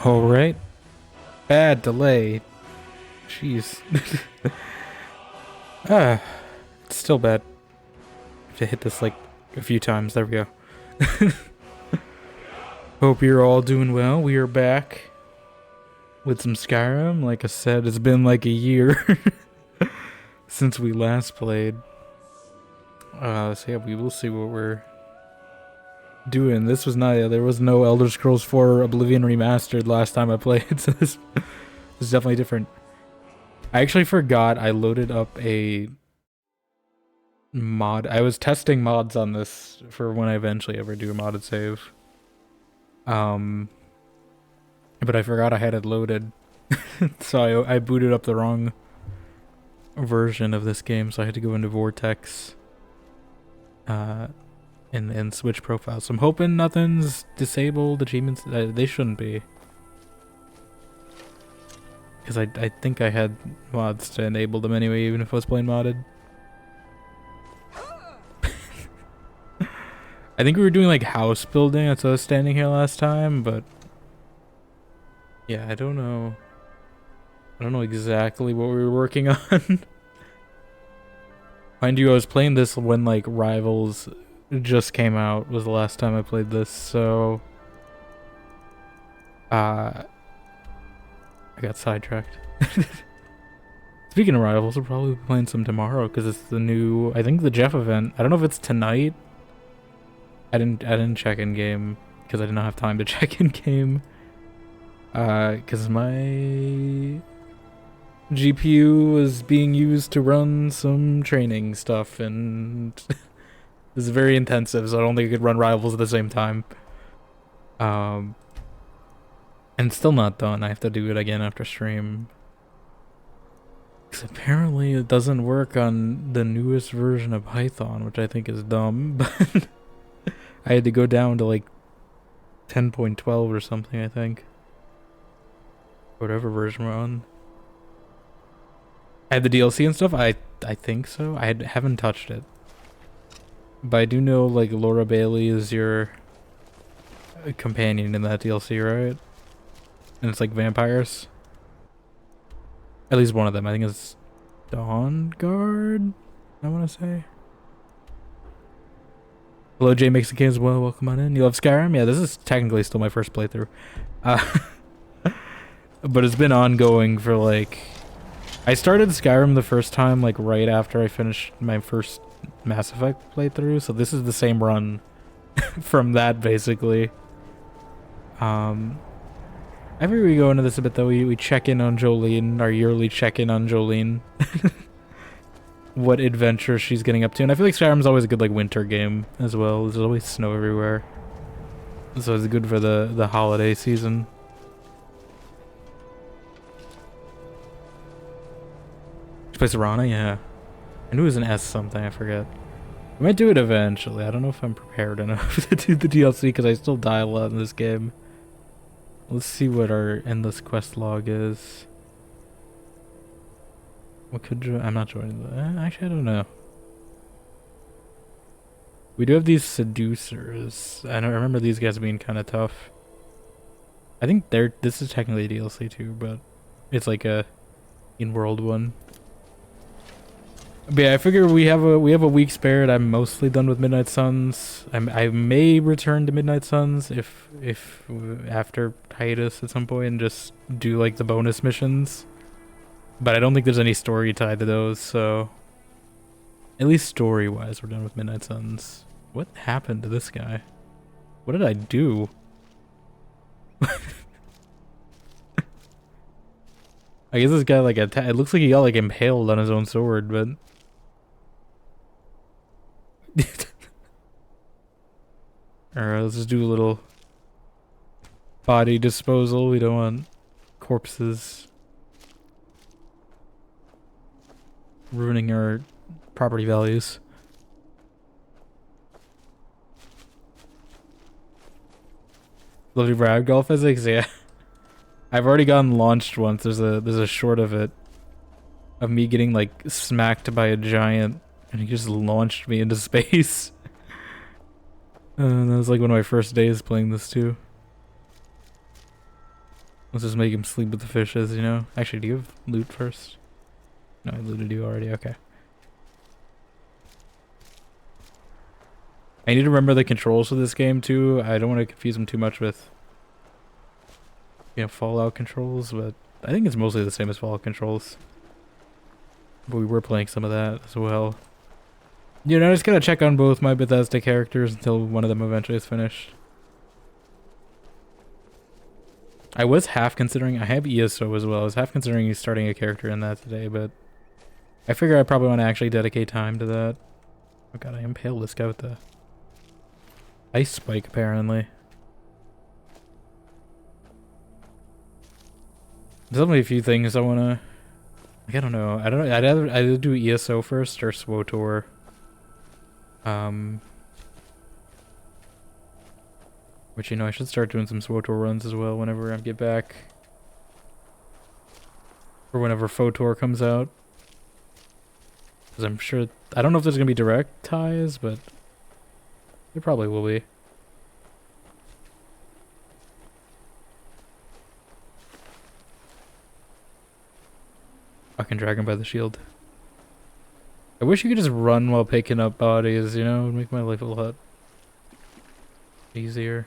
Alright. Bad delay. Jeez. It's still bad. Have to hit this like a few times. There we go. Hope you're all doing well. We are back with some Skyrim. Like I said, it's been like a year since we last played. So yeah, we will see what we're doing. This was not, there was no Elder Scrolls 4 Oblivion Remastered last time I played, so this is definitely different. I actually forgot I loaded up a mod. I was testing mods on this for when I eventually ever do a modded save. But I forgot I had it loaded. So I booted up the wrong version of this game, so I had to go into Vortex and switch profiles. So I'm hoping nothing's disabled, achievements, they shouldn't be. Because I think I had mods to enable them anyway, even if I was playing modded. I think we were doing like house building, that's why I was standing here last time, but yeah, I don't know. I don't know exactly what we were working on. Mind you, I was playing this when like Rivals just came out, was the last time I played this, so I got sidetracked. Speaking of Rivals, we'll probably be playing some tomorrow because it's the new, I think the Jeff event. I don't know if it's tonight. I didn't check in game because I did not have time to check in game. Because my GPU was being used to run some training stuff, and this is very intensive, so I don't think I could run Rivals at the same time. And still not done. I have to do it again after stream. Because apparently it doesn't work on the newest version of Python, which I think is dumb, but I had to go down to like 10.12 or something, I think. Whatever version we're on. I had the DLC and stuff? I think so. I haven't touched it. But I do know like Laura Bailey is your companion in that DLC, right? And it's like vampires. At least one of them. I think it's Dawnguard, I want to say. Hello, J Makes the Game as well. Welcome on in. You love Skyrim? Yeah, this is technically still my first playthrough. But it's been ongoing for like... I started Skyrim the first time like right after I finished my first Mass Effect playthrough, so this is the same run from that basically. After we go into this a bit though, we check in on Joline, our yearly check-in on Joline. What adventure she's getting up to, and I feel like Skyrim's always a good like winter game as well. There's always snow everywhere, so it's good for the holiday season. She plays Rana, yeah. I knew it was an S something, I forget. I might do it eventually. I don't know if I'm prepared enough to do the DLC because I still die a lot in this game. Let's see what our endless quest log is. What could I'm not joining the... actually, I don't know. We do have these seducers. I don't remember these guys being kind of tough. I think this is technically a DLC too, but it's like a in-world one. But yeah, I figure we have a week spared. I'm mostly done with Midnight Suns. I may return to Midnight Suns if after hiatus at some point and just do like the bonus missions. But I don't think there's any story tied to those, so at least story-wise, we're done with Midnight Suns. What happened to this guy? What did I do? I guess this guy like it looks like he got like impaled on his own sword, but alright, let's just do a little body disposal. We don't want corpses ruining our property values. Lovely ragdoll physics, yeah. I've already gotten launched once. There's a short of it, of me getting like smacked by a giant, and he just launched me into space. And that was like one of my first days playing this too. Let's just make him sleep with the fishes, you know? Actually, do you have loot first? No, I looted you already, okay. I need to remember the controls for this game too. I don't want to confuse them too much with, you know, Fallout controls, but I think it's mostly the same as Fallout controls. But we were playing some of that as well. You know, I just gotta check on both my Bethesda characters until one of them eventually is finished. I was half considering, I have ESO as well, I was half considering starting a character in that today, but I figure I probably want to actually dedicate time to that. Oh god, I impaled this guy with the ice spike apparently. There's only a few things I wanna, like, I don't know, I'd either do ESO first or SWOTOR. Which, you know, I should start doing some SWOTOR runs as well whenever I get back. Or whenever FOTOR comes out. Because I'm sure, I don't know if there's going to be direct ties, but there probably will be. Fucking dragon by the shield. I wish you could just run while picking up bodies, you know? It would make my life a lot easier.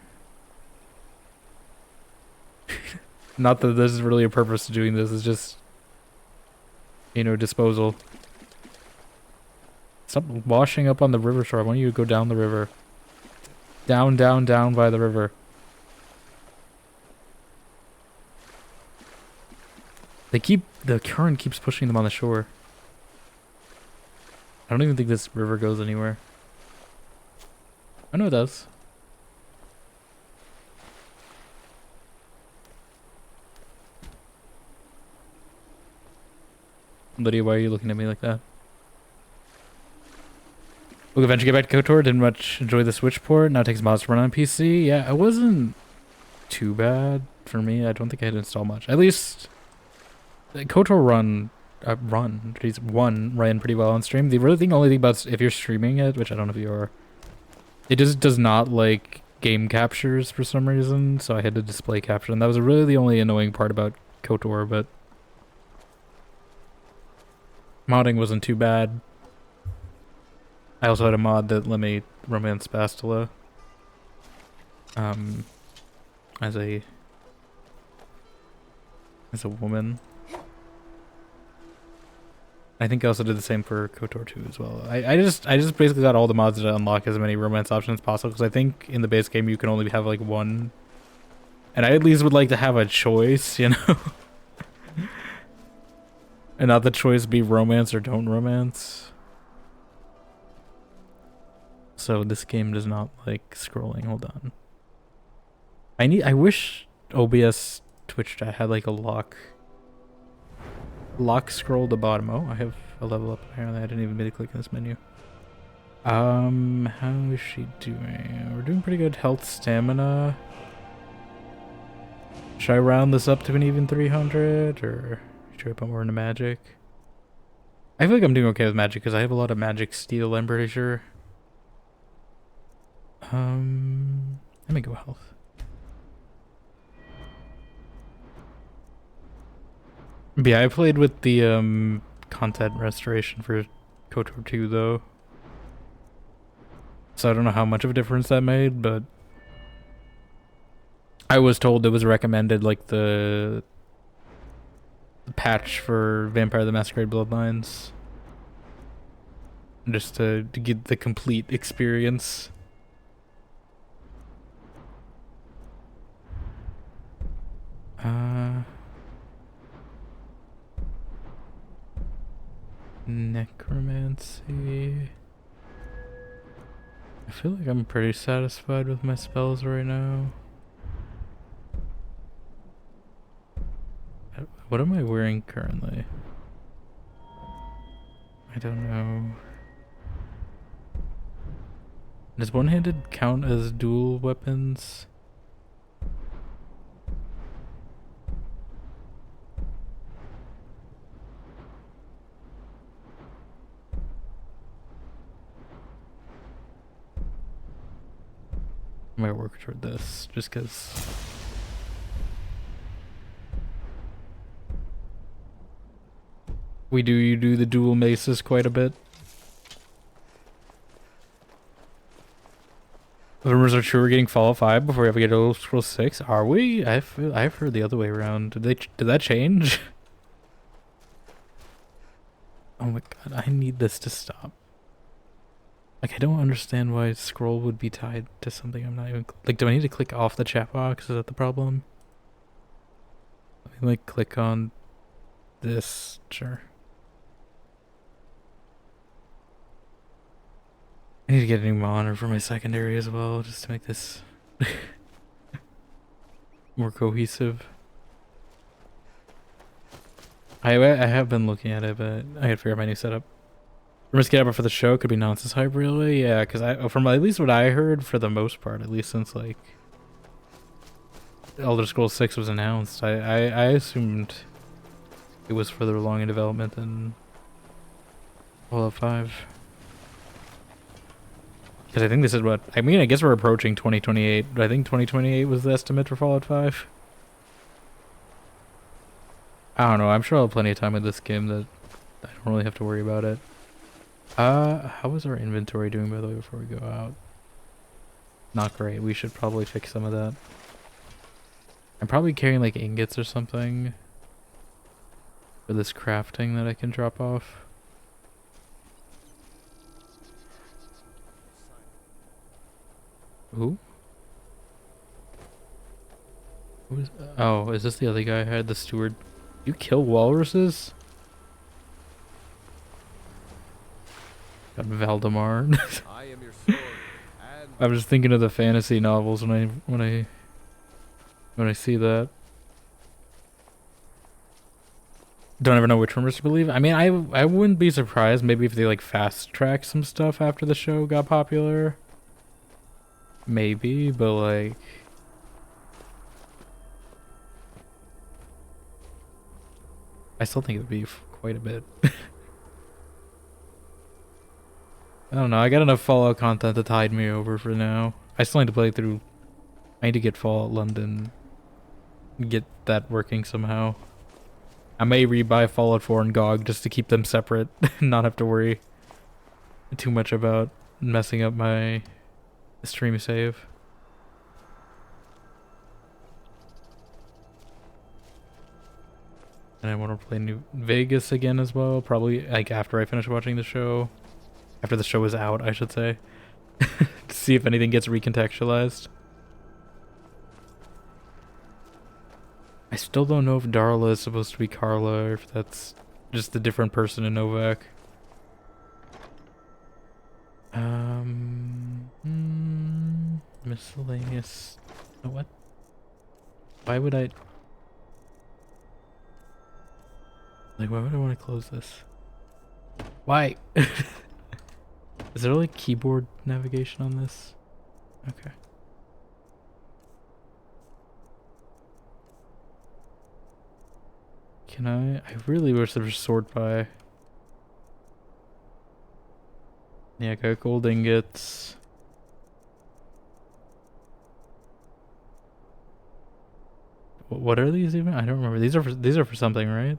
Not that there's really a purpose to doing this, it's just, you know, disposal. Stop washing up on the river shore. I want you to go down the river. Down, down, down by the river. The current keeps pushing them on the shore. I don't even think this river goes anywhere. I know it does. Lydia, why are you looking at me like that? We'll eventually get back to KOTOR. Didn't much enjoy the Switch port. Now it takes mods to run on PC. Yeah, it wasn't too bad for me. I don't think I had to install much. At least the KOTOR one ran pretty well on stream. The only thing about if you're streaming it, which I don't know if you are, it just does not like game captures for some reason. So I had to display capture, and that was really the only annoying part about KOTOR. But modding wasn't too bad. I also had a mod that let me romance Bastila. As a woman. I think I also did the same for KOTOR 2 as well. I just basically got all the mods to unlock as many romance options as possible, because I think in the base game you can only have like one. And I at least would like to have a choice, you know? And not the choice be romance or don't romance. So this game does not like scrolling. Hold on. I wish OBS Twitch chat had like a lock scroll to bottom. Oh, I have a level up apparently. I didn't even mean to click on this menu. How is she doing? We're doing pretty good health, stamina. Should I round this up to an even 300 or should I put more into magic? I feel like I'm doing okay with magic because I have a lot of magic steel, I'm pretty sure. Let me go health. But yeah, I played with the content restoration for KOTOR 2 though. So I don't know how much of a difference that made, but I was told it was recommended, like the patch for Vampire the Masquerade Bloodlines. Just to get the complete experience. Necromancy. I feel like I'm pretty satisfied with my spells right now. What am I wearing currently? I don't know. Does one-handed count as dual weapons? I might work toward this, just because You do the dual maces quite a bit. Rumors are true we're getting Fallout 5 before we ever get Elder Scrolls 6. Are we? I've heard the other way around. Did that change? Oh my god, I need this to stop. Like, I don't understand why scroll would be tied to something I'm not even... Like, do I need to click off the chat box? Is that the problem? Let me, like, click on this. Sure. I need to get a new monitor for my secondary as well, just to make this more cohesive. I have been looking at it, but I gotta figure out my new setup. Rumors get up for the show could be nonsense hype, really? Yeah, because from at least what I heard, for the most part, at least since like Elder Scrolls 6 was announced, I assumed it was further along in development than Fallout 5. Because I think this is what... I mean, I guess we're approaching 2028, but I think 2028 was the estimate for Fallout 5. I don't know, I'm sure I'll have plenty of time with this game that I don't really have to worry about it. How is our inventory doing, by the way, before we go out? Not great. We should probably fix some of that. I'm probably carrying, like, ingots or something for this crafting that I can drop off. Who? Who is... Oh, is this the other guy I had? The steward? You kill walruses? Got Valdemar. I am your sword, and I'm just thinking of the fantasy novels when I see that. Don't ever know which rumors to believe. I mean, I wouldn't be surprised maybe if they like fast track some stuff after the show got popular. Maybe, but like I still think it would be quite a bit. I don't know, I got enough Fallout content to tide me over for now. I still need to play through... I need to get Fallout London. Get that working somehow. I may rebuy Fallout 4 and GOG just to keep them separate. Not have to worry too much about messing up my stream save. And I want to play New Vegas again as well. Probably like after I finish watching the show. After the show is out, I should say. To see if anything gets recontextualized. I still don't know if Darla is supposed to be Carla or if that's just a different person in Novak. Miscellaneous... What? Why would I... Like, why would I want to close this? Why? Is there like keyboard navigation on this? Okay. Can I really wish there was sort by. Yeah, I got gold ingots. What are these even? I don't remember. These are for something, right?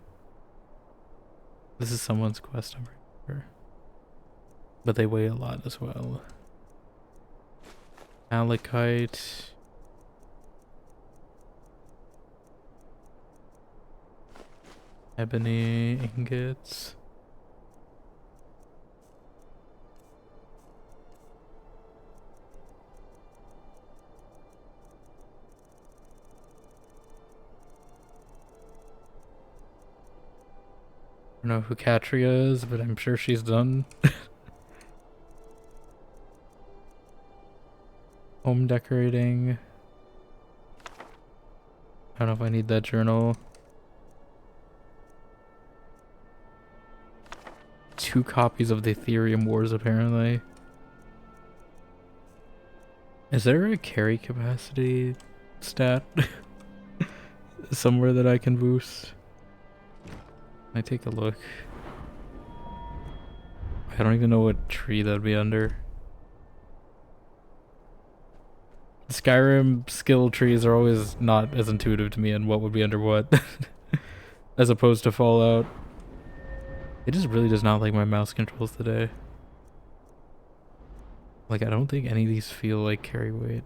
This is someone's quest, I'm pretty sure. But they weigh a lot as well. Malachite. Ebony ingots. I don't know who Katria is, but I'm sure she's done. Home decorating. I don't know if I need that journal. 2 copies of the Ethereum Wars, apparently. Is there a carry capacity stat somewhere that I can boost? I take a look. I don't even know what tree that'd be under. Skyrim skill trees are always not as intuitive to me and what would be under what. As opposed to Fallout. It just really does not like my mouse controls today. Like, I don't think any of these feel like carry weight.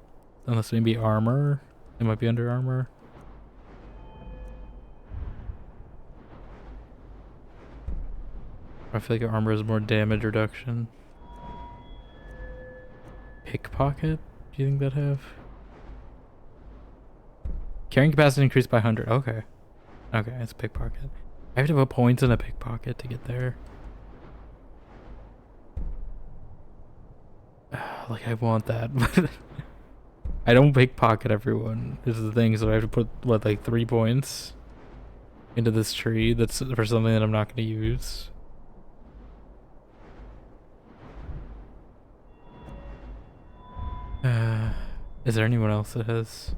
Unless maybe armor. It might be under armor. I feel like armor is more damage reduction. Pickpocket? Do you think that'd have? Carrying capacity increased by 100. Okay. Okay, it's pickpocket. I have to put points in a pickpocket to get there. Like, I want that, but I don't pickpocket everyone. This is the thing, so I have to put, what, like 3 points into this tree that's for something that I'm not going to use. Is there anyone else that has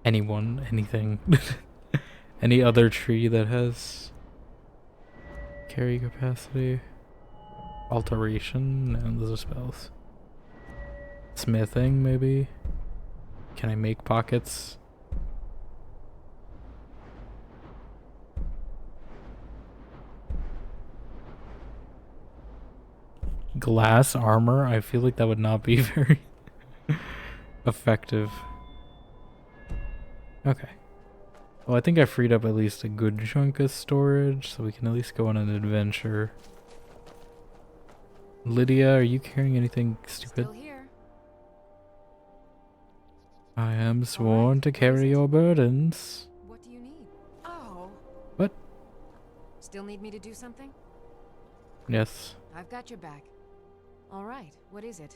anything? Any other tree that has carry capacity? Alteration? No, those are spells. Smithing, maybe? Can I make pockets? Glass armor? I feel like that would not be very effective. Okay. Well, I think I freed up at least a good chunk of storage, so we can at least go on an adventure. Lydia, are you carrying anything stupid? Still here. I am sworn to carry your burdens. What do you need? Oh. What? Still need me to do something? Yes. I've got your back. All right. What is it?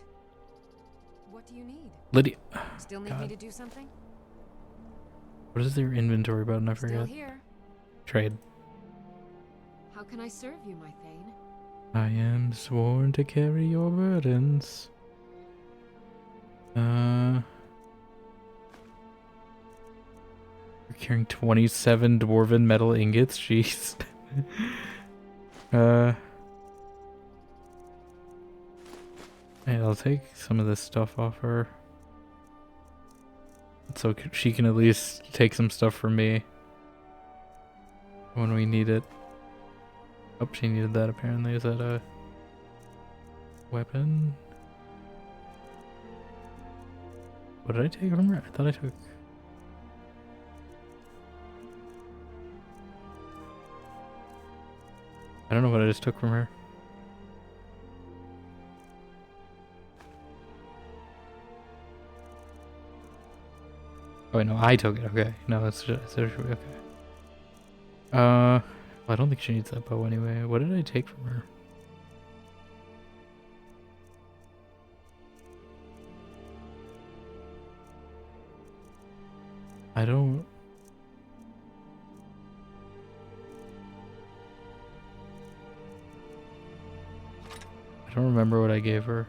What do you need? Lydia. Still need me to do something? What is your inventory button? I Still forget. here. Trade. How can I serve you, my Thane? I am sworn to carry your burdens. We're carrying 27 dwarven metal ingots. Jeez. Hey, I'll take some of this stuff off her, so she can at least take some stuff from me when we need it. Oh, she needed that apparently. Is that a weapon? What did I take from her? I thought I took... I don't know what I just took from her. Oh, wait, no, I took it. Okay. No, it's okay. Well, I don't think she needs that bow anyway. What did I take from her? I don't remember what I gave her.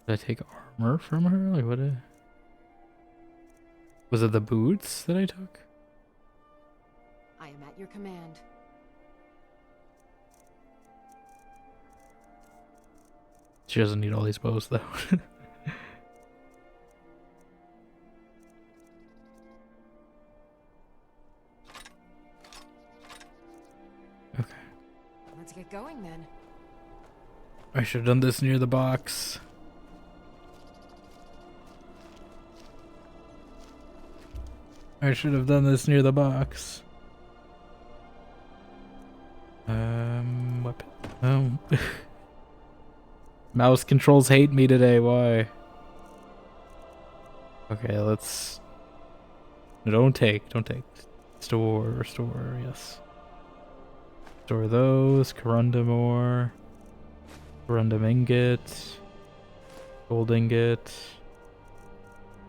Did I take armor from her? Like, what? Was it the boots that I took? I am at your command. She doesn't need all these bows, though. Okay. Let's get going then. I should have done this near the box. I should have done this near the box. Weapon. Oh. Mouse controls hate me today, why? Okay, let's... No, don't take. Store, yes. Store those, corundum ore, corundum ingot, gold ingot.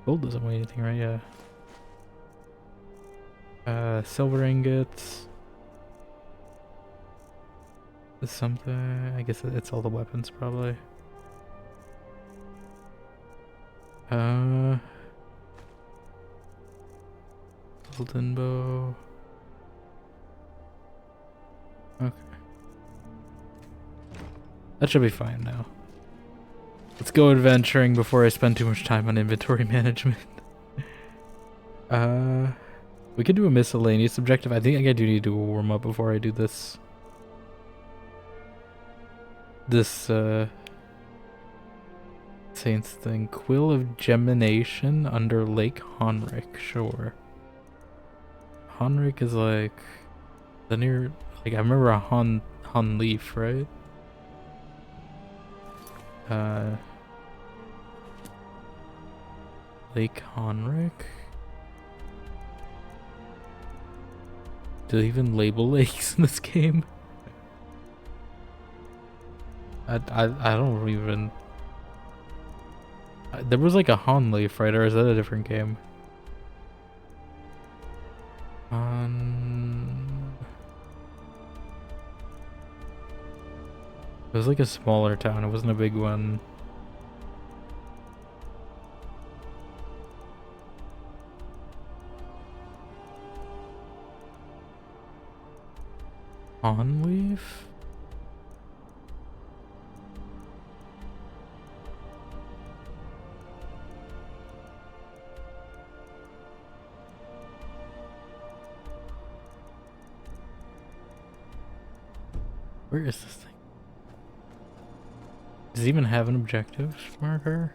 Gold doesn't weigh anything, right? Yeah. Silver ingots. Is something... I guess it's all the weapons, probably. Golden bow. Okay. That should be fine now. Let's go adventuring before I spend too much time on inventory management. We could do a miscellaneous objective. I think I do need to do a warm up before I do this. Saints thing. Quill of Gemination under Lake Honrick. Sure. Honrick is like the near. Like I remember a Honleaf, right? Lake Honrick. Do they even label lakes in this game? I don't even. There was like a Honleaf, right? Or is that a different game? It was like a smaller town. It wasn't a big one. Honleaf? Where is this thing? Does it even have an objective marker?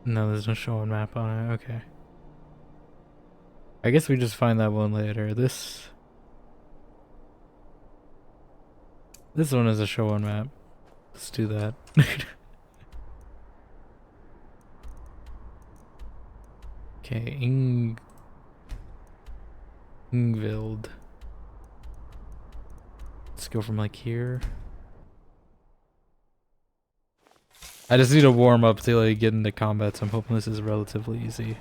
No, there's no show on map on it. Okay. I guess we just find that one later. This one is a show on map. Let's do that. Okay, Ingvild. Let's go from like here. I just need to warm up till I get into combat, so I'm hoping this is relatively easy.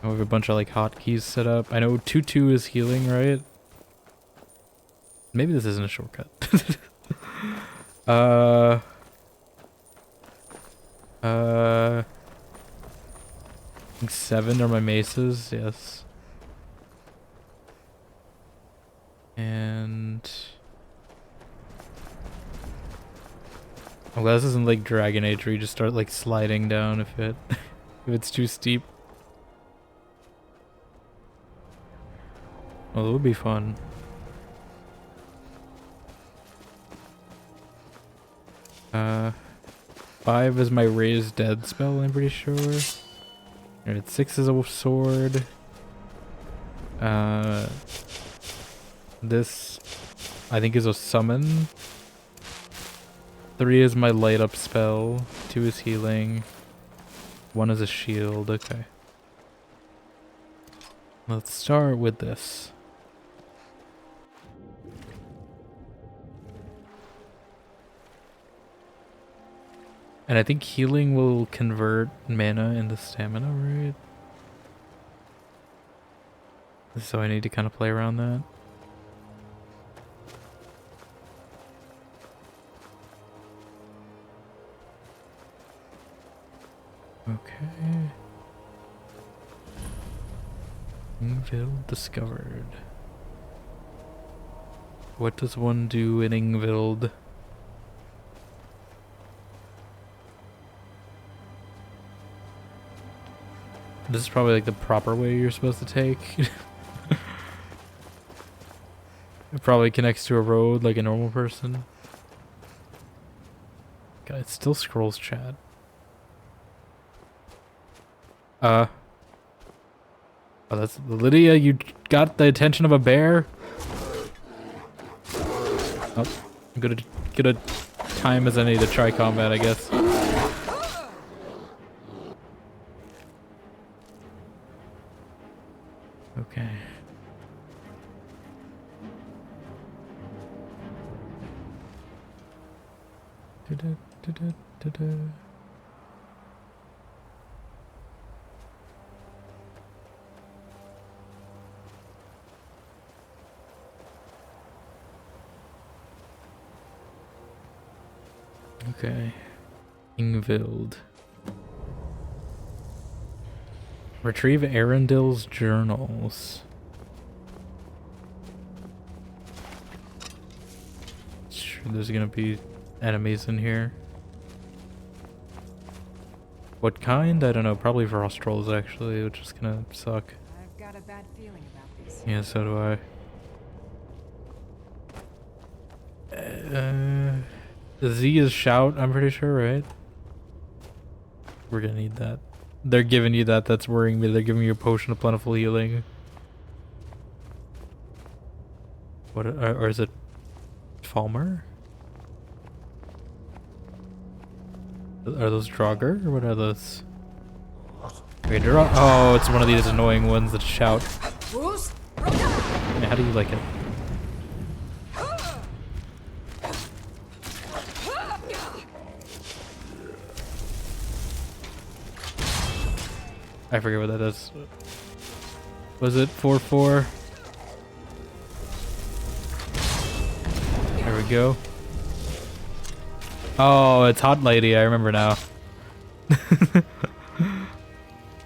I have a bunch of like hotkeys set up. I know 2-2 is healing, right? Maybe this isn't a shortcut. I think 7 are my maces, yes. And oh, this isn't like Dragon Age where you just start like sliding down if if it's too steep. Well, it would be fun. Uh, 5 is my Raise Dead spell, I'm pretty sure. Alright, 6 is a sword. This, I think, is a summon. 3 is my light up spell. 2 is healing. 1 is a shield. Okay. Let's start with this. And I think healing will convert mana into stamina, right? So I need to kind of play around that. Okay. Ingvild discovered. What does one do in Ingvild? This is probably like the proper way you're supposed to take. It probably connects to a road like a normal person. God, it still scrolls chat. Oh, that's Lydia, you got the attention of a bear? Oh, I'm gonna get a time as any to try combat, I guess. Okay. Okay. Ingvild. Retrieve Arundel's journals. Sure, there's gonna be enemies in here. What kind? I don't know. Probably frost trolls actually, which is gonna suck. I've got a bad feeling about this. Yeah, so do I. The Z is shout, I'm pretty sure, right? We're gonna need that. They're giving you that, that's worrying me. They're giving you a potion of plentiful healing. What, or is it Falmer? Are those Draugr, or what are those? Okay, oh, it's one of these annoying ones that shout. Yeah, how do you like it? I forget what that is. Was it 4-4? There we go. Oh, it's Hot Lady, I remember now.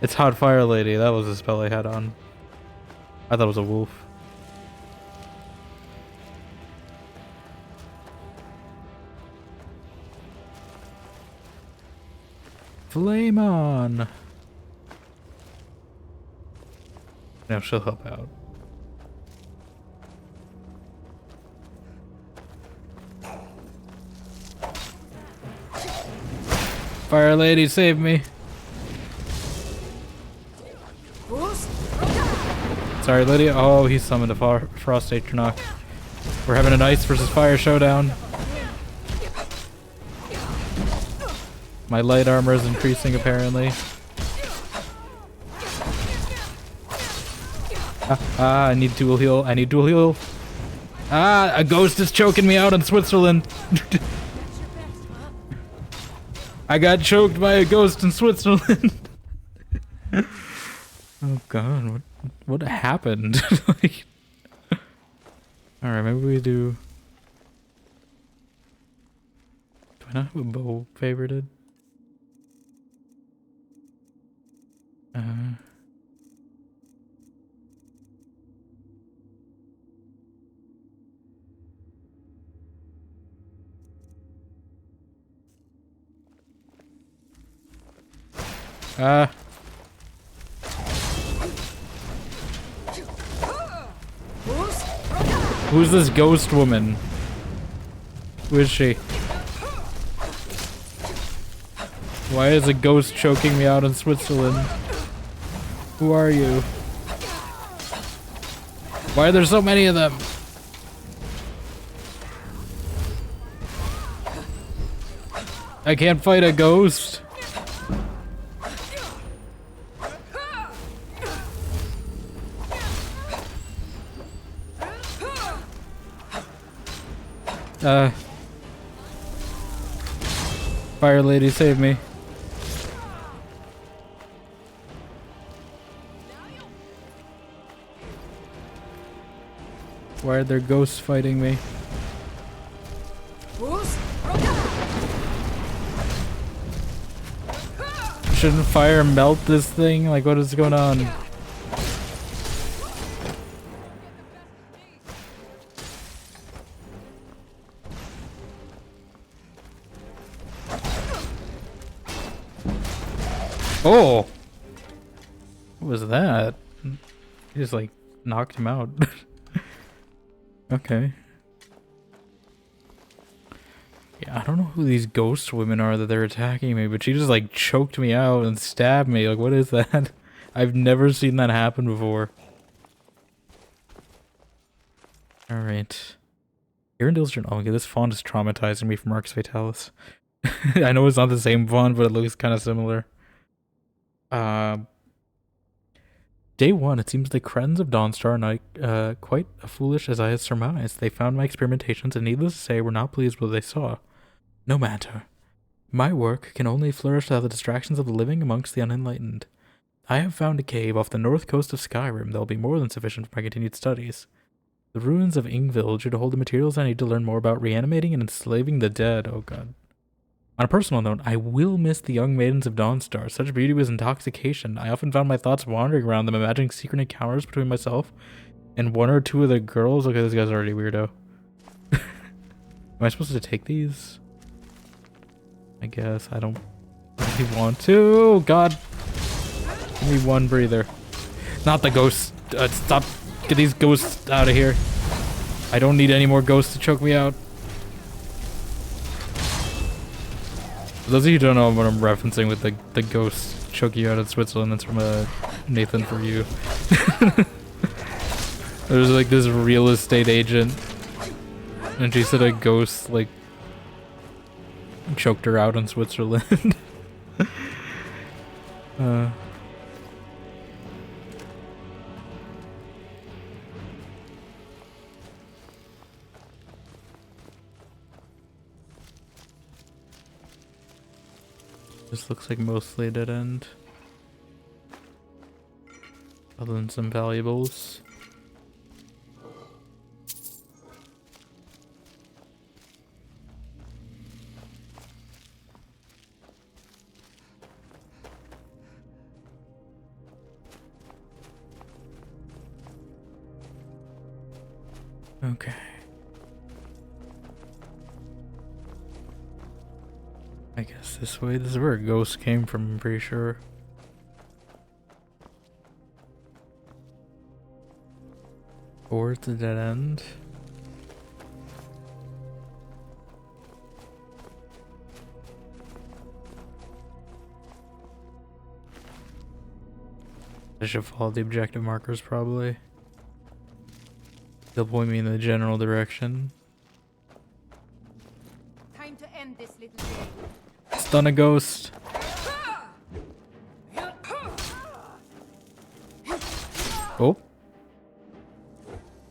It's Hot Fire Lady, that was the spell I had on. I thought it was a wolf. Flame on! No, she'll help out. Fire Lady, save me. Sorry, Lydia. Oh, he summoned a Frost Atronach. We're having an ice versus fire showdown. My light armor is increasing, apparently. I need dual heal. I need dual heal. Ah, a ghost is choking me out in Switzerland. I got choked by a ghost in Switzerland. Oh god, what happened? Like, alright, maybe we do... Do I not have a bow favorited? Who's this ghost woman? Who is she? Why is a ghost choking me out in Switzerland? Who are you? Why are there so many of them? I can't fight a ghost. Fire Lady, save me. Why are there ghosts fighting me? Shouldn't fire melt this thing? Like, what is going on? Oh! What was that? He just like knocked him out. Okay. Yeah, I don't know who these ghost women are that they're attacking me, but she just like choked me out and stabbed me. Like, what is that? I've never seen that happen before. Alright. Arundel's journal. Okay, this font is traumatizing me from Arx Fatalis. I know it's not the same font, but it looks kind of similar. Day 1, it seems the Krens of Dawnstar are not quite as foolish as I had surmised. They found my experimentations, and needless to say, were not pleased with what they saw. No matter. My work can only flourish without the distractions of the living amongst the unenlightened. I have found a cave off the north coast of Skyrim that will be more than sufficient for my continued studies. The ruins of Ingvild should hold the materials I need to learn more about reanimating and enslaving the dead. Oh god. On a personal note, I will miss the young maidens of Dawnstar. Such beauty was intoxication. I often found my thoughts wandering around them, imagining secret encounters between myself and one or two of the girls. Okay, this guy's already weirdo. Am I supposed to take these? I guess. I don't really want to. God. Give me one breather. Not the ghost. Stop. Get these ghosts out of here. I don't need any more ghosts to choke me out. For those of you who don't know what I'm referencing with the ghosts choke you out in Switzerland, that's from Nathan For You. There's like this real estate agent, and she said a ghost like choked her out in Switzerland. This looks like mostly a dead end. Other than some valuables. Okay. I guess this way. This is where a ghost came from, I'm pretty sure. Or it's a dead end. I should follow the objective markers probably. They'll point me in the general direction. Time to end this little game. Stun a ghost. Oh.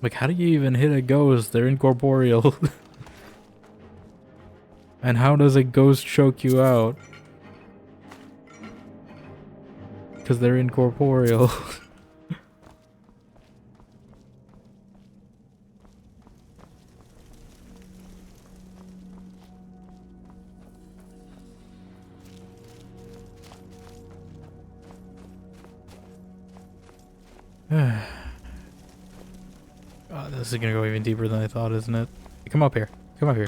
Like, how do you even hit a ghost? They're incorporeal. And how does a ghost choke you out? Because they're incorporeal. Oh, this is gonna go even deeper than I thought, isn't it? Come up here. Come up here.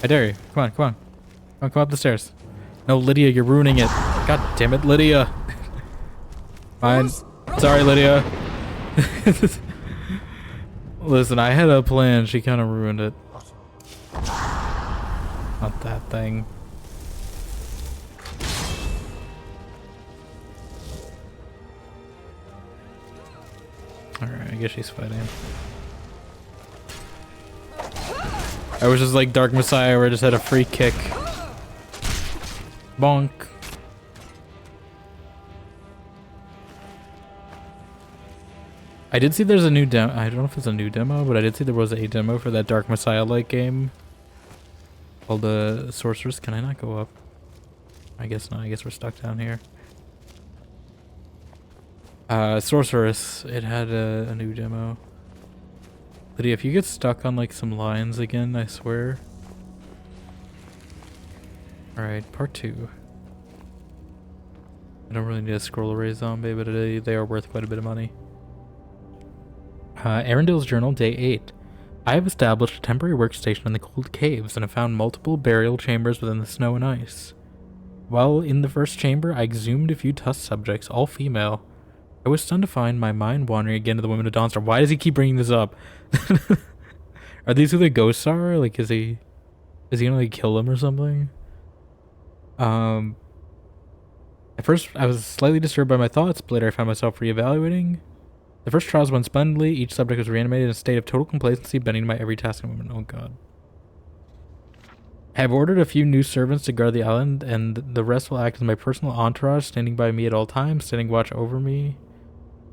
I dare you. Come on, come on. Come up the stairs. No, Lydia, you're ruining it. God damn it, Lydia. Fine. Sorry, Lydia. Listen, I had a plan. She kind of ruined it. Not that thing. Alright, I guess she's fighting. I was just like Dark Messiah where I just had a free kick. Bonk. I did see there's a new demo. I don't know if it's a new demo, but I did see there was a demo for that Dark Messiah-like game called the Sorceress. Can I not go up? I guess not. I guess we're stuck down here. Sorceress. It had a new demo. Lydia, if you get stuck on like some lines again, I swear. Alright, part 2. I don't really need a scroll array zombie, but they are worth quite a bit of money. Arundel's Journal, Day 8. I have established a temporary workstation in the cold caves and have found multiple burial chambers within the snow and ice. While in the first chamber, I exhumed a few test subjects, all female. I was stunned to find my mind wandering again to the women of Dawnstar. Why does he keep bringing this up? Are these who the ghosts are? Like, is he gonna like kill them or something? At first, I was slightly disturbed by my thoughts, but later I found myself reevaluating. The first trials went splendidly. Each subject was reanimated in a state of total complacency, bending to my every task and movement. Oh god. I have ordered a few new servants to guard the island, and the rest will act as my personal entourage, standing by me at all times, standing watch over me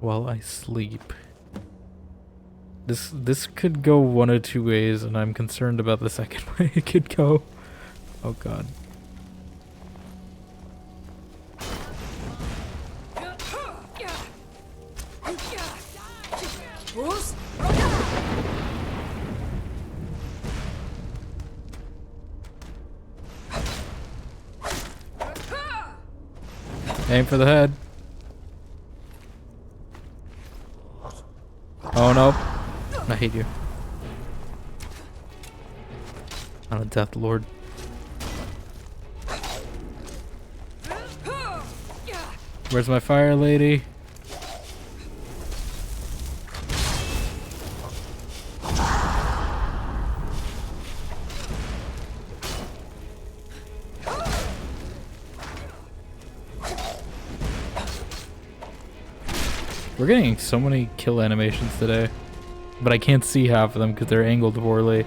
while I sleep. This could go one of two ways, and I'm concerned about the second way it could go. Oh god. Aim for the head. Oh no. I hate you. I'm a death lord. Where's my fire lady? We're getting so many kill animations today, but I can't see half of them because they're angled poorly.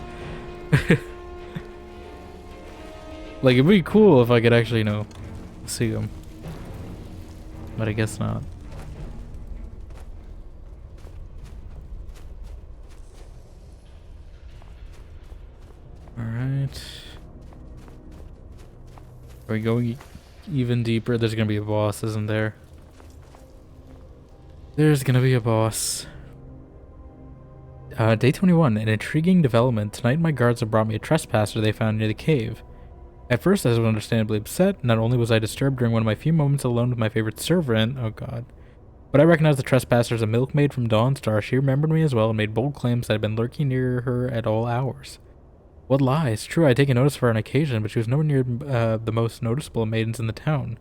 Like, it'd be cool if I could actually, you know, see them. But I guess not. Alright. Are we going even deeper? There's gonna be a boss, isn't there? There's gonna be a boss. Day 21. An intriguing development. Tonight my guards have brought me a trespasser they found near the cave. At first I was understandably upset. Not only was I disturbed during one of my few moments alone with my favorite servant, oh god, but I recognized the trespasser as a milkmaid from Dawnstar. She remembered me as well and made bold claims that I had been lurking near her at all hours. What lies? True, I had taken notice of her on occasion, but she was nowhere near the most noticeable maidens in the town.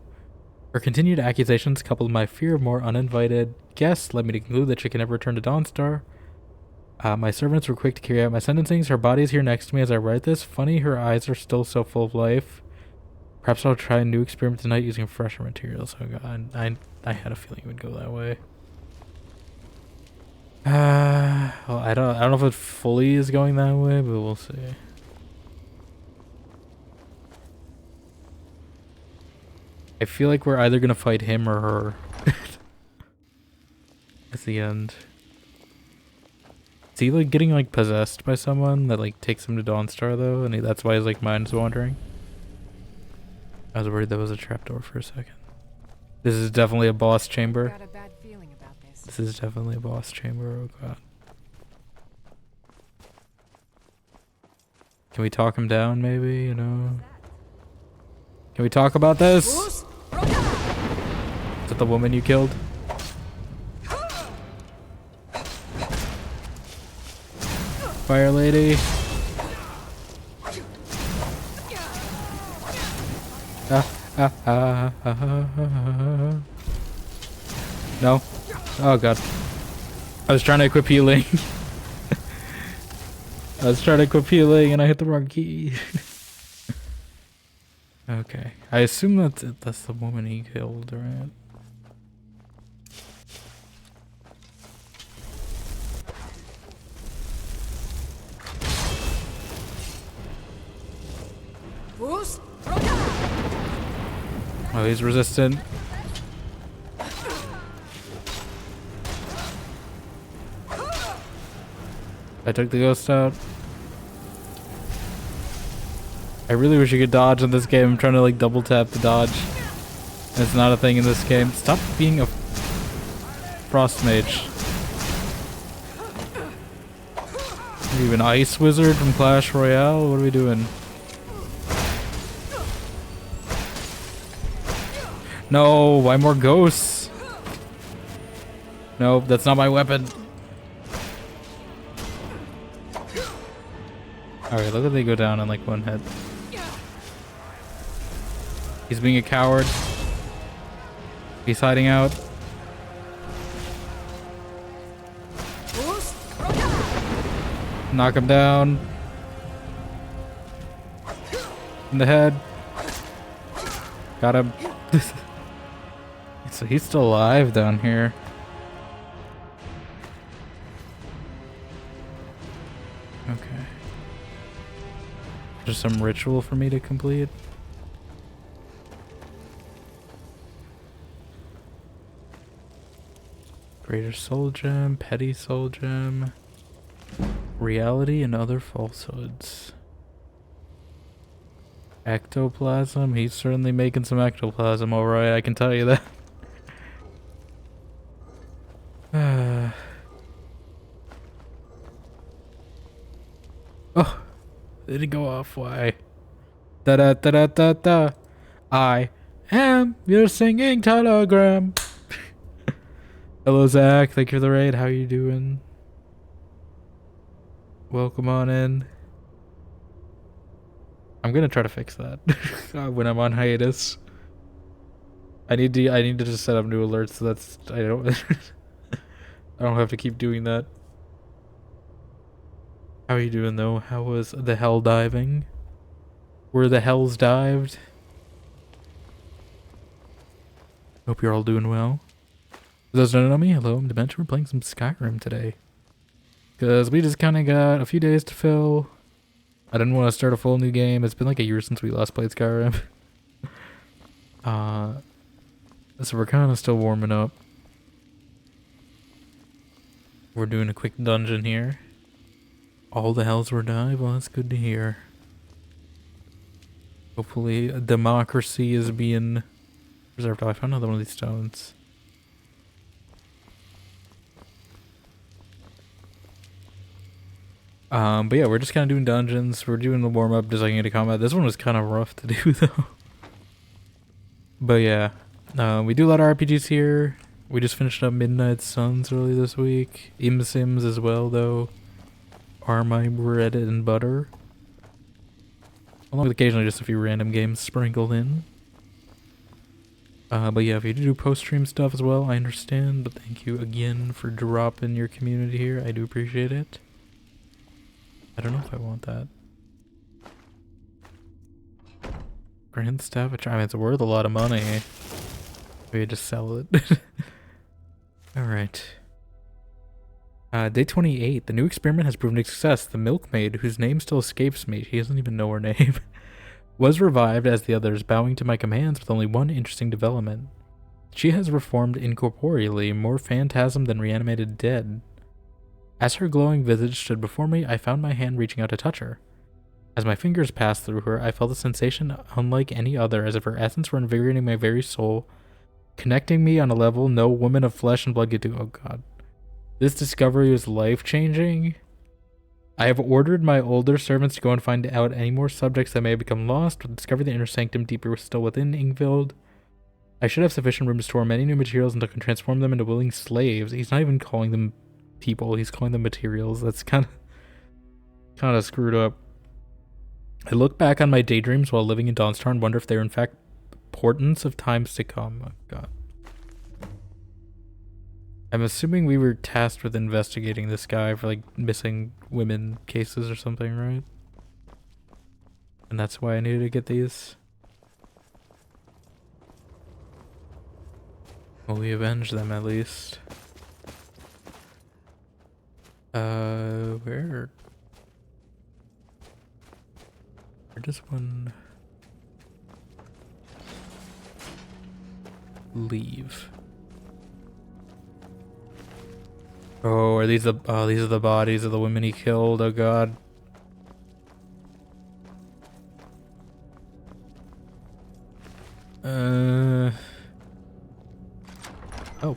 Her continued accusations, coupled with my fear of more uninvited guests, led me to conclude that she could never return to Dawnstar. My servants were quick to carry out my sentencings. Her body is here next to me as I write this. Funny, her eyes are still so full of life. Perhaps I'll try a new experiment tonight using fresher materials. Oh god, I had a feeling it would go that way. Well, I don't know if it fully is going that way, but we'll see. I feel like we're either gonna fight him or her. At the end. Is he like getting like possessed by someone that like takes him to Dawnstar though, and that's why his like mind's wandering? I was worried that was a trapdoor for a second. This is definitely a boss chamber. Got a bad feeling about this. This is definitely a boss chamber. Oh god. Can we talk him down maybe, you know? Can we talk about this? Is that the woman you killed? Fire lady. No. Oh god. I was trying to equip healing. I was trying to equip healing and I hit the wrong key. Okay. I assume that's the woman he killed, right? Oh, he's resistant. I took the ghost out. I really wish you could dodge in this game. I'm trying to like double tap the dodge. It's not a thing in this game. Stop being a frost mage. Are you an ice wizard from Clash Royale? What are we doing? No, why more ghosts? Nope, that's not my weapon. Alright, look at they go down in like one hit. He's being a coward. He's hiding out. Knock him down. In the head. Got him. So he's still alive down here. Okay. There's some ritual for me to complete. Greater soul gem, petty soul gem, reality and other falsehoods. Ectoplasm, he's certainly making some ectoplasm, alright, I can tell you that. Oh, did it go off? Why? Da da da da da da. I You're singing telegram. Hello, Zach. Thank you for the raid. How you doing? Welcome on in. I'm gonna try to fix that when I'm on hiatus. I need to just set up new alerts so that's I don't I don't have to keep doing that. How are you doing though? How was the hell diving? Were the hells dived? Hope you're all doing well. For those who don't know me, hello, I'm Dementia. We're playing some Skyrim today. Because we just kind of got a few days to fill. I didn't want to start a full new game. It's been like a year since we last played Skyrim. So we're kind of still warming up. We're doing a quick dungeon here. All the hells were dive. Well, that's good to hear. Hopefully democracy is being preserved. Oh, I found another one of these stones. But yeah, we're just kind of doing dungeons. We're doing the warm-up, just like into combat. This one was kind of rough to do, though. But yeah, we do a lot of RPGs here. We just finished up Midnight Suns early this week. Sims as well, though. Are my bread and butter. Along with occasionally just a few random games sprinkled in. But yeah, if you do post-stream stuff as well, I understand. But thank you again for dropping your community here. I do appreciate it. I don't know if I want that. Grand Staff, I mean, it's worth a lot of money. Maybe just sell it. Alright. Day 28. The new experiment has proven a success. The milkmaid, whose name still escapes me, she doesn't even know her name, was revived as the others, bowing to my commands with only one interesting development. She has reformed incorporeally, more phantasm than reanimated dead. As her glowing visage stood before me, I found my hand reaching out to touch her. As my fingers passed through her, I felt a sensation unlike any other, as if her essence were invigorating my very soul, connecting me on a level no woman of flesh and blood could do. Oh god. This discovery was life-changing. I have ordered my older servants to go and find out any more subjects that may have become lost, but discover the inner sanctum deeper still within Ingvild. I should have sufficient room to store many new materials and to transform them into willing slaves. He's not even calling them people, he's calling them materials. That's kind of screwed up. I look back on my daydreams while living in Dawnstar and wonder if they are in fact portents of times to come. Oh god. I'm assuming we were tasked with investigating this guy for like missing women cases or something, right? And that's why I needed to get these. Well, we avenged them at least. Where does one leave? Oh, are these these are the bodies of the women he killed? Oh god. Oh.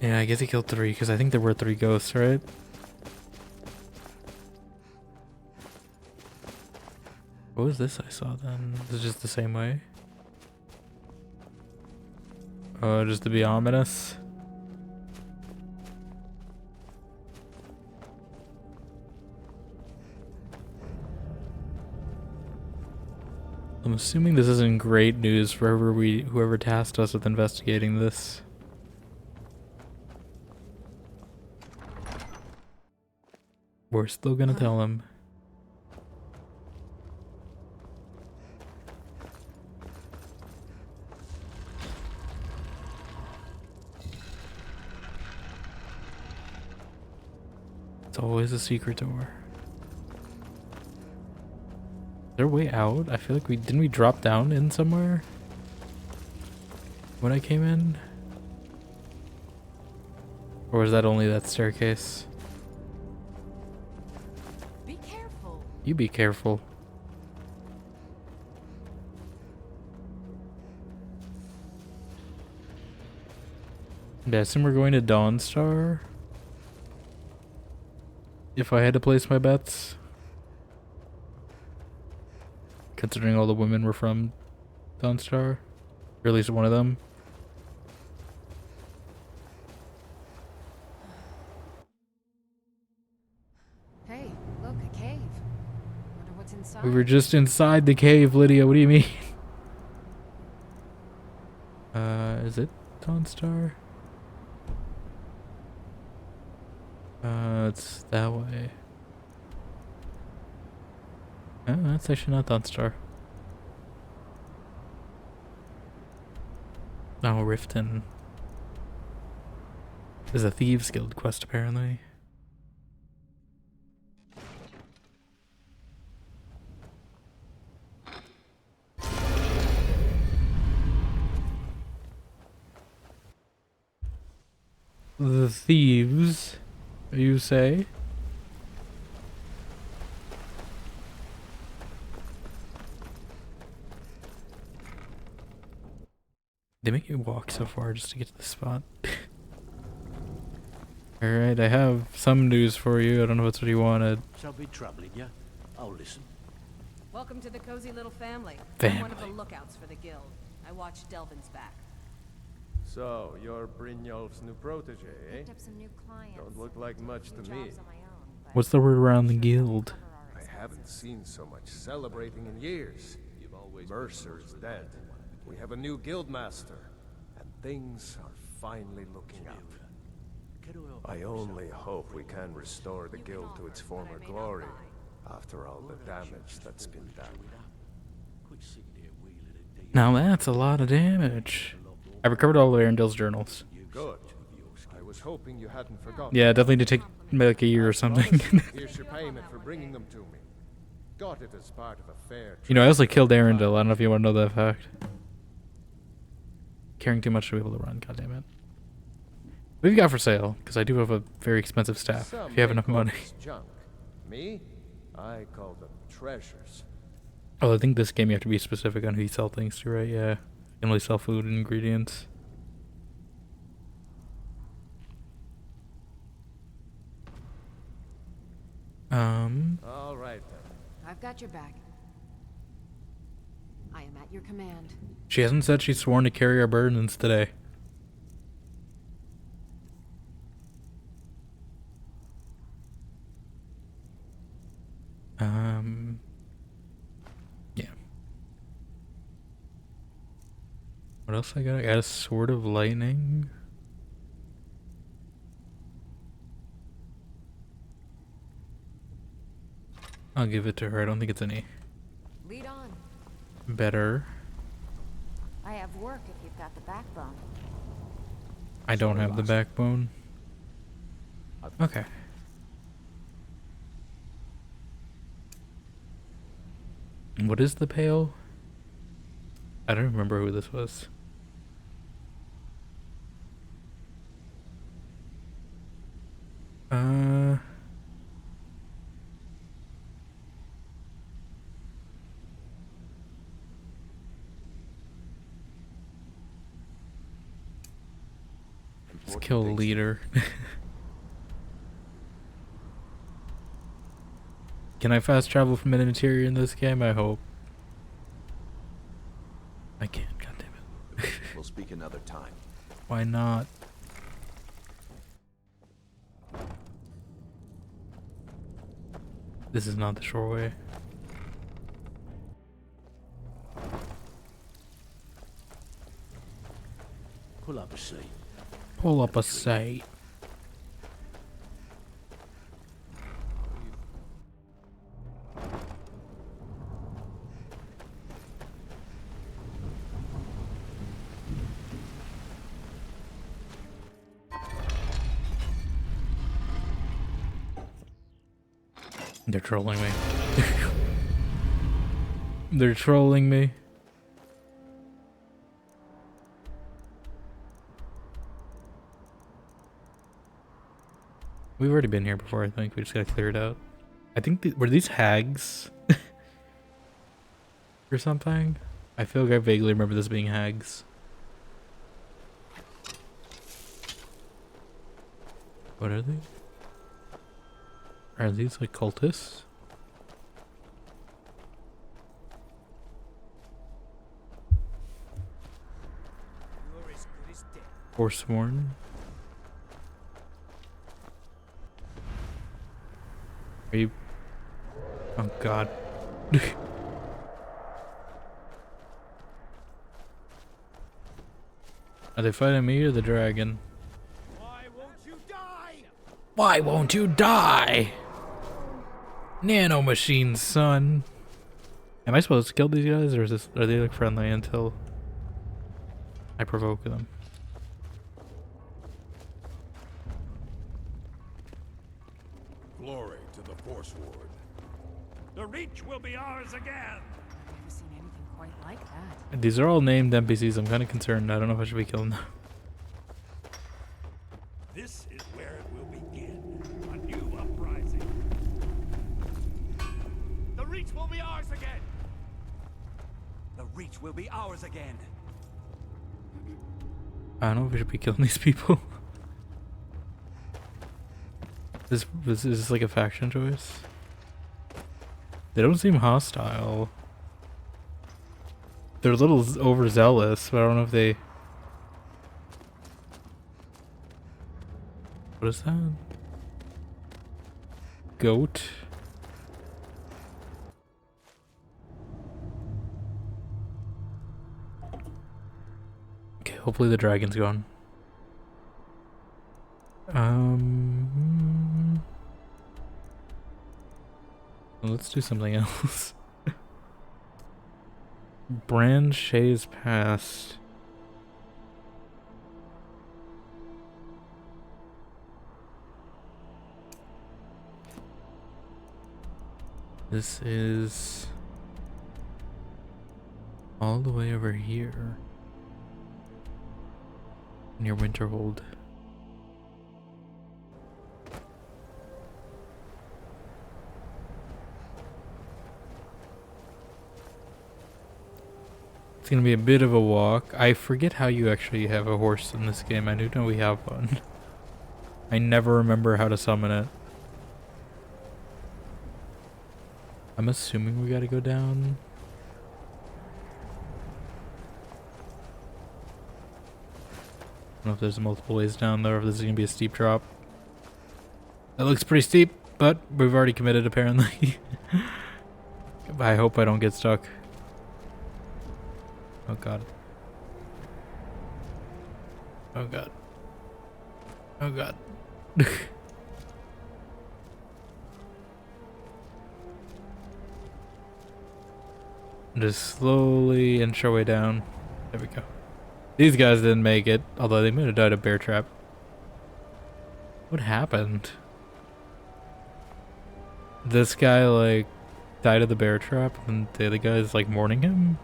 Yeah, I guess he killed 3, because I think there were 3 ghosts, right? What was this I saw then? Is it just the same way? Oh, just to be ominous? I'm assuming this isn't great news for whoever tasked us with investigating this. We're still gonna tell him. It's always a secret door. Is there a way out? I feel like didn't we drop down in somewhere when I came in? Or was that only that staircase? Be careful. You be careful. Yeah, I assume we're going to Dawnstar. If I had to place my bets. considering all the women were from Dawnstar, or at least one of them. Hey, look, a cave. Wonder what's inside. We were just inside the cave, Lydia. What do you mean? Is it Dawnstar? It's that way. Oh, that's actually not Dawnstar. No, Riften. There's a Thieves Guild quest, apparently. The thieves, you say? They make you walk so far just to get to the spot. Alright, I have some news for you. I don't know if it's what you wanted. Shall be troubling you. I'll listen. Welcome to the cozy little family. Family. I'm one of the lookouts for the guild. I watched Delvin's back. So, you're Brynjolf's new protege, eh? Picked up some new clients. Don't look like much to me. Jobs on my own, but What's the word around the guild? I haven't seen so much celebrating in years. Mercer is dead. We have a new guild master, and things are finally looking up. I only hope we can restore the guild to its former glory after all the damage that's been done. Now that's a lot of damage. I recovered all of Arundel's journals. Good. I was hoping you hadn't forgotten. Yeah, definitely did take like a year or something. Here's your payment for bringing them to me. Got it as part of a fair You know, I also killed Arundel. I don't know if you want to know that fact. Caring too much to be able to run, goddammit. What have you got for sale? Because I do have a very expensive staff. Some If you have may enough call money. this junk. Me? I call them treasures. Oh, I think this game you have to be specific on who you sell things to, right? Yeah. You can only sell food and ingredients. All right then. I've got your back. I am at your command. She hasn't said she's sworn to carry our burdens today. Yeah. What else I got? I got a sword of lightning. I'll give it to her. I don't think it's any Lead on. better. I have work if you've got the backbone. I don't have the backbone. Okay. What is the pail? I don't remember who this was. Let's kill the leader. Can I fast travel from an interior in this game? I hope. I can't, goddammit. We'll speak another time. Why not? This is not the shore way. Pull up a seat. Pull up a seat. They're trolling me. They're trolling me. We've already been here before, I think. We just gotta clear it out. I think, were these hags? Or something? I feel like I vaguely remember this being hags. What are they? Are these like cultists? Forsworn. Are you? Oh God. Are they fighting me or the dragon? Why won't you die? Why won't you die? Nano machines, son. Am I supposed to kill these guys, or are they like friendly until I provoke them? Glory to the Forsword. The Reach will be ours again. I've never seen anything quite like that. These are all named NPCs. I'm kind of concerned. I don't know if I should be killing them. This is where it will begin. A new uprising. The Reach will be ours again! The Reach will be ours again. I don't know if we should be killing these people. Is this like a faction choice? They don't seem hostile. They're a little overzealous, but I don't know if they... What is that? Goat? Okay, hopefully the dragon's gone. Let's do something else. Brand Shay's past. This is all the way over here near Winterhold. It's gonna be a bit of a walk. I forget how you actually have a horse in this game. I do know we have one. I never remember how to summon it. I'm assuming we gotta go down. I don't know if there's multiple ways down there, or if this is gonna be a steep drop. That looks pretty steep, but we've already committed apparently. I hope I don't get stuck. Oh God. Oh God. Oh God. Just slowly inch our way down. There we go. These guys didn't make it, although they might have died of bear trap. What happened? This guy like died of the bear trap and the other guy's like mourning him?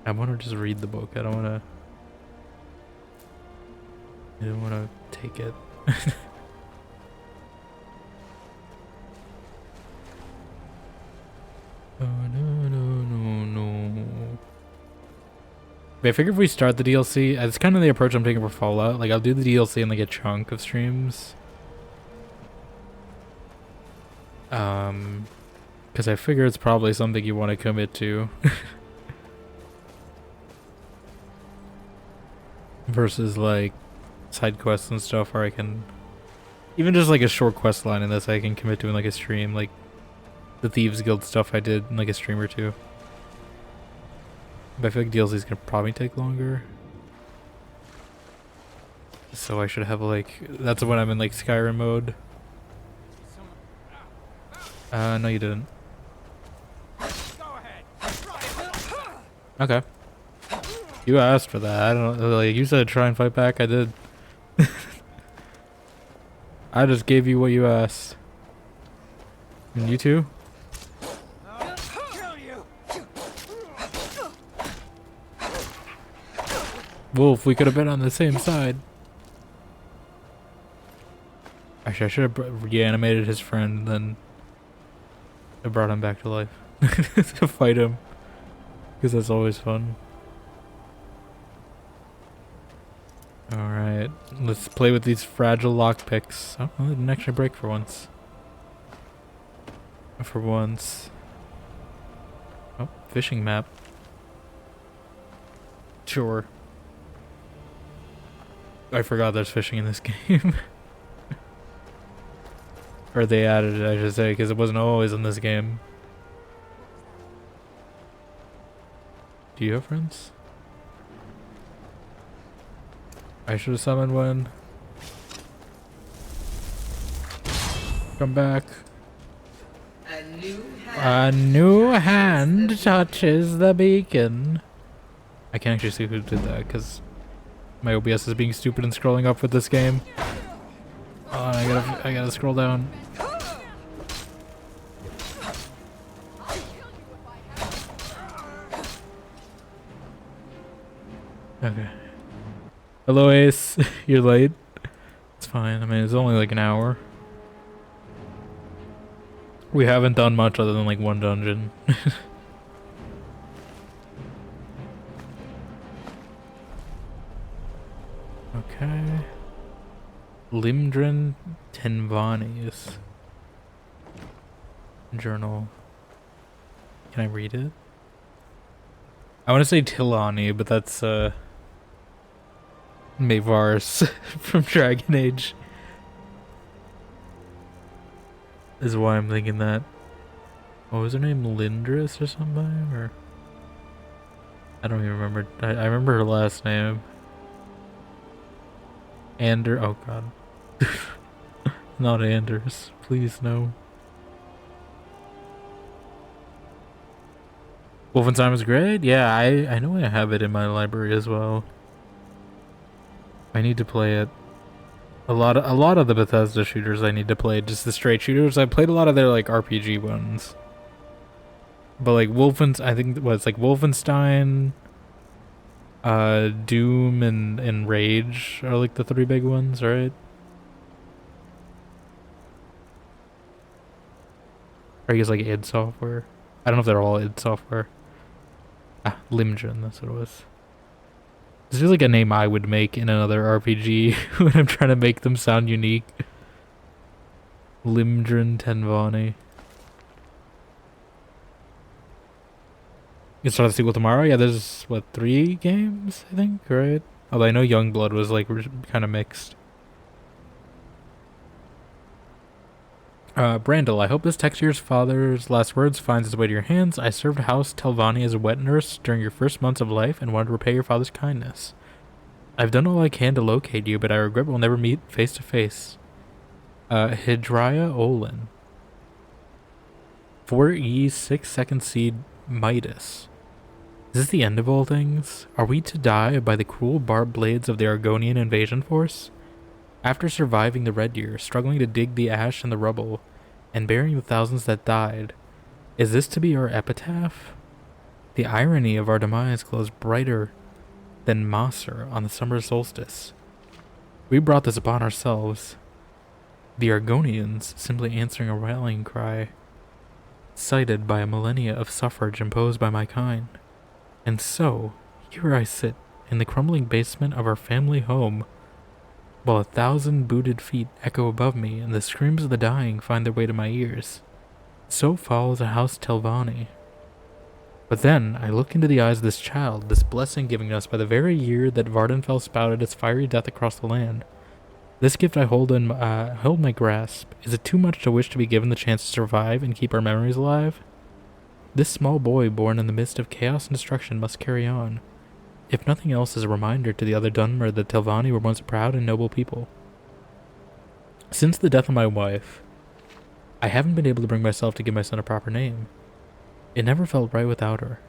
I want to just read the book. I don't want to take it. Oh no. But I figure if we start the DLC, it's kind of the approach I'm taking for Fallout. Like I'll do the DLC in like a chunk of streams. Because I figure it's probably something you want to commit to. Versus like side quests and stuff where I can even just like a short quest line in this I can commit to in like a stream, like the Thieves Guild stuff I did in like a stream or two. But I feel like DLC is gonna probably take longer. So I should have like, that's when I'm in like Skyrim mode. No you didn't. Okay. You asked for that. I don't know. Like you said, try and fight back. I did. I just gave you what you asked. And you too? Wolf, we could have been on the same side. Actually, I should have reanimated his friend, then I brought him back to life to fight him, because that's always fun. Alright, let's play with these fragile lockpicks. Oh, well, they didn't actually break for once. Oh, fishing map. Sure. I forgot there's fishing in this game. Or they added it, I should say, because it wasn't always in this game. Do you have friends? I should have summoned one. Come back. A new hand touches the beacon. I can't actually see who did that because my OBS is being stupid and scrolling up with this game. Oh, I gotta scroll down. Okay. Hello, Ace. You're late. It's fine. I mean, it's only like an hour. We haven't done much other than like one dungeon. Okay. Limdrin Tenvani's journal. Can I read it? I want to say Tilani, but that's Mavar's from Dragon Age. Is why I'm thinking that. What was her name? Lindris or something? Or I don't even remember. I remember her last name. Oh god. Not Anders. Please no. Wolfenstein was great? Yeah, I know I have it in my library as well. I need to play it. A lot of the Bethesda shooters I need to play, just the straight shooters. I played a lot of their like RPG ones. But like I think it's like Wolfenstein, Doom and Rage are like the three big ones, right? Or I guess like id Software. I don't know if they're all id Software. Ah, Limdrin, that's what it was. This feels like a name I would make in another RPG when I'm trying to make them sound unique. Limdrin Tenvani. You can start the sequel tomorrow? Yeah, there's, what, 3 games, I think, right? Although I know Youngblood was, like, kind of mixed. Brandel, I hope this text to your father's last words finds its way to your hands. I served House Telvanni as a wet nurse during your first months of life and wanted to repay your father's kindness. I've done all I can to locate you, but I regret we'll never meet face to face. Hydria Olin. 4E 6-second seed Midas. Is this the end of all things? Are we to die by the cruel barbed blades of the Argonian invasion force? After surviving the Red Year, struggling to dig the ash and the rubble, and burying the thousands that died, is this to be our epitaph? The irony of our demise glows brighter than Maser on the summer solstice. We brought this upon ourselves. The Argonians simply answering a rallying cry, cited by a millennia of suffrage imposed by my kind. And so, here I sit, in the crumbling basement of our family home, while 1,000 booted feet echo above me and the screams of the dying find their way to my ears. So falls a House Telvanni. But then, I look into the eyes of this child, this blessing given us by the very year that Vardenfell spouted its fiery death across the land. This gift I hold in my grasp. Is it too much to wish to be given the chance to survive and keep our memories alive? This small boy born in the midst of chaos and destruction must carry on. If nothing else, as a reminder to the other Dunmer that Telvanni were once a proud and noble people. Since the death of my wife, I haven't been able to bring myself to give my son a proper name. It never felt right without her.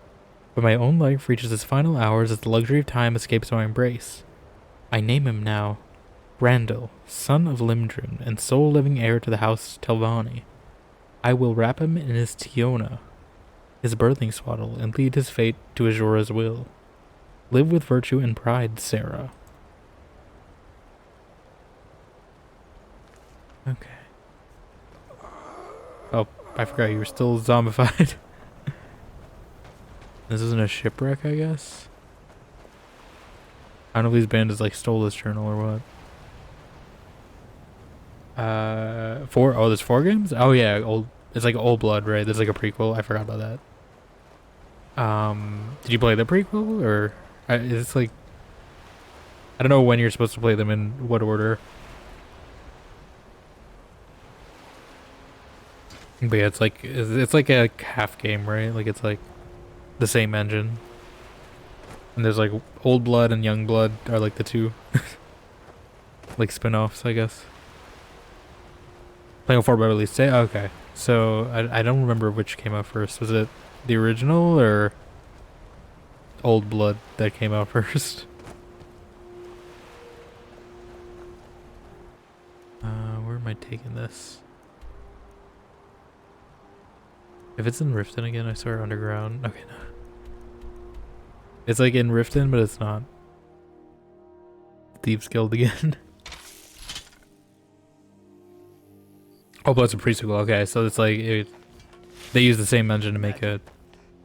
But my own life reaches its final hours as the luxury of time escapes my embrace. I name him now, Brandel, son of Limdrin, and sole living heir to the House Telvanni. I will wrap him in his Tiona, his birthing swaddle, and lead his fate to Ajora's will. Live with virtue and pride, Sarah. Okay. Oh, I forgot you were still zombified. This isn't a shipwreck, I guess? I don't know if these bandits like stole this journal or what. 4? Oh, there's 4 games? Oh yeah, it's like Old Blood, right? There's like a prequel. I forgot about that. Did you play the prequel or? It's like I don't know when you're supposed to play them in what order. But yeah, it's like a half game, right? Like it's like the same engine. And there's like Old Blood and Young Blood are like the two like spin-offs, I guess. Playing before by release date? Okay. So I don't remember which came out first. Was it the original or Old Blood that came out first? Where am I taking this? If it's in Riften again, I swear underground. Okay, no. It's like in Riften, but it's not. Thieves Guild again. Oh, but it's a prequel. Okay, so it's like they use the same engine to make a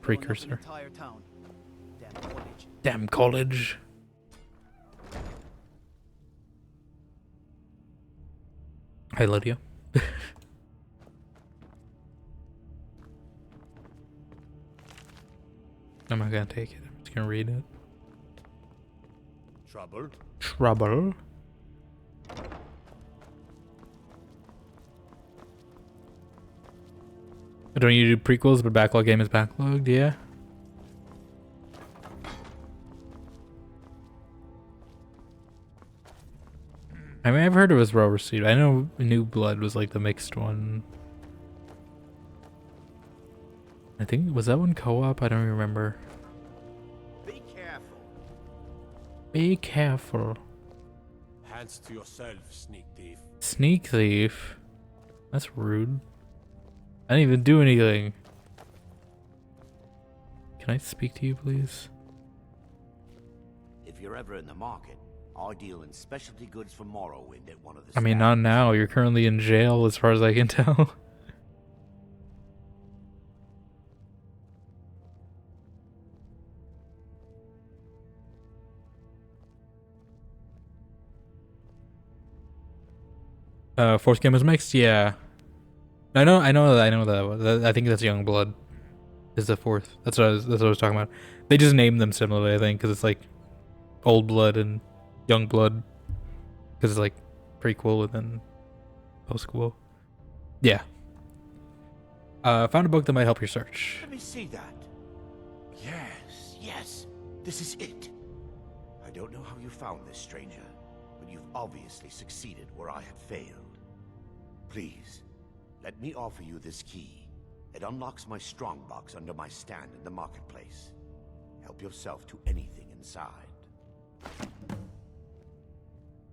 precursor. Damn college. Hi, Lydia. I'm not gonna take it. I'm just gonna read it. Trouble? Trouble. Don't you do prequels, but backlog game is backlogged? Yeah. I mean, I've heard it was well received. I know New Blood was like the mixed one. I think, was that one co-op? I don't remember. Be careful. Be careful. Hands to yourself, sneak thief. Sneak thief? That's rude. I didn't even do anything. Can I speak to you, please? If you're ever in the market, I deal in specialty goods for Morrowind at one of the I mean, not now. You're currently in jail, as far as I can tell. Fourth game was mixed? Yeah. I know that. I think that's Young Blood is the fourth. That's what I was talking about. They just named them similarly, I think, because it's like Old Blood and Young Blood, because it's like prequel and then postquel. Yeah. Found a book that might help your search. Let me see that. Yes, this is it. I don't know how you found this, stranger, but you've obviously succeeded where I have failed. Please, let me offer you this key. It unlocks my strongbox under my stand in the marketplace. Help yourself to anything inside.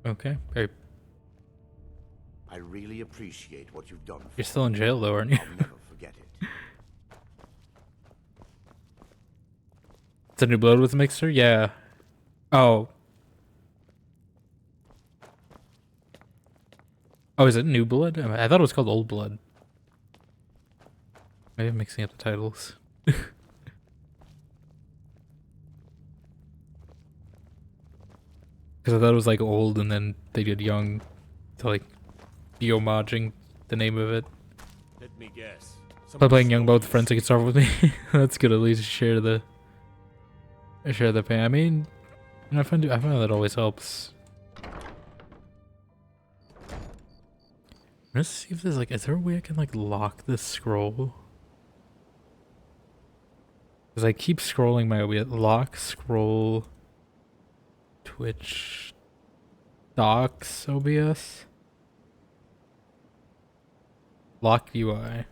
Okay. Hey, I really appreciate what you've done for you're still in jail, though, aren't you? I'll never forget it. It's a New Blood with a mixer? Yeah. Oh. Oh, is it New Blood? I thought it was called Old Blood. Maybe I'm mixing up the titles. Because I thought it was like old and then they did young to like be homaging the name of it. Let me guess. By playing young both friends who can start with me. That's good, at least share the pain. I mean, I find that always helps. Let's see if there's like, is there a way I can like lock this scroll? Because I keep scrolling my OBS. Lock, scroll, Twitch, docs, OBS. Lock UI.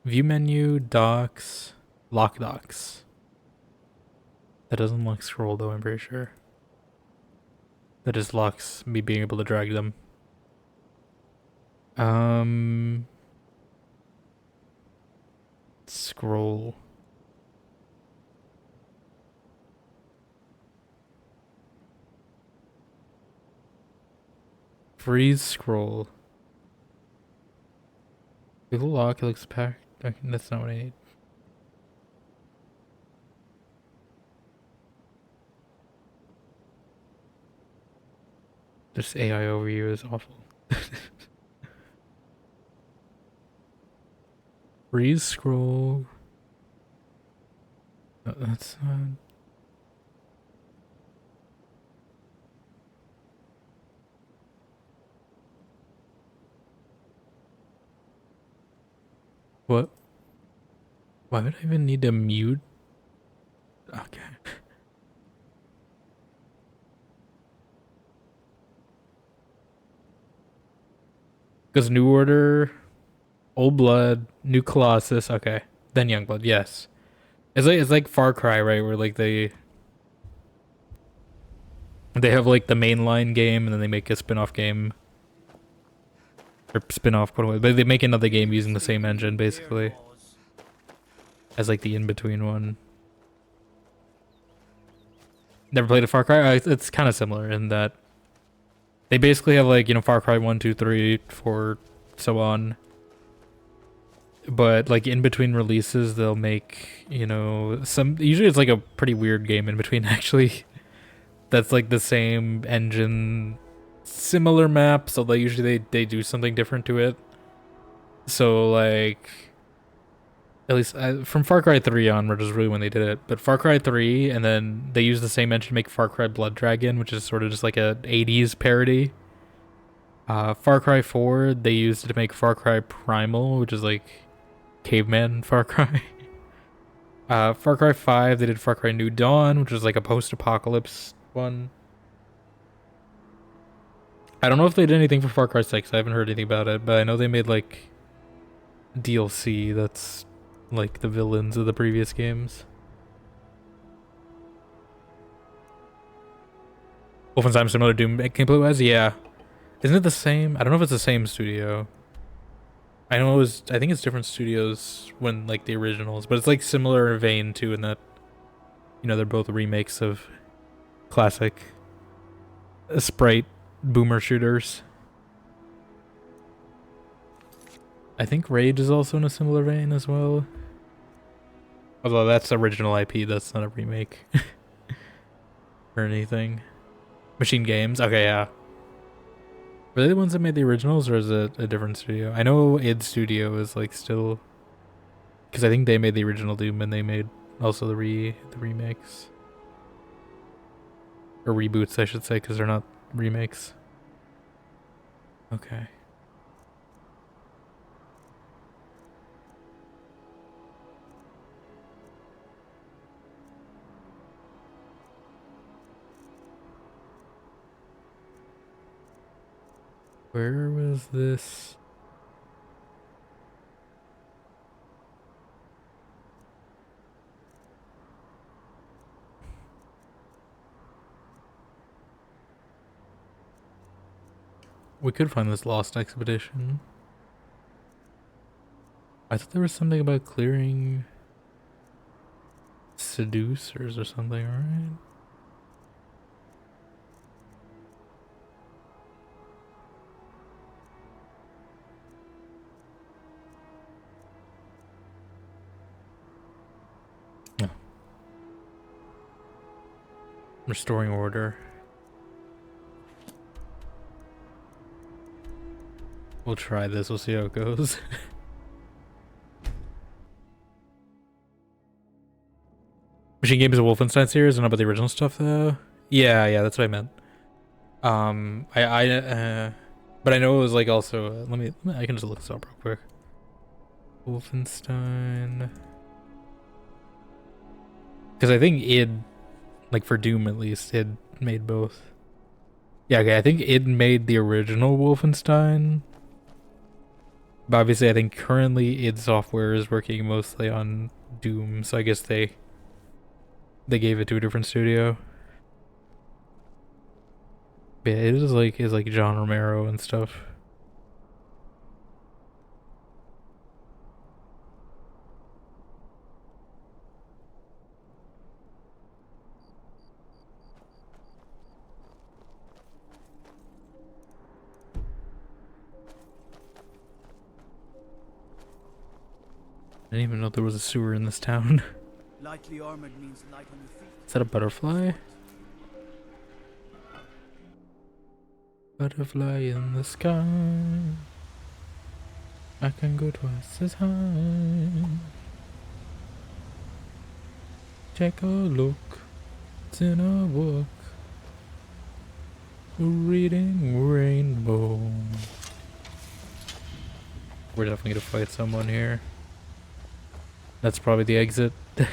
View menu, docs, lock docs. That doesn't lock scroll though, I'm pretty sure. That just locks me being able to drag them. Scroll. Freeze scroll. Google lock, it looks packed. Okay, that's not what I need. This AI overview is awful. Freeze scroll. No, that's not. What? Why would I even need to mute? Okay. Because New Order, Old Blood, New Colossus. Okay, then Youngblood. Yes, it's like Far Cry, right? Where like they have like the mainline game and then they make a spin-off game or spin-off, but they make another game using the same engine basically as like the in-between one. Never played a Far Cry? It's kind of similar in that they basically have like, you know, Far Cry 1, 2, 3, 4, so on. But like in between releases, they'll make, you know, usually it's like a pretty weird game in between actually. That's like the same engine, similar map, so like usually they do something different to it. So like, at least from Far Cry 3 onward is really when they did it. But Far Cry 3, and then they used the same engine to make Far Cry Blood Dragon, which is sort of just like a 80s parody. Far Cry 4, they used it to make Far Cry Primal, which is like caveman Far Cry. Far Cry 5, they did Far Cry New Dawn, which was like a post-apocalypse one. I don't know if they did anything for Far Cry 6. I haven't heard anything about it, but I know they made like DLC that's like the villains of the previous games. Wolfenstein similar to Doom gameplay wise, yeah. Isn't it the same? I don't know if it's the same studio. I know I think it's different studios when like the originals, but it's like similar vein too in that, you know, they're both remakes of classic sprite boomer shooters. I think Rage is also in a similar vein as well. Although that's original IP, that's not a remake or anything. Machine Games, okay, yeah. Were they the ones that made the originals, or is it a different studio? I know id Studio is like still, because I think they made the original Doom and they made also the remakes. Or reboots, I should say, because they're not remakes. Okay. Where was this? We could find this lost expedition. I thought there was something about clearing seducers or something, right? No. Restoring order. We'll try this, we'll see how it goes. Machine Games is a Wolfenstein series, I don't know about the original stuff though. Yeah, that's what I meant. But I know it was like also, I can just look this up real quick. Wolfenstein. Because I think id, like for Doom at least, id made both. Yeah, okay, I think id made the original Wolfenstein. But obviously I think currently id Software is working mostly on Doom, so I guess they gave it to a different studio. But yeah, it is like John Romero and stuff. I didn't even know there was a sewer in this town. Lightly armored means light on your feet. Is that a butterfly? Butterfly in the sky. I can go twice as high. Take a look. It's in a book. Reading Rainbow. We're definitely gonna fight someone here. That's probably the exit. I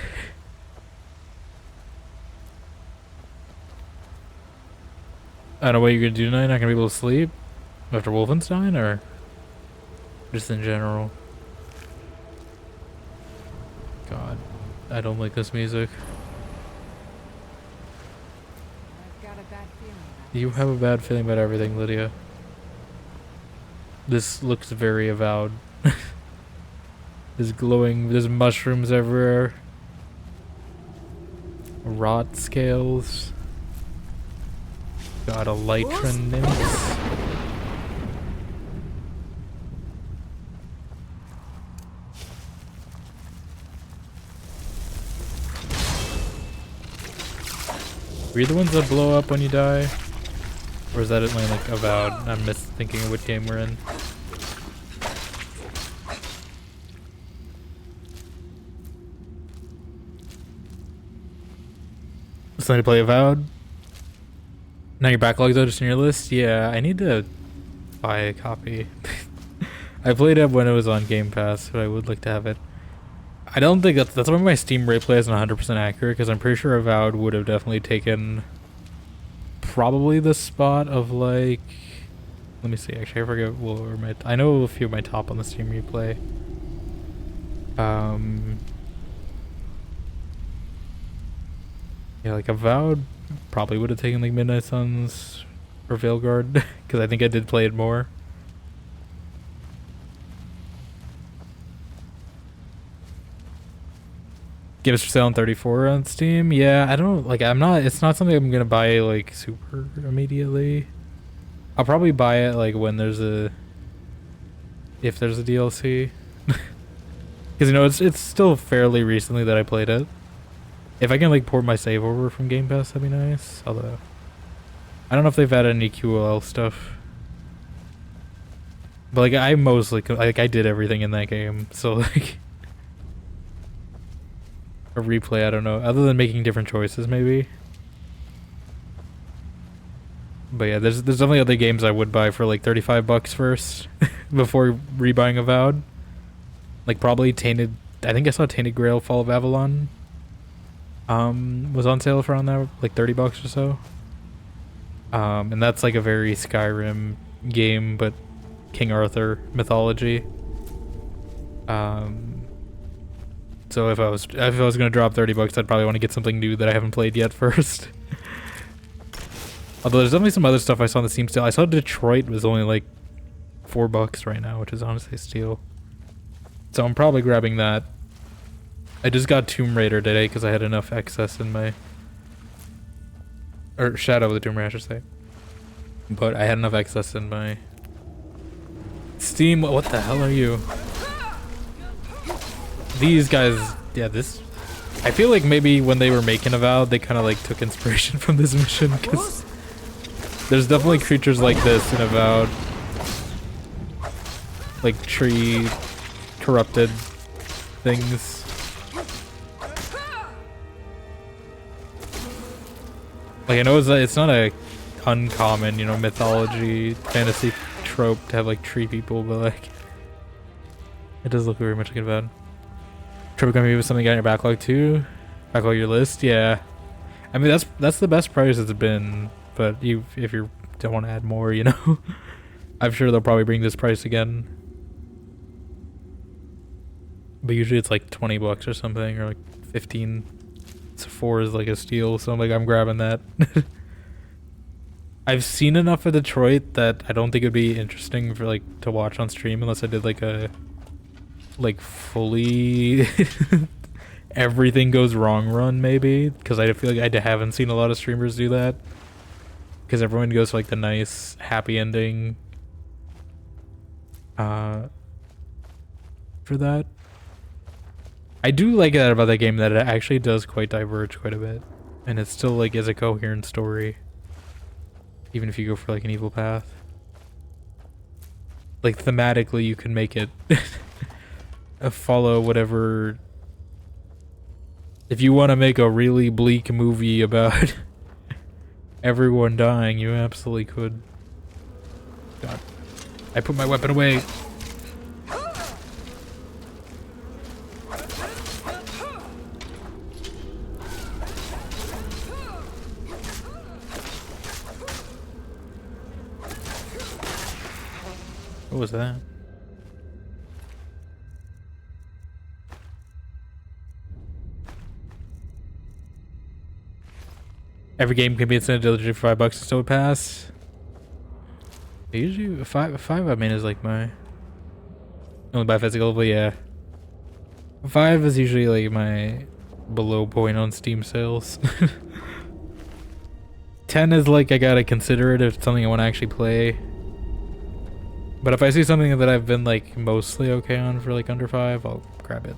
don't know what you're gonna do tonight. Not gonna be able to sleep after Wolfenstein, or just in general. God, I don't like this music. I've got a bad feeling about You this. have a bad feeling about everything, Lydia. This looks very avowed. There's glowing, there's mushrooms everywhere. Rot scales. Got a Lytra nymph. Were you the ones that blow up when you die? Or is that only like Avowed? I'm thinking of what game we're in. Something to play Avowed? Now your backlog's out just in your list? Yeah, I need to buy a copy. I played it when it was on Game Pass, but I would like to have it. I don't think that's why my Steam replay isn't 100% accurate, because I'm pretty sure Avowed would have definitely taken probably the spot of like, let me see, actually I forget what were my, I know a few of my top on the Steam replay. Yeah, like Avowed probably would have taken like Midnight Suns or Veilguard, because I think I did play it more. Games for sale on 34 on Steam. Yeah, I don't like. I'm not. It's not something I'm gonna buy like super immediately. I'll probably buy it like when there's a, if there's a DLC, because you know it's still fairly recently that I played it. If I can like port my save over from Game Pass, that'd be nice. Although I don't know if they've added any QOL stuff. But like I mostly like I did everything in that game, so like. A replay, I don't know, other than making different choices maybe. But yeah, there's definitely other games I would buy for like $35 first before rebuying Avowed. Like probably Tainted, I think I saw Tainted Grail Fall of Avalon was on sale for around there, like $30 or so. And that's like a very Skyrim game, but King Arthur mythology. So if I was gonna drop $30, I'd probably want to get something new that I haven't played yet first. Although there's definitely some other stuff I saw on the Steam sale. I saw Detroit was only like $4 right now, which is honestly a steal. So I'm probably grabbing that. I just got Tomb Raider today because I had enough excess in my, or Shadow of the Tomb Raider, I should say. But I had enough excess in my Steam. What the hell are you? These guys, yeah, this, I feel like maybe when they were making Avowed, they kind of like took inspiration from this mission, because there's definitely creatures like this in Avowed. Like tree corrupted things. Like I know it's not a uncommon, you know, mythology, fantasy trope to have like tree people, but like it does look very much like Avowed. Triple Maybe was something you got in your backlog too? Backlog your list? Yeah. I mean that's the best price it's been, but if you don't want to add more, you know. I'm sure they'll probably bring this price again. But usually it's like $20 or something, or like 15. So 4 is like a steal, so I'm grabbing that. I've seen enough of Detroit that I don't think it'd be interesting for like to watch on stream unless I did like a fully everything goes wrong run maybe, because I feel like I haven't seen a lot of streamers do that, because everyone goes for like the nice happy ending for that. I do like that about that game, that it actually does quite diverge quite a bit, and it still like is a coherent story even if you go for like an evil path. Like thematically you can make it follow whatever. If you want to make a really bleak movie about everyone dying, you absolutely could. God, I put my weapon away. What was that? Every game can be instant delivery for $5 to still pass. Usually five I mean is like my only buy physical, but yeah. 5 is usually like my below point on Steam sales. 10 is like I gotta consider it if it's something I want to actually play. But if I see something that I've been like mostly okay on for like under 5, I'll grab it.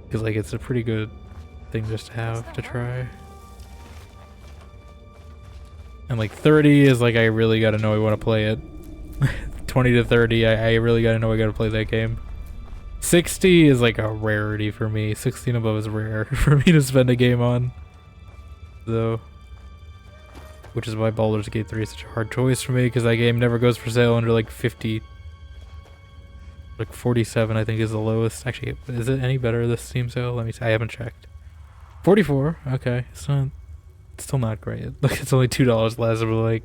Because like it's a pretty good thing just to have to try. And like 30 is like I really gotta know I want to play it. 20 to 30, I really gotta know I gotta play that game. 60 is like a rarity for me. 60 and above is rare for me to spend a game on. Though. Which is why Baldur's Gate 3 is such a hard choice for me, because that game never goes for sale under like 50. Like 47 I think is the lowest. Actually, is it any better this Steam sale? Let me see. I haven't checked. 44, okay. It's still not great. Like it's only $2 less, but like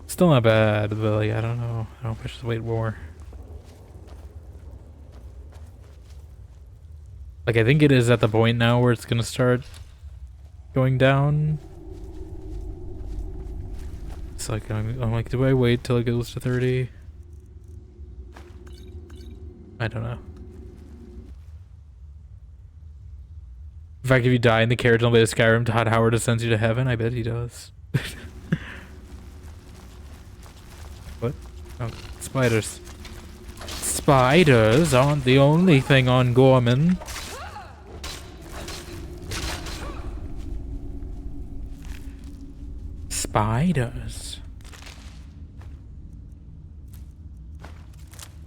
still not bad, but like I don't know. I don't know if I should wait more. Like I think it is at the point now where it's gonna start going down. It's like I'm like, do I wait till it goes to 30? I don't know. In fact, if you die in the carriage on the way to Skyrim, Todd Howard sends you to heaven. I bet he does. What? Oh, spiders. Spiders aren't the only thing on Gorman. Spiders.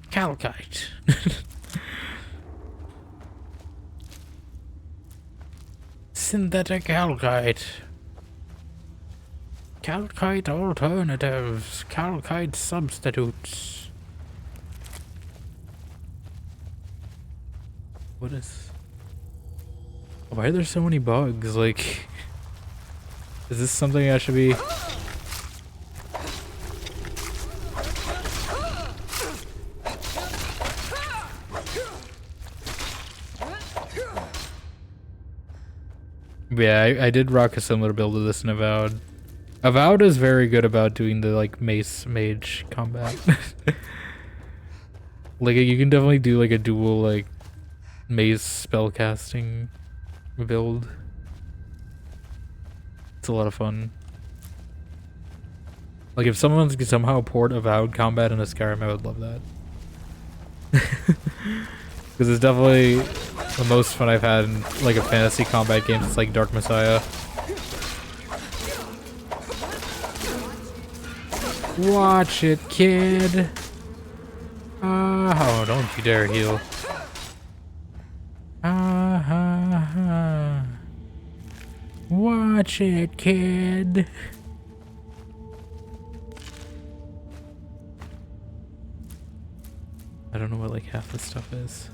Calcite. Synthetic calcite. Calcite alternatives. Calcite substitutes. What is... Why are there so many bugs? Like... Is this something I should be... Yeah, I did rock a similar build to this in Avowed. Avowed is very good about doing the like mace mage combat. Like you can definitely do like a dual like mace spellcasting build. It's a lot of fun. Like if someone could somehow port Avowed combat into Skyrim, I would love that. Because it's definitely the most fun I've had in like a fantasy combat game since like Dark Messiah. Watch it, kid. Oh, don't you dare heal. Watch it, kid. I don't know what like half this stuff is.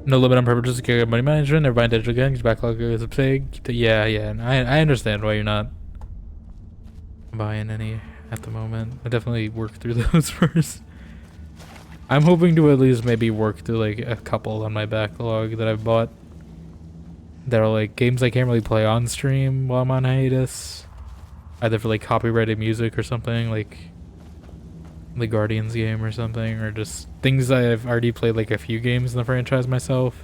No limit on purpose to secure money management. Never mind digital games. Backlog is big. Yeah, and I understand why you're not buying any at the moment. I definitely work through those first. I'm hoping to at least maybe work through like a couple on my backlog that I've bought. That are like games I can't really play on stream while I'm on hiatus. Either for like copyrighted music or something, like the Guardians game or something, or just things that I've already played like a few games in the franchise myself.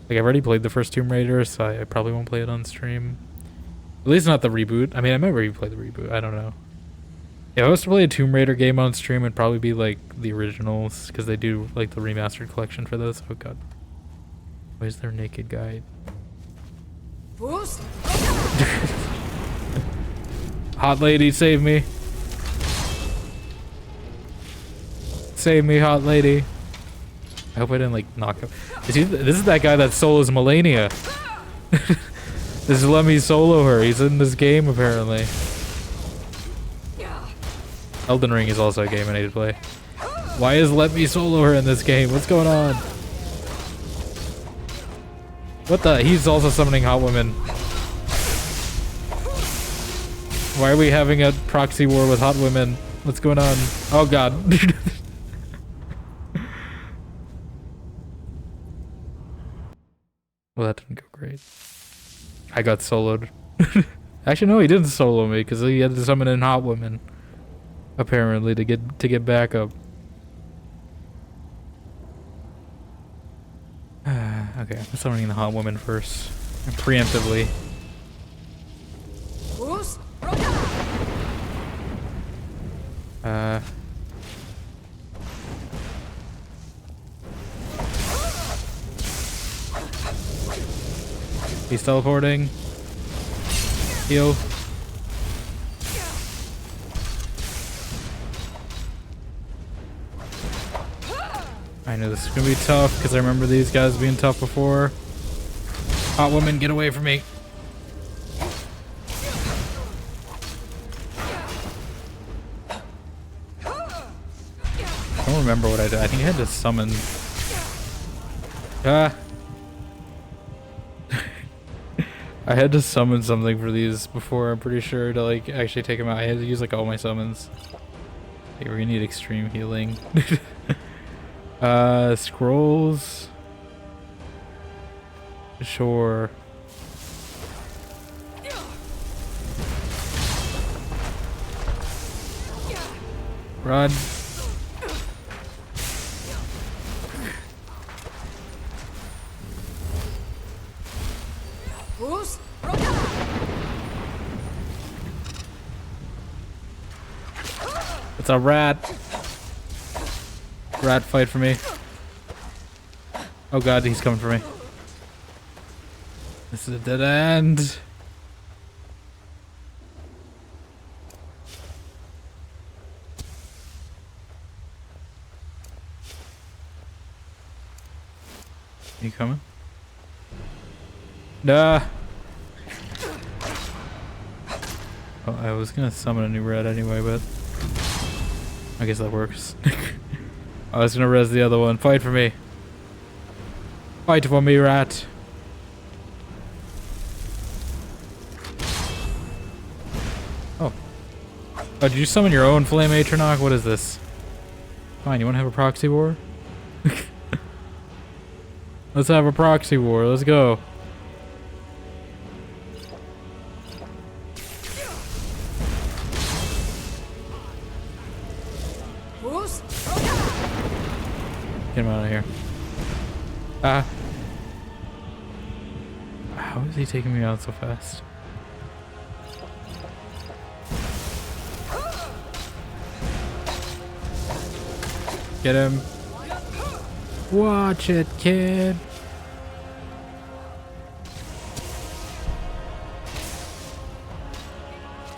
Like I've already played the first Tomb Raider, so I probably won't play it on stream. At least not the reboot. I mean, I might replay the reboot. I don't know. If I was to play a Tomb Raider game on stream, it'd probably be like the originals, because they do like the remastered collection for those. Oh god. Where's their naked guy? Hot lady, save me. Save me, hot lady. I hope I didn't like knock him. This is that guy that solos Melania. Just let me solo her. He's in this game apparently. Elden Ring is also a game I need to play. Why is let me solo her in this game? What's going on? What the? He's also summoning hot women. Why are we having a proxy war with hot women? What's going on? Oh god. Well, that didn't go great. I got soloed. Actually, no, he didn't solo me because he had to summon in hot women, apparently, to get back up. Okay, I'm summoning the hot woman first, preemptively. He's teleporting. Heal. I know this is gonna be tough because I remember these guys being tough before. Hot woman, get away from me. I don't remember what I did. I think I had to summon. I had to summon something for these before, I'm pretty sure, to like actually take them out. I had to use like all my summons. Okay, we're gonna need extreme healing. Scrolls. Sure. Run. It's a rat. Rat, fight for me. Oh god, he's coming for me. This is a dead end. You coming? Nah. Oh, I was gonna summon a new rat anyway, but I guess that works. I was gonna res the other one. Fight for me. Fight for me, rat. Oh. Oh, did you summon your own Flame Atronach? What is this? Fine, you wanna have a proxy war? Let's have a proxy war. Let's go. Get him out of here. How is he taking me out so fast? Get him. Watch it, kid.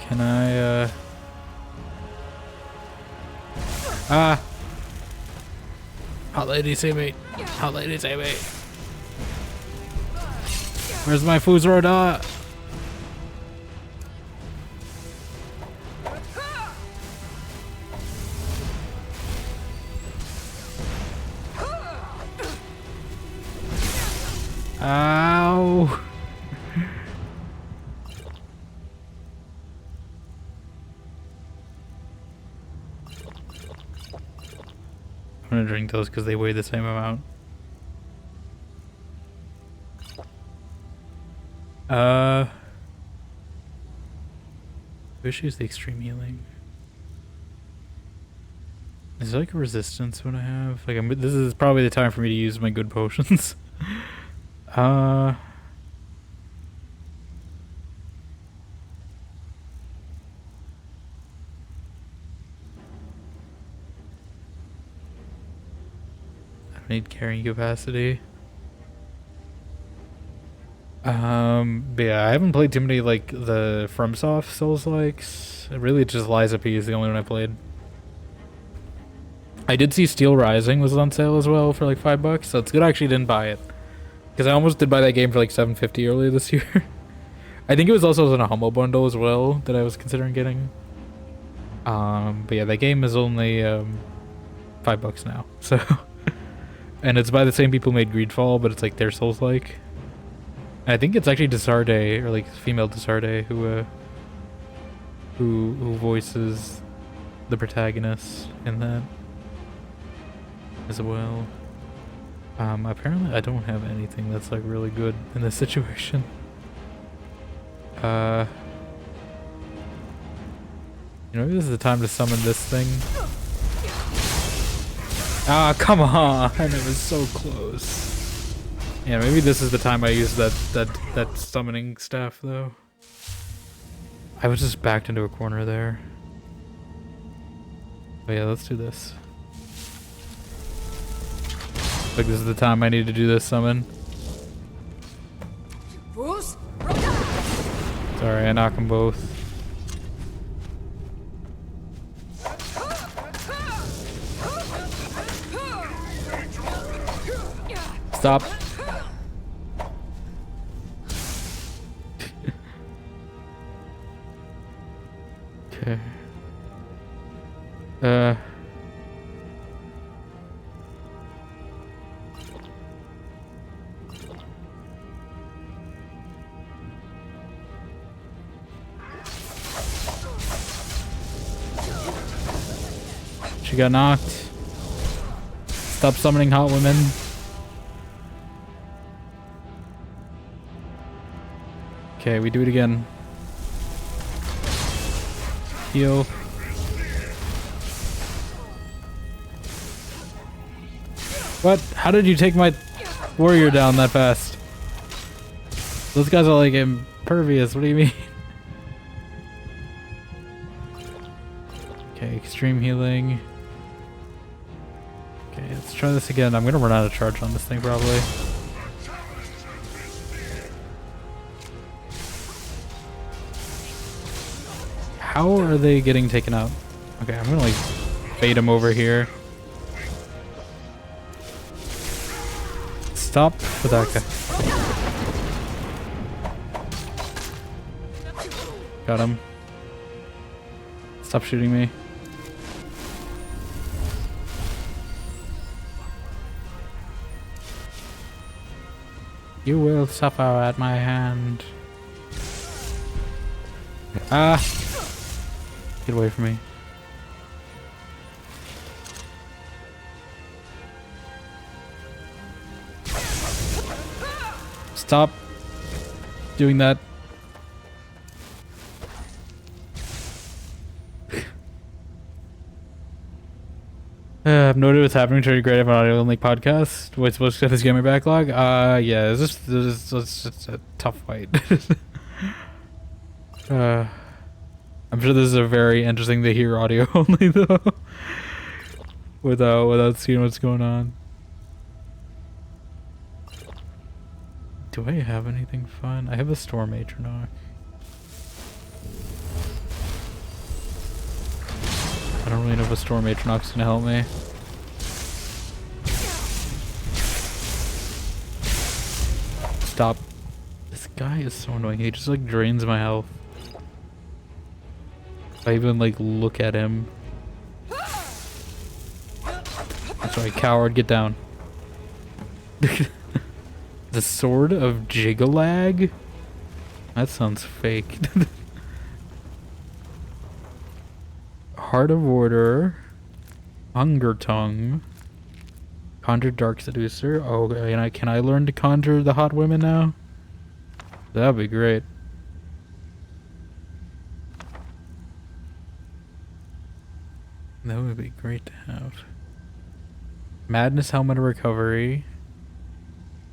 Can I, Hot lady, save me. Hot lady, save me. Where's my Fuzroda? Ow. I'm gonna drink those because they weigh the same amount. Wish use the extreme healing. Is there like a resistance when I have like this is probably the time for me to use my good potions. I don't need carrying capacity. But yeah, I haven't played too many like the FromSoft Souls-likes. Really just Lies of P is the only one I played. I did see Steel Rising was on sale as well for like $5, so it's good I actually didn't buy it. Because I almost did buy that game for like $7.50 earlier this year. I think it was also in a Humble Bundle as well that I was considering getting. But yeah, that game is only $5 now. So, and it's by the same people who made Greedfall, but it's like their Souls-like. And I think it's actually Desarde, or like female Desarde, who who voices the protagonist in that as well. Apparently I don't have anything that's like really good in this situation. You know, maybe this is the time to summon this thing. Ah, come on! It was so close. Yeah, maybe this is the time I use that summoning staff though. I was just backed into a corner there. But yeah, let's do this. Like this is the time I need to do this summon. Sorry, I knock them both. Stop. Okay. She got knocked. Stop summoning hot women. Okay, we do it again. Heal. What? How did you take my warrior down that fast? Those guys are like impervious. What do you mean? Okay, extreme healing. Okay, let's try this again. I'm gonna run out of charge on this thing probably. How are they getting taken out? Okay, I'm gonna like bait them over here. Stop with that guy. Got him. Stop shooting me. You will suffer at my hand. Ah! Get away from me. Stop doing that. I have no idea what's happening. Trying to grade up an audio only podcast. What's supposed to get this gaming backlog? Yeah, it's just a tough fight. I'm sure this is a very interesting to hear audio only though. without seeing what's going on. Do I have anything fun? I have a Storm Atronach. I don't really know if a Storm Atronach's gonna help me. Stop. This guy is so annoying. He just like drains my health. If I even like look at him. That's right, coward, get down. The Sword of Jigalag? That sounds fake. Heart of Order. Hunger Tongue. Conjure Dark Seducer. Oh, and can I learn to conjure the hot women now? That'd be great. That would be great to have. Madness Helmet of Recovery.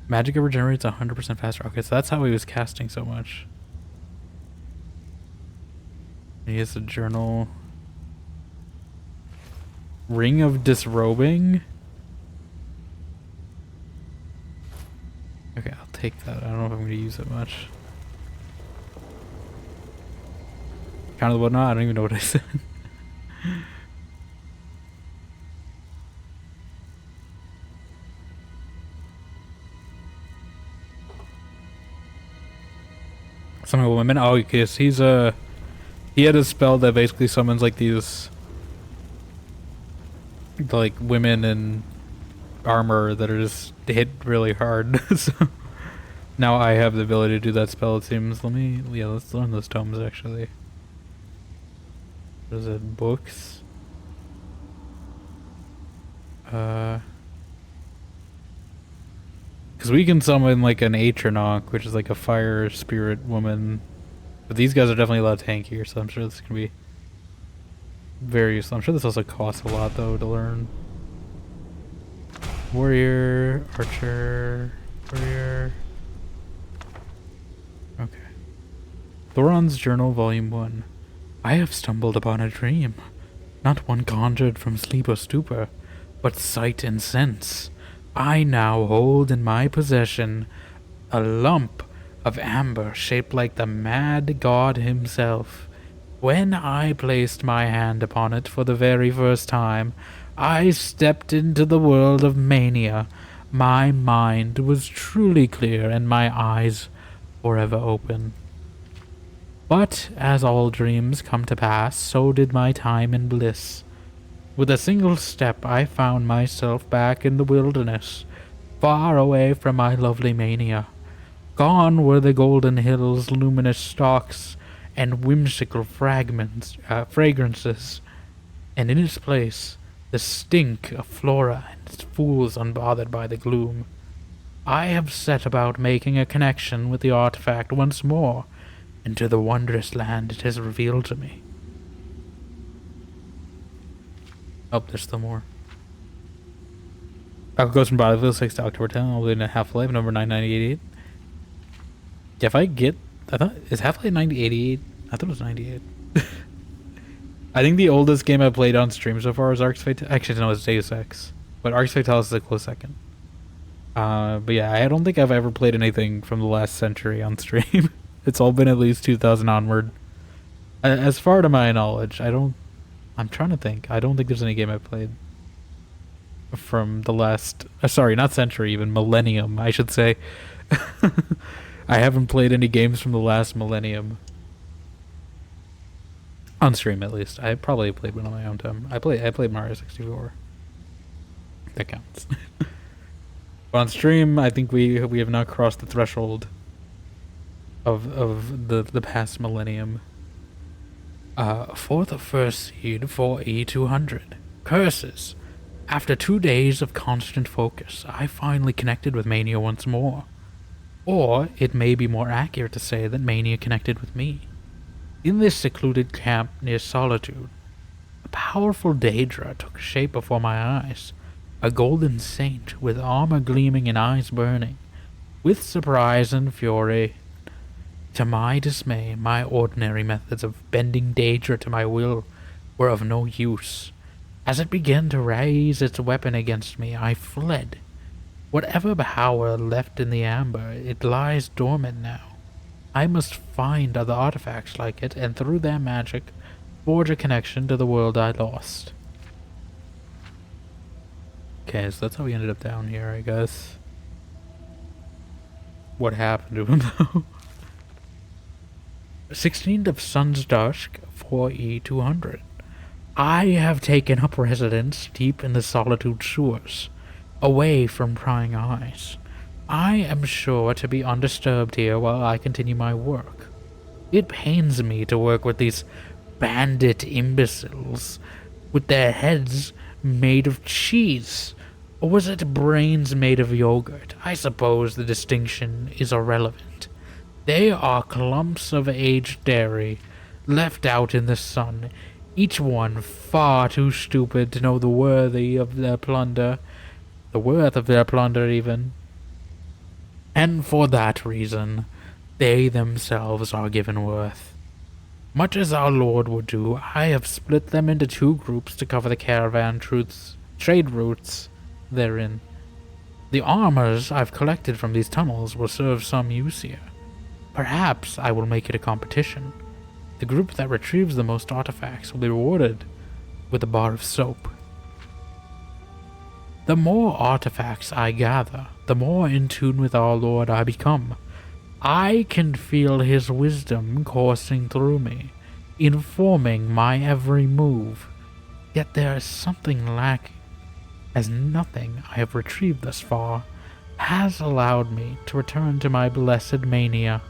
Magic regenerates 100% faster. Okay, so that's how he was casting so much. He has a journal. Ring of Disrobing. Okay, I'll take that. I don't know if I'm going to use it much. Count of the Whatnot? I don't even know what I said. Summon women. Oh, yes, he had a spell that basically summons like these, like women in armor that are just hit really hard. So now I have the ability to do that spell. It seems. Let's learn those tomes actually. What is it? Books? Because we can summon like an Atronach, which is like a fire spirit woman. But these guys are definitely a lot tankier, so I'm sure this can be very useful. I'm sure this also costs a lot though to learn. Warrior, archer, warrior. Okay. Thoron's Journal, Volume 1. I have stumbled upon a dream. Not one conjured from sleep or stupor, but sight and sense. I now hold in my possession a lump of amber shaped like the mad god himself. When I placed my hand upon it for the very first time, I stepped into the world of mania. My mind was truly clear and my eyes forever open. But as all dreams come to pass, so did my time in bliss. With a single step, I found myself back in the wilderness, far away from my lovely mania. Gone were the golden hills, luminous stalks, and whimsical fragrances, and in its place, the stink of flora and its fools unbothered by the gloom. I have set about making a connection with the artifact once more, and to the wondrous land it has revealed to me. Oh, there's still more. Alcohol goes from Battlefield 6 to October 10, all the way to Half-Life, number 99088. Yeah, if I get... Is Half-Life 9088? I thought it was 98. I think the oldest game I played on stream so far is Arx Fatalis. Actually, no, it's Deus Ex. But Arx Fatalis is a close second. But yeah, I don't think I've ever played anything from the last century on stream. It's all been at least 2000 onward. As far to my knowledge, I'm trying to think. I don't think there's any game I've played from the last... sorry, not century, even millennium, I should say. I haven't played any games from the last millennium. On stream, at least. I probably played one on my own time. I played Mario 64. That counts. But on stream, I think we have not crossed the threshold of the past millennium. For the first seed for E200. Curses. After 2 days of constant focus, I finally connected with Mania once more. Or, it may be more accurate to say that Mania connected with me. In this secluded camp near Solitude, a powerful Daedra took shape before my eyes. A golden saint with armor gleaming and eyes burning. With surprise and fury, to my dismay, my ordinary methods of bending Daedra to my will were of no use. As it began to raise its weapon against me, I fled. Whatever power left in the amber, it lies dormant now. I must find other artifacts like it, and through their magic, forge a connection to the world I lost. Okay, so that's how we ended up down here, I guess. What happened to him, though? 16th of Sun's Dusk, 4E200. I have taken up residence deep in the Solitude sewers, away from prying eyes. I am sure to be undisturbed here while I continue my work. It pains me to work with these bandit imbeciles, with their heads made of cheese. Or was it brains made of yogurt? I suppose the distinction is irrelevant. They are clumps of aged dairy, left out in the sun, each one far too stupid to know the worth of their plunder, even. And for that reason, they themselves are given worth. Much as our Lord would do, I have split them into 2 groups to cover the caravan trade routes therein. The armors I've collected from these tunnels will serve some use here. Perhaps I will make it a competition. The group that retrieves the most artifacts will be rewarded with a bar of soap. The more artifacts I gather, the more in tune with our Lord I become. I can feel his wisdom coursing through me, informing my every move. Yet there is something lacking, as nothing I have retrieved thus far has allowed me to return to my blessed mania.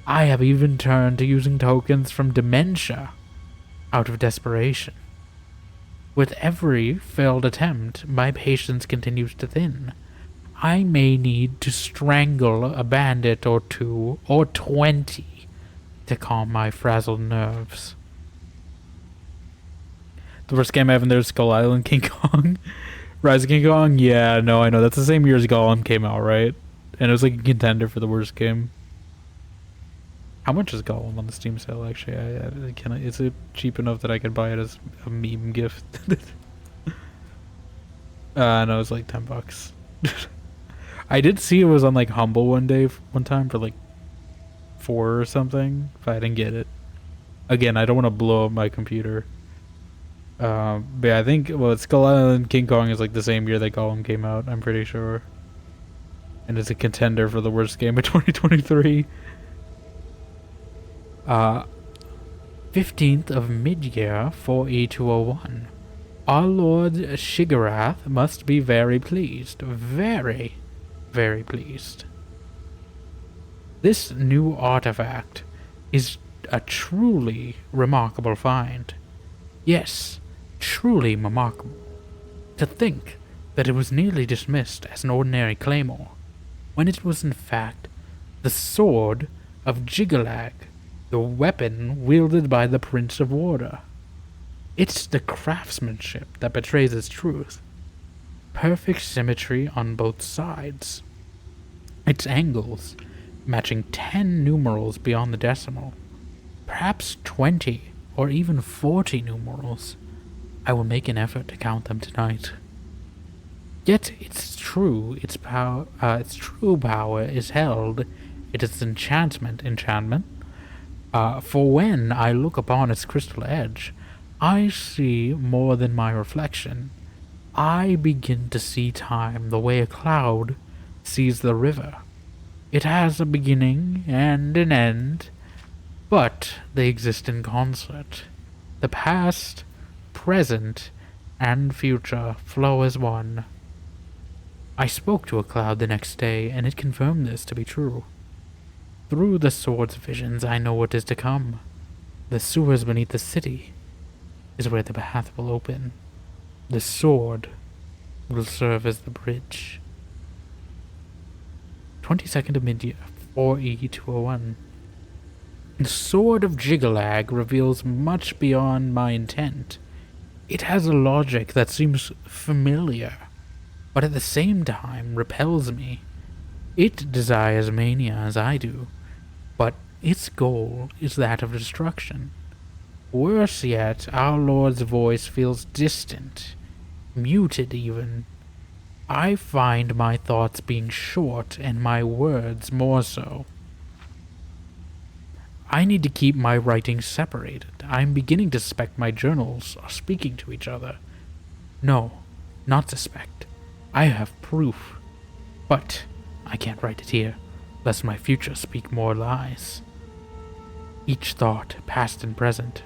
I have even turned to using tokens from dementia. out of desperation. With every failed attempt, my patience continues to thin. I may need to strangle a bandit or two, or 20, to calm my frazzled nerves. The worst game I have in there is Skull Island King Kong. Rise of King Kong? Yeah, no, I know. That's the same year as Gollum came out, right? And it was like a contender for the worst game. How much is Gollum on the Steam sale, actually? Is it cheap enough that I could buy it as a meme gift? No, it's like $10. I did see it was on like Humble one time for like 4 or something, but I didn't get it. Again, I don't want to blow up my computer. But yeah, I think, well, Skull Island King Kong is like the same year that Gollum came out, I'm pretty sure. And it's a contender for the worst game of 2023. 15th of mid-year, 4E201. Our Lord Shigarath must be very pleased. Very, very pleased. This new artifact is a truly remarkable find. Yes, truly remarkable. To think that it was nearly dismissed as an ordinary claymore, when it was in fact the sword of Jigalag, the weapon wielded by the Prince of Warder. It's the craftsmanship that betrays its truth. Perfect symmetry on both sides. Its angles matching 10 numerals beyond the decimal. Perhaps 20 or even 40 numerals. I will make an effort to count them tonight. Yet its true power is held. It is enchantment. For when I look upon its crystal edge, I see more than my reflection. I begin to see time the way a cloud sees the river. It has a beginning and an end, but they exist in concert. The past, present, and future flow as one. I spoke to a cloud the next day, and it confirmed this to be true. Through the sword's visions, I know what is to come. The sewers beneath the city is where the path will open. The sword will serve as the bridge. 22nd of mid-year, 4E201. The sword of Jigalag reveals much beyond my intent. It has a logic that seems familiar, but at the same time repels me. It desires mania as I do, but its goal is that of destruction. Worse yet, our Lord's voice feels distant, muted even. I find my thoughts being short and my words more so. I need to keep my writings separated. I'm beginning to suspect my journals are speaking to each other. No, not suspect. I have proof. But I can't write it here, lest my future speak more lies. Each thought, past and present,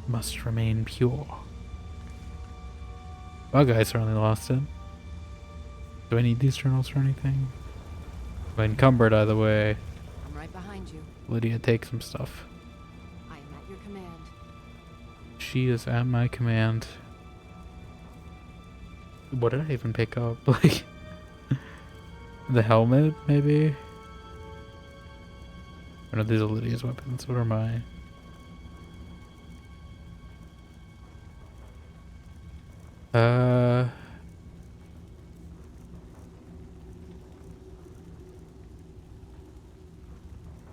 must remain pure. Bug I certainly lost it. Do I need these journals for anything? I'm encumbered either way. I'm right behind you. Lydia, take some stuff. I am at your command. She is at my command. What did I even pick up? Like, the helmet, maybe? Oh no, these are Lydia's weapons. What are mine?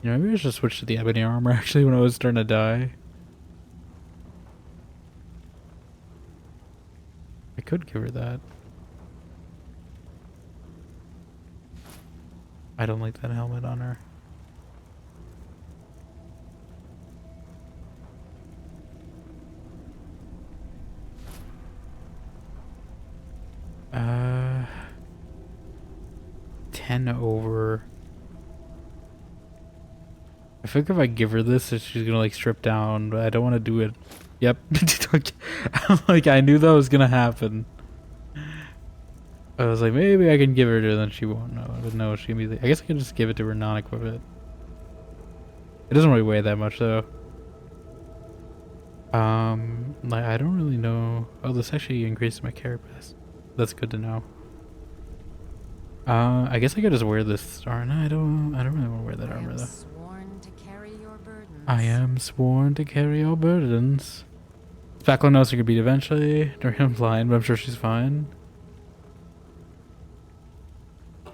You know, maybe I should switch to the ebony armor actually when I was starting to die. I could give her that. I don't like that helmet on her. Uh, 10 over. I think if I give her this, she's gonna like strip down, but I don't want to do it. Yep. I'm like, I knew that was gonna happen. I was like, maybe I can give her to her, then she won't know. But no, she can be. I guess I can just give it to her non-equip it. It doesn't really weigh that much though. Like I don't really know. Oh, this actually increased my carapace. That's good to know. I guess I could just wear this armor. No, I don't really want to wear that armor though. Sworn to carry your burdens. I am sworn to carry your burdens. Spackle knows she could beat eventually. I'm blind, but I'm sure she's fine.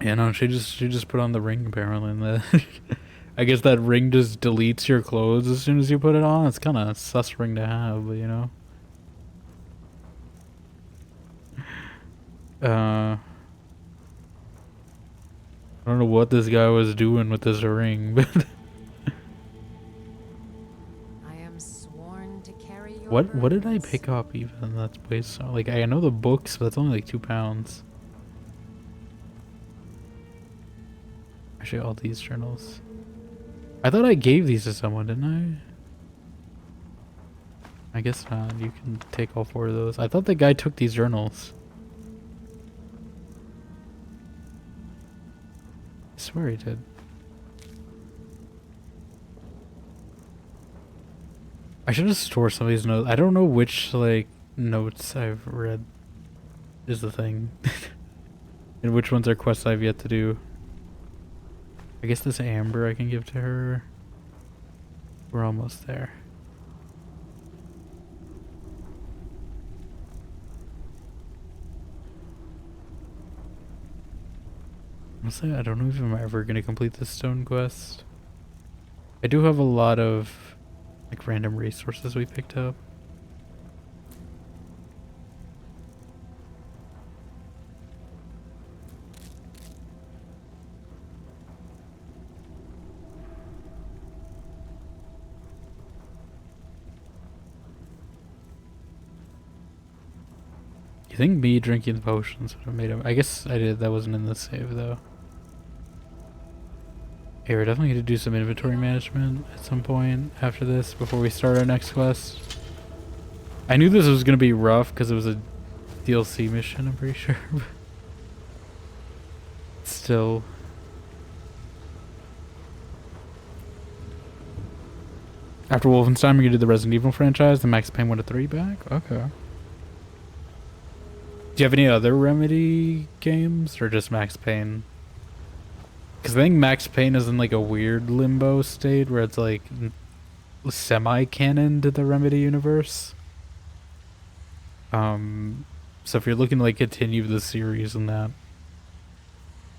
Yeah, no, she just put on the ring apparently. And I guess that ring just deletes your clothes as soon as you put it on. It's kind of a sus ring to have, but you know. I don't know what this guy was doing with this ring, but I am sworn to carry your what did I burdens. pick up even? That's way so like I know the books, but it's only like £2. Actually, all these journals. I thought I gave these to someone, didn't I? I guess not. You can take all 4 of those. I thought the guy took these journals. I swear he did. I should just store some of these notes. I don't know which like notes I've read is the thing. And which ones are quests I've yet to do. I guess this amber I can give to her. We're almost there. Honestly, I don't know if I'm ever going to complete this stone quest. I do have a lot of like random resources we picked up. You think me drinking the potions would have made him? I guess I did. That wasn't in the save though. Hey, we're definitely going to do some inventory management at some point after this before we start our next quest. I knew this was going to be rough because it was a DLC mission, I'm pretty sure. Still. After Wolfenstein, we're going to do the Resident Evil franchise, the Max Payne 1 to 3 back? Okay. Do you have any other Remedy games or just Max Payne? Because I think Max Payne is in like a weird limbo state where it's like semi-canon to the Remedy universe. So if you're looking to like continue the series and that.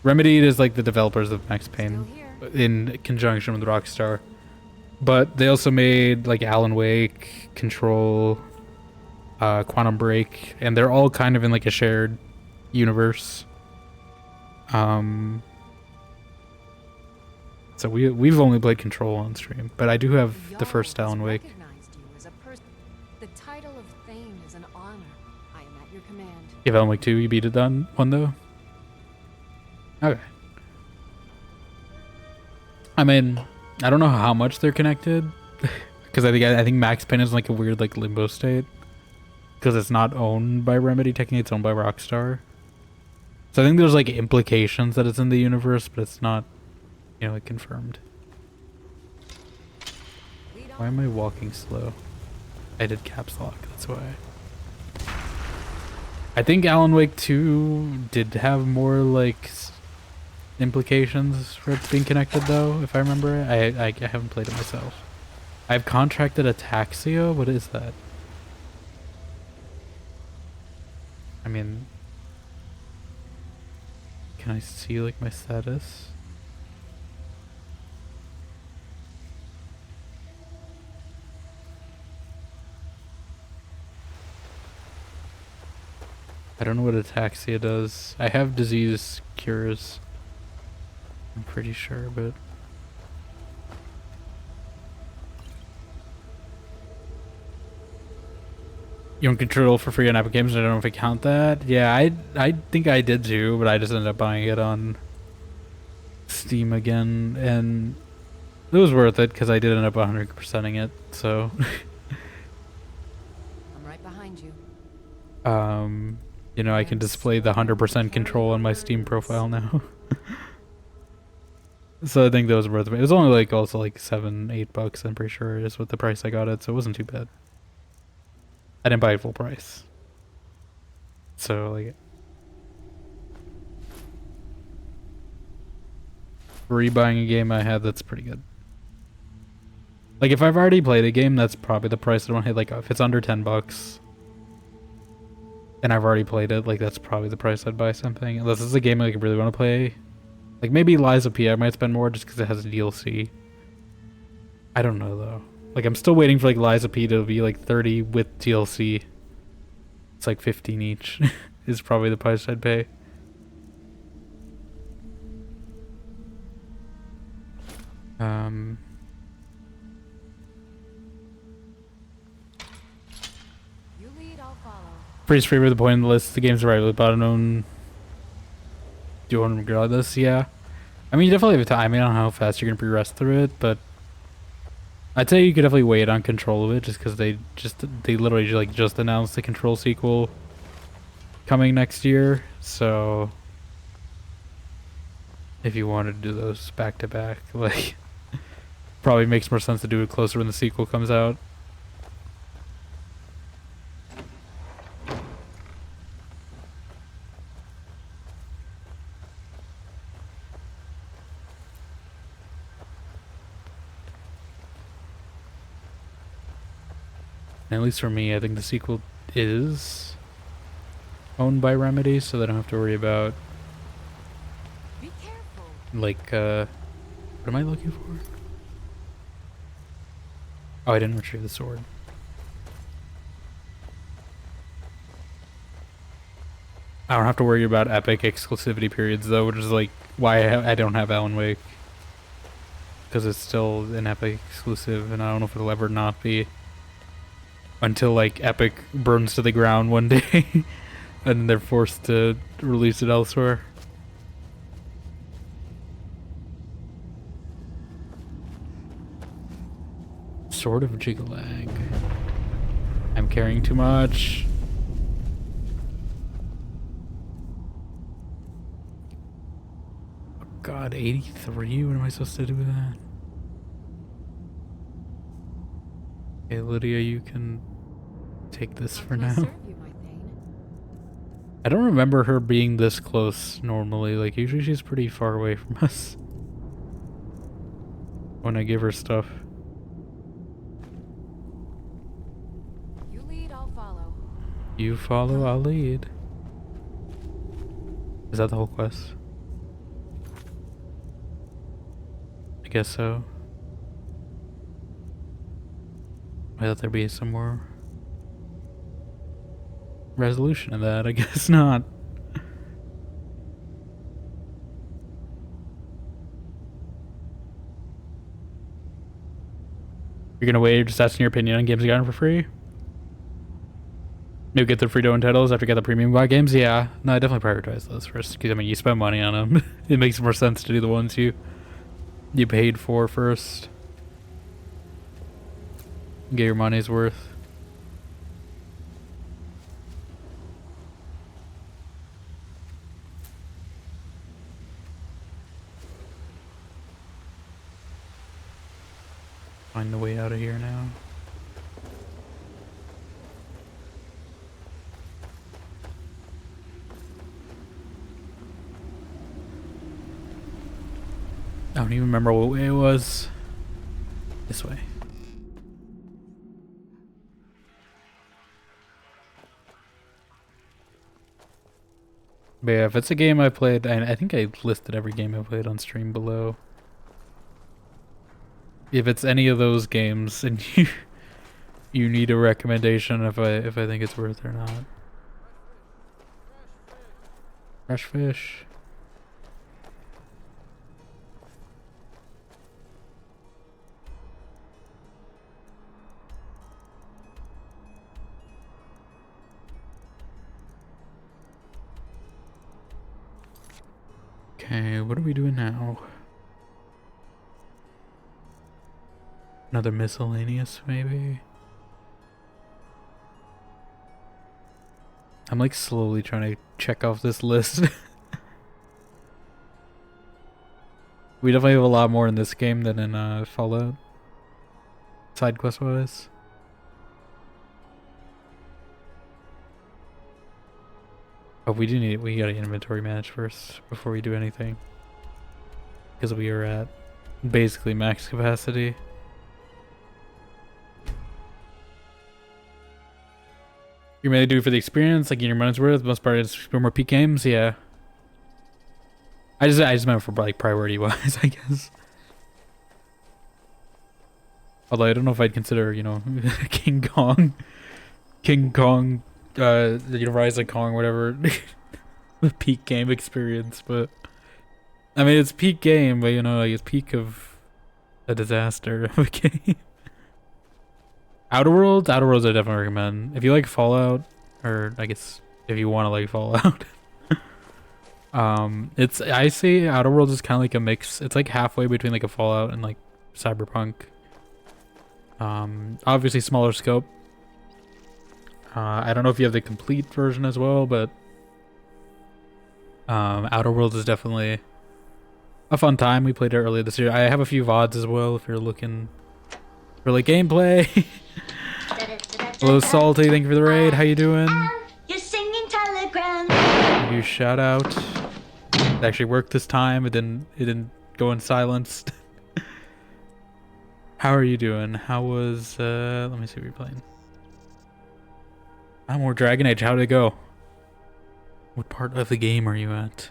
Remedy is like the developers of Max Payne in conjunction with Rockstar. But they also made like Alan Wake, Control, Quantum Break, and they're all kind of in like a shared universe. So we've only played Control on stream, but I do have the first Alan Wake. The title of Thane is an honor. I am at your command. You have Alan Wake 2, you beat it on one though? Okay. I mean, I don't know how much they're connected, because I think Max Payne is like a weird like limbo state, because it's not owned by Remedy. Technically, it's owned by Rockstar. So I think there's like implications that it's in the universe, but it's not, you know, like confirmed. Why am I walking slow? I did caps lock. That's why. I think Alan Wake 2 did have more like implications for it being connected though, if I remember. I haven't played it myself. I've contracted ataxia. What is that? I mean, can I see like my status? I don't know what ataxia does. I have disease cures, I'm pretty sure, but you don't Control for free on Epic Games. I don't know if I count that. Yeah, I think I did too, but I just ended up buying it on Steam again, and it was worth it because I did end up 100%ing it. So I'm right behind you. you know, I can display the 100% Control on my Steam profile now. So I think that was worth it. It was only like also like $7-8, I'm pretty sure is what the price I got it, so it wasn't too bad. I didn't buy it full price. So like rebuying a game I had, that's pretty good. Like if I've already played a game, that's probably the price I want to hit. Like if it's under $10 and I've already played it, like that's probably the price I'd buy something. Unless it's a game I really want to play. Like maybe Lies of P, I might spend more just because it has a DLC. I don't know though. Like I'm still waiting for like Lies of P to be like 30 with DLC. It's like 15 each is probably the price I'd pay. You lead, I'll follow. Pretty straight with the point of the list. The game's right, but I don't do you want to regard this? Yeah. I mean, you definitely have time. I don't know how fast you're gonna progress through it, but I'd say you could definitely wait on Control of it, just because they literally like just announced the Control sequel coming next year. So if you wanted to do those back to back, like probably makes more sense to do it closer when the sequel comes out. And at least for me, I think the sequel is owned by Remedy, so they don't have to worry about Be careful. like what am I looking for? Oh, I didn't retrieve the sword. I don't have to worry about Epic exclusivity periods though, which is like why I don't have Alan Wake, because it's still an Epic exclusive, and I don't know if it'll ever not be until like Epic burns to the ground one day and they're forced to release it elsewhere. Sword of Jigalag. I'm carrying too much. Oh God, 83? What am I supposed to do with that? Okay, Lydia, you can take this for Can I now. serve you, my Thane? I don't remember her being this close normally. Like, usually she's pretty far away from us when I give her stuff. You lead, I'll follow. You follow, I'll lead. Is that the whole quest? I guess so. I thought there'd be some more resolution of that. I guess not. You're gonna wait, just asking your opinion on games you got for free? Maybe get the free-to-own titles after you get the premium buy games? Yeah. No, I definitely prioritize those first, because I mean, you spend money on them. It makes more sense to do the ones you paid for first. Get your money's worth. Find the way out of here now. I don't even remember what way it was. This way. But yeah, if it's a game I played, and I think I listed every game I played on stream below. If it's any of those games and you need a recommendation if I think it's worth it or not. Fresh fish. Okay, what are we doing now? Another miscellaneous, maybe? I'm like slowly trying to check off this list. We definitely have a lot more in this game than in Fallout. Side quest wise. Oh, we gotta inventory manage first before we do anything. Because we are at basically max capacity. You mainly do it for the experience, like in your money's worth. Most part is explore more peak games, yeah. I just meant for like priority wise, I guess. Although I don't know if I'd consider, you know, King Kong, Rise of Kong, whatever, the peak game experience. But I mean, it's peak game, but you know, like it's peak of a disaster of a game. Outer Worlds I definitely recommend. If you like Fallout, or I guess if you want to like Fallout. I say Outer Worlds is kind of like a mix. It's like halfway between like a Fallout and like Cyberpunk. Obviously smaller scope. I don't know if you have the complete version as well, but Outer Worlds is definitely a fun time. We played it earlier this year. I have a few VODs as well if you're looking for like gameplay. Hello Salty, thank you for the raid. How you doing? You're singing telegram. You shout out. It actually worked this time. It didn't go in silence. How are you doing? How was let me see what you're playing. I'm more Dragon Age. How'd it go? What part of the game are you at?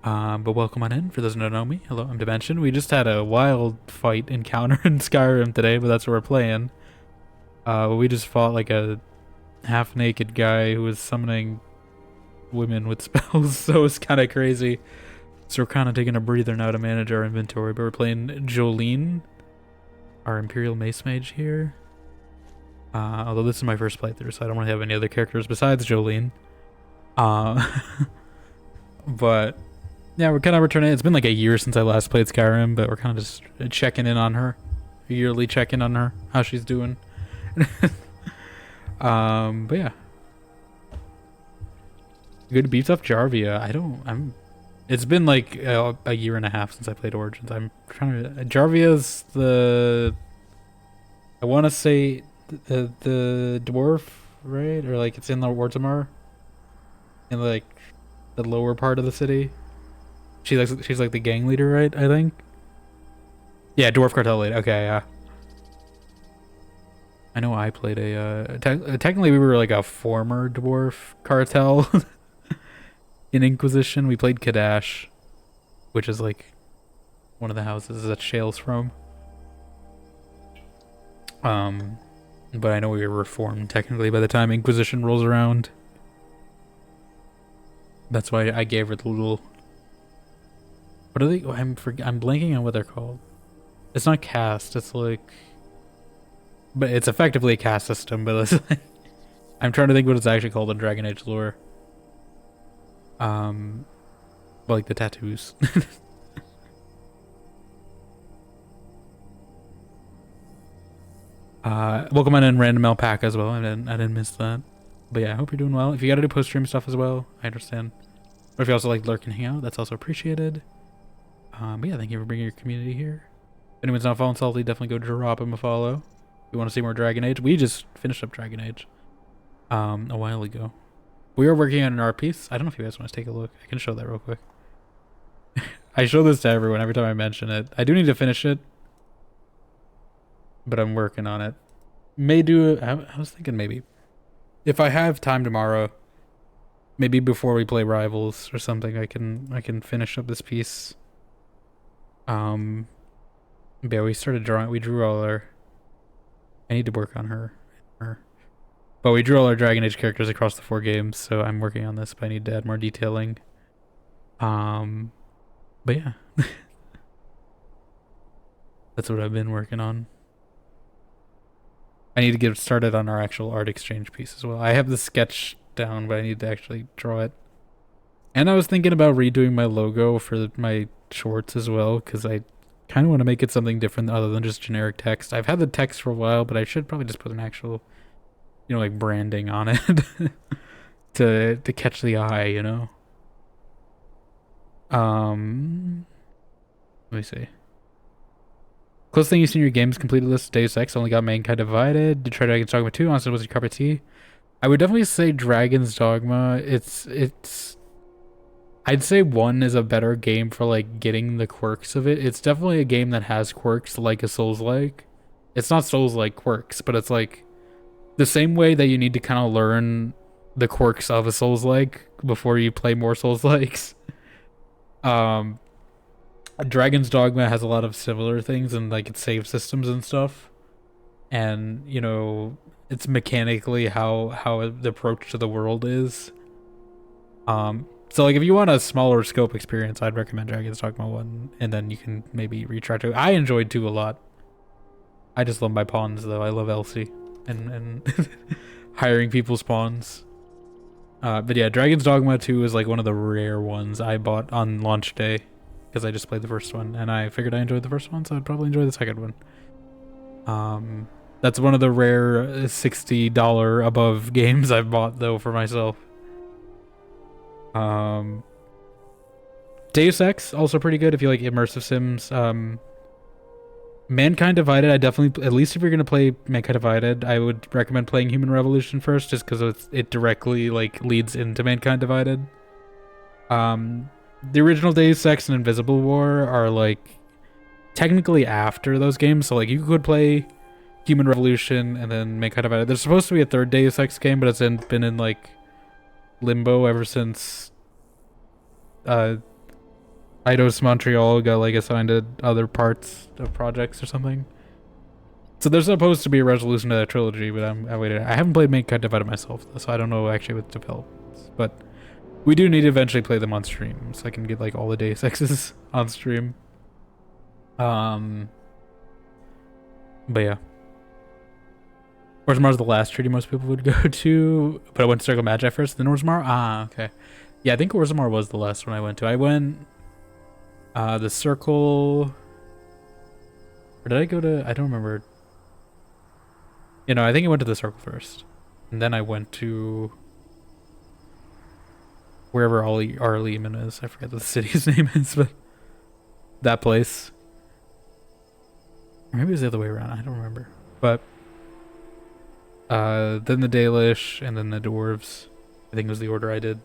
But welcome on in. For those who don't know me, hello, I'm Dimension. We just had a wild fight encounter in Skyrim today, but that's what we're playing. We just fought like a half-naked guy who was summoning women with spells, so it's kind of crazy. So we're kind of taking a breather now to manage our inventory, but we're playing Joline, our Imperial Mace Mage here. Although this is my first playthrough, so I don't really have any other characters besides Joline. But yeah, we're kind of returning. It's been like a year since I last played Skyrim, but we're kind of just checking in on her. Yearly check-in on her, how she's doing. But yeah. Good beats up Jarvia. It's been like a year and a half since I played Origins. I'm trying to... Jarvia's I want to say the dwarf, right? Or like it's in the Orzammar? In like the lower part of the city. She's like the gang leader, right? I think. Yeah, dwarf cartel leader. Okay, yeah. I know I played technically we were like a former dwarf cartel in Inquisition. We played Kadash, which is like one of the houses that Shale's from. But I know we were reformed technically by the time Inquisition rolls around. That's why I gave her the little... What are they? I'm blanking on what they're called. It's not caste. It's like... But it's effectively a caste system, but it's like... I'm trying to think what it's actually called in Dragon Age lore. But like the tattoos. Welcome on in Random Alpaca as well. I didn't miss that. But yeah, I hope you're doing well. If you gotta do post-stream stuff as well, I understand. Or if you also like lurk and hang out, that's also appreciated. But yeah, thank you for bringing your community here. If anyone's not following Salty, definitely go drop him a follow. If you want to see more Dragon Age. We just finished up Dragon Age a while ago. We are working on an art piece. I don't know if you guys want to take a look. I can show that real quick. I show this to everyone every time I mention it. I do need to finish it, but I'm working on it. I was thinking maybe if I have time tomorrow, maybe before we play Rivals or something, I can finish up this piece. Yeah, we started drawing. We drew all our... I need to work on her. But we drew all our Dragon Age characters across the 4 games, so I'm working on this, but I need to add more detailing. But yeah. That's what I've been working on. I need to get started on our actual art exchange piece as well. I have the sketch down, but I need to actually draw it. And I was thinking about redoing my logo for my shorts as well, because I kind of want to make it something different other than just generic text. I've had the text for a while, but I should probably just put an actual, you know, like branding on it to catch the eye, you know. Let me see. Closest thing you've seen in your games completed list, Deus Ex only got mankind divided. Detroit Dragon's Dogma 2, honestly, was your cup of tea. I would definitely say Dragon's Dogma. It's I'd say 1 is a better game for like getting the quirks of it. It's definitely a game that has quirks like a Souls-like. It's not Souls-like quirks, but it's like the same way that you need to kind of learn the quirks of a Souls-like before you play more Souls-likes. Um, Dragon's Dogma has a lot of similar things and like its save systems and stuff. And, you know, it's mechanically how the approach to the world is. So like if you want a smaller scope experience, I'd recommend Dragon's Dogma 1, and then you can maybe retry 2. I enjoyed 2 a lot. I just love my pawns though. I love Elsie and hiring people's pawns. But yeah, Dragon's Dogma 2 is like one of the rare ones I bought on launch day because I just played the first one and I figured I enjoyed the first one, so I'd probably enjoy the second one. That's one of the rare $60 above games I've bought though for myself. Deus Ex also pretty good if you like immersive sims. Mankind Divided, I definitely, at least if you're gonna play Mankind Divided, I would recommend playing Human Revolution first, just because it directly like leads into Mankind Divided. The original Deus Ex and Invisible War are like technically after those games, so like you could play Human Revolution and then Mankind Divided. There's supposed to be a third Deus Ex game, but it's been in like limbo ever since Eidos Montreal got like assigned to other parts of projects or something. So there's supposed to be a resolution to that trilogy, but I'm waiting. I haven't played Mankind Divided myself, though, so I don't know actually what develops. But we do need to eventually play them on stream, so I can get like all the Deus Exes on stream. But yeah. Orzammar is the last treaty most people would go to, but I went to Circle Magi first, then Orzammar? Ah, okay. Yeah, I think Orzammar was the last one I went to. I went the Circle, or did I go to, I don't remember. You know, I think I went to the Circle first, and then I went to wherever Arleman is. I forget what the city's name is, but that place. Or maybe it was the other way around, I don't remember. But then the Dalish, and then the Dwarves. I think was the order I did.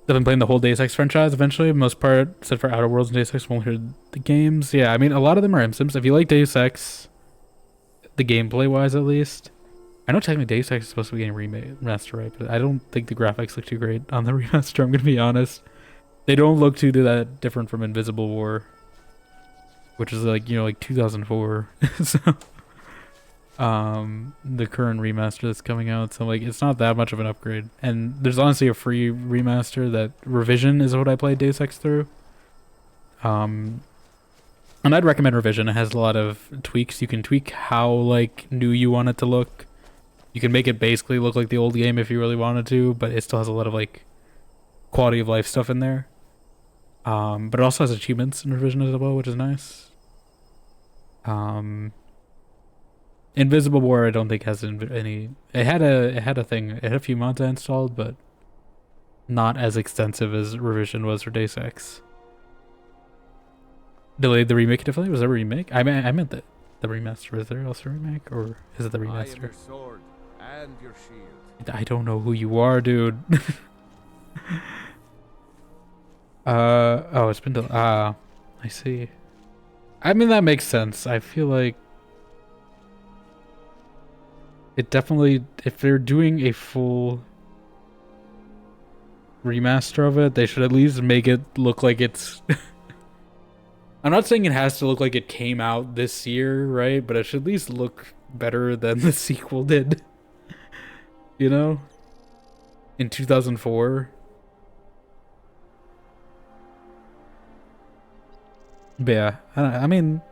I've been playing the whole Deus Ex franchise eventually, most part, except for Outer Worlds and Deus Ex 100 the games. Yeah, I mean, a lot of them are MSims. If you like Deus Ex, the gameplay-wise at least, I know technically Deus Ex is supposed to be getting remaster, right? But I don't think the graphics look too great on the remaster, I'm going to be honest. They don't look too that different from Invisible War, which is like, you know, like 2004. So the current remaster that's coming out, so like it's not that much of an upgrade. And there's honestly a free remaster that Revision is what I played Deus Ex through. And I'd recommend Revision. It has a lot of tweaks. You can tweak how like new you want it to look. You can make it basically look like the old game if you really wanted to, but it still has a lot of like quality of life stuff in there. But it also has achievements in Revision as well, which is nice. Invisible War I don't think has any. It had a thing. It had a few mods I installed, but not as extensive as Revision was for Deus Ex. Delayed the remake definitely. Was there a remake? I meant the remaster. Is there also a remake, or is it the I am remaster? your sword and your shield. I don't know who you are, dude. Oh, it's been I see. I mean, that makes sense. I feel like it definitely, if they're doing a full remaster of it, they should at least make it look like it's I'm not saying it has to look like it came out this year, right? But it should at least look better than the sequel did. You know? In 2004. But yeah, I mean,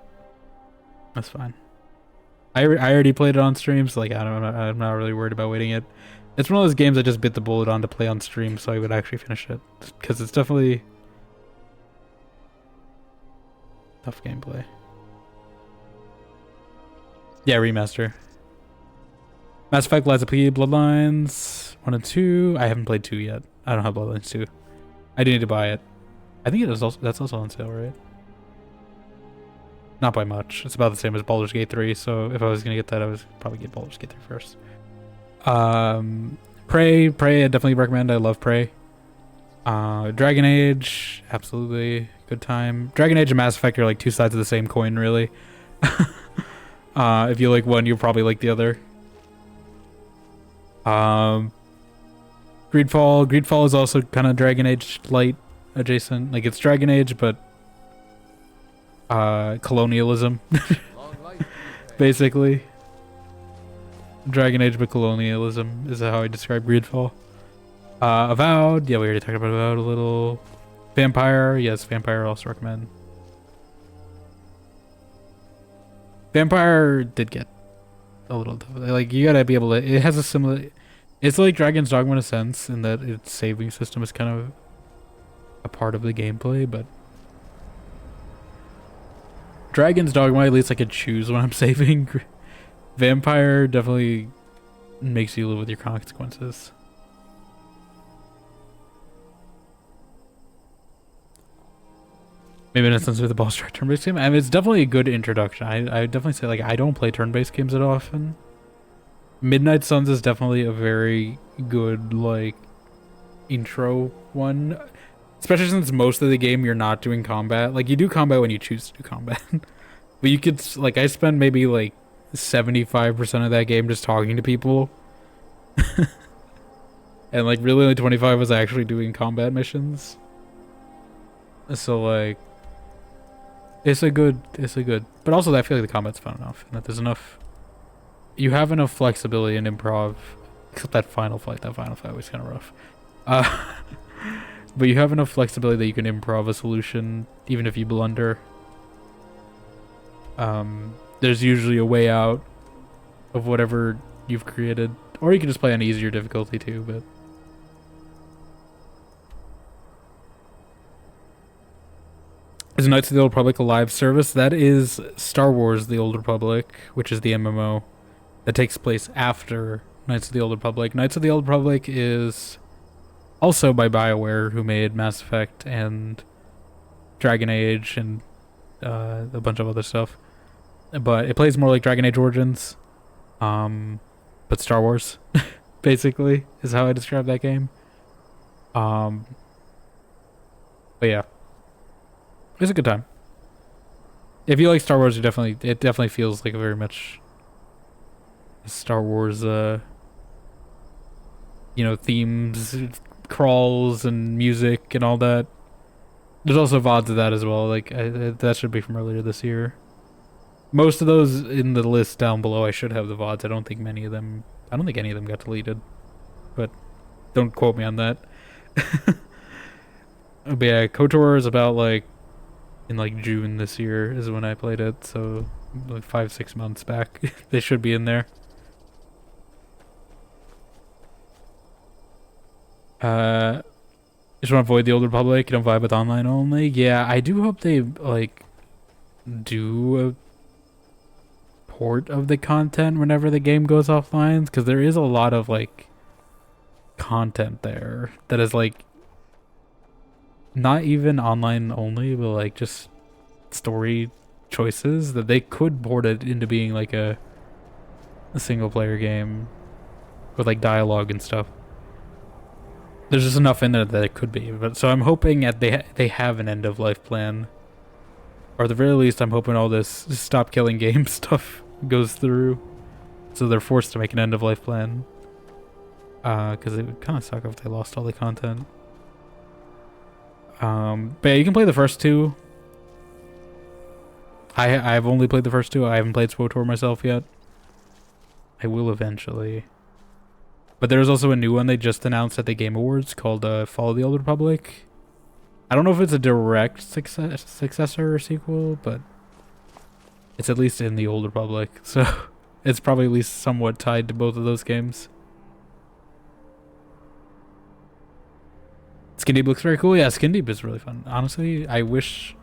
that's fine. I already played it on stream, so like I'm not really worried about waiting it. It's one of those games I just bit the bullet on to play on stream, so I would actually finish it because it's definitely tough gameplay. Yeah, remaster. Mass Effect, Lies of P, Bloodlines 1 and 2. I haven't played 2 yet. I don't have Bloodlines 2. I do need to buy it. I think it is also, that's also on sale, right? Not by much. It's about the same as Baldur's Gate 3, so if I was gonna get that, I was probably get Baldur's Gate 3 first. Prey, I definitely recommend. I love Prey. Dragon Age, absolutely good time. Dragon Age and Mass Effect are like two sides of the same coin, really. If you like one, you'll probably like the other. Greedfall is also kind of Dragon Age light adjacent. Like it's Dragon Age, but colonialism, basically. Dragon Age but colonialism is how I describe Greedfall. Avowed, yeah, we already talked about Avowed a little. Vampire, yes, Vampire I also recommend. Vampire did get a little tough. Like you gotta be able to. It has a similar. It's like Dragon's Dogma in a sense, in that its saving system is kind of a part of the gameplay, but Dragon's Dogma, at least I could choose when I'm saving. Vampire definitely makes you live with your consequences. Maybe in a sense with the boss turn-based game. I mean, it's definitely a good introduction. I definitely say, like, I don't play turn-based games that often. Midnight Suns is definitely a very good, like, intro one. Especially since most of the game you're not doing combat. Like, you do combat when you choose to do combat. But you could, like, I spend maybe, like, 75% of that game just talking to people. And, like, really only 25 was actually doing combat missions. So, like, it's a good, but also I feel like the combat's fun enough, and that there's enough, you have enough flexibility in improv, except that final fight was kind of rough. But you have enough flexibility that you can improv a solution, even if you blunder. There's usually a way out of whatever you've created, or you can just play on easier difficulty too, but is Knights of the Old Republic a live service? That is Star Wars The Old Republic, which is the MMO that takes place after Knights of the Old Republic. Knights of the Old Republic is also by BioWare, who made Mass Effect and Dragon Age and a bunch of other stuff. But it plays more like Dragon Age Origins, but Star Wars, basically, is how I describe that game. But yeah. It's a good time. If you like Star Wars, it definitely feels like a very much Star Wars, themes, crawls, and music, and all that. There's also VODs of that as well. Like that should be from earlier this year. Most of those in the list down below, I should have the VODs. I don't think any of them got deleted, but don't quote me on that. But yeah, KOTOR is about like in like June this year is when I played it, so like 5-6 months back. They should be in there. Just want to avoid the Old Republic. You don't vibe with online only. Yeah, I do hope they like do a port of the content whenever the game goes offline, because there is a lot of like content there that is like not even online only, but like just story choices that they could port it into being like a single player game with like dialogue and stuff. There's just enough in there that it could be. But so I'm hoping that they have an end of life plan, or at the very least I'm hoping all this stop killing game stuff goes through, so they're forced to make an end of life plan, because it would kind of suck if they lost all the content. But yeah, you can play the first two. I've only played the first two. I haven't played SWTOR myself yet. I will eventually. But there's also a new one they just announced at the Game Awards called Fall of the Old Republic. I don't know if it's a direct successor or sequel, but it's at least in the Old Republic, so it's probably at least somewhat tied to both of those games. Skin Deep looks very cool. Yeah, Skin Deep is really fun. Honestly, I wish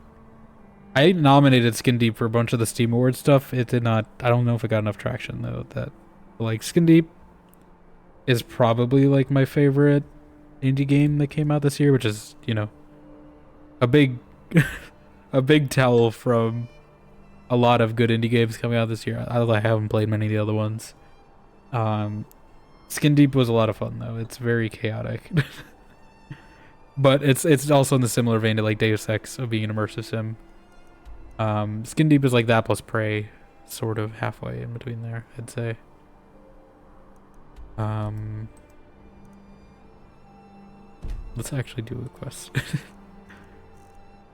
I nominated Skin Deep for a bunch of the Steam Awards stuff. It did not. I don't know if it got enough traction though. That like Skin Deep is probably like my favorite indie game that came out this year, which is, a big a big tell from a lot of good indie games coming out this year. I haven't played many of the other ones. Skin Deep was a lot of fun though. It's very chaotic. But it's also in the similar vein to like Deus Ex of being an immersive sim. Skin Deep is like that plus Prey, sort of halfway in between there, I'd say. Let's actually do a quest.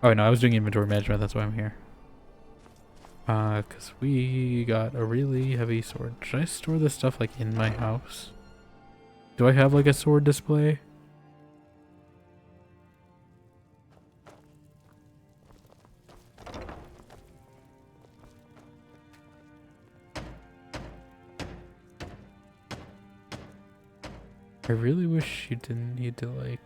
Oh no, I was doing inventory management, that's why I'm here. Cause we got a really heavy sword. Should I store this stuff like in my house? Do I have like a sword display? I really wish you didn't need to like...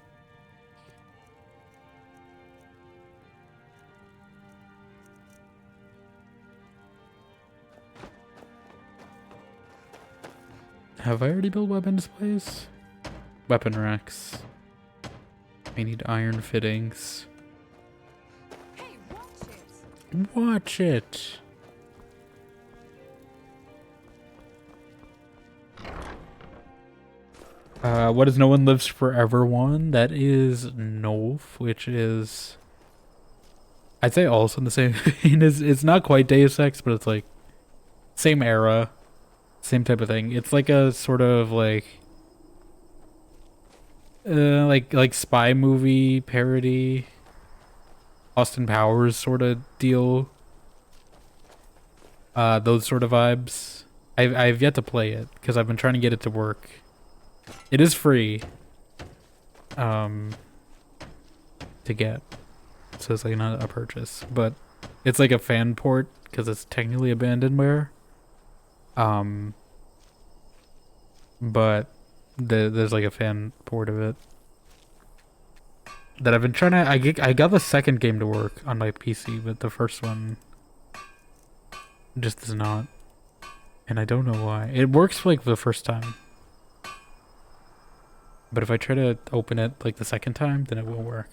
Have I already built weapon displays? Weapon racks. I need iron fittings. Hey, watch it! Watch it! What is No One Lives Forever one? That is Nolf, which is... I'd say also in the same vein. It's not quite Deus Ex, but it's like... Same era. Same type of thing. It's like a sort of like... like spy movie parody. Austin Powers sort of deal. Those sort of vibes. I've yet to play it, because I've been trying to get it to work. It is free to get, so it's like not a purchase, but it's like a fan port because it's technically abandonware. But there's like a fan port of it that I've been trying to. I got the second game to work on my PC, but the first one just does not, and I don't know why. It works like the first time. But if I try to open it like the second time, then it will work.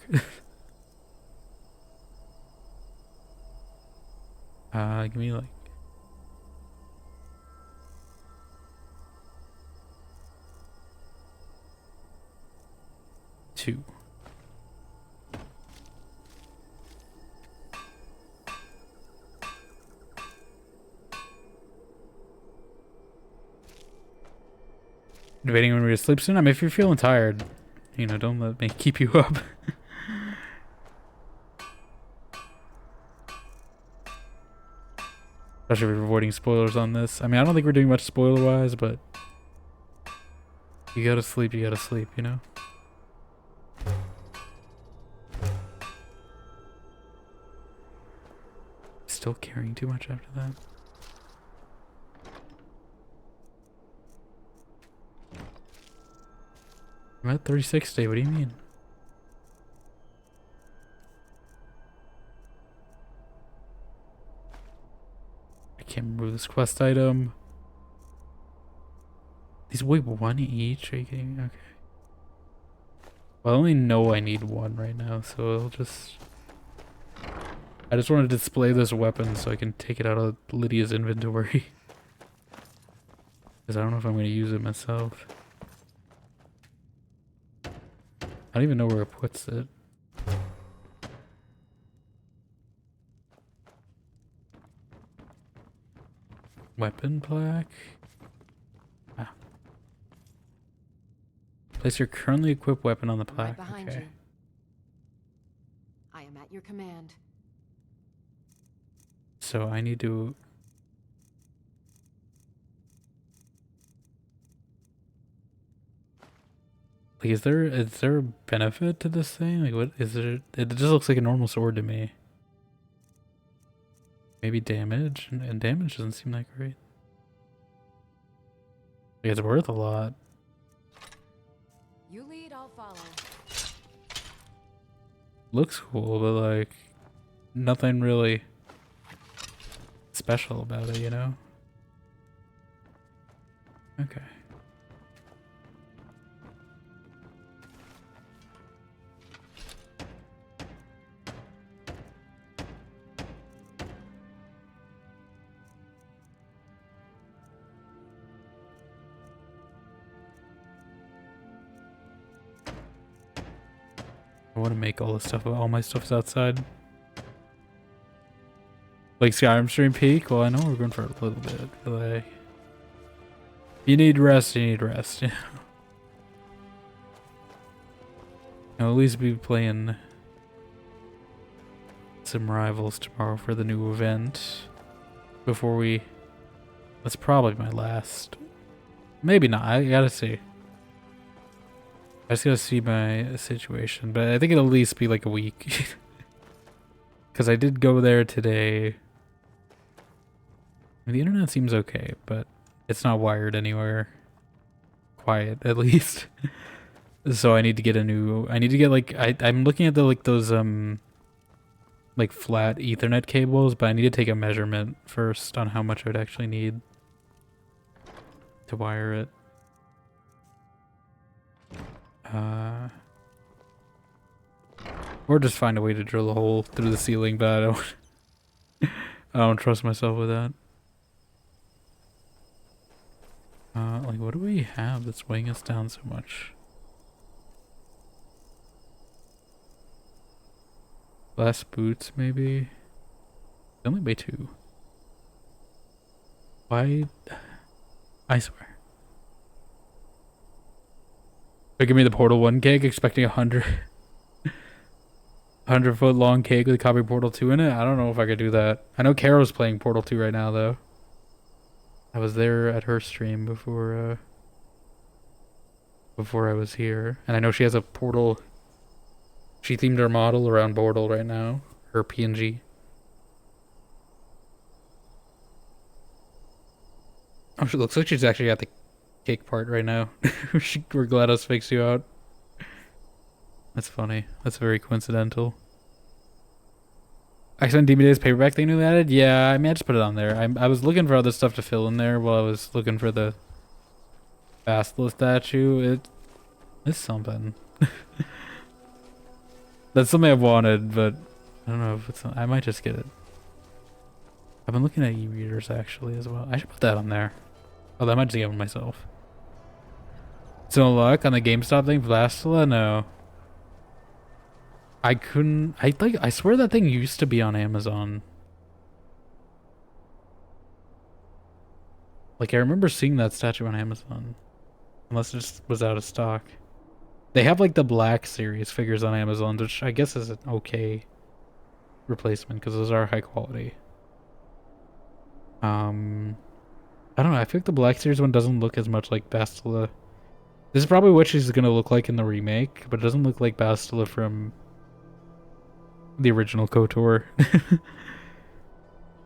Give me like... two. Debating when we're to sleep soon? I mean, if you're feeling tired, you know, don't let me keep you up. Especially if we're avoiding spoilers on this. I mean, I don't think we're doing much spoiler-wise, but... You gotta sleep, you know? Still caring too much after that. I'm at 36 today, what do you mean? I can't remove this quest item. These weigh one each, are you kidding me? Okay. Well, I only know I need one right now, so I'll just... I just want to display this weapon so I can take it out of Lydia's inventory. Because I don't know if I'm going to use it myself. I don't even know where it puts it. Weapon plaque? Ah. Place your currently equipped weapon on the plaque. Right behind Okay. you. I am at your command. So I need to... Like, is there a benefit to this thing? Like, what is it? It just looks like a normal sword to me. Maybe damage? And damage doesn't seem that great. Like, it's worth a lot. You lead, I'll follow. Looks cool, but like, nothing really special about it, you know? Okay. I want to make all this stuff. All my stuff's outside. Like Skyrim stream peak. Well, I know we're going for a little bit. But like, you need rest. You need rest. I'll at least be playing some rivals tomorrow for the new event. Before we... That's probably my last. Maybe not. I gotta see. I just gotta see my situation. But I think it'll at least be like a week. Because I did go there today. I mean, the internet seems okay, but it's not wired anywhere. Quiet, at least. So I need to get a new... I need to get like... I'm looking at the like those like flat Ethernet cables, but I need to take a measurement first on how much I would actually need to wire it. Or just find a way to drill a hole through the ceiling, but I don't trust myself with that. Like what do we have that's weighing us down so much? Glass boots, maybe? They only weigh 2. Why? I swear. They give me the Portal 1 cake, expecting 100-foot long cake with a copy of Portal 2 in it. I don't know if I could do that. I know Caro's playing Portal 2 right now, though. I was there at her stream before I was here. And I know she has a Portal... She themed her model around Portal right now. Her PNG. Oh, she looks like she's actually at the cake part right now. We're glad us fixed you out. That's funny. That's very coincidental. X-Men Demon Days paperback thing they added? Yeah, I mean, I just put it on there. I was looking for other stuff to fill in there while I was looking for the Bastila statue. It's something. That's something I've wanted, but I don't know if it's... I might just get it. I've been looking at e-readers actually as well. I should put that on there. Oh, I might just get one myself. So no luck on the GameStop thing for Bastila? No. I couldn't... I swear that thing used to be on Amazon. Like, I remember seeing that statue on Amazon. Unless it just was out of stock. They have like the Black Series figures on Amazon, which I guess is an okay replacement because those are high quality. I don't know. I feel like the Black Series one doesn't look as much like Bastila. This is probably what she's gonna look like in the remake, but it doesn't look like Bastila from the original KOTOR.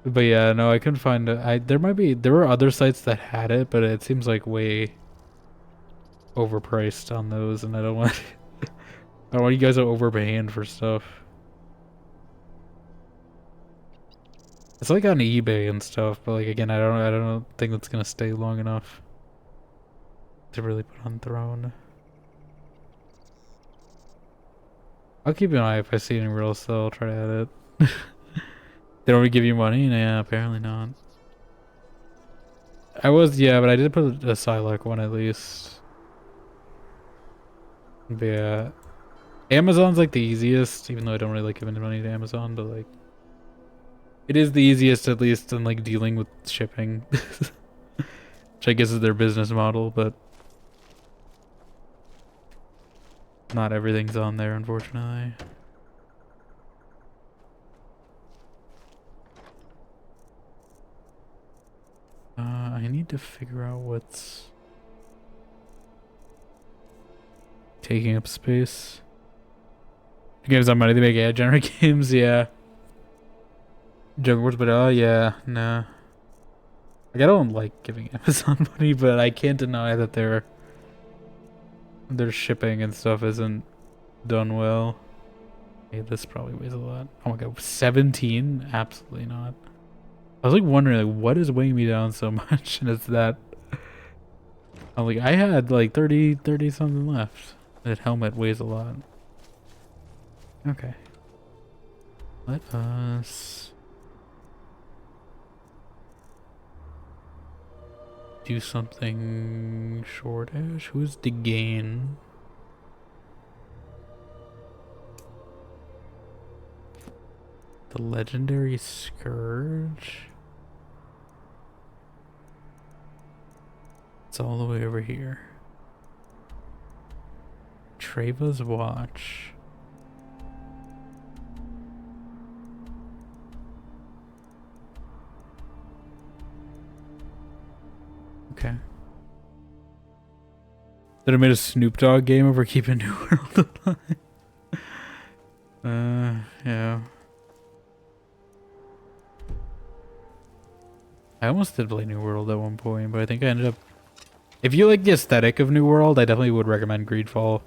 But yeah, no, I couldn't find it. There were other sites that had it, but it seems like way overpriced on those, and I don't want you guys to overpaying for stuff. It's like on eBay and stuff, but like again, I don't think that's gonna stay long enough to really put on Throne. I'll keep an eye if I see anywhere else though. I'll try to add it. They don't really give you money? Yeah, apparently not. Yeah, but I did put a Psylocke one at least. But yeah, Amazon's like the easiest, even though I don't really like giving money to Amazon, but like it is the easiest at least in like dealing with shipping. Which I guess is their business model, but not everything's on there, unfortunately. I need to figure out what's taking up space. Games on money, they make ad generate games, yeah. Juggerwords, but yeah, nah. Like, I don't like giving Amazon money, but I can't deny that their shipping and stuff isn't done well. Hey, this probably weighs a lot. Oh my god, 17? Absolutely not. I was like wondering, like, what is weighing me down so much, and it's that. I'm like, I had like 30 something left. That helmet weighs a lot. Okay. Let us do something shortish. Who's the gain? The legendary Scourge. It's all the way over here. Treva's Watch. Okay. That I made a Snoop Dogg game over keeping New World alive. Yeah. I almost did play New World at one point, but I think I ended up... If you like the aesthetic of New World, I definitely would recommend Greedfall.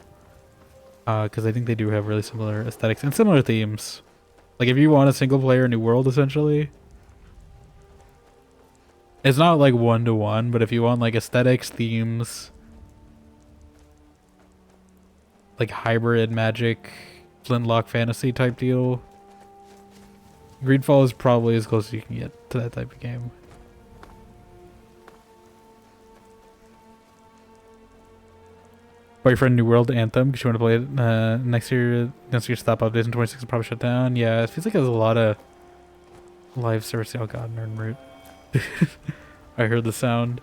Because I think they do have really similar aesthetics and similar themes. Like, if you want a single-player New World, essentially... It's not, like, one-to-one, but if you want, like, aesthetics, themes... Like, hybrid magic, flintlock fantasy type deal... Greedfall is probably as close as you can get to that type of game. Boyfriend New World Anthem, because you want to play it next year. Next year stop updates in 26 will probably shut down. Yeah, it feels like there's a lot of live service. Oh god, nerd root. I heard the sound.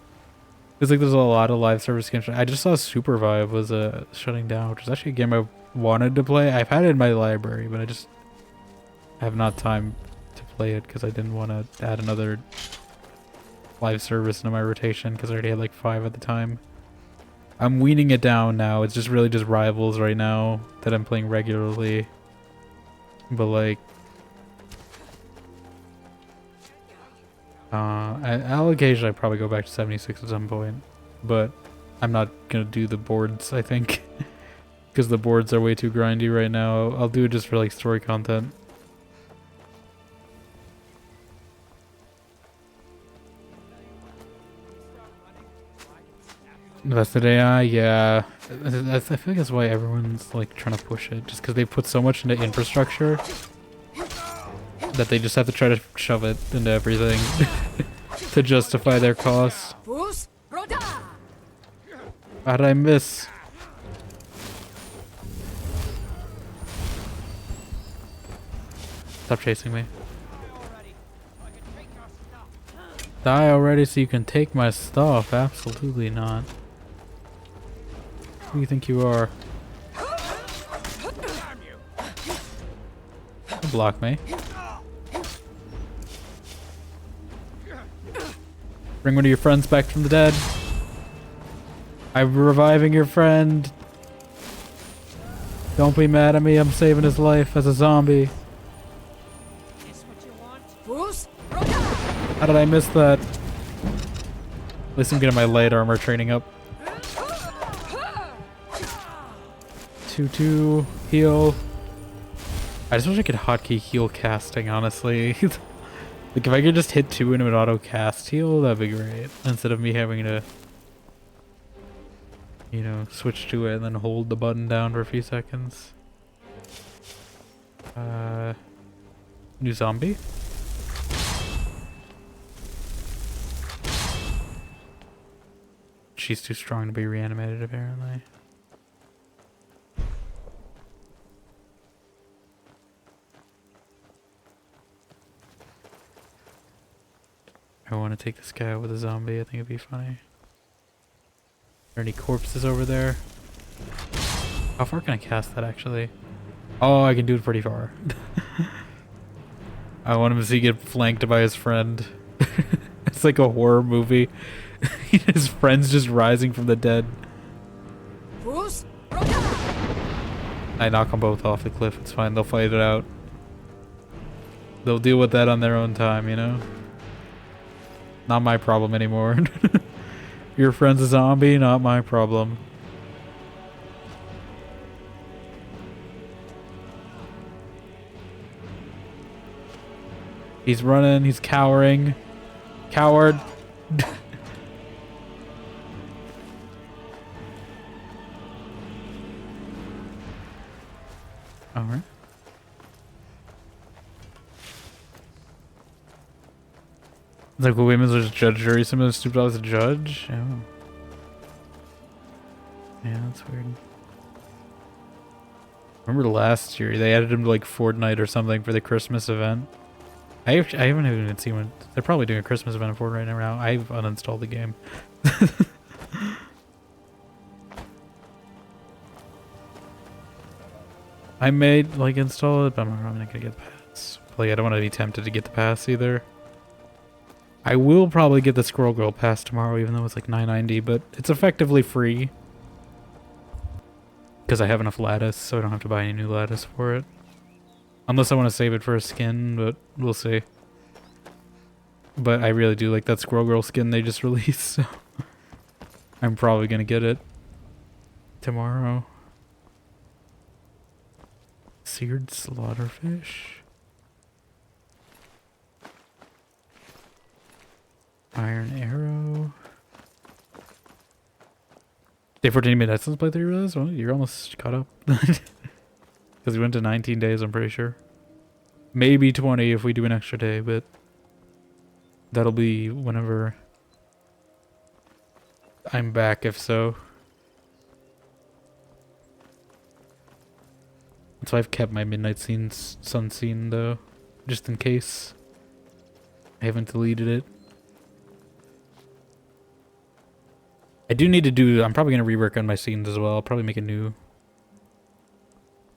Feels like there's a lot of live service games. I just saw Super Vibe was shutting down, which is actually a game I wanted to play. I've had it in my library, but I just have not time to play it because I didn't want to add another live service into my rotation because I already had like 5 at the time. I'm weaning it down now. It's just really just Rivals right now that I'm playing regularly. But like... I'll occasionally probably go back to 76 at some point. But I'm not gonna do the boards, I think. Because the boards are way too grindy right now. I'll do it just for like story content. Invested AI, yeah. I feel like that's why everyone's like trying to push it, just because they put so much into infrastructure that they just have to try to shove it into everything to justify their costs. How did I miss? Stop chasing me. Die already so you can take my stuff? Absolutely not. Who do you think you are? Don't block me. Bring one of your friends back from the dead. I'm reviving your friend. Don't be mad at me, I'm saving his life as a zombie. How did I miss that? At least I'm getting my light armor training up. 2-2 heal. I just wish I could hotkey heal casting, honestly. Like if I could just hit 2 and it would auto cast heal, that'd be great. Instead of me having to, you know, switch to it and then hold the button down for a few seconds. New zombie? She's too strong to be reanimated, apparently. I want to take this guy out with a zombie. I think it'd be funny. Are there any corpses over there? How far can I cast that, actually? Oh, I can do it pretty far. I want him to see get flanked by his friend. It's like a horror movie. His friend's just rising from the dead. I knock them both off the cliff. It's fine. They'll fight it out. They'll deal with that on their own time, you know? Not my problem anymore. Your friend's a zombie, not my problem. He's running, he's cowering. Coward. Alright. Like, well, women's was judge, jury, some of the Snoop Dogg's a judge? Oh. Yeah, that's weird. Remember last year they added him to like Fortnite or something for the Christmas event. I haven't even seen one. They're probably doing a Christmas event in Fortnite right now. I've uninstalled the game. I may like install it, but I'm not gonna get the pass. Like I don't want to be tempted to get the pass either. I will probably get the Squirrel Girl pass tomorrow, even though it's like $9.90, but it's effectively free. Because I have enough lattice, so I don't have to buy any new lattice for it. Unless I want to save it for a skin, but we'll see. But I really do like that Squirrel Girl skin they just released, so I'm probably going to get it tomorrow. Seared slaughterfish. Iron arrow. Day 14 Midnight Suns playthrough release? Well, you're almost caught up. Because we went to 19 days, I'm pretty sure. Maybe 20 if we do an extra day, but that'll be whenever I'm back, if so. So I've kept my Midnight Sun scene, though, just in case. I haven't deleted it. I do need to do, I'm probably going to rework on my scenes as well. I'll probably make a new,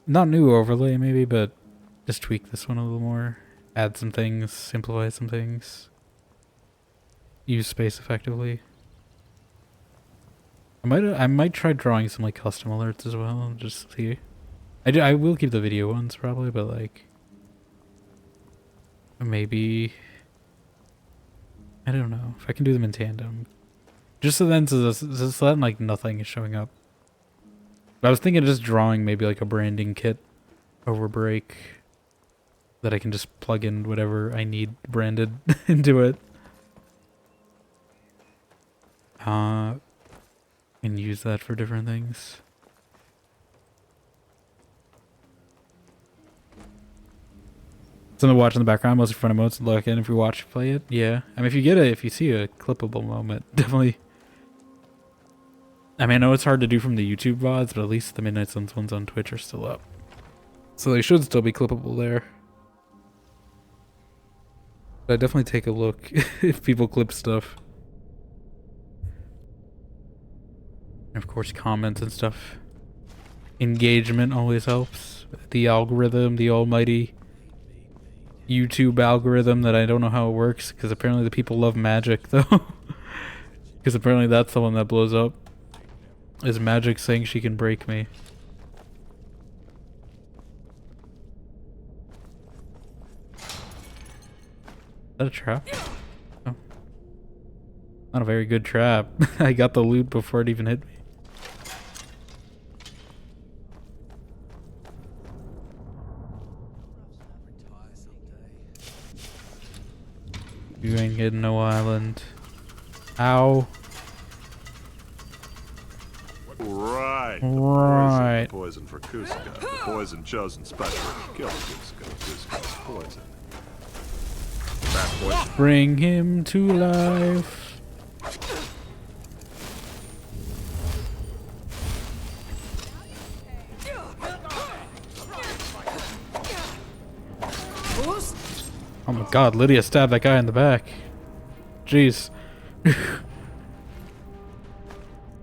not new overlay maybe, but just tweak this one a little more. Add some things, simplify some things. Use space effectively. I might try drawing some like custom alerts as well, just see. I will keep the video ones probably, but like, maybe, I don't know, if I can do them in tandem. Just so then, so that like nothing is showing up. But I was thinking of just drawing maybe like a branding kit over break that I can just plug in whatever I need branded into it. And use that for different things. Something to watch in the background, mostly front emotes. Look in if you watch play it. Yeah, I mean if you see a clippable moment, definitely. I mean, I know it's hard to do from the YouTube VODs, but at least the Midnight Suns ones on Twitch are still up. So they should still be clippable there. But I definitely take a look if people clip stuff. And of course, comments and stuff. Engagement always helps. The algorithm, the almighty YouTube algorithm that I don't know how it works, because apparently the people love magic, though. Because apparently that's the one that blows up. Is magic saying she can break me. Is that a trap? Oh. Not a very good trap. I got the loot before it even hit me. You ain't getting no island. Ow. Right. Right. Poison for Cusco. The poison chosen specially to kill Cusco. Cusco's poison. That poison. Bring him to life. Oh my god, Lydia stabbed that guy in the back. Jeez.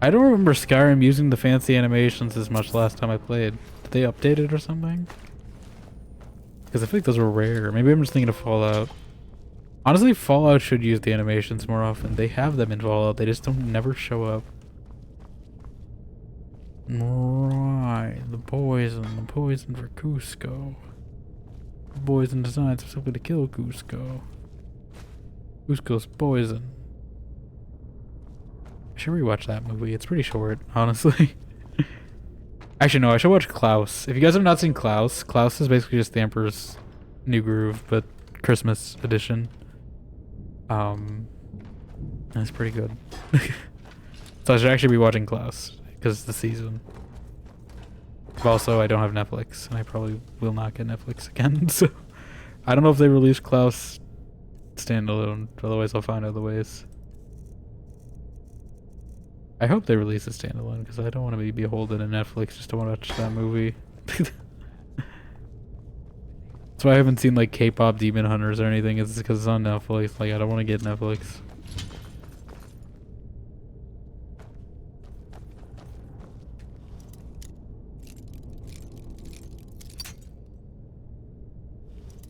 I don't remember Skyrim using the fancy animations as much last time I played. Did they update it or something? Because I feel like those were rare. Maybe I'm just thinking of Fallout. Honestly, Fallout should use the animations more often. They have them in Fallout. They just don't never show up. Right. The poison for Cusco. The poison designed specifically to kill Cusco. Cusco's poison. I should rewatch that movie. It's pretty short, honestly. Actually, no, I should watch Klaus. If you guys have not seen Klaus, Klaus is basically just the Emperor's New Groove, but Christmas edition. That's pretty good. So I should actually be watching Klaus, because it's the season. But also, I don't have Netflix, and I probably will not get Netflix again, so... I don't know if they release Klaus standalone, otherwise I'll find other ways. I hope they release a standalone, because I don't want to be beholden to Netflix just to watch that movie. That's why I haven't seen like K-pop Demon Hunters or anything. It's because it's on Netflix. Like I don't want to get Netflix.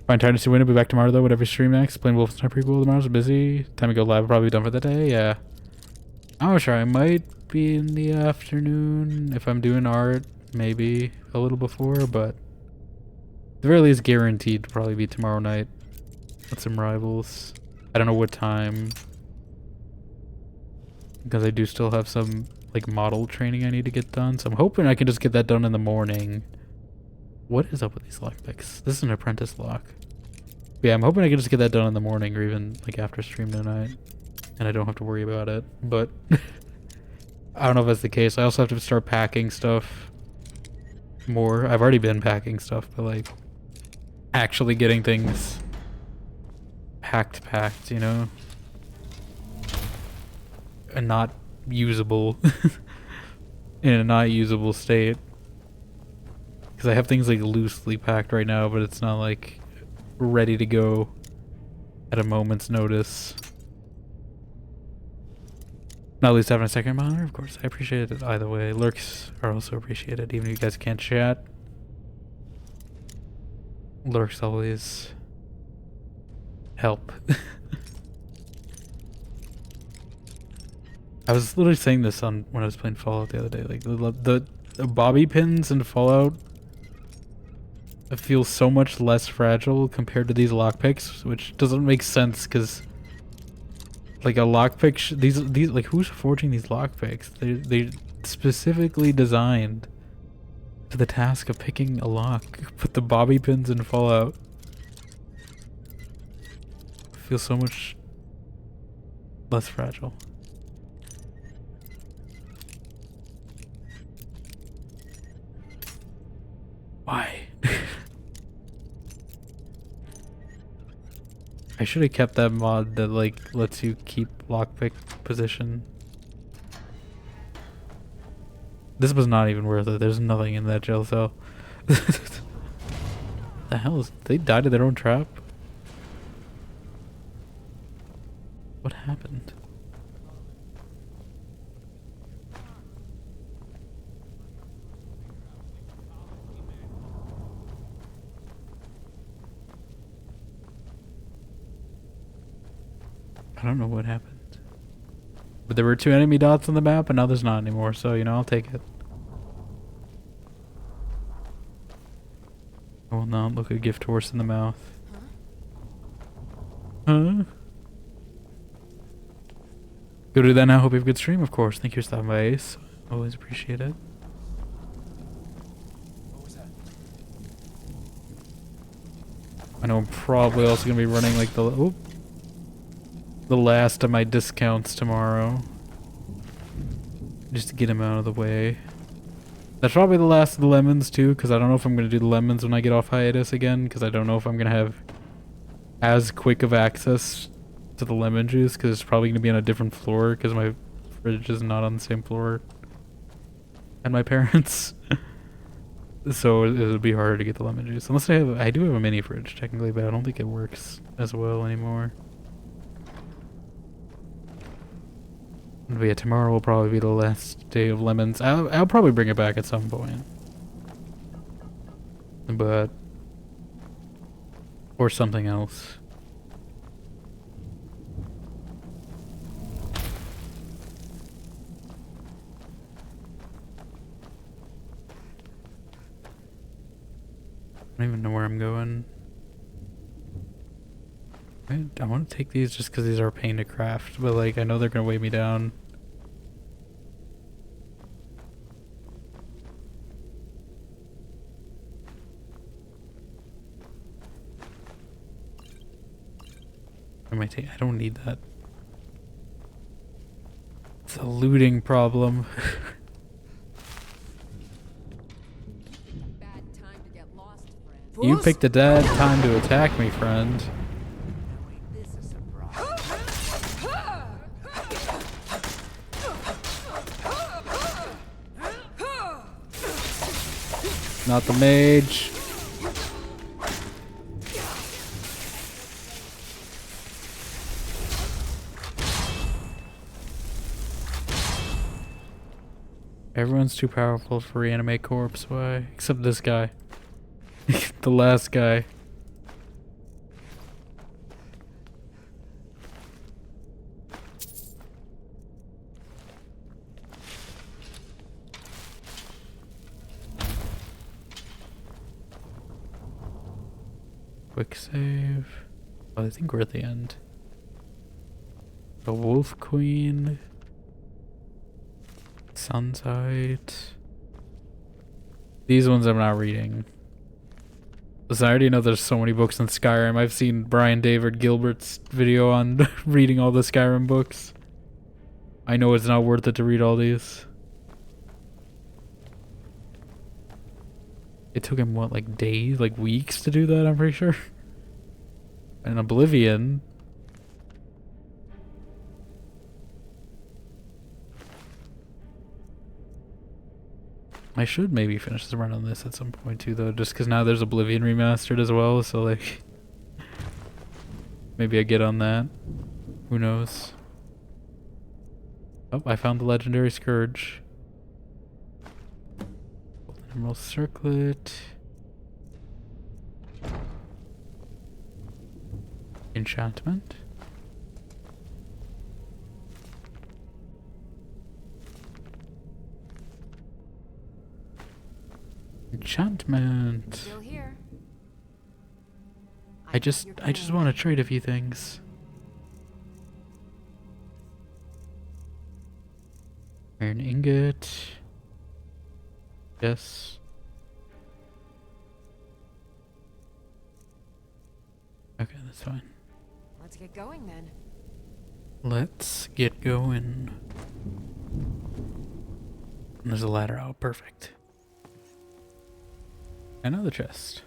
Fine, time to see when I'll be back tomorrow though. Whatever stream next. Playing Wolfenstein prequel tomorrow's busy. Time to go live. Probably done for the day. Yeah. I'm not sure. I might be in the afternoon if I'm doing art. Maybe a little before, but at the very least guaranteed to probably be tomorrow night with some rivals. I don't know what time, because I do still have some like model training I need to get done. So I'm hoping I can just get that done in the morning. What is up with these lockpicks? This is an apprentice lock. But yeah, I'm hoping I can just get that done in the morning or even like after stream tonight, and I don't have to worry about it. But I don't know if that's the case. I also have to start packing stuff more. I've already been packing stuff, but like actually getting things packed, you know, and not usable in a not usable state. Because I have things like loosely packed right now, but it's not like ready to go at a moment's notice. Not at least having a second monitor, of course. I appreciate it either way. Lurks are also appreciated, even if you guys can't chat. Lurks always help. I was literally saying this on when I was playing Fallout the other day. Like the bobby pins in Fallout feel so much less fragile compared to these lockpicks, which doesn't make sense because like a lockpick, these like who's forging these lockpicks? They specifically designed to the task of picking a lock. But the bobby pins in Fallout feel so much less fragile. Why? I should have kept that mod that like lets you keep lockpick position. This was not even worth it. There's nothing in that jail cell. The hell is they died in their own trap? What happened? I don't know what happened. But there were 2 enemy dots on the map, and now there's not anymore, so, you know, I'll take it. I will not look a gift horse in the mouth. Huh? Go do that now. Hope you have a good stream, of course. Thank you for stopping by, Ace. Always appreciate it. I know I'm probably also going to be running like the last of my discounts tomorrow. Just to get him out of the way. That's probably the last of the lemons too, because I don't know if I'm going to do the lemons when I get off hiatus again, because I don't know if I'm going to have as quick of access to the lemon juice, because it's probably going to be on a different floor, because my fridge is not on the same floor and my parents. So it'll be harder to get the lemon juice. Unless I do have a mini fridge technically, but I don't think it works as well anymore. But yeah, tomorrow will probably be the last day of lemons. I'll probably bring it back at some point. But or something else. I don't even know where I'm going. I want to take these just because these are a pain to craft, but like I know they're gonna weigh me down. I don't need that. It's a looting problem. Bad time to get lost, friend. You picked a bad time to attack me, friend. Not the mage. Everyone's too powerful for reanimate corpse. Why? Except this guy. The last guy. Quick save. Oh, I think we're at the end. The Wolf Queen. Sunsight. These ones I'm not reading. Listen, I already know there's so many books in Skyrim. I've seen Brian David Gilbert's video on reading all the Skyrim books. I know it's not worth it to read all these. It took him, what, like days, like weeks to do that, I'm pretty sure. And Oblivion. I should maybe finish the run on this at some point too, though, just because now there's Oblivion Remastered as well, so like... maybe I get on that. Who knows? Oh, I found the legendary Scourge. Emerald Circlet. Enchantment. Enchantment. Still here. I just want to trade a few things. Iron ingot. Yes. Okay, that's fine. Let's get going then. Let's get going. And there's a ladder out. Perfect. Another chest.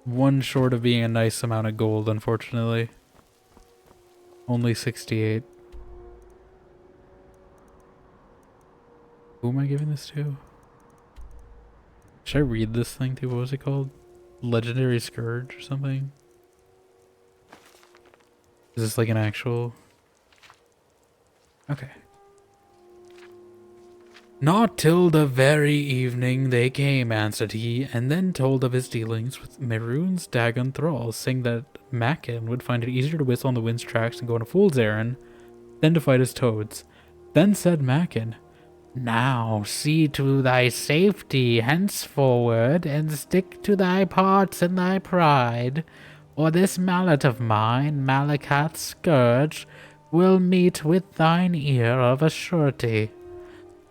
One short of being a nice amount of gold, unfortunately. Only 68. Who am I giving this to? Should I read this thing too? What was it called? Legendary Scourge or something? Is this like an actual... Okay. Not till the very evening they came, answered he, and then told of his dealings with Mehrunes Dagon thralls, saying that Mackin would find it easier to whistle on the wind's tracks and go on a fool's errand than to fight his toads. Then said Mackin, "Now see to thy safety henceforward, and stick to thy parts and thy pride, or this mallet of mine, Malekith's scourge, will meet with thine ear of a surety.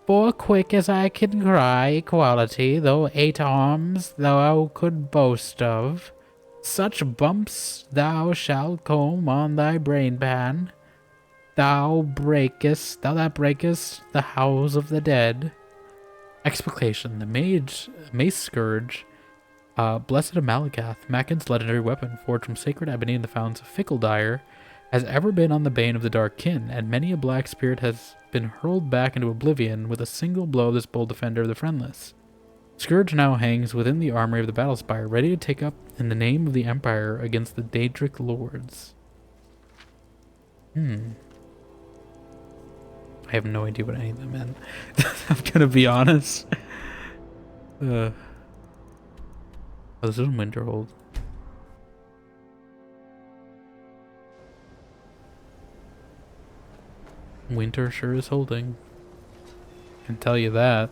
For quick as I can cry equality, though 8 arms thou could boast of, such bumps thou shalt comb on thy brain pan. Thou that breakest the house of the dead." Exclamation. The mace scourge, blessed of Malekith, Mackin's legendary weapon, forged from sacred ebony in the fountains of Fickledire, has ever been on the bane of the dark kin, and many a black spirit has been hurled back into oblivion with a single blow of this bold defender of the friendless. Scourge now hangs within the armory of the Battlespire, ready to take up in the name of the Empire against the Daedric lords. I have no idea what any of them meant. I'm gonna be honest. Oh, this is Winterhold. Winter sure is holding. Can tell you that.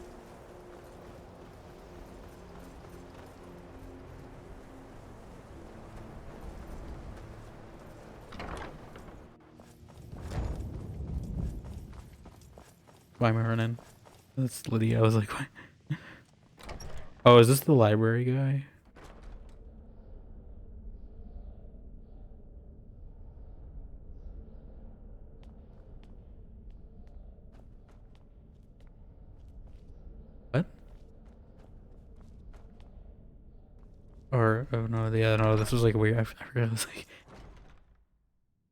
Why am I running? That's Lydia. I was like, what? Oh, is this the library guy? What? Or, oh no, yeah, no, this was like weird. I forgot. I was like,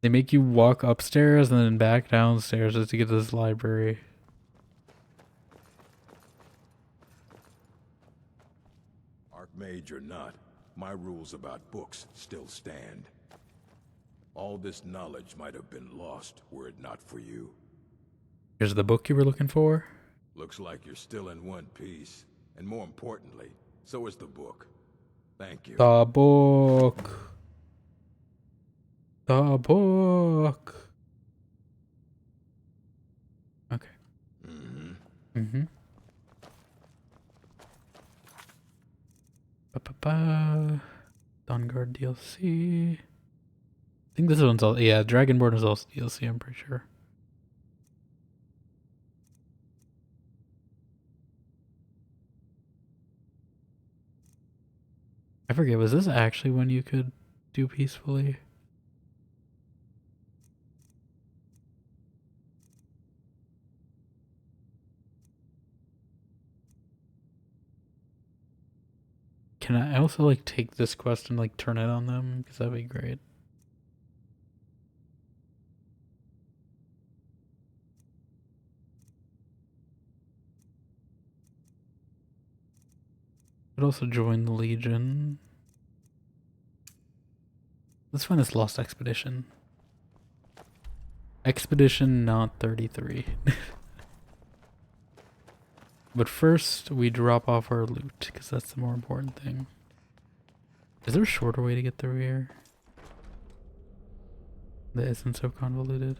they make you walk upstairs and then back downstairs just to get to this library. Archmage or not, my rules about books still stand. All this knowledge might have been lost were it not for you. Here's the book you were looking for. Looks like you're still in one piece. And more importantly, so is the book. Thank you. The book. The book. Okay. Mm-hmm. Ba-ba-ba. Dawnguard DLC. I think this one's all... Yeah, Dragonborn is also DLC, I'm pretty sure. I forget, was this actually when you could do peacefully? Can I also, like, take this quest and, like, turn it on them? Because that'd be great. Could also join the Legion. Let's find this lost expedition. Expedition not 33. But first, we drop off our loot, because that's the more important thing. Is there a shorter way to get through here? That isn't so convoluted.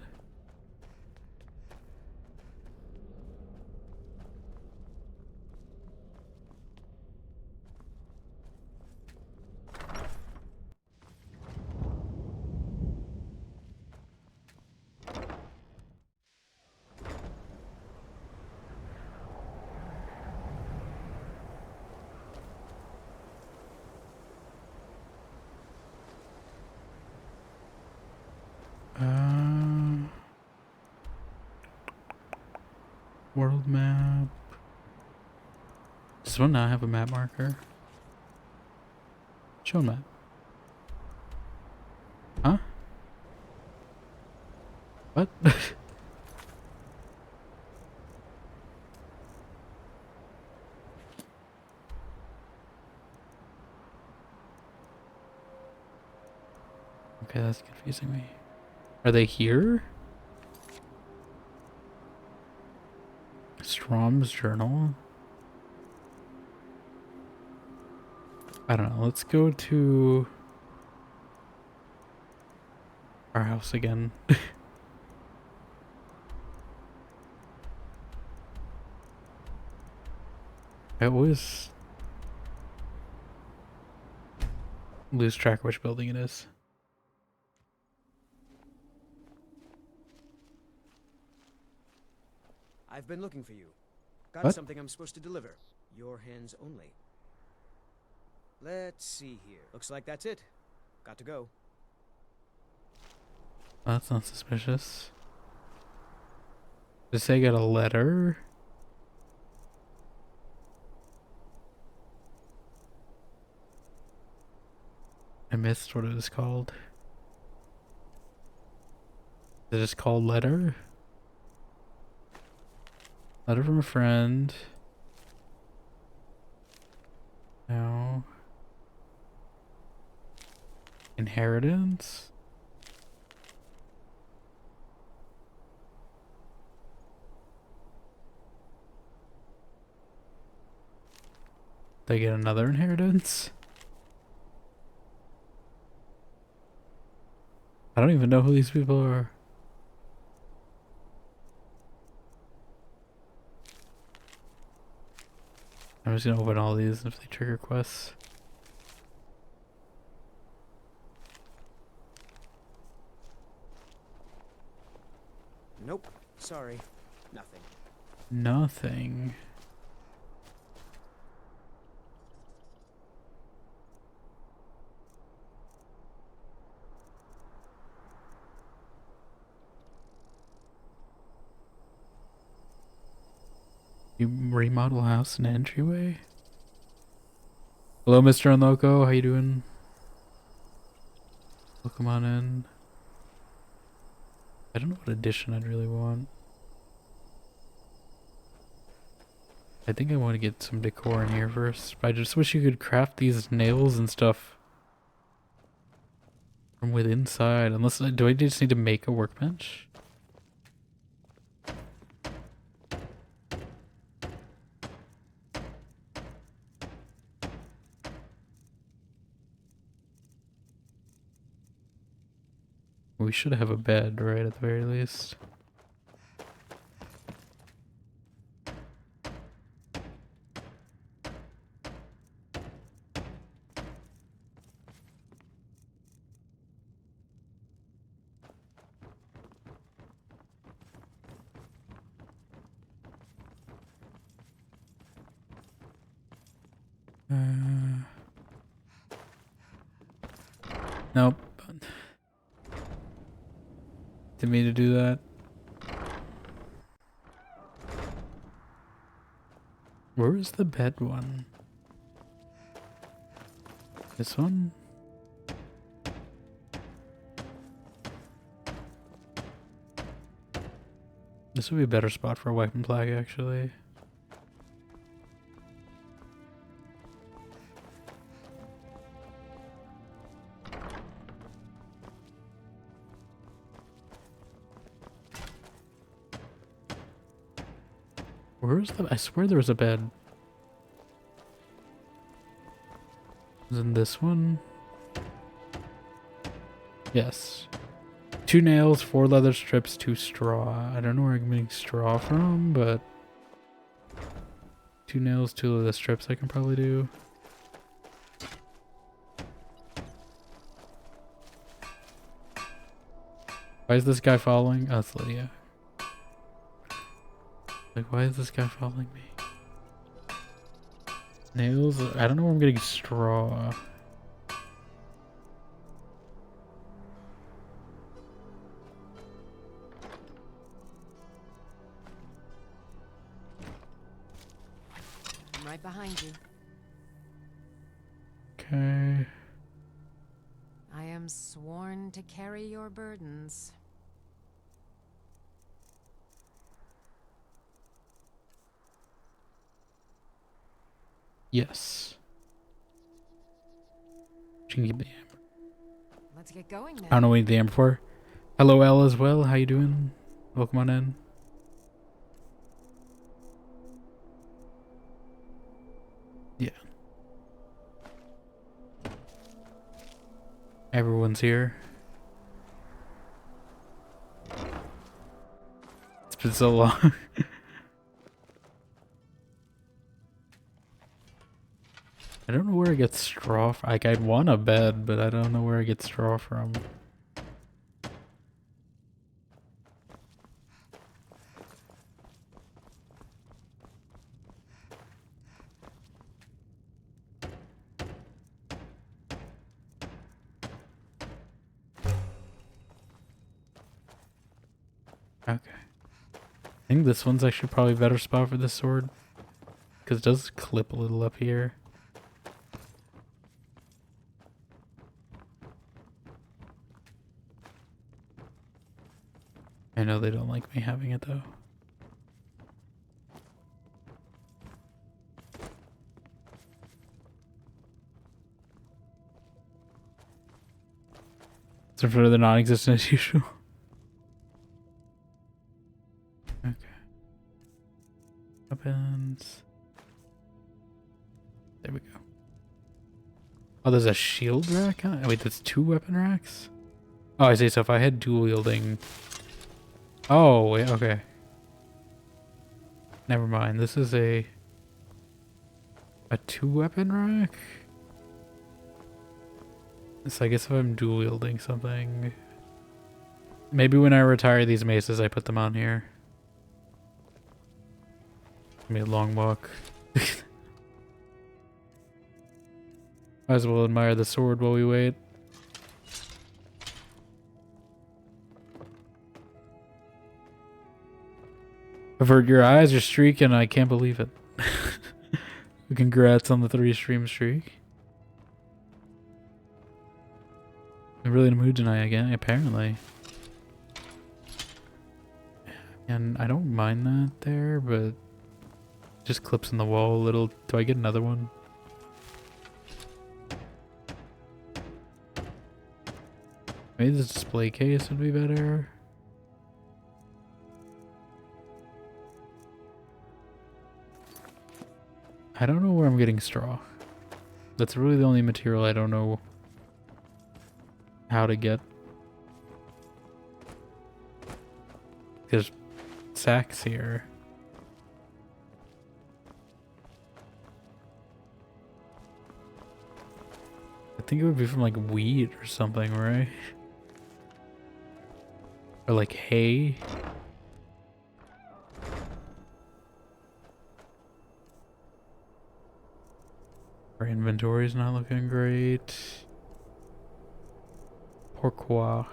World map. Does one not have a map marker? Show map. Huh? What? Okay, that's confusing me. Are they here? Strom's journal? I don't know. Let's go to our house again. I always lose track of which building it is. I've been looking for you. Got What? something I'm supposed to deliver. Your hands only. Let's see here. Looks like that's it. Got to go. Oh, that's not suspicious. Did it say I got a letter? I missed what it was called. Is it just called letter? Letter from a friend. No. Inheritance? Did I get another inheritance? I don't even know who these people are. I'm just gonna open all these if they trigger quests. Nope. Sorry. Nothing. Nothing. You remodel house and entryway? Hello, Mr. Unloco. How you doing? Welcome on in. I don't know what addition I'd really want. I think I want to get some decor in here first. But I just wish you could craft these nails and stuff from within inside. Unless, do I just need to make a workbench? We should have a bed, right, at the very least. Nope. Didn't mean to do that. Where is the bed one? This one? This would be a better spot for a weapon plaque, actually. Where's the... I swear there was a bed. Was in this one? Yes. 2 nails, 4 leather strips, 2 straw. I don't know where I'm getting straw from, but... 2 nails, 2 leather strips I can probably do. Why is this guy following? Oh, it's Lydia. Like, why is this guy following me? Nails? I don't know where I'm getting straw. I'm right behind you. Okay. I am sworn to carry your burdens. Yes. She can keep the amber. Let's get going then. I don't know what we need the amber for. Hello, Elle, as well. How you doing? Welcome on in. Yeah. Everyone's here. It's been so long. I don't know where I get straw from. Like, I'd want a bed, but I don't know where I get straw from. Okay. I think this one's actually probably a better spot for this sword. Because it does clip a little up here. I know they don't like me having it though. So for the non-existent as usual. Okay. Weapons. There we go. Oh, there's a shield rack? Wait, that's 2 weapon racks? Oh, I see. So if I had dual wielding... Oh, wait, okay. Never mind. This is a 2 weapon rack? So I guess if I'm dual wielding something... Maybe when I retire these maces, I put them on here. Give me a long walk. Might as well admire the sword while we wait. Avert your eyes, you're streaking, I can't believe it. Congrats on the 3 stream streak. I'm really in a mood tonight again, apparently. And I don't mind that there, but just clips in the wall a little. Do I get another one? Maybe the display case would be better. I don't know where I'm getting straw. That's really the only material I don't know how to get. There's sacks here. I think it would be from like wheat or something, right? Or like hay. Our inventory's not looking great. Pourquoi?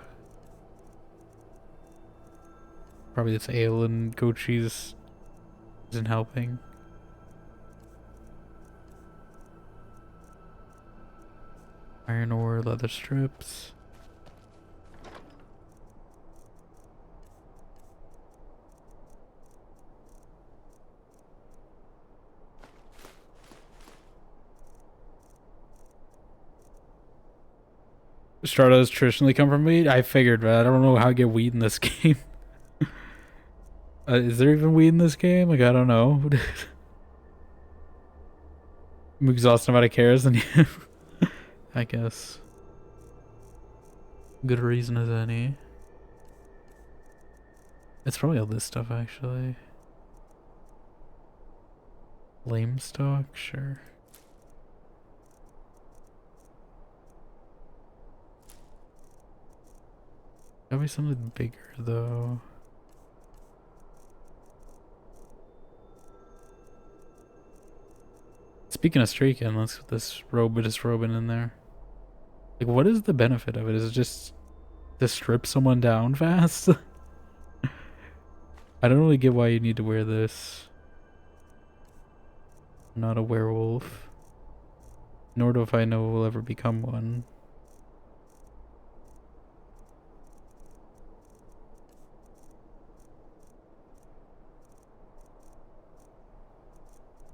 Probably this ale and goat cheese isn't helping. Iron ore, leather strips. Stratos traditionally come from wheat. I figured, but I don't know how to get wheat in this game. Is there even weed in this game? Like, I don't know. I'm exhausted about it cares and I guess. Good reason as any. It's probably all this stuff actually. Lame stock, sure. Gotta be something bigger though. Speaking of streaking, let's put this robin in there. Like, what is the benefit of it? Is it just to strip someone down fast? I don't really get why you need to wear this. I'm not a werewolf. Nor do I know we'll ever become one.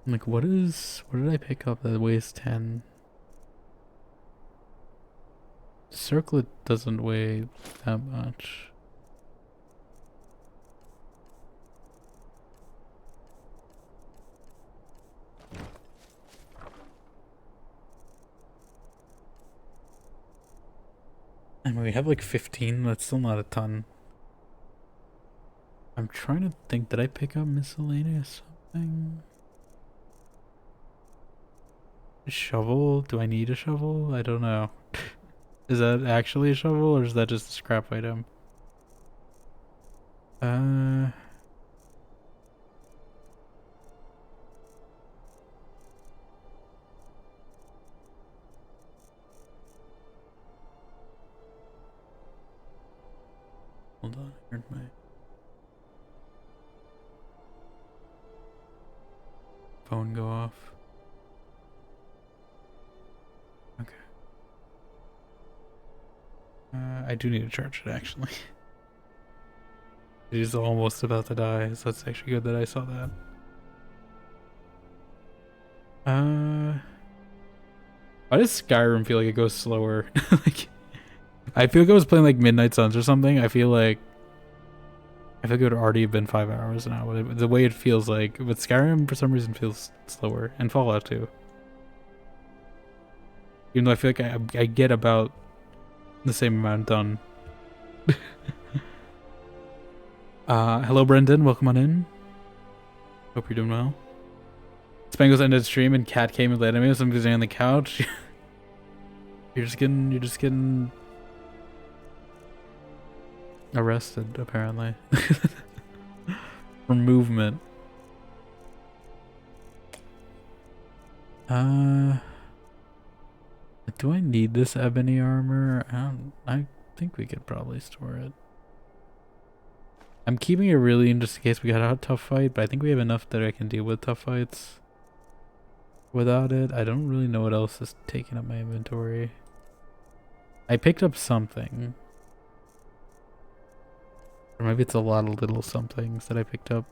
Like, what did I pick up that weighs 10? Circlet doesn't weigh that much. I mean, we have like 15, that's still not a ton. I'm trying to think, did I pick up miscellaneous something? A shovel? Do I need a shovel? I don't know. Is that actually a shovel or is that just a scrap item? Hold on, I heard my phone go off. Okay. I do need to charge it actually. It is almost about to die, so it's actually good that I saw that. Why does Skyrim feel like it goes slower? Like, I feel like I was playing like Midnight Suns or something. I feel like it would already have been 5 hours now. But the way it feels like, but Skyrim for some reason feels slower, and Fallout too. Even though I feel like I get about the same amount done. Hello Brendan, welcome on in. Hope you're doing well. Spangles ended stream and Cat came and led me. Somebody's on the couch. You're just getting arrested apparently. For movement. Do I need this ebony armor? I think we could probably store it. I'm keeping it really in just in case we got a tough fight, but I think we have enough that I can deal with tough fights. Without it, I don't really know what else is taking up my inventory. I picked up something. Or maybe it's a lot of little somethings that I picked up.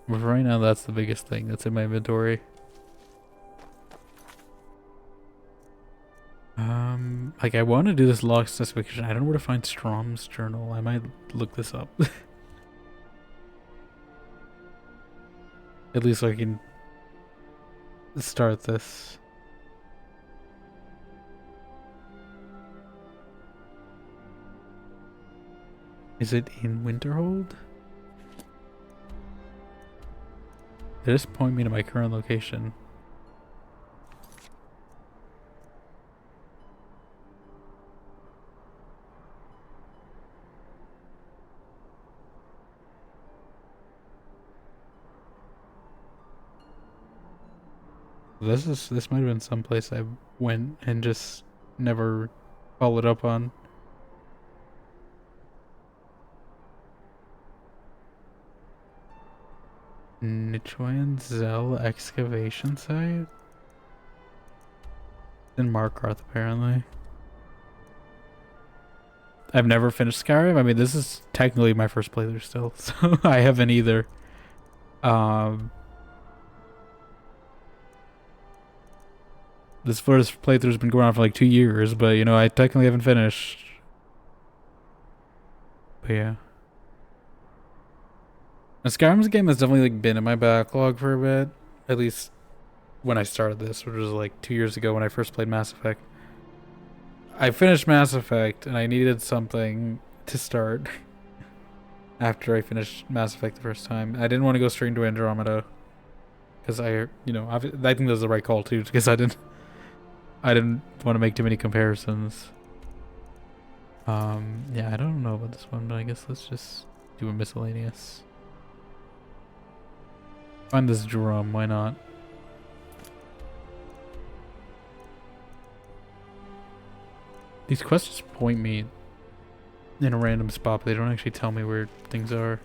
But right now, that's the biggest thing that's in my inventory. Like, I want to do this log specification. I don't know where to find Strom's journal. I might look this up. At least so I can start this. Is it in Winterhold? Did this point me to my current location? This might have been someplace I went and just never followed up on. Nichuan Zell excavation site? In Markarth, apparently. I've never finished Skyrim. I mean, this is technically my first playthrough still, so I haven't either. This first playthrough's been going on for like 2 years, but you know, I technically haven't finished. But yeah. Now, Skyrim's a game that's definitely like been in my backlog for a bit. At least when I started this, which was like 2 years ago when I first played Mass Effect. I finished Mass Effect and I needed something to start after I finished Mass Effect the first time. I didn't want to go straight into Andromeda because I think that was the right call too, because I didn't want to make too many comparisons. Yeah, I don't know about this one, but I guess let's just do a miscellaneous. Find this drum, why not? These quests just point me in a random spot, but they don't actually tell me where things are.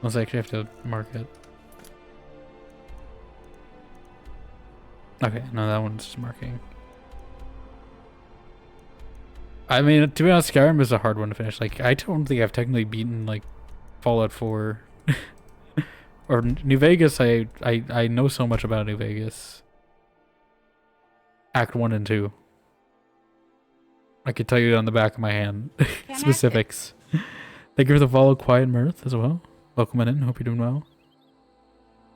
Unless I actually have to mark it. Okay, no, that one's just marking. I mean, to be honest, Skyrim is a hard one to finish. Like, I don't think I've technically beaten, like, Fallout 4. Or New Vegas, I know so much about New Vegas. Act 1 and 2. I could tell you on the back of my hand. Specifics. Thank you for the follow, Quiet Mirth, as well. Welcome in, hope you're doing well.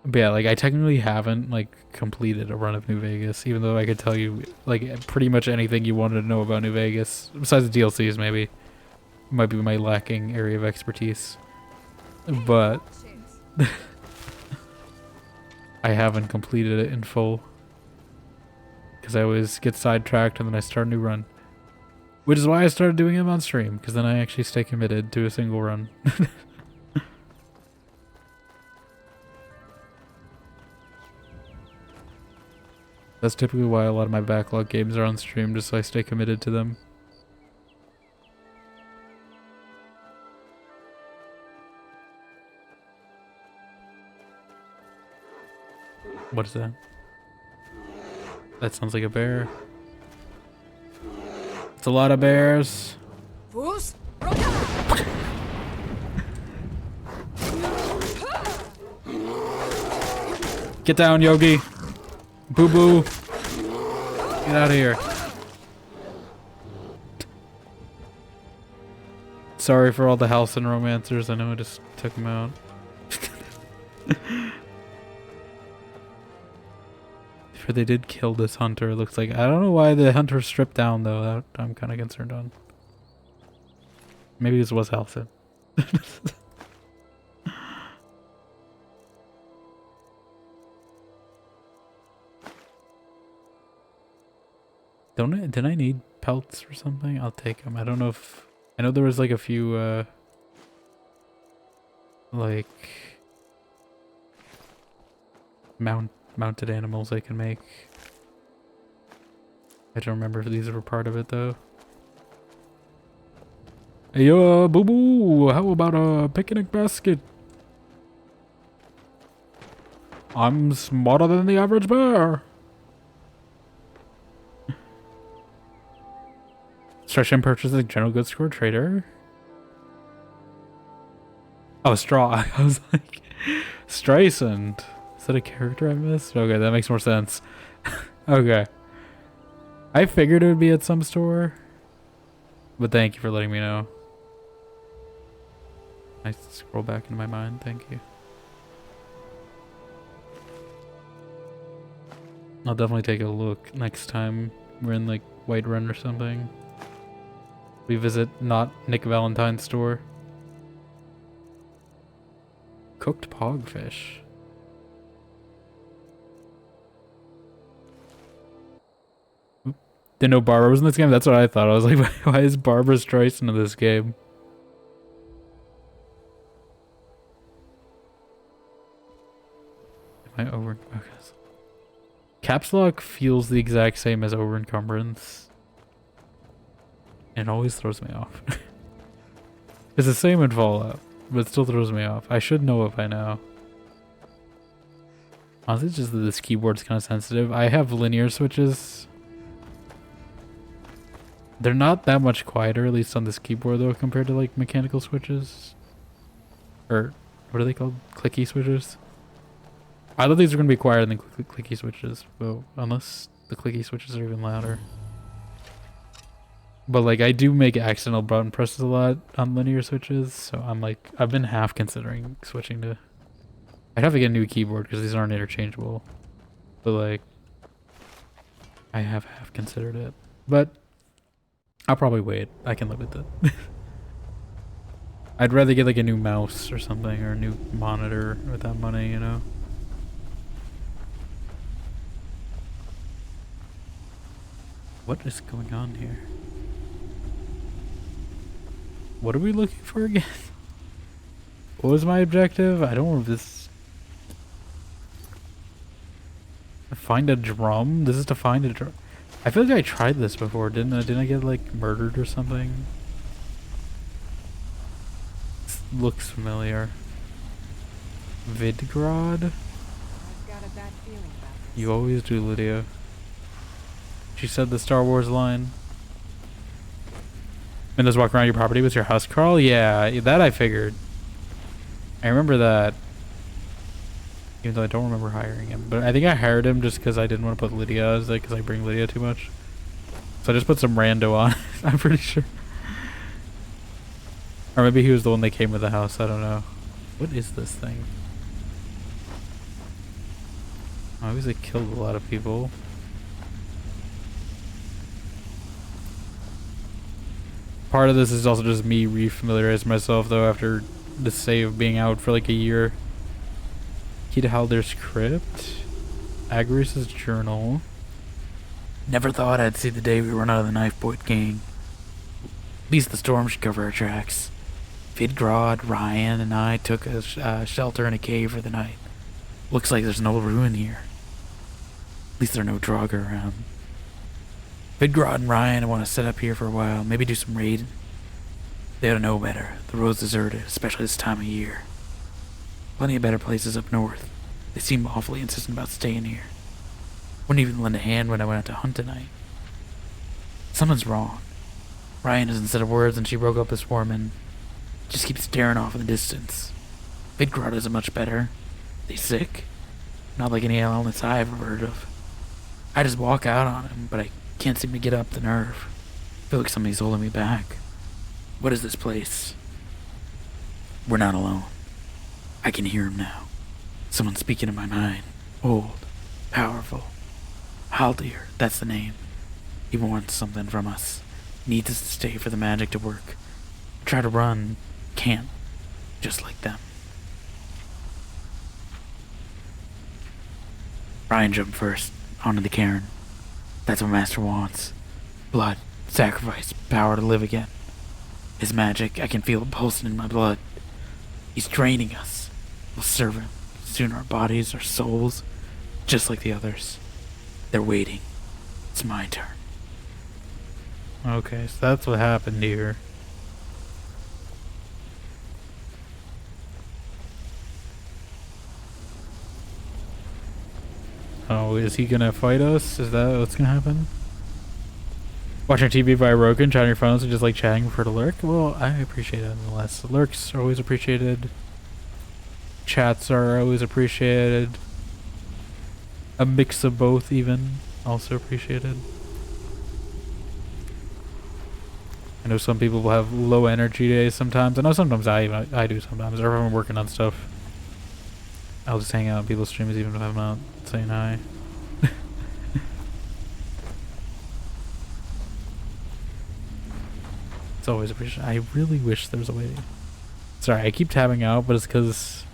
But yeah, like, I technically haven't, like, completed a run of New Vegas, even though I could tell you, like, pretty much anything you wanted to know about New Vegas. Besides the DLCs, maybe. Might be my lacking area of expertise. But I haven't completed it in full. Because I always get sidetracked and then I start a new run. Which is why I started doing them on stream, because then I actually stay committed to a single run. That's typically why a lot of my backlog games are on stream, just so I stay committed to them. What is that? That sounds like a bear. It's a lot of bears. Get down, Yogi. Boo boo. Get out of here. Sorry for all the Halcyon romancers. I know I just took them out. For they did kill this hunter, it looks like. I don't know why the hunter stripped down though. That I'm kind of concerned on. Maybe this was Halcyon. Did I need pelts or something? I'll take them. I don't know if... I know there was like a few, like... mounted animals I can make. I don't remember if these were part of it though. Hey, boo boo! How about a picnic basket? I'm smarter than the average bear! Stretch and purchase a general goods store trader. Oh, Straw. I was like, Streisand. Is that a character I missed? Okay, that makes more sense. Okay. I figured it would be at some store. But thank you for letting me know. I scroll back into my mind. Thank you. I'll definitely take a look next time we're in like Whiterun or something. We visit not Nick Valentine's store. Cooked pogfish. Oop. Didn't know Barbara was in this game? That's what I thought. I was like, why is Barbara Streisand in this game? Am I over? Okay. Caps lock feels the exact same as over encumbrance. And it always throws me off. It's the same in Fallout, but it still throws me off. I should know it by now. Honestly, it's just that this keyboard's kind of sensitive. I have linear switches. They're not that much quieter, at least on this keyboard though, compared to like mechanical switches. Or, what are they called? Clicky switches? I thought these were going to be quieter than clicky switches, but unless the clicky switches are even louder. But like, I do make accidental button presses a lot on linear switches, so I'm like, I've been half considering switching to... I'd have to get a new keyboard because these aren't interchangeable. But like, I have half considered it. But I'll probably wait. I can live with it. I'd rather get like a new mouse or something, or a new monitor with that money, you know? What is going on here? What are we looking for again? What was my objective? I don't remember this. Find a drum? This is to find a drum. I feel like I tried this before, didn't I? Didn't I get like murdered or something? This looks familiar. Vidgrod? I've got a bad feeling about this. You always do, Lydia. She said the Star Wars line. Windows walk around your property with your house crawl? Yeah, that I figured. I remember that. Even though I don't remember hiring him. But I think I hired him just because I didn't want to put Lydia as like, because I bring Lydia too much. So I just put some rando on. I'm pretty sure. Or maybe he was the one that came with the house. I don't know. What is this thing? Oh, obviously killed a lot of people. Part of this is also just me refamiliarizing myself though after the save being out for like a year. Key to Halder's crypt. Agris's journal. Never thought I'd see the day we run out of the Knife Point gang. At least the storm should cover our tracks. Vidgrod, Ryan, and I took a shelter in a cave for the night. Looks like there's no ruin here. At least there are no Draugr around. Vidgrod and Ryan want to set up here for a while, maybe do some raiding. They ought to know better. The road's deserted, especially this time of year. Plenty of better places up north. They seem awfully insistent about staying here. Wouldn't even lend a hand when I went out to hunt tonight. Something's wrong. Ryan hasn't said a word since she broke up this woman. Just keeps staring off in the distance. Vidgrod isn't much better. They sick? Not like any illness I ever heard of. I just walk out on him, but I can't seem to get up the nerve. Feel like somebody's holding me back. What is this place? We're not alone. I can hear him now. Someone speaking in my mind. Old. Powerful. Haldir, that's the name. He wants something from us. Needs us to stay for the magic to work. Try to run. Can't. Just like them. Ryan jumped first. Onto the cairn. That's what Master wants. Blood. Sacrifice. Power to live again. His magic, I can feel it pulsing in my blood. He's training us. We'll serve him. Soon our bodies, our souls, just like the others. They're waiting. It's my turn. Okay, so that's what happened here. Oh, is he gonna fight us? Is that what's gonna happen? Watching TV via Roku and chatting on your phones and just like chatting for the lurk? Well, I appreciate it nonetheless. The lurks are always appreciated. Chats are always appreciated. A mix of both even, also appreciated. I know some people will have low energy days sometimes. I know sometimes I do sometimes. Or if I'm working on stuff, I'll just hang out on people's streams even if I'm not saying hi. It's always appreciated. I really wish there's a way. Sorry, I keep tabbing out, but it's because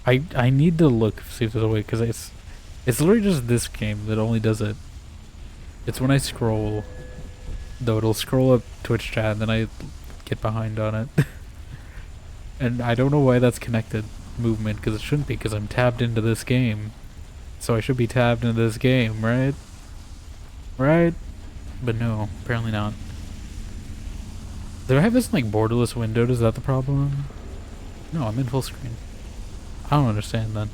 I need to look, see if there's a way, because it's literally just this game that only does it. It's when I scroll, though it'll scroll up Twitch chat and then I get behind on it. And I don't know why that's connected movement, because it shouldn't be, because I'm tabbed into this game. So I should be tabbed into this game, right? Right? But no, apparently not. Do I have this like borderless windowed? Is that the problem? No, I'm in full screen. I don't understand then.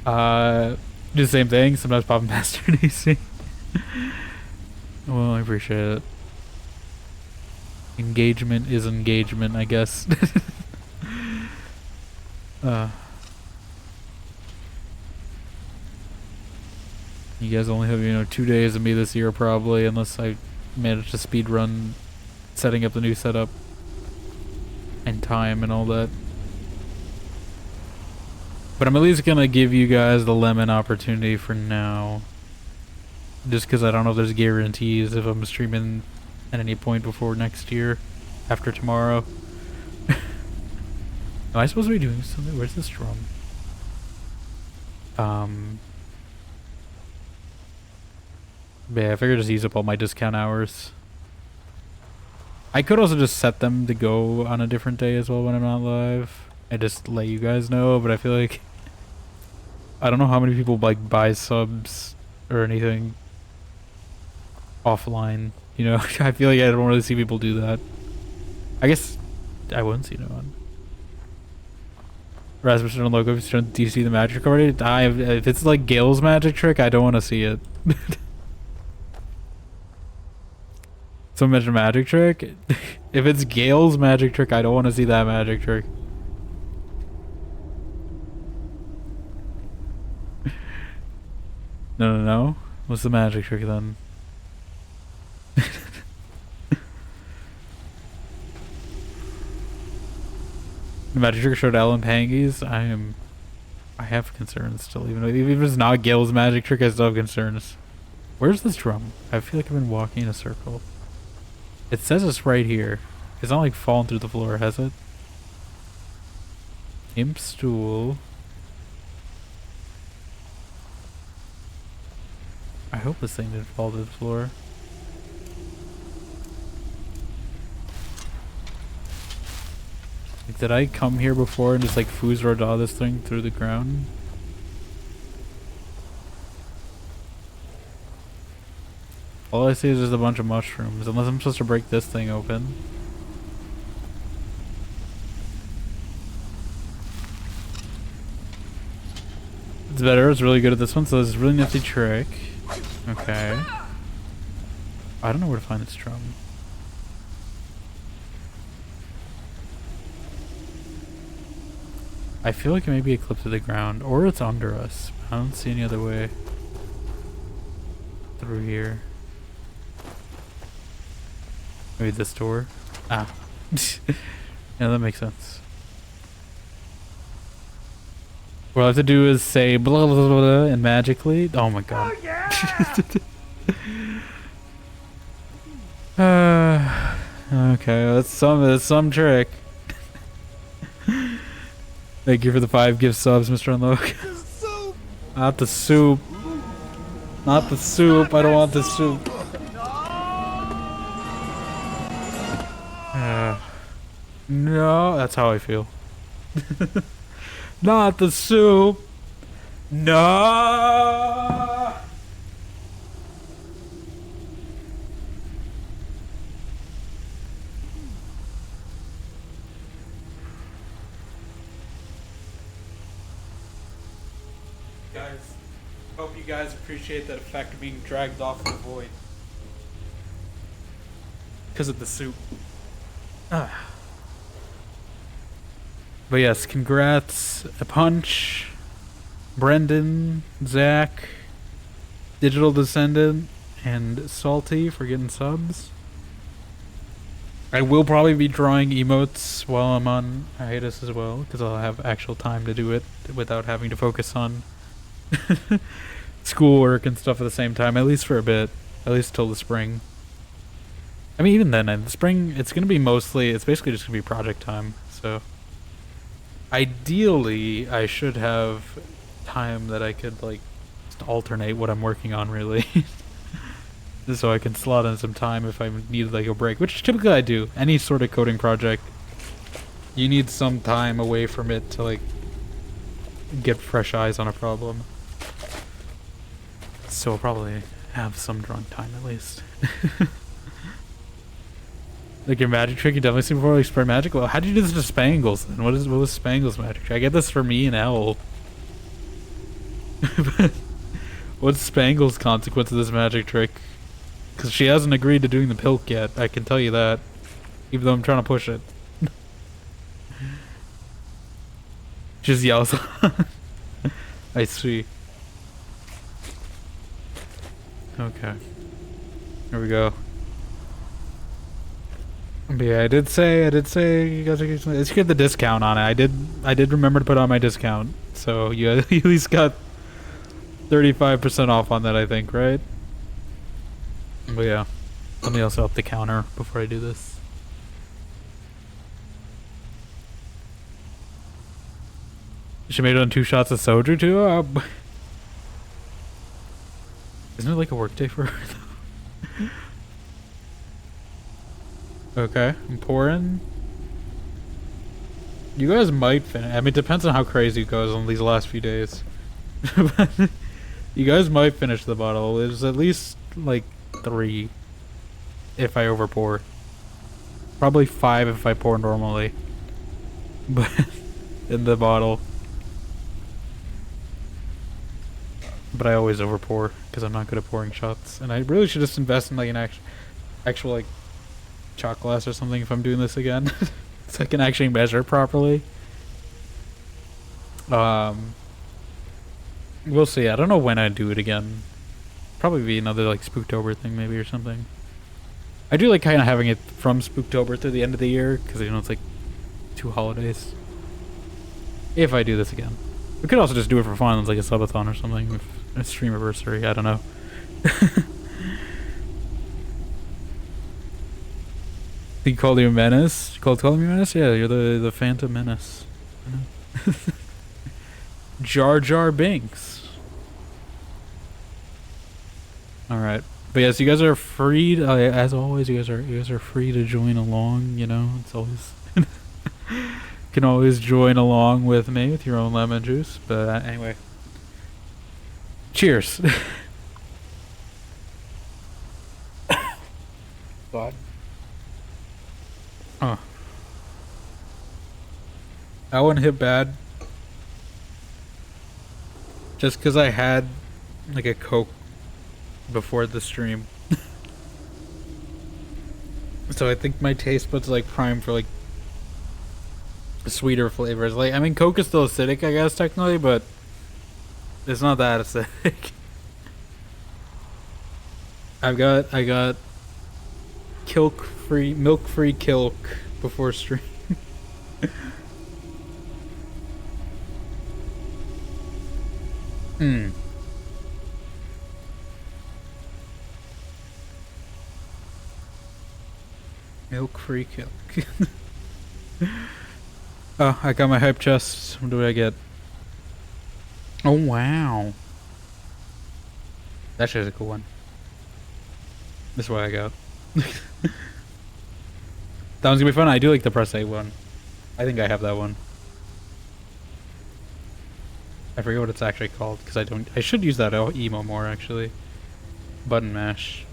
Do the same thing, sometimes popping past your DC. Well, I appreciate it. Engagement is engagement, I guess. You guys only have, you know, 2 days of me this year probably, unless I manage to speed run setting up the new setup and time and all that. But I'm at least gonna give you guys the lemon opportunity for now. Just because I don't know if there's guarantees if I'm streaming at any point before next year, after tomorrow. Am I supposed to be doing something? Where's this drum? Yeah, I figured just use up all my discount hours. I could also just set them to go on a different day as well when I'm not live. I just let you guys know, but I feel like I don't know how many people like buy subs or anything offline, you know. I feel like I don't really see people do that. I guess I wouldn't see no one. Rasmus on logo. Do you see the magic already? If it's like Gale's magic trick, I don't want to see it. So mention magic trick. If it's Gale's magic trick, I don't want to see that magic trick. No. What's the magic trick then? The magic trick showed Alan Pangies. I have concerns still, even if it's not Gale's magic trick, I still have concerns. Where's this drum? I feel like I've been walking in a circle. It says it's right here. It's not like falling through the floor, has it? Imp stool. I hope this thing didn't fall to the floor. Like, did I come here before and just like Fuzroda this thing through the ground? All I see is just a bunch of mushrooms, unless I'm supposed to break this thing open. It's better, it's really good at this one, so this is a really nifty trick. Okay. I don't know where to find this drum. I feel like it may be a clip to the ground, or it's under us. I don't see any other way through here. Maybe this door? Ah. Yeah, that makes sense. What I have to do is say blah blah blah, blah and magically. Oh my god. Oh, yeah! Okay, that's some trick. Thank you for the 5 gift subs, Mr. Unlock. Not the soup. Not the soup. I don't want the soup. No, that's how I feel. Not the soup. No. Guys, hope you guys appreciate that effect of being dragged off the void. Because of the soup. Ah. But yes, congrats, A Punch, Brendan, Zach, Digital Descendant, and Salty for getting subs. I will probably be drawing emotes while I'm on hiatus as well, because I'll have actual time to do it without having to focus on schoolwork and stuff at the same time, at least for a bit. At least till the spring. I mean, even then, in the spring, it's gonna be mostly, it's basically just gonna be project time, so. Ideally, I should have time that I could, like, just alternate what I'm working on, really. Just so I can slot in some time if I need, like, a break, which typically I do. Any sort of coding project, you need some time away from it to, like, get fresh eyes on a problem. So I'll probably have some drunk time at least. Like your magic trick, you definitely seen before, like spread magic. Well, how do you do this to Spangles then? What was Spangles' magic trick? I get this for me and Owl. What's Spangles' consequence of this magic trick? Because she hasn't agreed to doing the pilk yet, I can tell you that. Even though I'm trying to push it. Just yells. I see. Okay. Here we go. But yeah, I did say you guys let's get the discount on it. I did remember to put on my discount. So you at least got 35% off on that, I think, right? But yeah. Let me also up the counter before I do this. She made it on 2 shots of soju too? Isn't it like a work day for her though? Okay, I'm pouring. You guys might finish. I mean, it depends on how crazy it goes on these last few days. You guys might finish the bottle. There's at least like 3 if I over pour. Probably 5 if I pour normally. But in the bottle. But I always over pour because I'm not good at pouring shots. And I really should just invest in like an actual like shot glass or something if I'm doing this again. So I can actually measure properly. We'll see. I don't know when I'd do it again. Probably be another like Spooktober thing maybe or something. I do like kind of having it from Spooktober to the end of the year because you know it's like 2 holidays. If I do this again. We could also just do it for fun. It's like a subathon or something. A stream anniversary. I don't know. He called you a menace? Called me a menace? Yeah, you're the Phantom Menace. Jar Jar Binks. Alright. But yes, you guys are free to, as always, you guys are free to join along, you know. It's always can always join along with me with your own lemon juice. But anyway. Cheers. God. Oh. That one hit bad. Just because I had like a Coke before the stream. So I think my taste buds like primed for like sweeter flavors. Like I mean Coke is still acidic I guess technically, but it's not that acidic. I got milk free Kilk before stream. Milk free Kilk. Oh, I got my hype chest. What do I get? Oh wow. That shit's a cool one. This is what I got. That one's gonna be fun. I do like the press A one. I think I have that one. I forget what it's actually called because I should use that emo more actually. Button mash.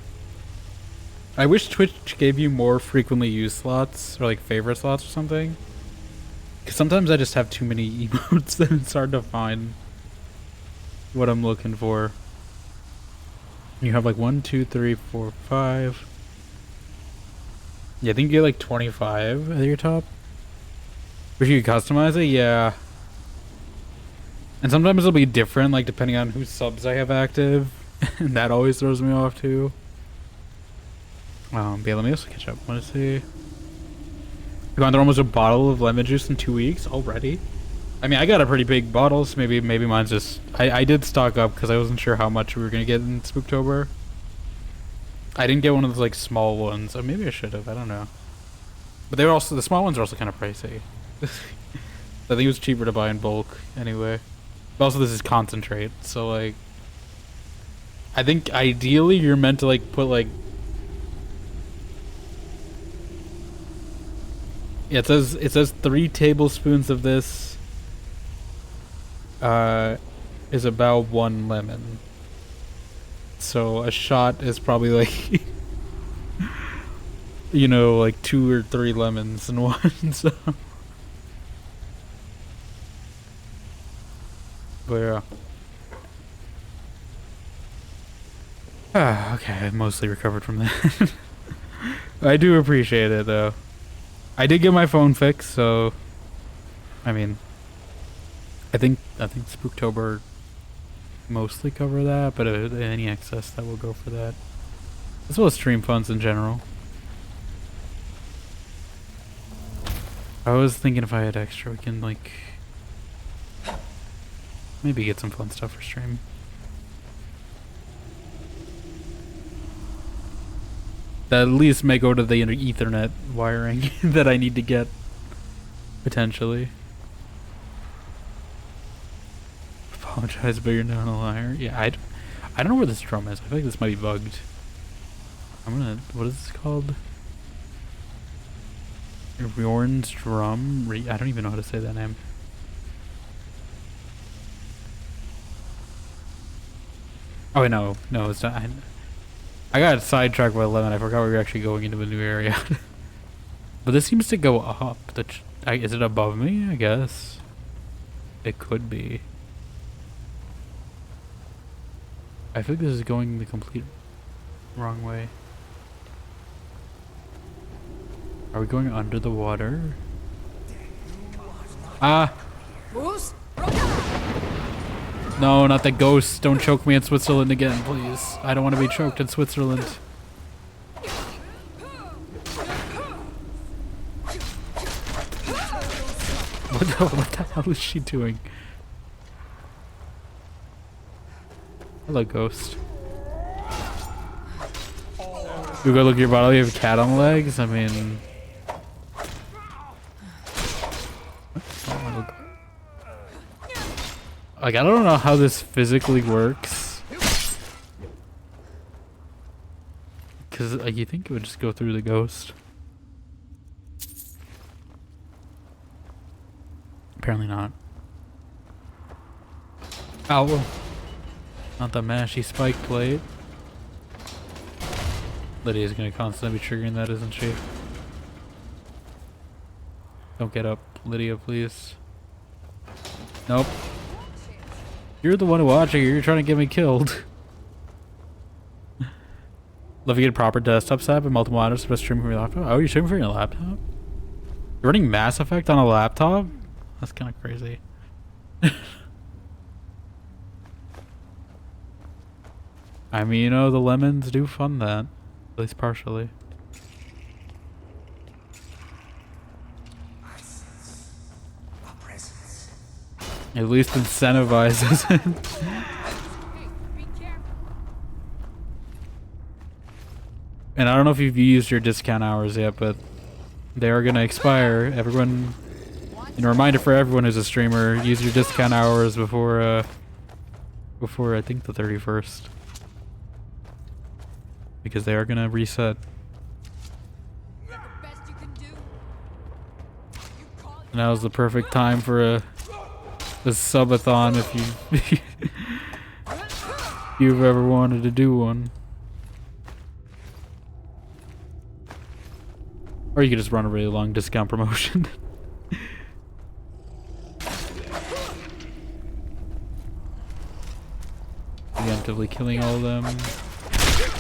I wish Twitch gave you more frequently used slots or like favorite slots or something. Because sometimes I just have too many emotes that it's hard to find what I'm looking for. You have like 1, 2, 3, 4, 5. Yeah, I think you get like 25 at your top. If you can customize it, yeah. And sometimes it'll be different, like depending on whose subs I have active. And that always throws me off too. But yeah, let me also catch up. Want to see? I've gone through almost a bottle of lemon juice in 2 weeks already. I mean, I got a pretty big bottle, so maybe mine's just... I did stock up because I wasn't sure how much we were going to get in Spooktober. I didn't get one of those like small ones. Or maybe I should have. I don't know. But they were also the small ones are also kind of pricey. I think it was cheaper to buy in bulk anyway. But also this is concentrate, so like I think ideally you're meant to like put like yeah, it says 3 tablespoons of this is about 1 lemon. So a shot is probably like you know, like 2 or 3 lemons in one. So but yeah. Ah, okay, I mostly recovered from that. I do appreciate it though. I did get my phone fixed, so I mean I think Spooktober mostly cover that, but any excess that will go for that. As well as stream funds in general. I was thinking if I had extra we can like maybe get some fun stuff for stream. That at least may go to the Ethernet wiring that I need to get, potentially. Apologize, but you're not a liar. Yeah, I don't know where this drum is. I feel like this might be bugged. I'm gonna, what is this called? Bjorn's drum? I don't even know how to say that name. Oh wait, no, it's not. I got sidetracked by 11. I forgot we were actually going into a new area. But this seems to go up. Is it above me? I guess. It could be. I think this is going the complete wrong way. Are we going under the water? Ah! No, not the ghost. Don't choke me in Switzerland again, please. I don't want to be choked in Switzerland. What the hell is she doing? Hello, ghost. You go look at your bottle, you have a cat on the legs? I mean... Like, I don't know how this physically works. Because you think it would just go through the ghost. Apparently not. Ow. Not the mashy spike plate. Lydia's gonna constantly be triggering that, isn't she? Don't get up, Lydia, please. Nope. You're the one watching. You're trying to get me killed. Love you get a proper desktop setup and multiple monitors for streaming from your laptop. Oh, you're streaming from your laptop? You're running Mass Effect on a laptop? That's kind of crazy. I mean, you know, the lemons do fund that. At least partially. At least incentivizes it. And I don't know if you've used your discount hours yet, but they are gonna expire. Everyone, and a reminder for everyone who's a streamer, use your discount hours before I think the 31st. Because they are gonna reset. Now's the perfect time for a subathon if you've ever wanted to do one. Or you could just run a really long discount promotion. Preemptively killing all of them.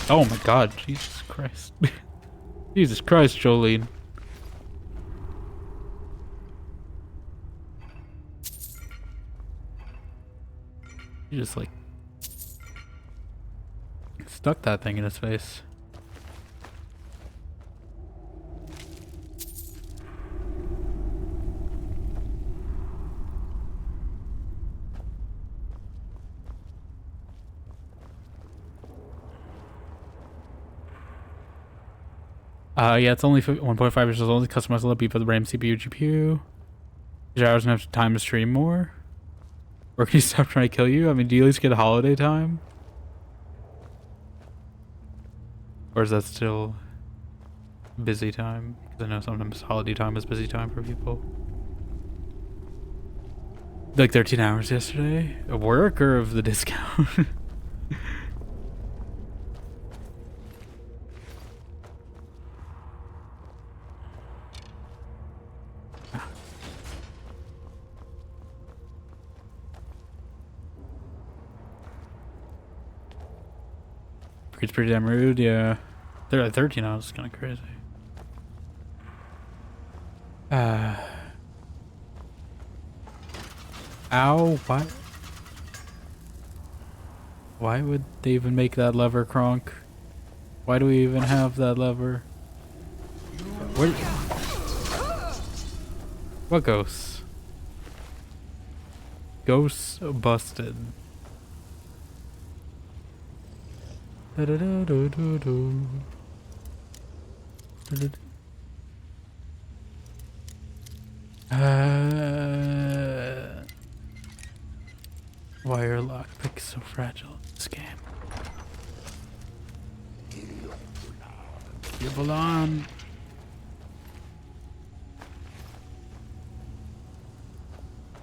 Oh my god, Jesus Christ. Jesus Christ, Joline. You just like stuck that thing in his face. Yeah, it's only 1.5 inches old. Customizable LP for the RAM, CPU, GPU. Your hours gonna have time to stream more? Or can you stop trying to kill you? I mean, do you at least get a holiday time? Or is that still busy time? Because I know sometimes holiday time is busy time for people. Like 13 hours yesterday? Of work or of the discount? It's pretty damn rude, yeah. They're at 13 hours, it's kind of crazy. Ow, what? Why would they even make that lever, Kronk? Why do we even have that lever? Where? What ghosts? Ghosts busted. Da da da da da da. Why are lockpicks so fragile in this game? Joline.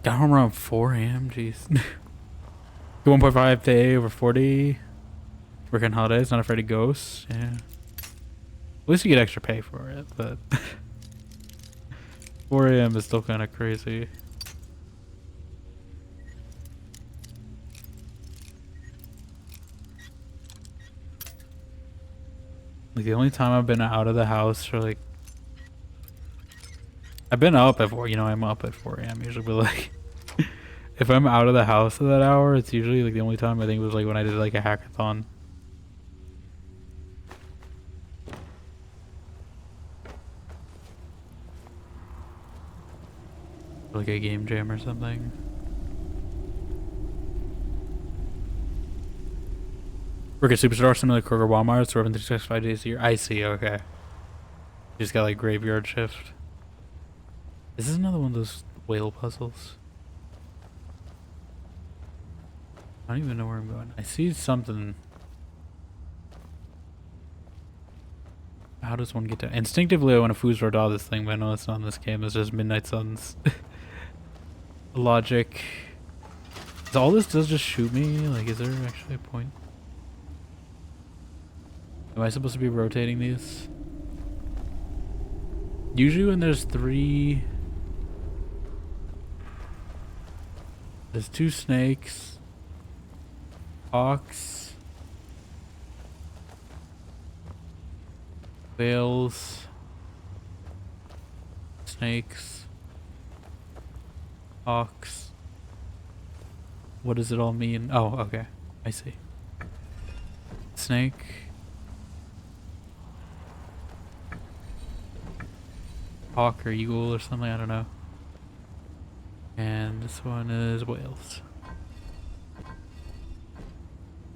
Got home around 4 a.m. Jeez. 1.5 day over 40. Working holidays, not afraid of ghosts. Yeah. At least you get extra pay for it, but 4 a.m. is still kind of crazy. Like the only time I've been out of the house for like, I've been up at 4, you know, I'm up at 4 a.m. usually, but like, if I'm out of the house at that hour, it's usually like the only time I think was like when I did like a hackathon. Like a game jam or something. Work at Superstore, similar to Kroger, Walmart, so open 365 days a year. I see, okay. You just got like graveyard shift. Is this another one of those whale puzzles? I don't even know where I'm going. I see something. How does one get to? Instinctively, I want to food draw this thing, but I know it's not in this game. It's just Midnight Suns. Logic. Is all this does just shoot me? Like, is there actually a point? Am I supposed to be rotating these? Usually when there's 3... There's 2 snakes. Hawks. Whales. Snakes. Hawks. What does it all mean? Oh, okay. I see. Snake. Hawk or eagle or something, I don't know. And this one is whales.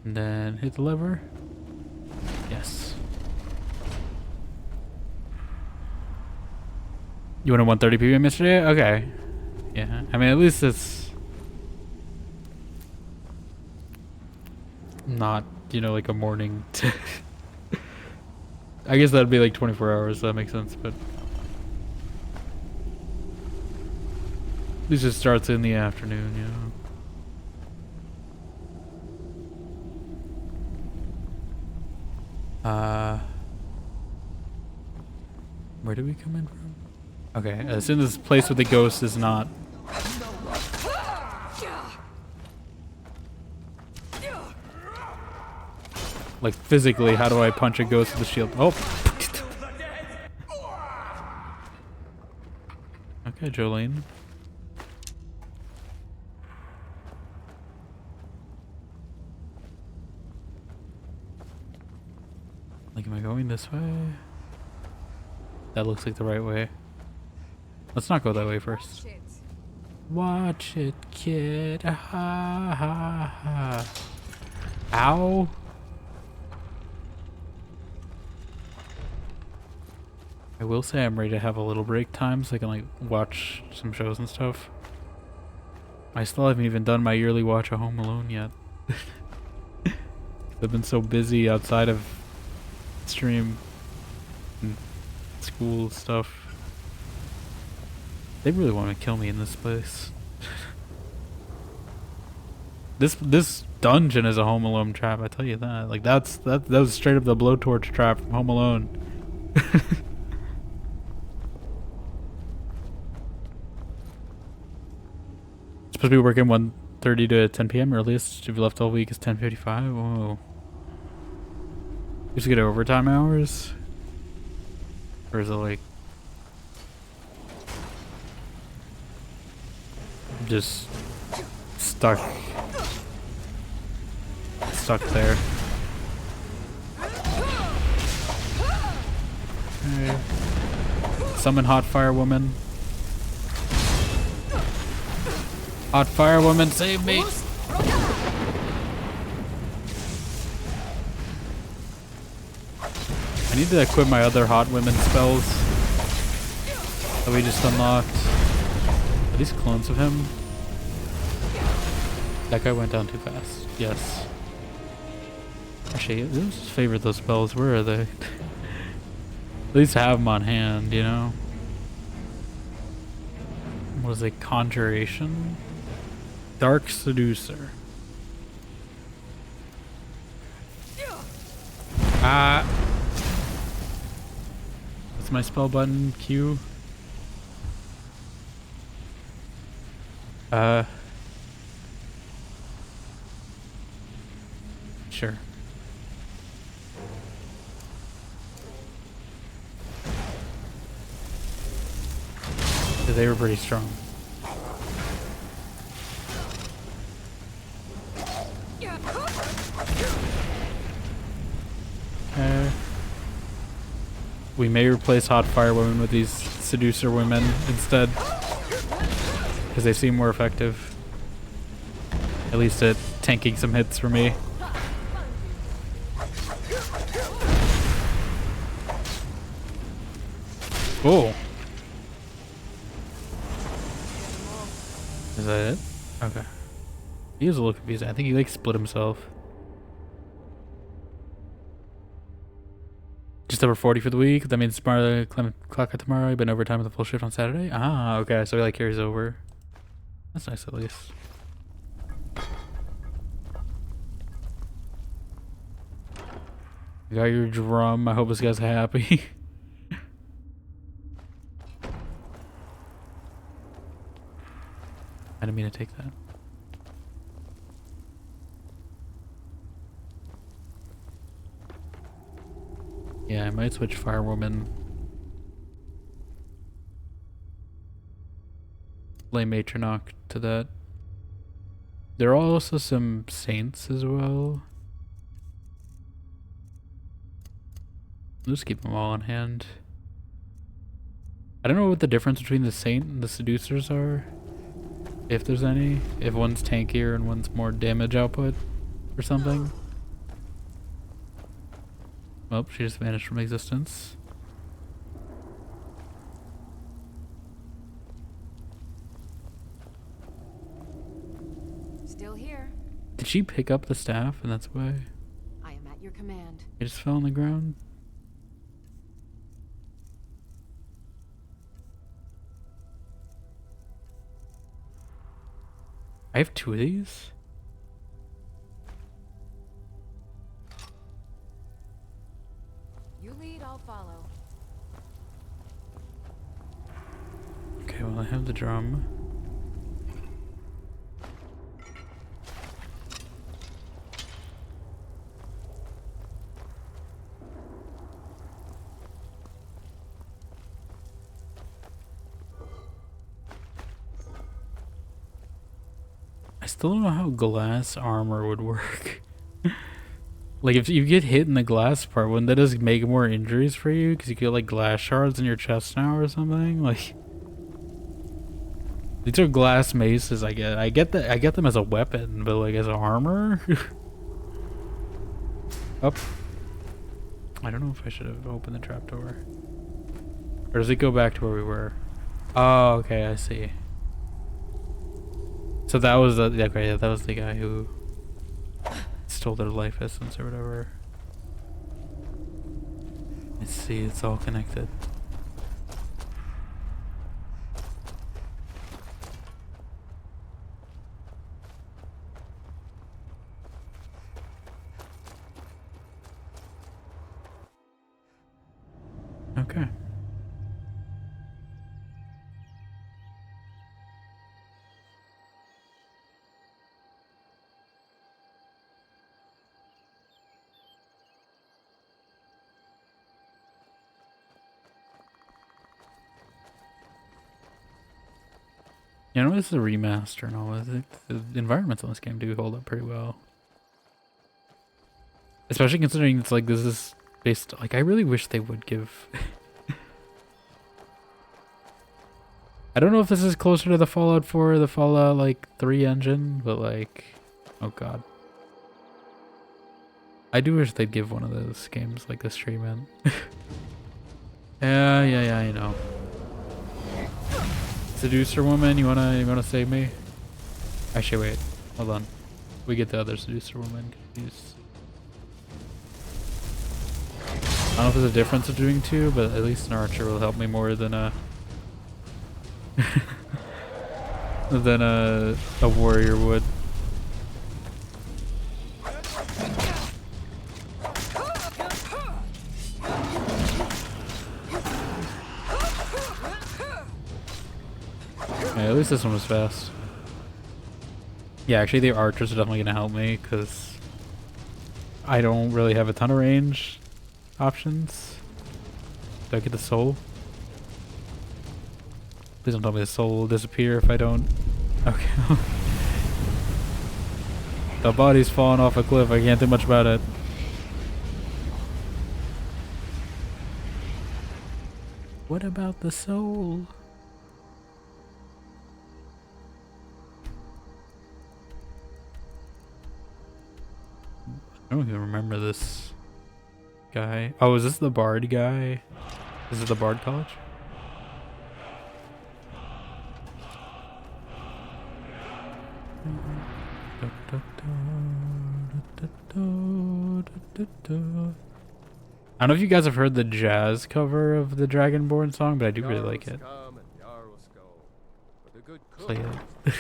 And then hit the lever. Yes. You went at 1:30 p.m. yesterday? Okay. Yeah, I mean, at least it's not, you know, like a morning. I guess that'd be like 24 hours, so that makes sense, but at least it starts in the afternoon, you know. Where did we come in from? Okay, as soon as this place with the ghost is not. Like physically, how do I punch a ghost with a shield? Oh! Okay, Joline. Like, am I going this way? That looks like the right way. Let's not go that way first. Watch it, kid. Ha ha ha. Ow. I will say I'm ready to have a little break time so I can like watch some shows and stuff. I still haven't even done my yearly watch of Home Alone yet. I've been so busy outside of stream and school stuff. They really want to kill me in this place. This dungeon is a Home Alone trap, I tell you that. Like that was straight up the blowtorch trap from Home Alone. Supposed to be working 1:30 to 10 p.m. earliest. If you left all week is 10:55. Whoa. You just get overtime hours? Or is it like just stuck there? Okay. Summon Hot Fire Woman. Hot Fire Woman, save me! I need to equip my other Hot Women spells that we just unlocked. Are these clones of him? That guy went down too fast. Yes. Actually, let's just favorite those spells. Where are they? At least have them on hand, you know? What is it? Conjuration? Dark Seducer. What's my spell button? Q? Sure. They were pretty strong. We may replace Hot Fire Women with these Seducer Women instead, because they seem more effective. At least at tanking some hits for me. Oh. Is that it? Okay. He was a little confused. I think he like split himself. Just over 40 for the week. That means tomorrow, clock out tomorrow. You've been overtime with a full shift on Saturday. Ah, okay. So he like carries over. That's nice at least. You got your drum. I hope this guy's happy. I didn't mean to take that. Yeah, I might switch Firewoman. Play Matronach to that. There are also some saints as well. I'll just keep them all on hand. I don't know what the difference between the saint and the seducers are. If there's any. If one's tankier and one's more damage output or something. Oh, she just vanished from existence. Still here. Did she pick up the staff and that's why I am at your command. it just fell on the ground? I have two of these? You lead, I'll follow. Okay, well I have the drum. I still don't know how glass armor would work. Like if you get hit in the glass part, wouldn't that just make more injuries for you? Because you get like glass shards in your chest now or something? Like these are glass maces. I get that. I get them as a weapon, but like as armor. Up. I don't know if I should have opened the trapdoor. Or does it go back to where we were? Oh, okay, I see. So that was the okay, yeah, that was the guy who stole their life essence or whatever. Let's see, it's all connected. Okay. You know, this is a remaster and all. The environments on this game do hold up pretty well. Especially considering it's like this is based. Like, I really wish they would give. I don't know if this is closer to the Fallout 4 or the Fallout like 3 engine, but like, oh god. I do wish they'd give one of those games like this treatment. Yeah, I know. Seducer woman, you wanna save me? Actually, wait, hold on. We get the other seducer woman confused. I don't know if there's a difference between two, but at least an archer will help me more than a a warrior would. Yeah, at least this one was fast. Yeah, actually the archers are definitely gonna help me because I don't really have a ton of range options. Do I get the soul? Please don't tell me the soul will disappear if I don't. Okay. The body's falling off a cliff. I can't do much about it. What about the soul? I don't even remember this guy. Oh, is this the Bard guy? Is it the Bard College? I don't know if you guys have heard the jazz cover of the Dragonborn song, but I do really like it. Play it.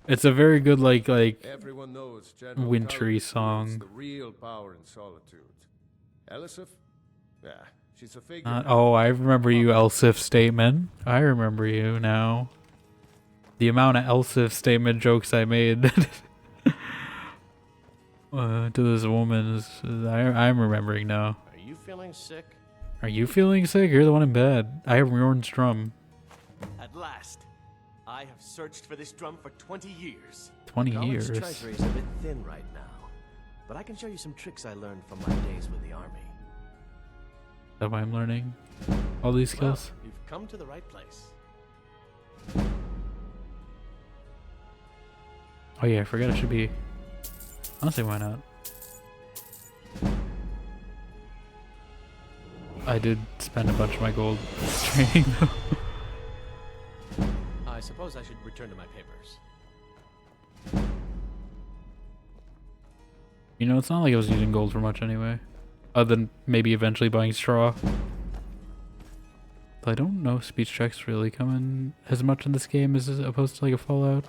It's a very good like Everyone knows General wintry Carlos song. wields the real power in solitude. Elisif? Yeah, she's a figure. Oh, I remember you, Elsif statement. I remember you now. The amount of Elsif statement jokes I made to this woman is I'm remembering now. Are you feeling sick? Are you feeling sick? You're the one in bed. I have Mjorn's drum. At last. I have searched for this drum for 20 years. 20 Knowledge years. treasure is a bit thin right now, but I can show you some tricks I learned from my days with the army. Is that why I'm learning all these skills? Well, you've come to the right place. Oh yeah, I forgot it should be. Honestly, why not? I did spend a bunch of my gold training though. I suppose I should return to my papers. You know, it's not like I was using gold for much anyway. Other than maybe eventually buying straw. But I don't know if speech checks really come in as much in this game as opposed to like a Fallout.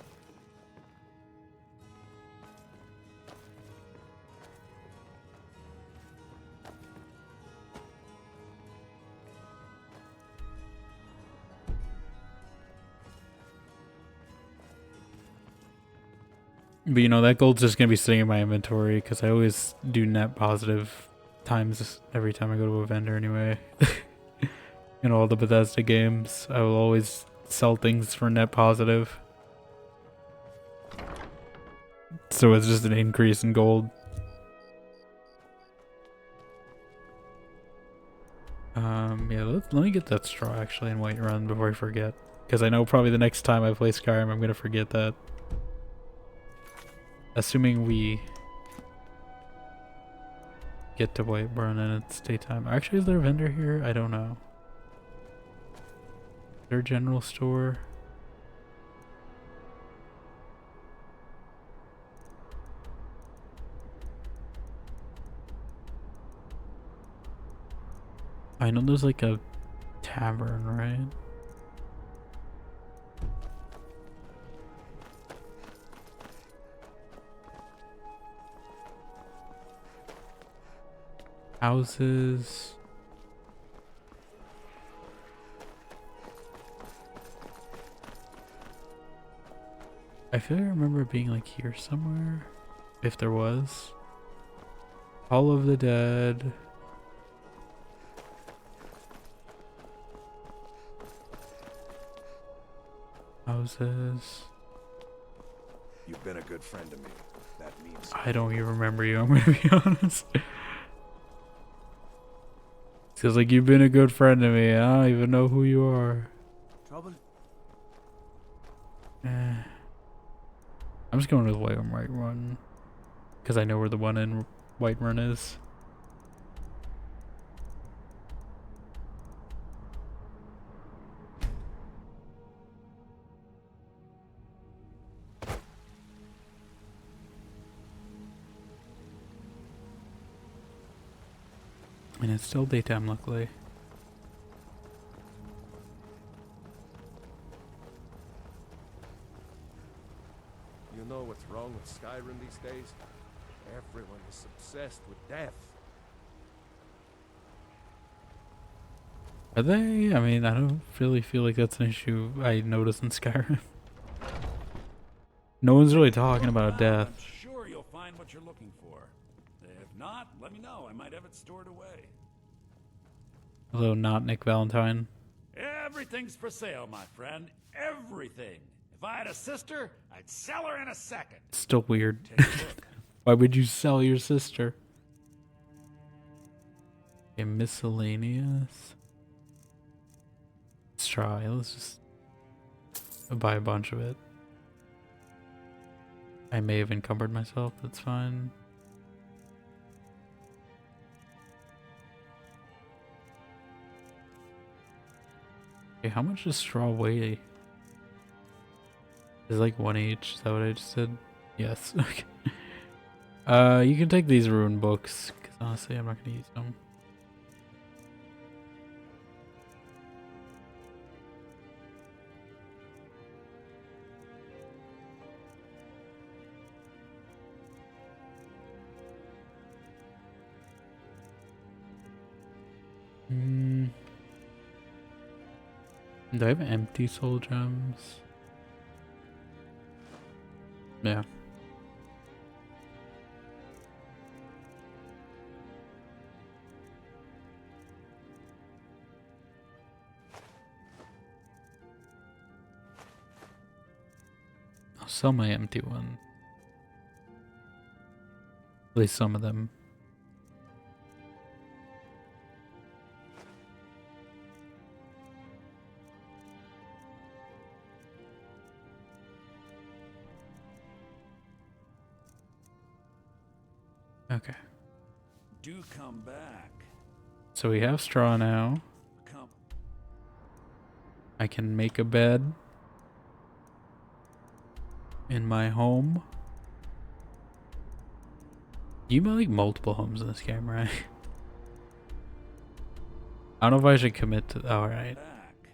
But you know, that gold's just gonna be sitting in my inventory because I always do net positive times every time I go to a vendor anyway. In all the Bethesda games, I will always sell things for net positive. So it's just an increase in gold. Yeah, let me get that straw actually and wait around before I forget. Because I know probably the next time I play Skyrim I'm gonna forget that. Assuming we get to Whiteburn and it's daytime. Actually, is there a vendor here? I don't know. Their general store. I know there's like a tavern, right? Houses. I feel like I remember it being like here somewhere, if there was. Hall of the Dead. Houses. You've been a good friend to me. That means I don't even remember you, I'm gonna be honest. Feels like you've been a good friend to me. I don't even know who you are. Trouble? I'm just going to the White Run. Because I know where the one in White Run is. And it's still daytime, luckily. You know what's wrong with Skyrim these days? Everyone is obsessed with death. Are they? I mean, I don't really feel like that's an issue I notice in Skyrim. No one's really talking about death. I'm sure you'll find what you're looking for. If not, let me know. I might have it stored away. Although not Nick Valentine. Everything's for sale, my friend. Everything. If I had a sister, I'd sell her in a second. Still weird. Take a look. Why would you sell your sister? Okay, miscellaneous. Let's try. Let's just buy a bunch of it. I may have encumbered myself. That's fine. Okay, how much does straw weigh? Is like 1 each. Is that what I just said? Yes. Okay. You can take these rune books, because honestly, I'm not gonna use them. Do I have empty soul gems? Yeah. I'll sell my empty one. At least some of them. Okay. Do come back. So we have straw now. Come. I can make a bed in my home. You have like multiple homes in this game, right? I don't know if I should commit to. Alright. Back.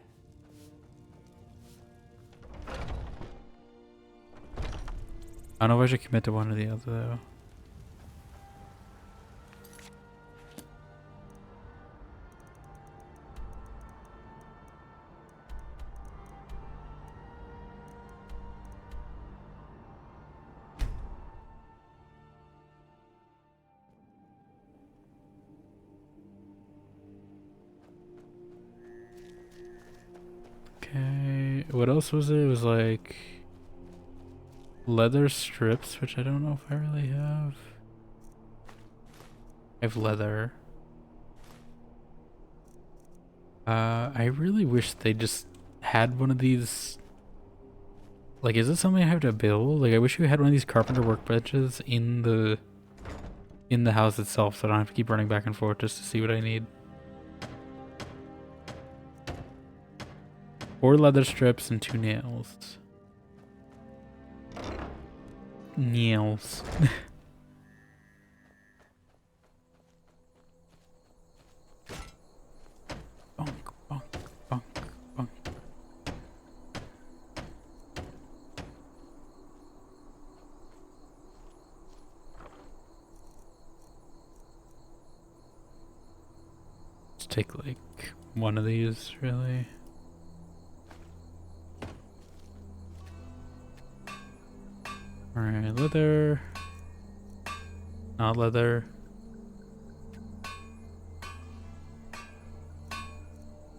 I don't know if I should commit to one or the other though. Okay, what else was it? It was like leather strips, which I don't know if I really have. I have leather. I really wish they just had one of these. Like, is it something I have to build? Like, I wish you had one of these carpenter workbenches in the house itself, so I don't have to keep running back and forth just to see what I need. 4 leather strips and 2 nails. Nails. Bonk, bonk, bonk, bonk. Let's take like one of these, really. Alright, leather. Not leather.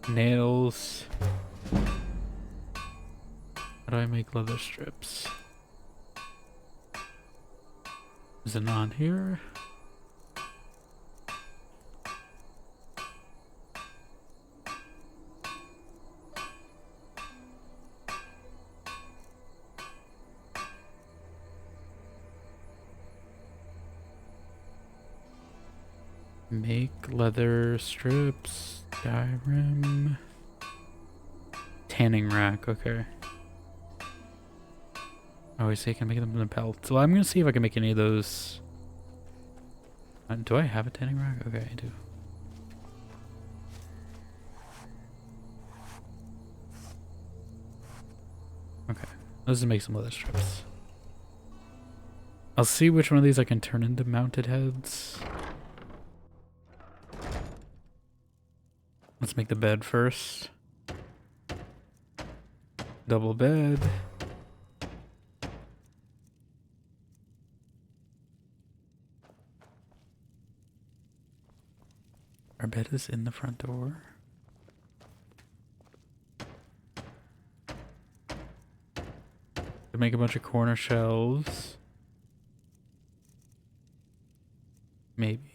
Nails. How do I make leather strips? Is it on here? Make leather strips. SKYRIM. Tanning rack, okay. Oh, I say I can make them in the pelts. Well, I'm gonna see if I can make any of those. Do I have a tanning rack? Okay, I do. Okay, let's just make some leather strips. I'll see which one of these I can turn into mounted heads. Let's make the bed first. Double bed. Our bed is in the front door. To make a bunch of corner shelves. Maybe.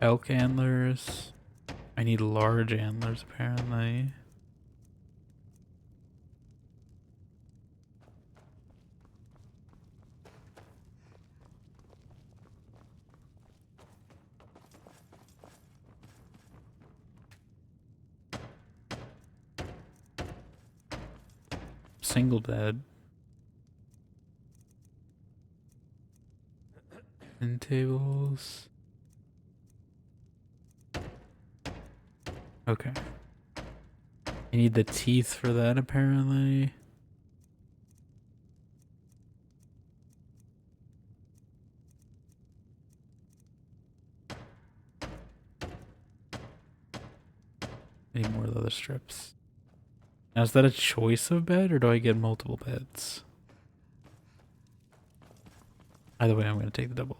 Elk antlers. I need large antlers, apparently. Single bed. End tables. Okay. I need the teeth for that, apparently. I need more leather strips. Now, is that a choice of bed, or do I get multiple beds? Either way, I'm going to take the double.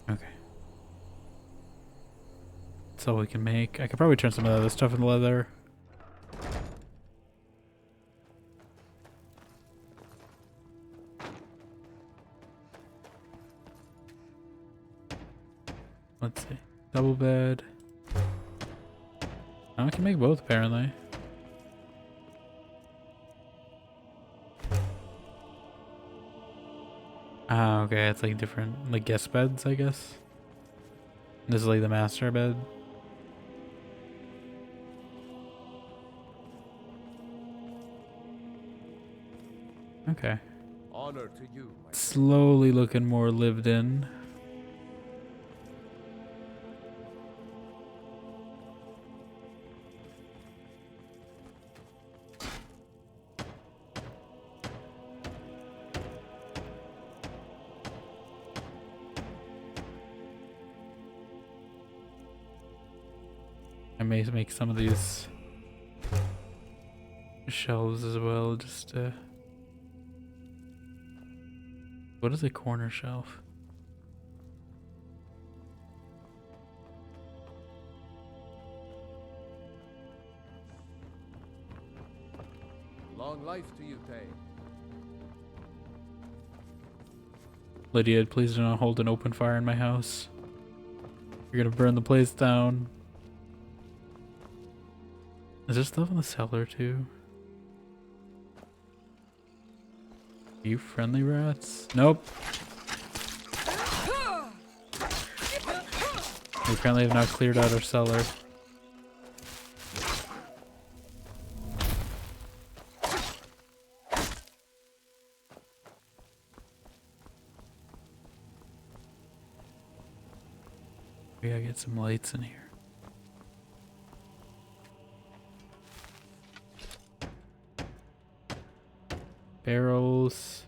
Okay. That's all we can make. I could probably turn some of the other stuff into leather. Let's see. Double bed. Oh, I can make both, apparently. Ah, okay. It's like different, like guest beds, I guess. This is like the master bed. Okay. Honor to you, my Slowly looking more lived in. I may make some of these shelves as well, just to... What is a corner shelf? Long life to you, Tay. Lydia, please do not hold an open fire in my house. You're gonna burn the place down. Is there stuff in the cellar too? Are you friendly rats? Nope. We apparently have not cleared out our cellar. We gotta get some lights in here. Barrels.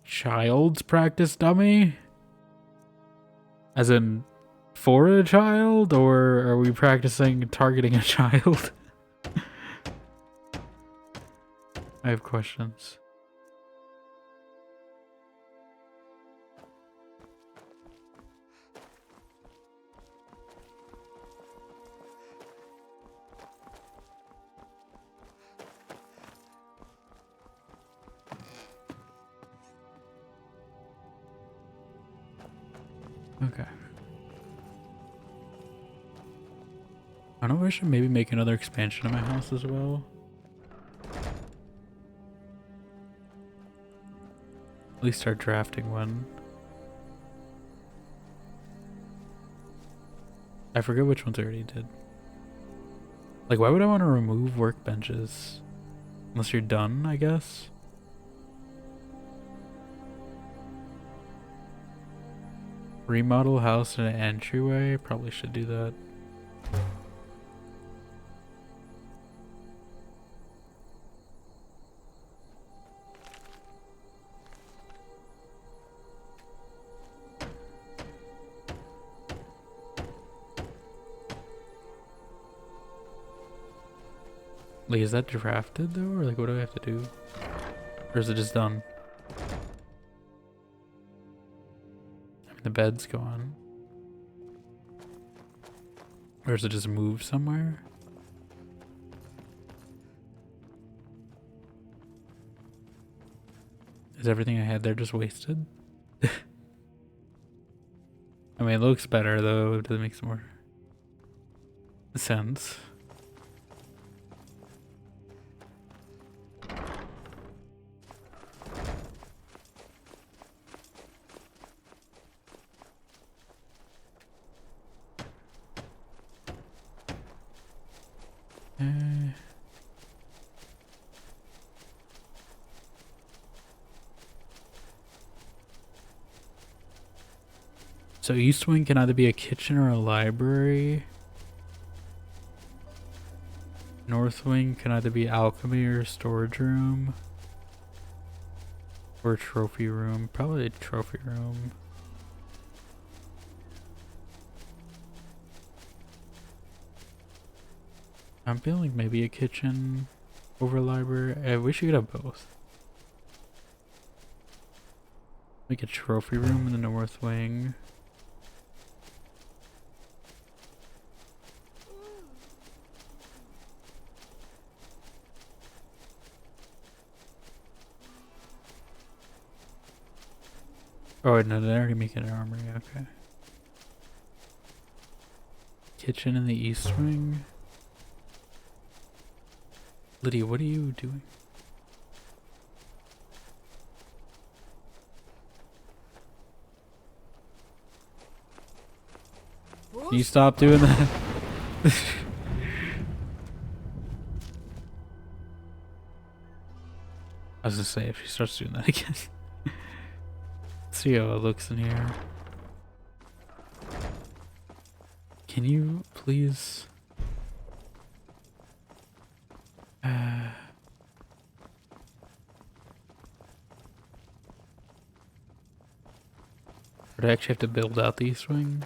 Child's practice dummy? As in, for a child? Or are we practicing targeting a child? I have questions. Okay. I don't know if I should maybe make another expansion of my house as well. At least start drafting one. I forget which ones I already did. Like, why would I want to remove workbenches? Unless you're done, I guess? Remodel house and an entryway? Probably should do that. Like, is that drafted though? Or like, what do I have to do? Or is it just done? I mean, the bed's gone. Or is it just moved somewhere? Is everything I had there just wasted? I mean, it looks better though. Does it make some more sense? So East Wing can either be a kitchen or a library. North Wing can either be alchemy or storage room. Or a trophy room. Probably a trophy room. I'm feeling maybe a kitchen over a library. I wish you could have both. Like a trophy room in the North Wing. Oh no, they're already making an armory, okay. Kitchen in the East Wing. Lydia, what are you doing? Can you stop doing that? I was gonna say, if she starts doing that again. See how it looks in here. Can you please? Would I actually have to build out the East Wing?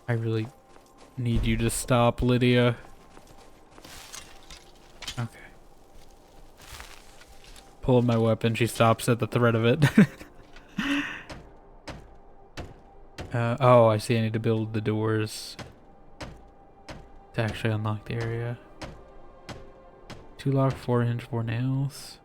I really need you to stop, Lydia. Okay. Pulling my weapon, she stops at the threat of it. Oh, I see. I need to build the doors to actually unlock the area. 2 lock, 4 hinge, 4 nails.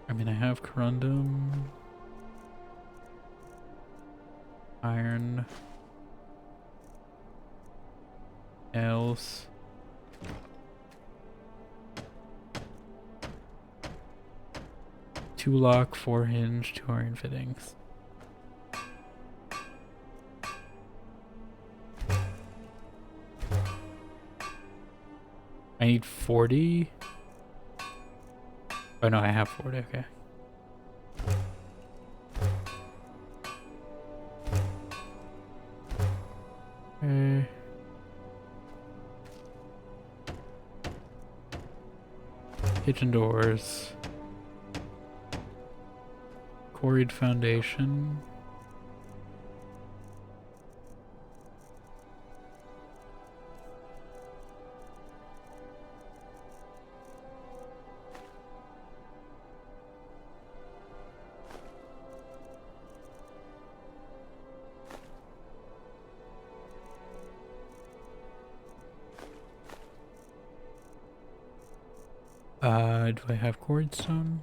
I mean, I have corundum, iron, nails. Two lock, 4 hinge, 2 iron fittings. I need 40. Oh no, I have 40, okay. Okay. Kitchen doors. Quarried foundation. Do I have quarried stone?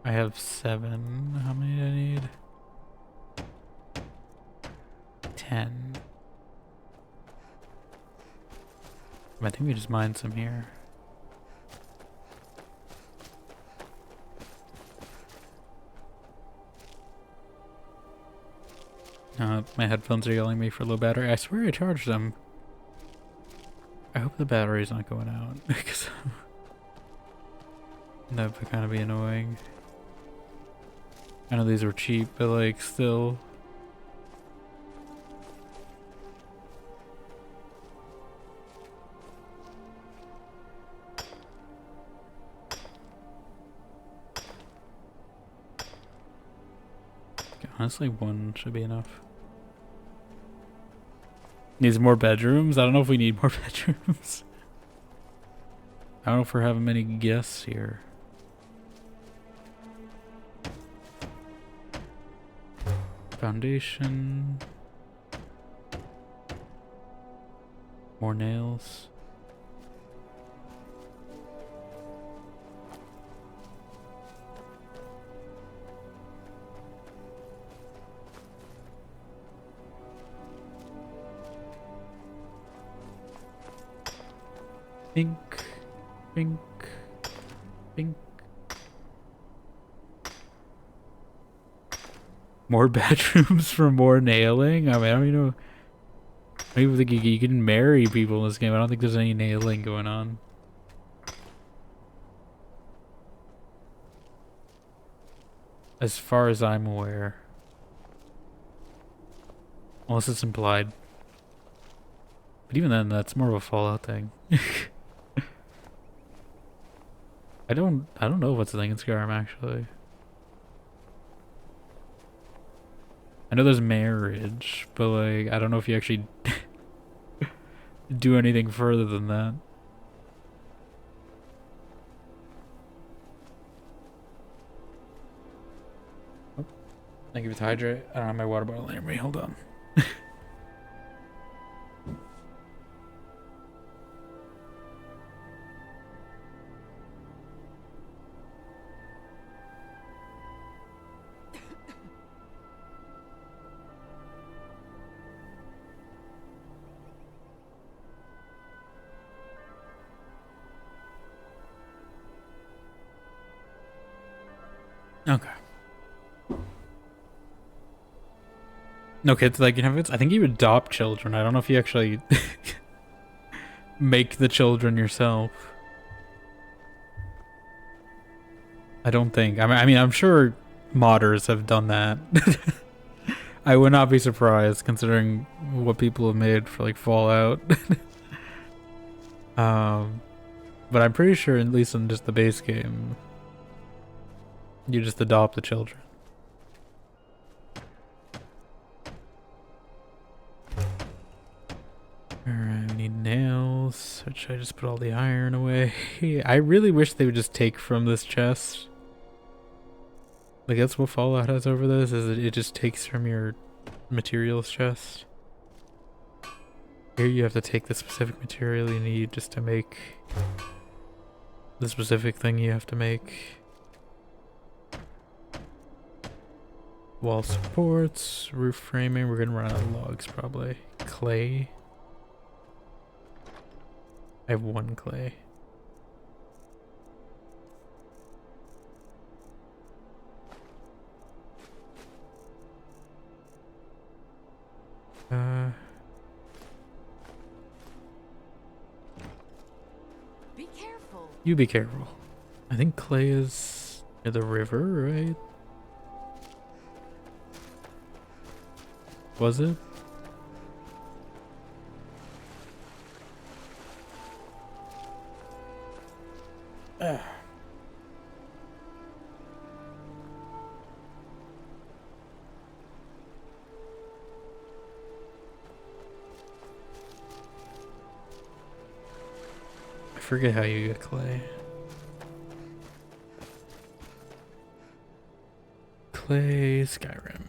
I have 7. How many do I need? 10. I think we just mined some here. My headphones are yelling at me for low battery. I swear I charged them. I hope the battery's not going out because that would kind of be annoying. I know these were cheap, but like still. Honestly, 1 should be enough. Needs more bedrooms? I don't know if we need more bedrooms. I don't know if we're having many guests here. Foundation. More nails. Pink, pink, pink. More bedrooms for more nailing? I mean, I don't even know. I don't even think you can marry people in this game. I don't think there's any nailing going on. As far as I'm aware. Unless it's implied. But even then, that's more of a Fallout thing. I don't know what's a thing in Skyrim actually. I know there's marriage, but like I don't know if you actually do anything further than that. Oh, thank you for the hydrate. I don't have my water bottle near me. Hold on. Okay. No kids like kids. I think you adopt children. I don't know if you actually make the children yourself. I don't think. I mean, I'm sure modders have done that. I would not be surprised considering what people have made for like Fallout. But I'm pretty sure, at least in just the base game, you just adopt the children. Should I just put all the iron away? I really wish they would just take from this chest. Like, that's what Fallout has over this, is that it just takes from your materials chest. Here you have to take the specific material you need just to make the specific thing you have to make. Wall supports, roof framing, we're gonna run out of logs probably. Clay. I have 1 clay. Be careful. You be careful. I think clay is near the river, right? Was it? I forget how you get clay. Clay Skyrim.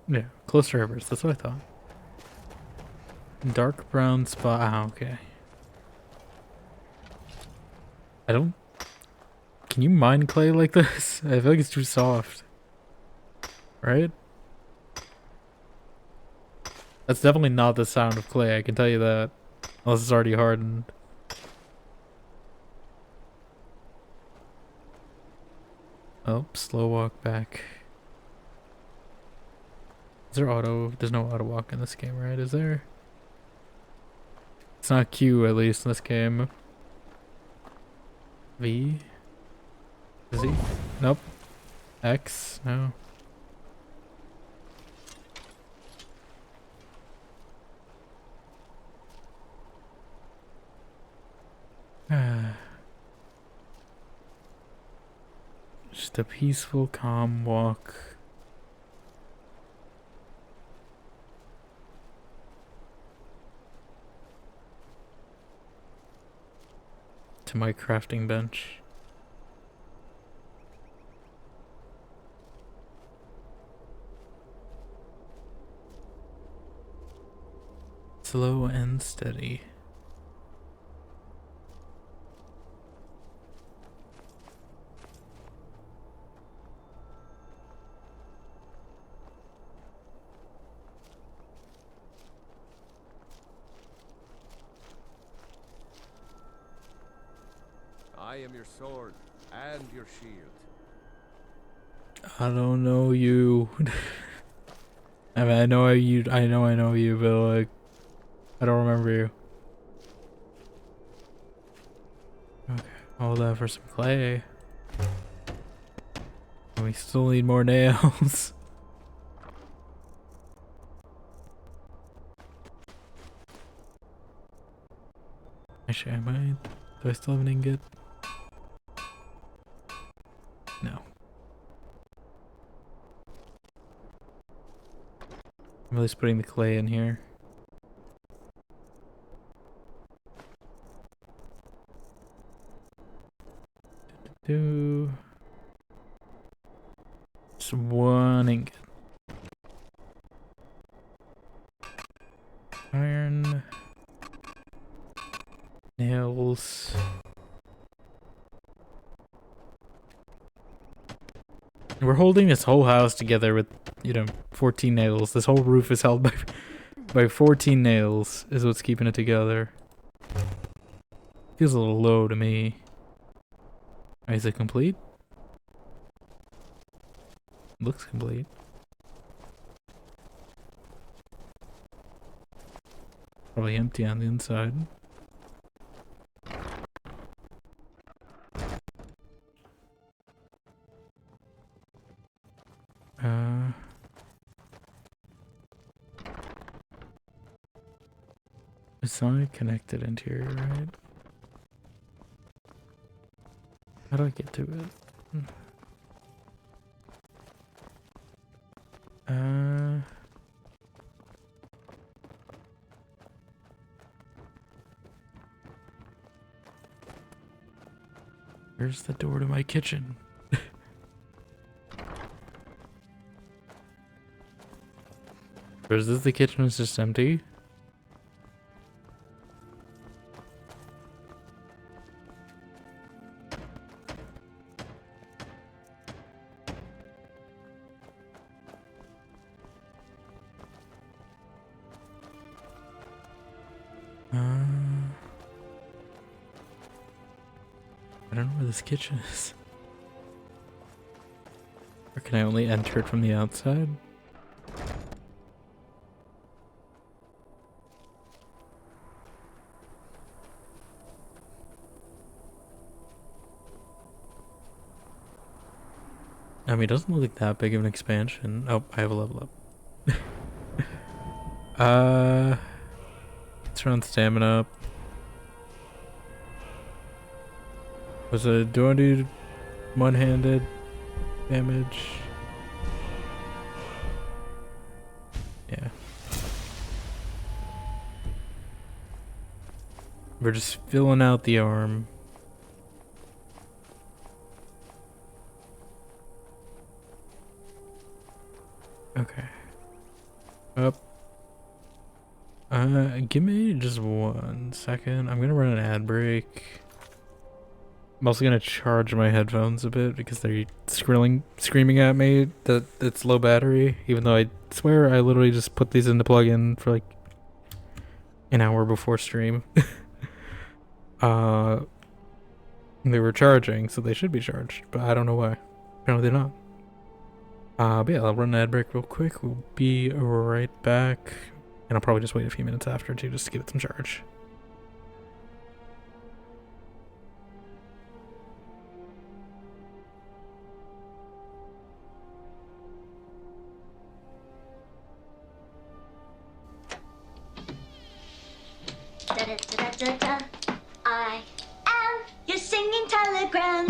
Yeah, close to rivers, that's what I thought. Dark brown spot. Ah, okay. I don't. Can you mine clay like this? I feel like it's too soft. Right? That's definitely not the sound of clay, I can tell you that. Unless it's already hardened. Oh, slow walk back. Is there auto? There's no auto walk in this game, right? Is there? It's not Q, at least, in this game. V? Is he? Nope. X? No. Just a peaceful, calm walk. To my crafting bench. Slow and steady. I am your sword and your shield. I don't know you. I mean, I know you, I know you, but like, I don't remember you. Okay, all that for some clay. And we still need more nails. Actually, I might. Do I still have an ingot? No. I'm at least putting the clay in here. Just 1 ingot. Iron. Nails. We're holding this whole house together with, 14 nails. This whole roof is held by 14 nails is what's keeping it together. Feels a little low to me. Is it complete? Looks complete. Probably empty on the inside. It's not a connected interior, right? How do I get to it? Where's the door to my kitchen? Or is this the kitchen? It's just empty? I don't know where this kitchen is. Or can I only enter it from the outside? I mean, it doesn't look like that big of an expansion. Oh, I have a level up. Let's run stamina up. Do I do one-handed damage? Yeah. We're just filling out the arm. Okay. Up. Give me just 1 second. I'm gonna run an ad break. I'm also gonna charge my headphones a bit because they're screaming at me that it's low battery, even though I swear I literally just put these in the plug-in for like an hour before stream. They were charging, so they should be charged, but I don't know why. Apparently they're not. But yeah, I'll run an ad break real quick. We'll be right back. And I'll probably just wait a few minutes after too, just to give it some charge. Da-da-da-da-da-da. I am your singing telegram.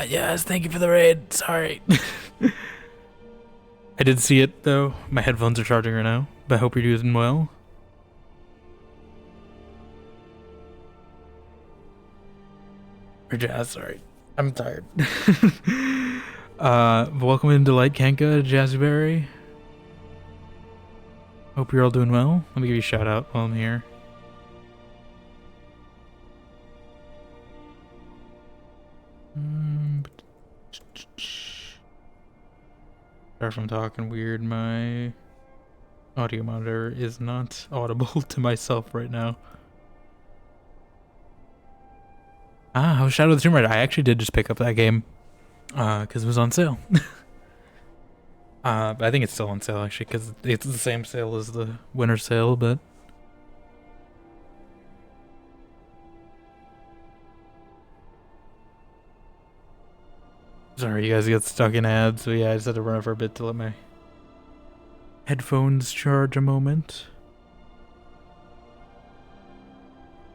Yes, thank you for the raid. Sorry. I did see it though. My headphones are charging right now, but I hope you're doing well. Or Jazz, sorry. I'm tired. Welcome into Light Kenka, Jazzyberry. Hope you're all doing well. Let me give you a shout out while I'm here. Sorry if I'm talking weird. My audio monitor is not audible to myself right now. How's Shadow of the Tomb Raider? I actually did just pick up that game because it was on sale. But I think it's still on sale actually because it's the same sale as the winter sale, but sorry you guys get stuck in ads, so yeah, I just had to run it for a bit to let my headphones charge a moment.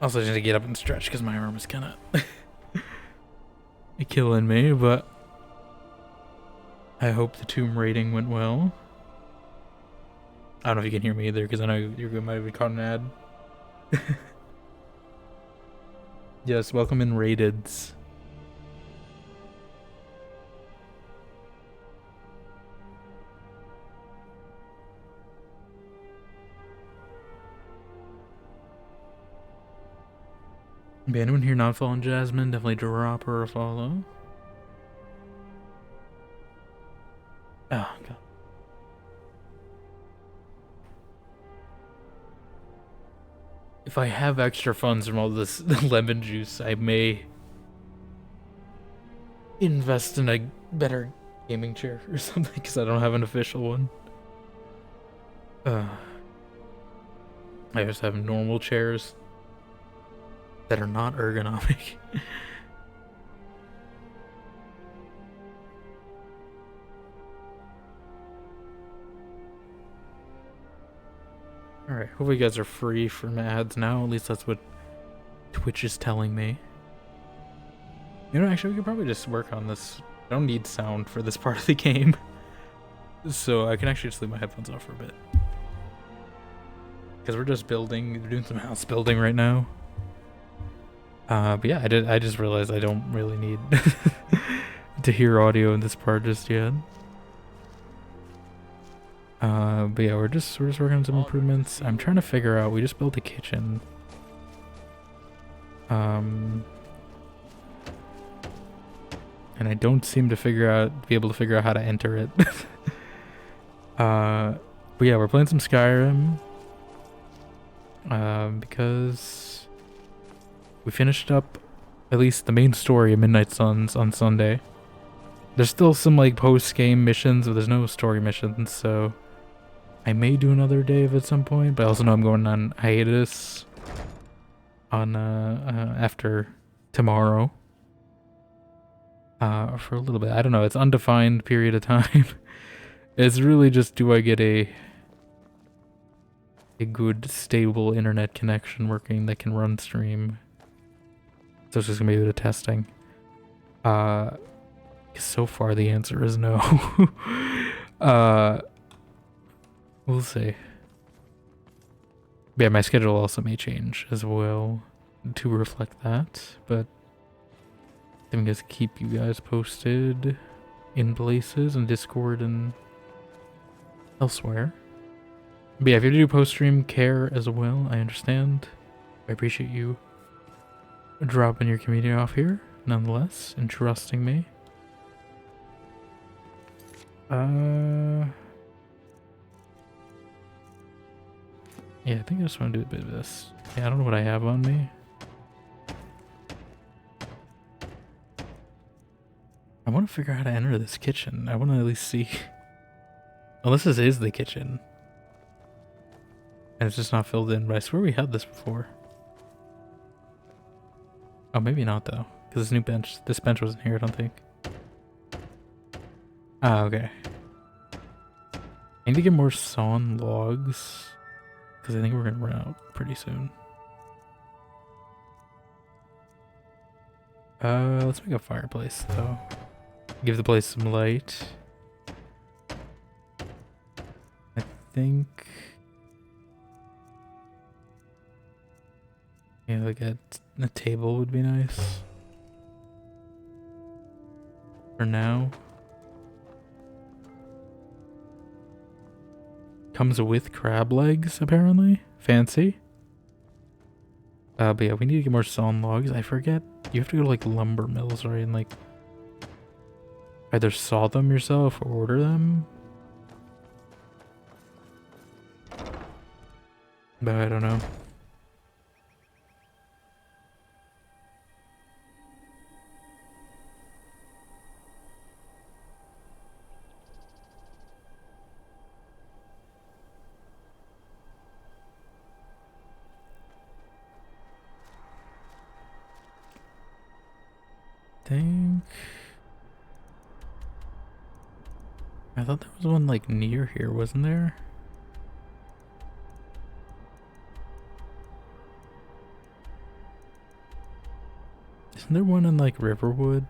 Also, I just need to get up and stretch because my arm is kind of killing me, but I hope the tomb raiding went well. I don't know if you can hear me either because I know you might have caught an ad. Yes, welcome in Raideds. Be anyone here not following Jasmine? Definitely drop her a follow. Oh, God. if I have extra funds from all this lemon juice, I may invest in a better gaming chair or something, because I don't have an official one. I just have normal chairs that are not ergonomic. Alright, hopefully you guys are free from ads now. At least that's what Twitch is telling me. You know, actually, we could probably just work on this. I don't need sound for this part of the game. So I can actually just leave my headphones off for a bit. Because we're just building, we're doing some house building right now. But yeah, I just realized I don't really need to hear audio in this part just yet. But yeah, we're just working on some improvements. I'm trying to figure out, we just built a kitchen. And I don't seem to be able to figure out how to enter it. But yeah, we're playing some Skyrim. Because we finished up at least the main story of Midnight Suns on Sunday. There's still some like post-game missions, but there's no story missions, so I may do another day of it at some point, but I also know I'm going on hiatus on after tomorrow. For a little bit. I don't know, it's undefined period of time. It's really just, do I get a good stable internet connection working that can run stream? So it's just gonna be a bit of testing. So far the answer is no. We'll see. Yeah, my schedule also may change as well to reflect that, but I'm gonna keep you guys posted in places and Discord and elsewhere. But yeah, if you do post-stream care as well, I understand. I appreciate you dropping your community off here, nonetheless, and trusting me. Yeah, I think I just want to do a bit of this. Yeah, I don't know what I have on me. I want to figure out how to enter this kitchen. I want to at least see. Unless this is the kitchen. And it's just not filled in, but I swear we had this before. Oh, maybe not though. Because this bench wasn't here, I don't think. Ah, okay. I need to get more sawn logs. Because I think we're going to run out pretty soon. Let's make a fireplace though. Give the place some light. I think... yeah, like a table would be nice. For now. Comes with crab legs, apparently. Fancy. But yeah, we need to get more sawn logs. I forget. You have to go to like lumber mills, right? And like either saw them yourself or order them. But I don't know. I thought there was one like near here, wasn't there? Isn't there one in like Riverwood?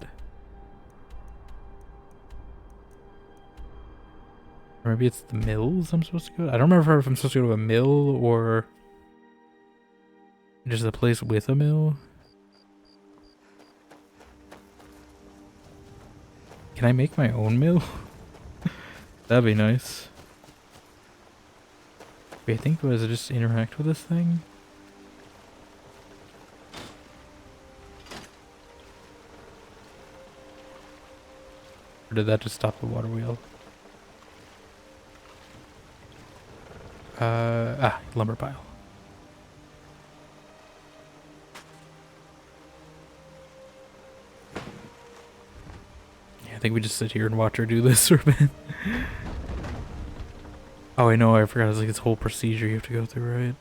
Or maybe it's the mills I'm supposed to go to? I don't remember if I'm supposed to go to a mill or just a place with a mill. Can I make my own mill? That'd be nice. Wait, I think was it just interact with this thing? Or did that just stop the water wheel? Lumber pile. think we just sit here and watch her do this for a bit. Oh, I know. I forgot. It's like this whole procedure you have to go through, right?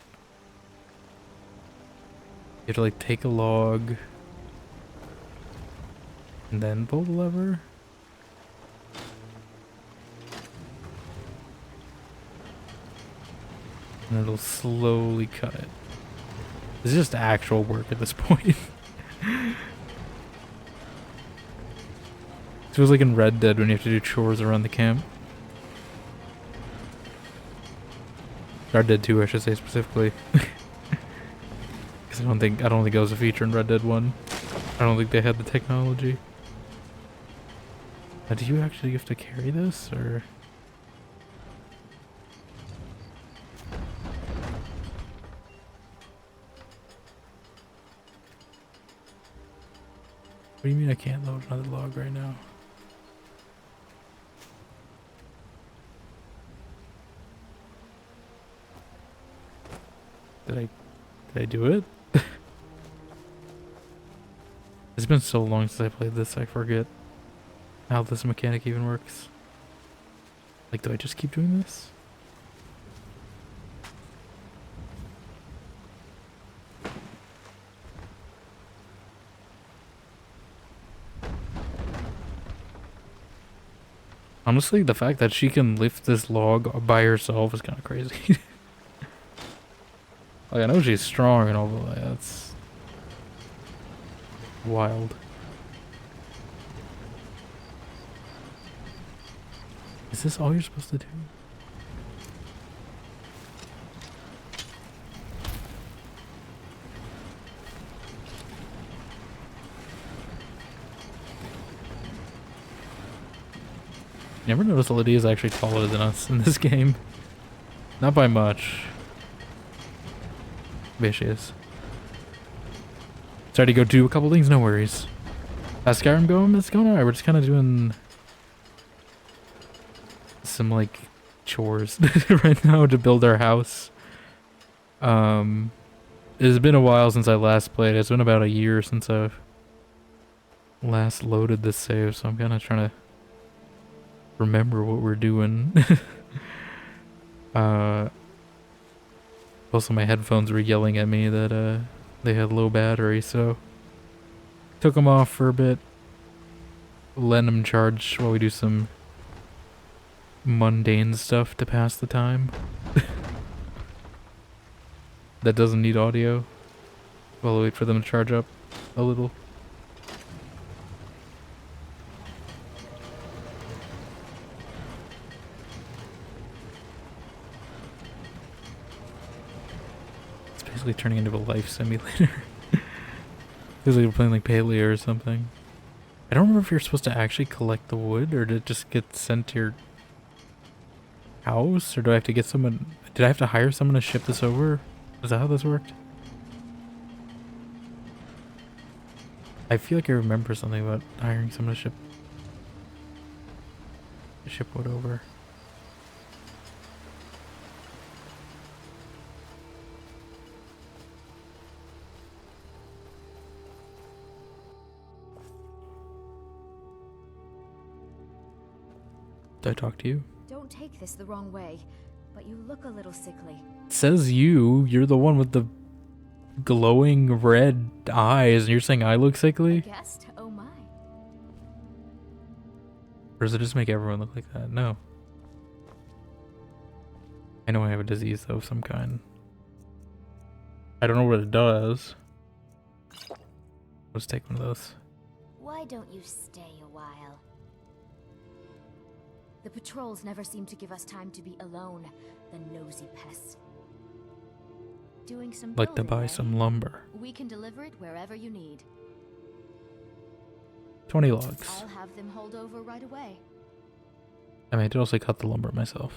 You have to like take a log and then pull the lever. And it'll slowly cut it. This is just actual work at this point. It feels like in Red Dead when you have to do chores around the camp. Red Dead 2, I should say specifically. Because I don't think that was a feature in Red Dead 1. I don't think they had the technology. Now, do you actually have to carry this, or? What do you mean I can't load another log right now? Did I do it? It's been so long since I played this, I forget how this mechanic even works. Like, do I just keep doing this? Honestly, the fact that she can lift this log by herself is kind of crazy. Like, I know she's strong and all, but like, that's wild. Is this all you're supposed to do? You ever notice Lydia is actually taller than us in this game? Not by much. There she is. Sorry to go do a couple things, no worries. How's Skyrim going? It's going alright. We're just kind of doing some like chores right now to build our house. It's been a while since I last played. It's been about a year since I've last loaded this save, so I'm kind of trying to remember what we're doing. Also, my headphones were yelling at me that they had low battery, so took them off for a bit, letting them charge while we do some mundane stuff to pass the time. That doesn't need audio, while I wait for them to charge up a little. Turning into a life simulator. Feels like we're playing like Paleo or something. I don't remember if you're supposed to actually collect the wood or did it just get sent to your house, or do I have to get someone? Did I have to hire someone to ship this over? Is that how this worked? I feel like I remember something about hiring someone to ship wood over. Did I talk to you? Don't take this the wrong way, but you look a little sickly. It says you're the one with the glowing red eyes, and you're saying I look sickly? A guest? Oh my. Or does it just make everyone look like that? No. I know I have a disease though of some kind. I don't know what it does. Let's take one of those. Why don't you stay a while? The patrols never seem to give us time to be alone, the nosy pests. Doing some Like to building, buy eh? some lumber. We can deliver it wherever you need. 20 logs. I'll have them hauled over right away. I mean, I did also cut the lumber myself.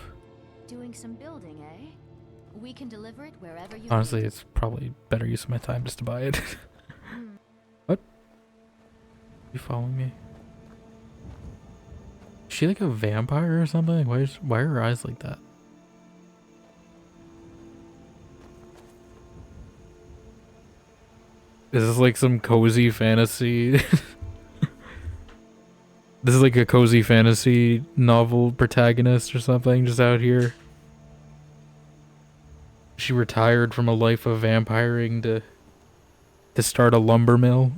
Doing some building, eh? We can deliver it wherever you Honestly, need. it's probably better use of my time just to buy it. What? You following me? Is she like a vampire or something? Why are her eyes like that? Is this like some cozy fantasy This is like a cozy fantasy novel protagonist or something, just out here. She retired from a life of vampiring to start a lumber mill.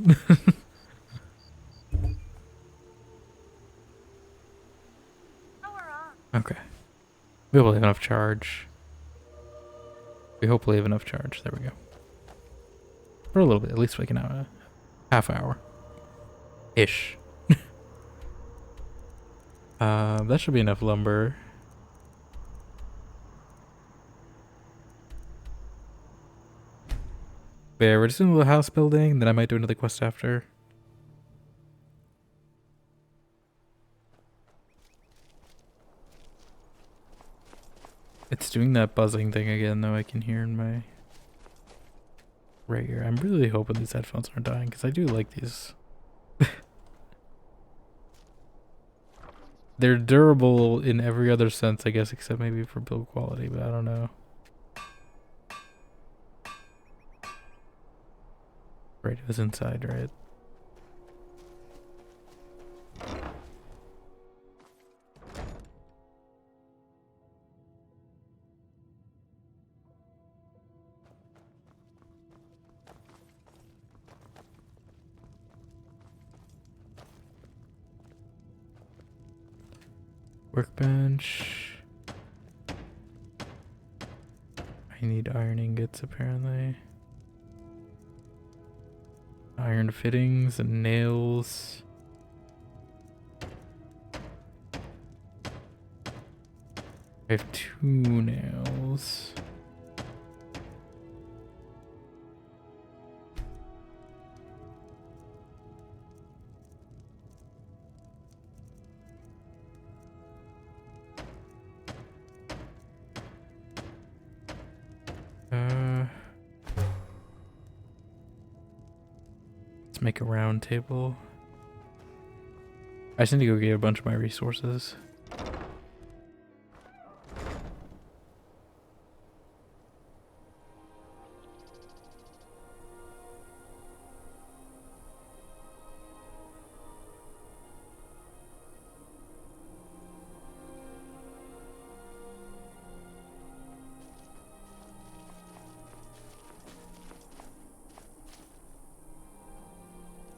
Okay. We hopefully have enough charge. We hopefully have enough charge. There we go. For a little bit. At least we can have a half hour. Ish. That should be enough lumber. But yeah, we're just doing a little house building, then I might do another quest after. It's doing that buzzing thing again, though I can hear in my right ear. I'm really hoping these headphones aren't dying, because I do like these. They're durable in every other sense, I guess, except maybe for build quality, but I don't know. Right, it was inside, right? Workbench. I need iron ingots, apparently. Iron fittings and nails. I have 2 nails. Let's make a round table. I just need to go get a bunch of my resources.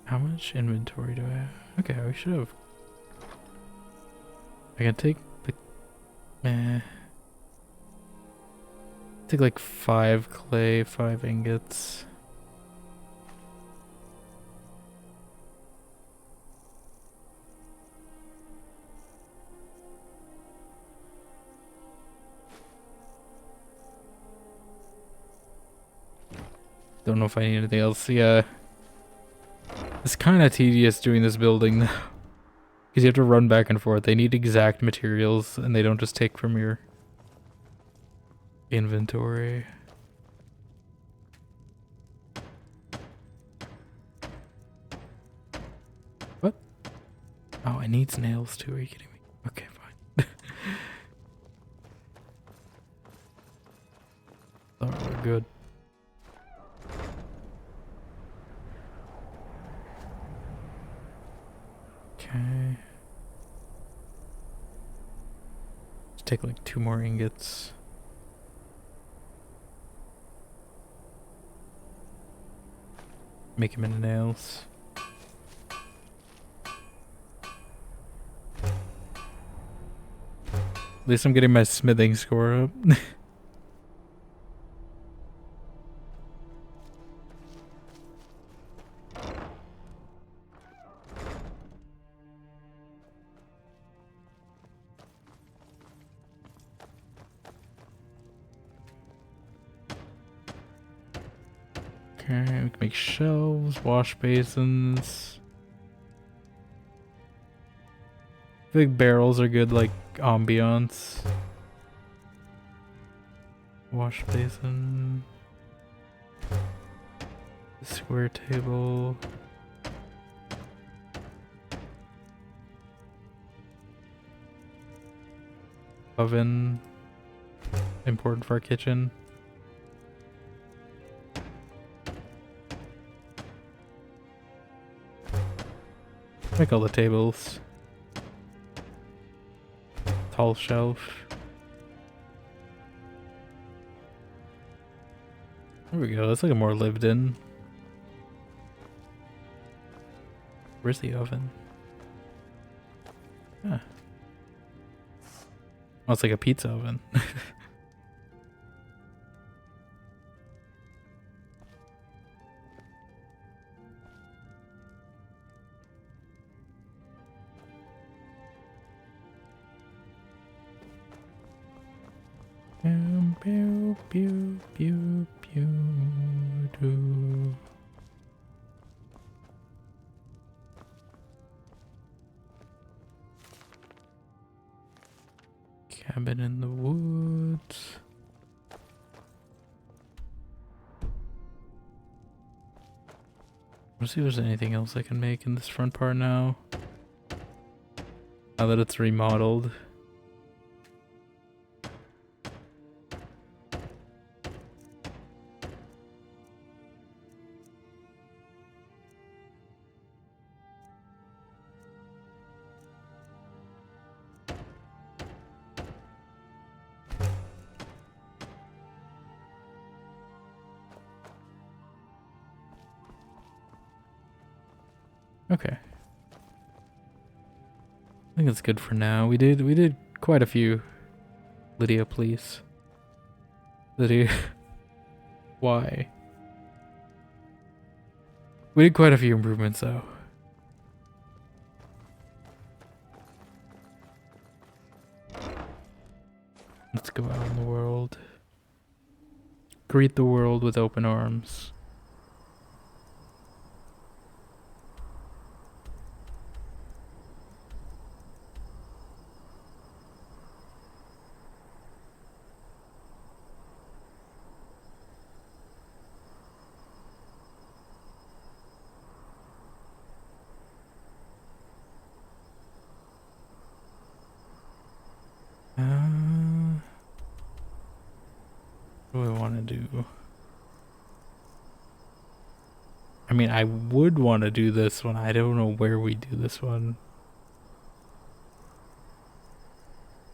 How much inventory do I have? Okay, we should have. I can take the. Take like 5 clay, 5 ingots. Don't know if I need anything else. Yeah. It's kind of tedious doing this building though. Because you have to run back and forth. They need exact materials and they don't just take from your inventory. What? Oh, it needs nails too. Are you kidding me? Okay, fine. Alright, we're good. Okay. Let's take like 2 more ingots. Make them into nails. At least I'm getting my smithing score up. Okay, we can make shelves, wash basins. Big barrels are good, like ambiance. Wash basin. Square table. Oven. Important for our kitchen. Make all the tables. tall shelf. There we go. That's like a more lived in. Where's the oven? Huh. Oh, it's like a pizza oven. Pew, pew, pew, pew, doo. Cabin in the woods. Let's see if there's anything else I can make in this front part now. Now that it's remodeled. Okay. I think it's good for now. We did quite a few. Lydia, please. Lydia. Why? We did quite a few improvements though. Let's go out in the world. Greet the world with open arms. What do I want to do? I mean, I would want to do this one. I don't know where we do this one.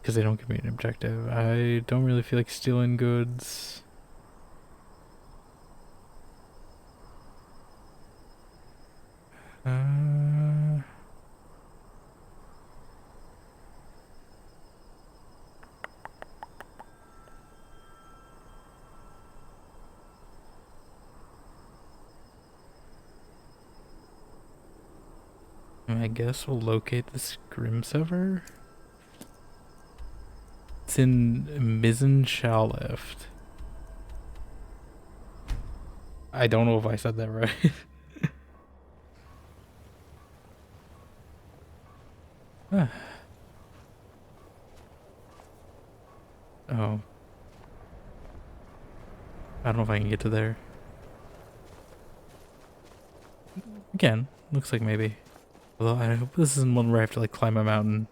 Because they don't give me an objective. I don't really feel like stealing goods. I guess we'll locate the SKYRIM server. It's in Mizzen Shalleft. I don't know if I said that right. Oh. I don't know if I can get to there. Again, looks like maybe. Although I hope this isn't one where I have to like climb a mountain.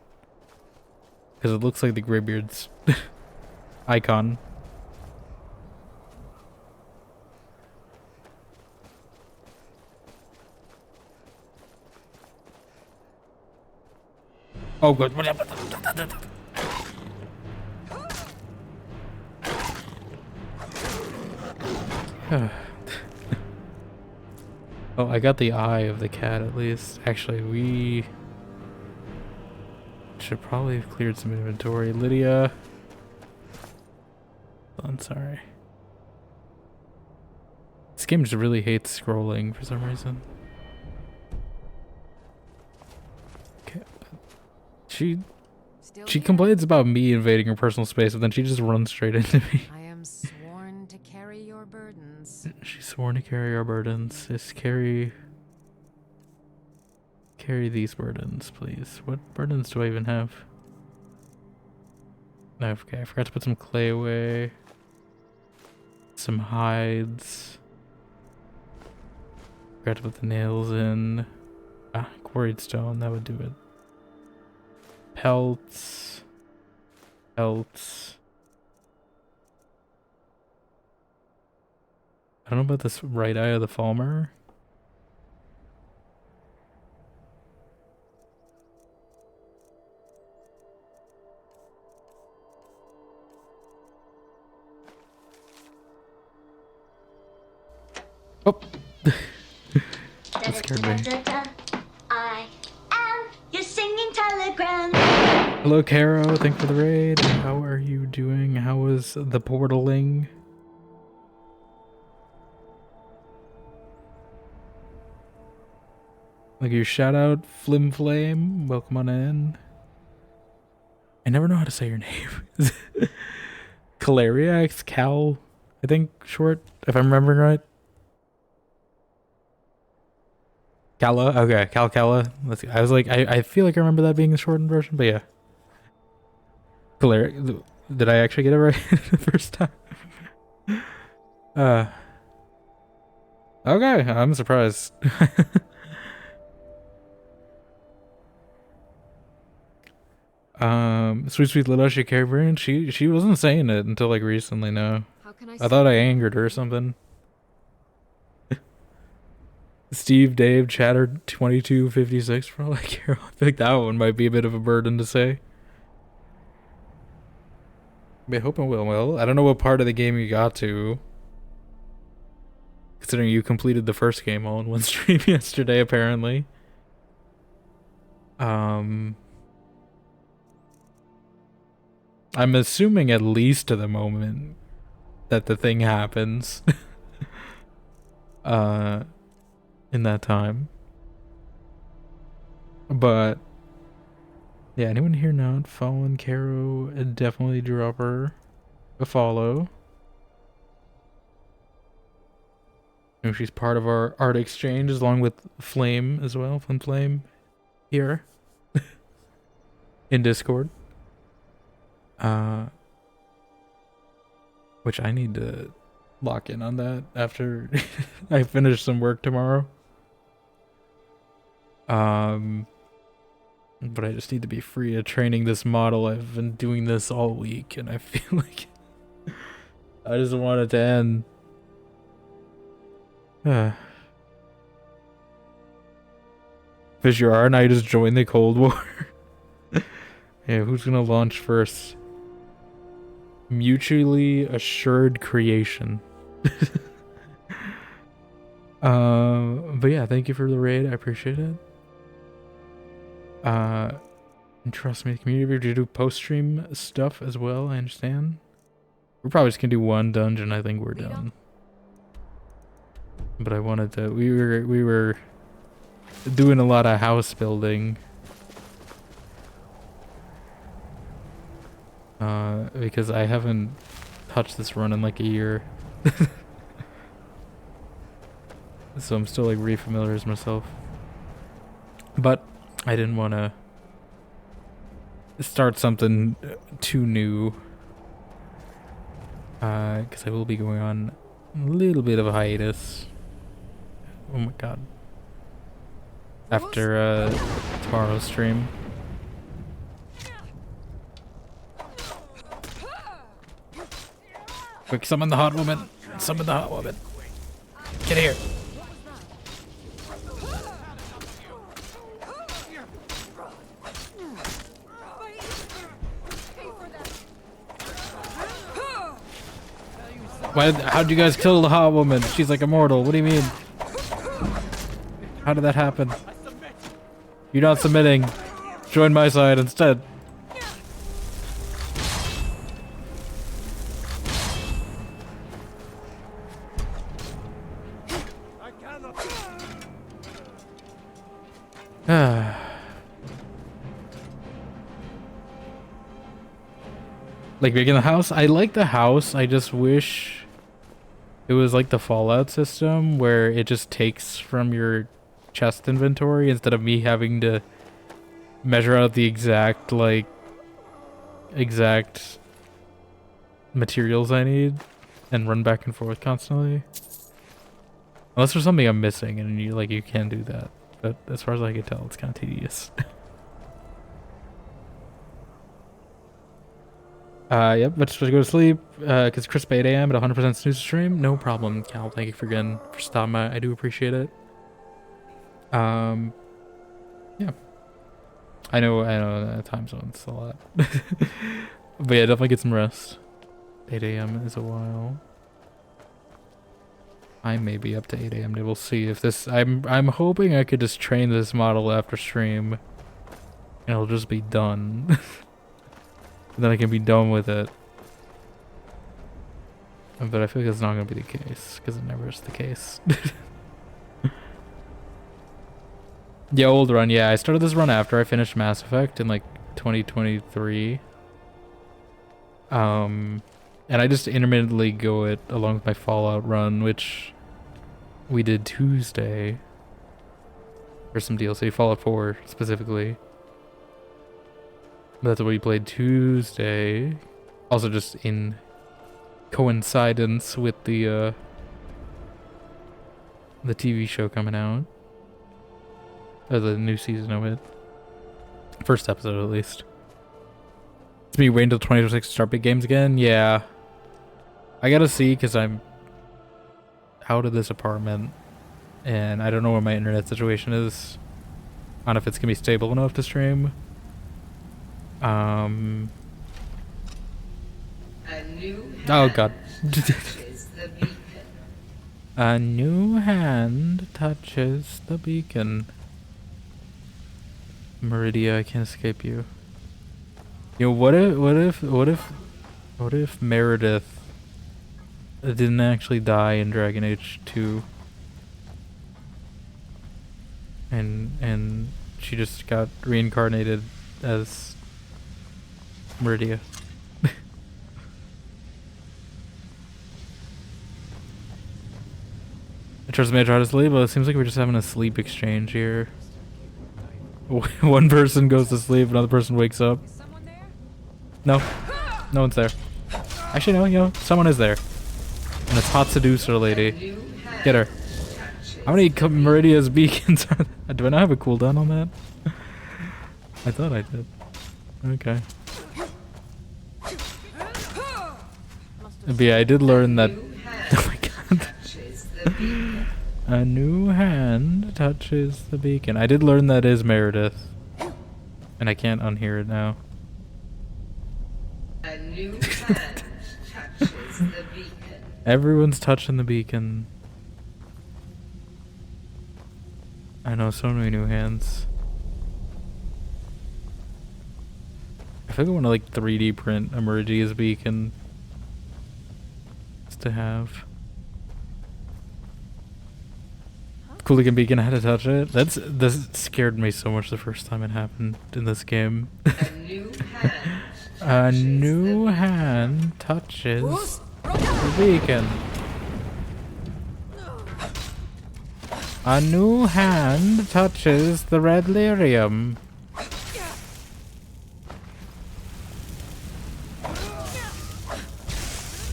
Because it looks like the Greybeard's icon. Oh good. Oh, I got the eye of the cat at least. Actually, we should probably have cleared some inventory. Lydia. I'm sorry. This game just really hates scrolling for some reason. Okay. She complains about me invading her personal space, but then she just runs straight into me. I am sworn to carry your burdens. She's sworn to carry our burdens. Just carry these burdens, please. What burdens do I even have? No, okay, I forgot to put some clay away. Some hides. Forgot to put the nails in. Ah, quarried stone, that would do it. Pelts. Pelts. I don't know about this right eye of the Falmer. Oh. That scared me. I am your singing telegram. Hello, Caro. Thanks for the raid. How are you doing? How was the portaling? Like your shout out, Flim Flame. Welcome on in. I never know how to say your name. Calariax, Cal, I think short, if I'm remembering right. Kala, okay, Kala. Let's see. I was like, I feel like I remember that being the shortened version, but yeah. Calariax, did I actually get it right the first time? Okay, I'm surprised. Sweet little SKYRIM, she wasn't saying it until like recently. No, I thought I angered her or something. Steve, Dave, Chatter 2256 for all I care. I think that one might be a bit of a burden to say. I hope it will. Well, I don't know what part of the game you got to, considering you completed the first game all in one stream yesterday, apparently. I'm assuming at least to the moment that the thing happens. In that time. But yeah, anyone here not following Caro, definitely drop her a follow. You know, she's part of our art exchange along with Flame as well, Fun Flame here in Discord. Which I need to lock in on that after I finish some work tomorrow. But I just need to be free of training this model. I've been doing this all week and I feel like I just want it to end. Fish you are, now you just join the Cold War. Yeah, who's gonna launch first? Mutually assured creation. But yeah, thank you for the raid. I appreciate it. And trust me, the community will do post-stream stuff as well. I understand. We're probably just gonna do one dungeon. I think we're done. But I wanted to. We were doing a lot of house building. Because I haven't touched this run in like a year. So I'm still like re-familiarizing myself. But I didn't want to start something too new. Because I will be going on a little bit of a hiatus. Oh my god. After tomorrow's stream. Quick, summon the hot woman. Summon the hot woman. Get here. How'd you guys kill the hot woman? She's like immortal. What do you mean? How did that happen? You're not submitting. Join my side instead. Like making the house? I like the house. I just wish it was like the Fallout system where it just takes from your chest inventory instead of me having to measure out the exact materials I need and run back and forth constantly. Unless there's something I'm missing and you can do that. But as far as I can tell, it's kind of tedious. Yep, but just to go to sleep, because crisp 8 a.m. at 100% snooze stream. No problem, Cal. Thank you for stopping by. I do appreciate it. Yeah. I know time zone's a lot. But yeah, definitely get some rest. 8 a.m. is a while. I may be up to 8 a.m. We'll see if this. I'm hoping I could just train this model after stream, and it'll just be done. Then I can be done with it. But I feel like it's not gonna be the case because it never is the case. Yeah, old run. Yeah, I started this run after I finished Mass Effect in like 2023. And I just intermittently go it along with my Fallout run, which we did Tuesday for some DLC, Fallout 4 specifically. But that's what we played Tuesday. Also just in coincidence with the TV show coming out. Or the new season of it. First episode at least. It's me waiting until 2026 to start big games again? Yeah. I gotta see because I'm out of this apartment and I don't know what my internet situation is. I don't know if it's gonna be stable enough to stream. A new Oh god. touches the beacon. A new hand touches the beacon. Meridia, I can't escape you. You know, what if Meredith didn't actually die in Dragon Age 2? And she just got reincarnated as Meridia. Trust me, I try to sleep, but it seems like we're just having a sleep exchange here. One person goes to sleep, another person wakes up. No. No one's there. Actually, no, you know, someone is there. And it's Hot Seducer Lady. Get her. How many Meridia's beacons are there? Do I not have a cooldown on that? I thought I did. Okay. But yeah, I did learn that... Oh my god. A new hand touches the beacon. I did learn that is Meredith. And I can't unhear it now. A new hand touches the beacon. Everyone's touching the beacon. I know, so many new hands. I think I want to like 3D print a Meridia's beacon. Just to have. Cooligan beacon, I had to touch it. This scared me so much the first time it happened in this game. A new hand touches the beacon. A new hand touches the red lyrium.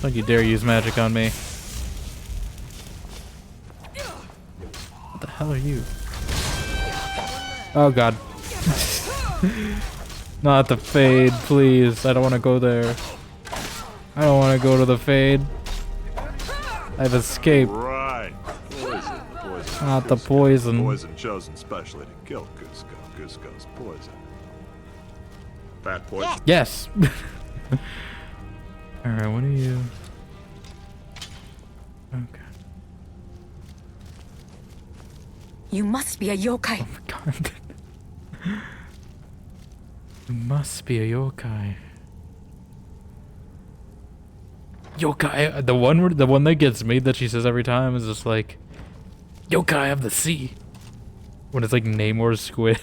Don't you dare use magic on me. What the hell are you? Oh god. Not the Fade, please. I don't want to go there. I don't want to go to the Fade. I've escaped. Right. Poison. Poison. Not the poison. Poison chosen specially to kill Cusco. Cusco's poison. Fat poison. Yes. Alright, what are you? Okay. You must be a yokai. Oh my god. You must be a yokai. Yokai, the one that gets me that she says every time is just like, yokai of the sea. When it's like Namor's squid.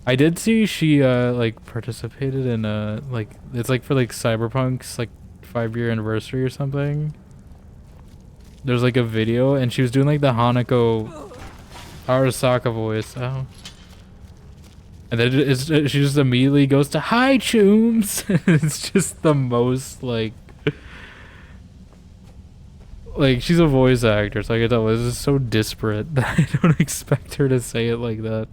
I did see she like participated in like it's like for like Cyberpunk's like 5-year anniversary or something. There's like a video and she was doing like the Hanako Arasaka voice. Oh. And then she just immediately goes to hi chooms. It's just the most like she's a voice actor, so I can tell this is so disparate that I don't expect her to say it like that.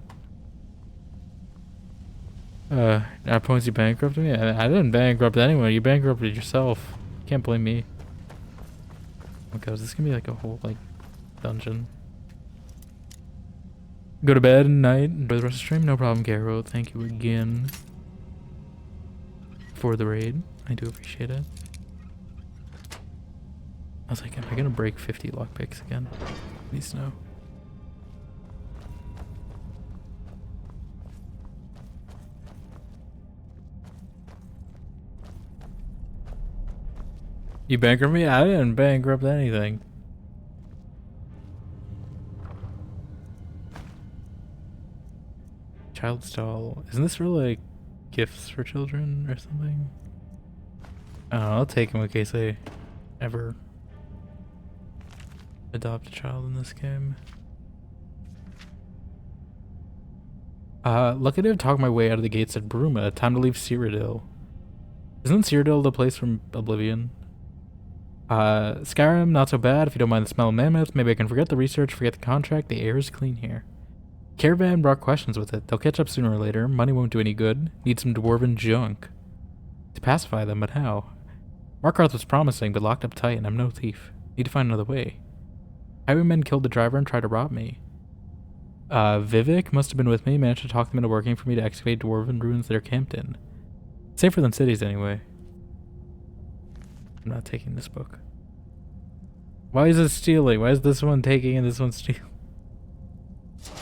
That points you bankrupted me? I didn't bankrupt anyone. You bankrupted yourself. You can't blame me. Okay, is this gonna be like a whole like dungeon? Go to bed at night, enjoy the rest of the stream, no problem, Garo. Thank you again. for the raid. I do appreciate it. I was like, am I gonna break 50 lockpicks again? Please no. You bankrupt me? I didn't bankrupt anything. Child stall. Isn't this for like gifts for children or something? I don't know, I'll take them in case I ever adopt a child in this game. Lucky to have talked my way out of the gates at Bruma. Time to leave Cyrodiil. Isn't Cyrodiil the place from Oblivion? Skyrim, not so bad if you don't mind the smell of mammoths. Maybe I can forget the research, forget the contract. The air is clean here. Caravan brought questions with it. They'll catch up sooner or later. Money won't do any good. Need some dwarven junk to pacify them, but how? Markarth was promising, but locked up tight, and I'm no thief. Need to find another way. Highwaymen killed the driver and tried to rob me. Vivek must have been with me, managed to talk them into working for me to excavate dwarven ruins they're camped in. Safer than cities, anyway. I'm not taking this book. Why is it stealing? Why is this one taking and this one stealing?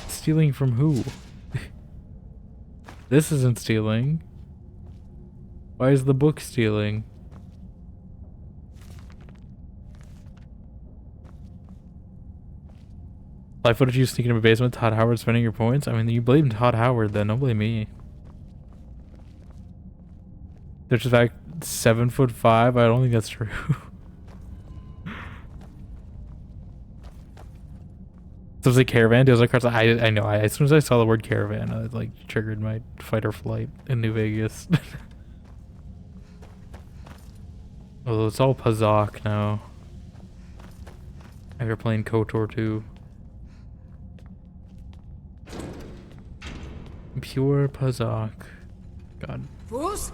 Stealing from who? This isn't stealing. Why is the book stealing? Live footage you sneaking in my basement, Todd Howard spending your points? I mean, you blame Todd Howard then, don't blame me. They're just like 7'5". I don't think that's true. So it's like caravan deals like cards. I know. As soon as I saw the word caravan, it like triggered my fight or flight in New Vegas. Well, it's all Pazak now. After playing KOTOR 2. Pure Pazak. God. Fools!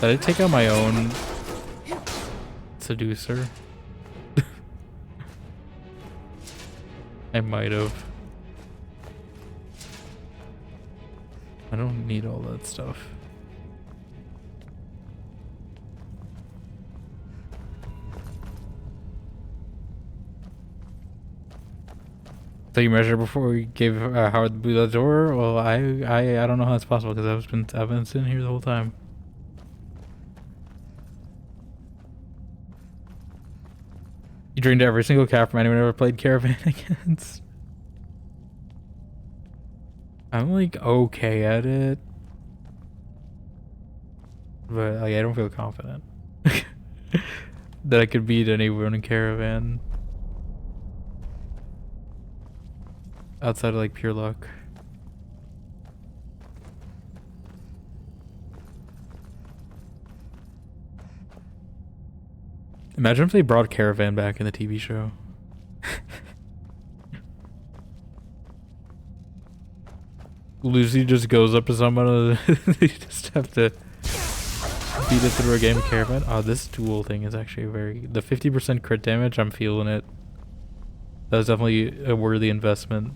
Did I take out my own seducer? I might have. I don't need all that stuff. So you measured before we gave Howard the door? Well, I don't know how that's possible because I've been sitting here the whole time. You drained every single cap from anyone who ever played Caravan against. I'm like okay at it, but like I don't feel confident that I could beat anyone in Caravan outside of like pure luck. Imagine if they brought Caravan back in the TV show. Lucy just goes up to someone and they just have to beat it through a game of Caravan. Oh, this duel thing is actually the 50% crit damage, I'm feeling it. That was definitely a worthy investment.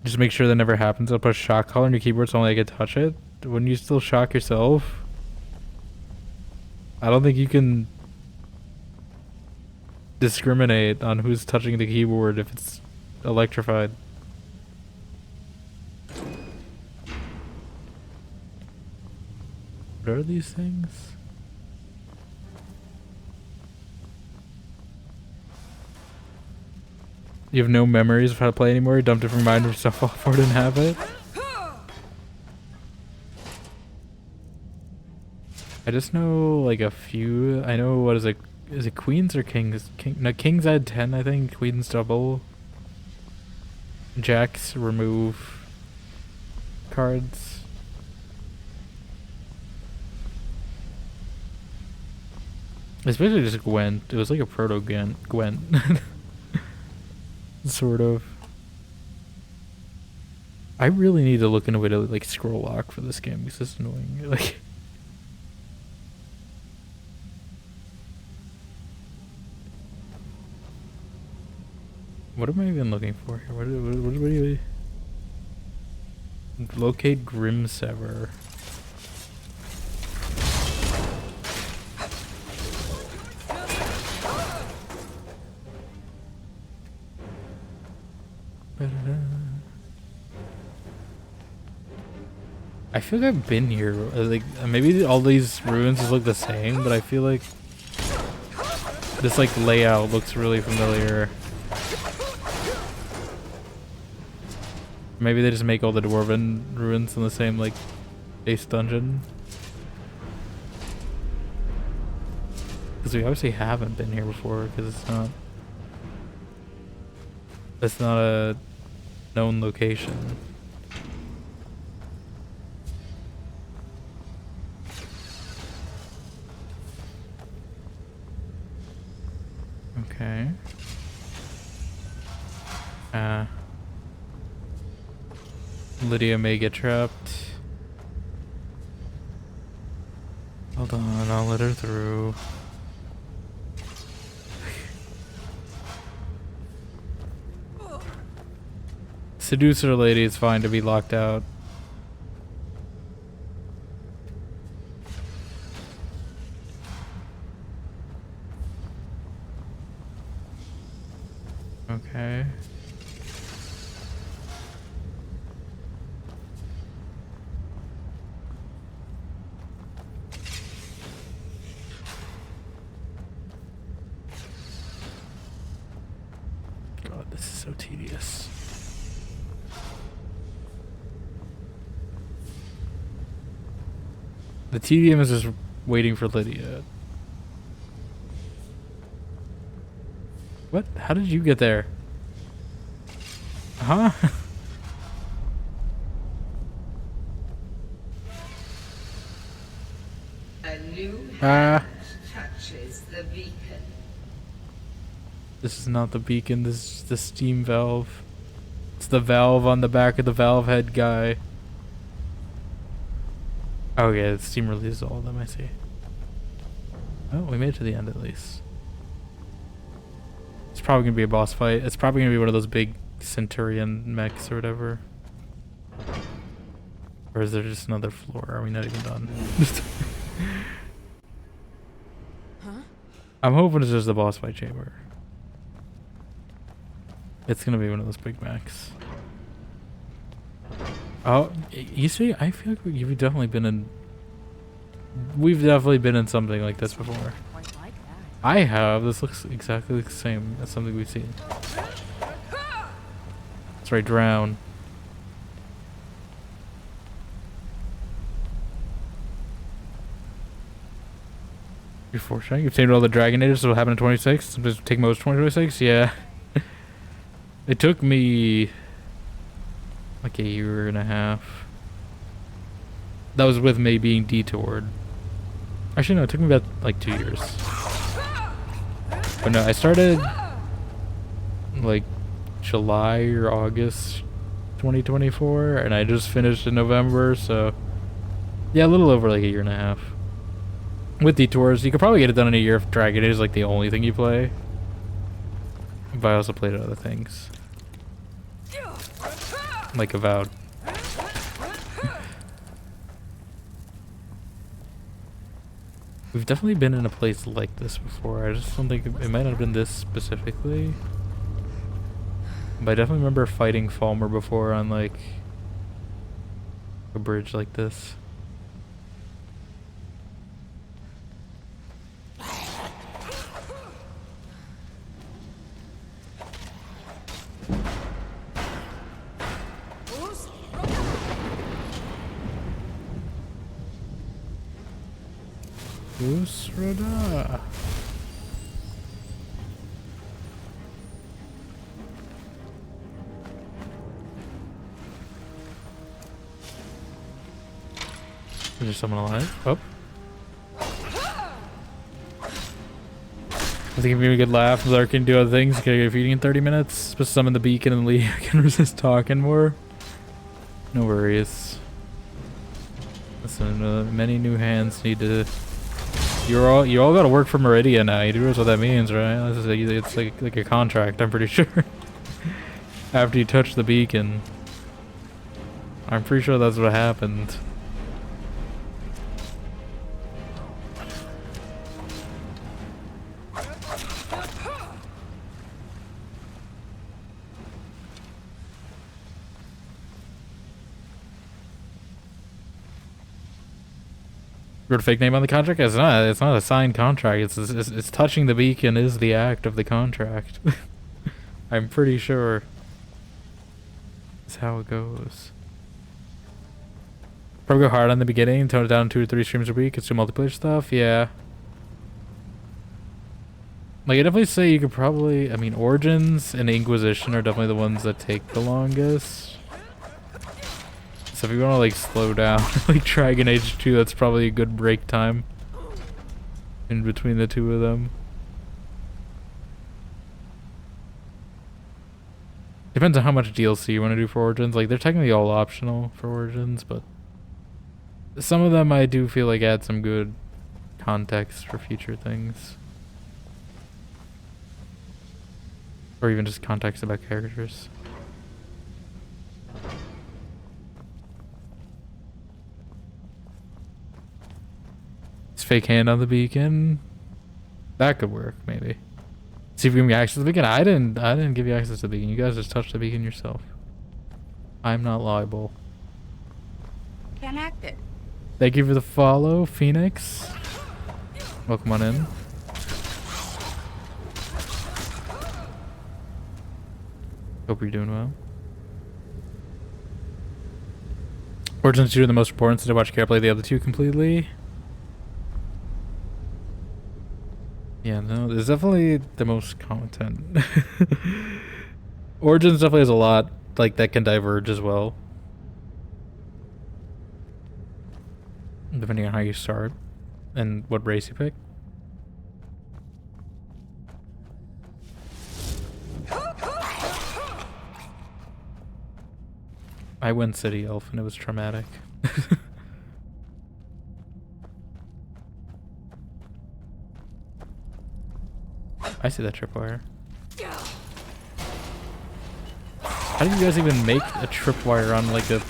Just make sure that never happens. I'll put a shock collar on your keyboard so only I can touch it. Wouldn't you still shock yourself? I don't think you can discriminate on who's touching the keyboard if it's electrified. What are these things? You have no memories of how to play anymore? You dumped it from mind yourself off for it and have it? I just know like a few. I know what is it queens or kings? No, kings I had 10 I think, queens double. Jacks remove cards. It's basically just Gwent. It was like a proto Gwent. Sort of. I really need to look into a way to like scroll lock for this game because it's annoying. Like What am I even looking for here? What do you... Locate Grimsever. I feel like I've been here. Like maybe all these ruins just look the same, but I feel like this like layout looks really familiar. Maybe they just make all the dwarven ruins in the same like base dungeon. Because we obviously haven't been here before, because it's not a known location. Okay. Lydia may get trapped. Hold on, I'll let her through. Seducer lady, it's fine to be locked out. Okay. God, this is so tedious. The tedium is just waiting for Lydia. What? How did you get there? Huh? A new hand touches the beacon. This is not the beacon, this is the steam valve. It's the valve on the back of the valve head guy. Oh yeah, the steam releases all of them, I see. Oh, we made it to the end at least. It's probably gonna be a boss fight. It's probably gonna be one of those big Centurion mechs or whatever. Or is there just another floor? Are we not even done? Huh? I'm hoping it's just the boss fight chamber. It's gonna be one of those big mechs. Oh, you see, I feel like we've definitely been in... We've definitely been in something like this before. I have. This looks exactly the same as something we've seen. That's right, drown. You're fortunate. You've tamed all the Dragonators, so what happened in 26? Just take most 2026? Yeah. It took me like a year and a half. That was with me being detoured. Actually, no, it took me about like 2 years. But no, I started like July or August 2024, and I just finished in November, so yeah, a little over like a year and a half. With detours, you could probably get it done in a year if Dragon is like the only thing you play. But I also played other things. Like Avowed. We've definitely been in a place like this before. I just don't think it might not have been this specifically. But I definitely remember fighting Falmer before on like a bridge like this. Usrada. Is there someone alive? Oh. I think it'd be a good laugh. Zark can do other things. Can I get feeding in 30 minutes? But summon the beacon and Lee can resist talking more. No worries. Listen, many new hands need to. You all gotta work for Meridia now. You do know what that means, right? This is it's like a contract. I'm pretty sure. after you touch the beacon. I'm pretty sure that's what happened. Wrote a fake name on the contract? It's not. It's not a signed contract. It's touching the beacon is the act of the contract. I'm pretty sure. That's how it goes. Probably go hard on the beginning, tone it down 2 or 3 streams a week. It's do multiplayer stuff. Yeah. Like I definitely say you could probably. I mean, Origins and Inquisition are definitely the ones that take the longest. So if you want to like slow down, like Dragon Age 2, that's probably a good break time in between the two of them. Depends on how much DLC you want to do for Origins. Like they're technically all optional for Origins, but some of them I do feel like add some good context for future things. Or even just context about characters. Fake hand on the beacon. That could work, maybe. See if we can get access to the beacon. I didn't give you access to the beacon. You guys just touched the beacon yourself. I'm not liable. Connected. Thank you for the follow, Phoenix. Welcome on in. Hope you're doing well. Origins 2 are the most important, so to watch care play the other two completely. Yeah, no, there's definitely the most content. Origins definitely has a lot like that can diverge as well. Depending on how you start and what race you pick. I went City Elf and it was traumatic. I see that tripwire. How do you guys even make a tripwire on like a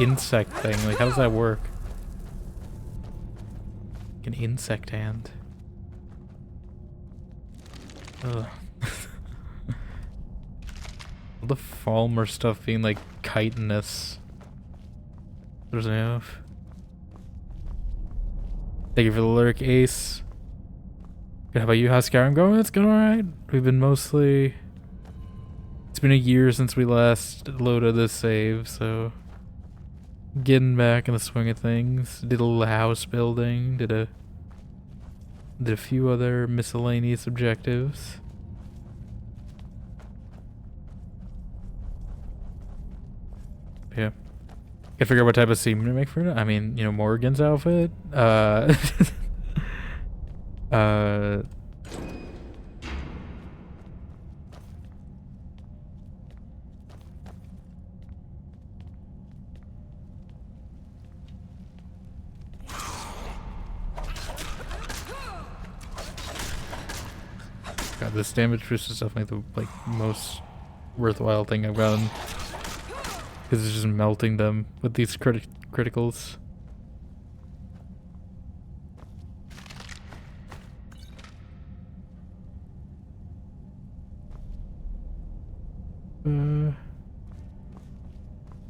insect thing? Like how does that work? Like an insect hand. Ugh. All the Falmer stuff being like chitinous. There's enough. Thank you for the lyric, Ace. How about you? How's Skyrim going? It's going alright. We've been mostly... It's been a year since we last loaded this save, so... Getting back in the swing of things. Did a little house building. Did a few other miscellaneous objectives. Yeah. Gotta figure out what type of seam to make for it. I mean, you know, Morgan's outfit. God, this damage boost is definitely the most worthwhile thing I've gotten. Because it's just melting them with these criticals.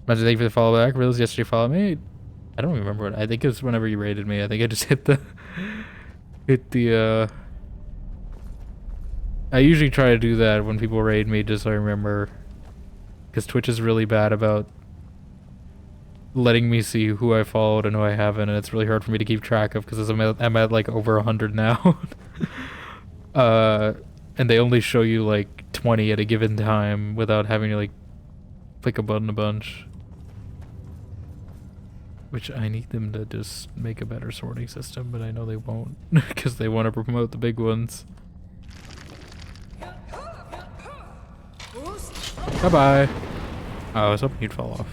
Imagine, thank you for the follow back. Realized yesterday you followed me. I don't remember what. I think it was whenever you raided me. I think I just hit the I usually try to do that when people raid me, just so I remember. Because Twitch is really bad about letting me see who I followed and who I haven't, and it's really hard for me to keep track of because I'm at like over 100 now. And they only show you like 20 at a given time without having to like click a button a bunch. Which I need them to just make a better sorting system, but I know they won't because they want to promote the big ones. Bye-bye. Oh, I was hoping you'd fall off.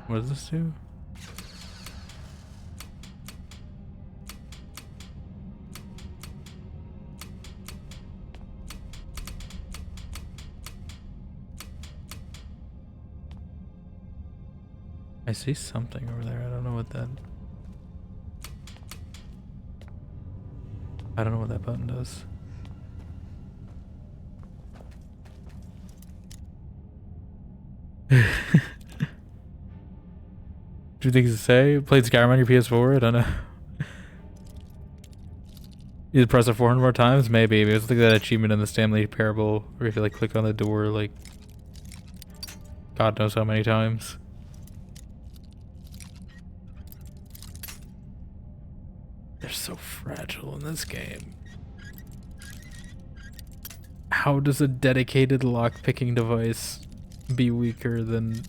What does this do? I see something over there. I don't know what that... I don't know what that button does. Do you think to say? Played Skyrim on your PS4? I don't know. You press it 400 more times? Maybe. Maybe it's like that achievement in the Stanley Parable where if you like click on the door like God knows how many times. They're so fragile in this game. How does a dedicated lock-picking device be weaker than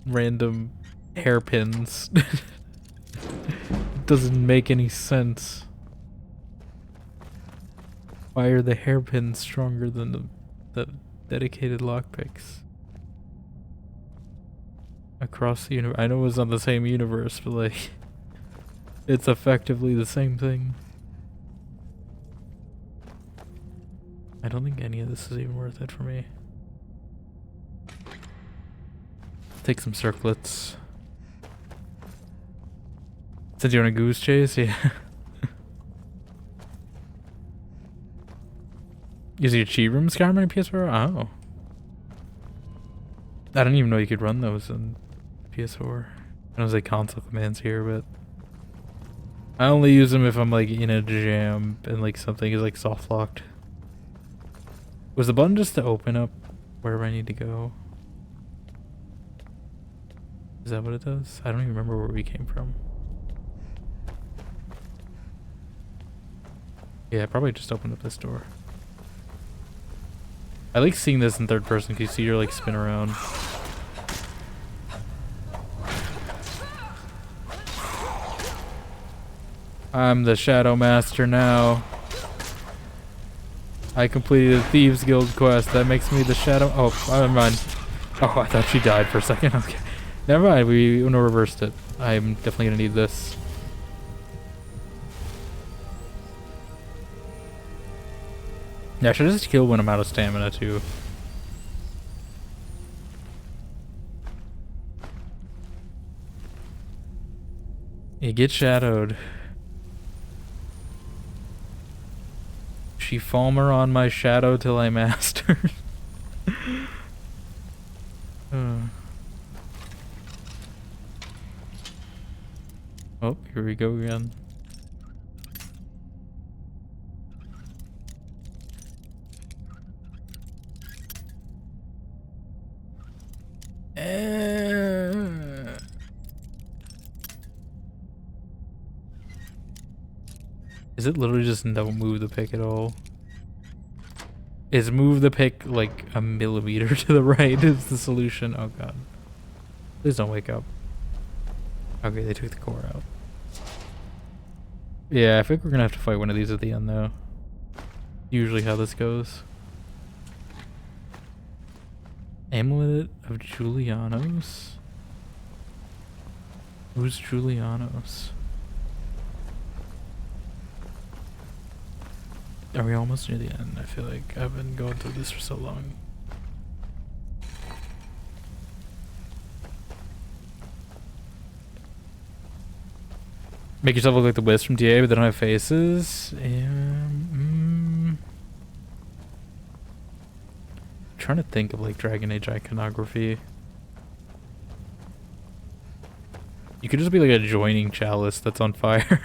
random hairpins? It doesn't make any sense. Why are the hairpins stronger than the dedicated lockpicks? Across the universe. I know it was on the same universe, but like, it's effectively the same thing. I don't think any of this is even worth it for me. Take some circlets. Since you're on a goose chase, yeah. Is it a SKYRIM Skyrim on PS4? Oh. I didn't even know you could run those on PS4. I was like console commands here, but I only use them if I'm like in a jam and like something is like soft locked. Was the button just to open up wherever I need to go? Is that what it does? I don't even remember where we came from. Yeah, I probably just opened up this door. I like seeing this in third person because you see her like spin around. I'm the Shadow Master now. I completed a Thieves Guild quest. That makes me the Shadow... Oh, never mind. Oh, I thought she died for a second. Okay. Never mind. We reversed it. I'm definitely going to need this. Yeah, I should just kill when I'm out of stamina, too. You get shadowed. She Falmer on my shadow till I master. Oh, here we go again. Is it literally just don't move the pick at all? Is move the pick like a millimeter to the right is the solution? Oh god. Please don't wake up. Okay, they took the core out. Yeah, I think we're gonna have to fight one of these at the end though. Usually how this goes. Amulet of Julianos? Who's Julianos? Are we almost near the end? I feel like I've been going through this for so long. Make yourself look like the Wisp from DA, but they don't have faces. Trying to think of like Dragon Age iconography. You could just be like a joining chalice that's on fire.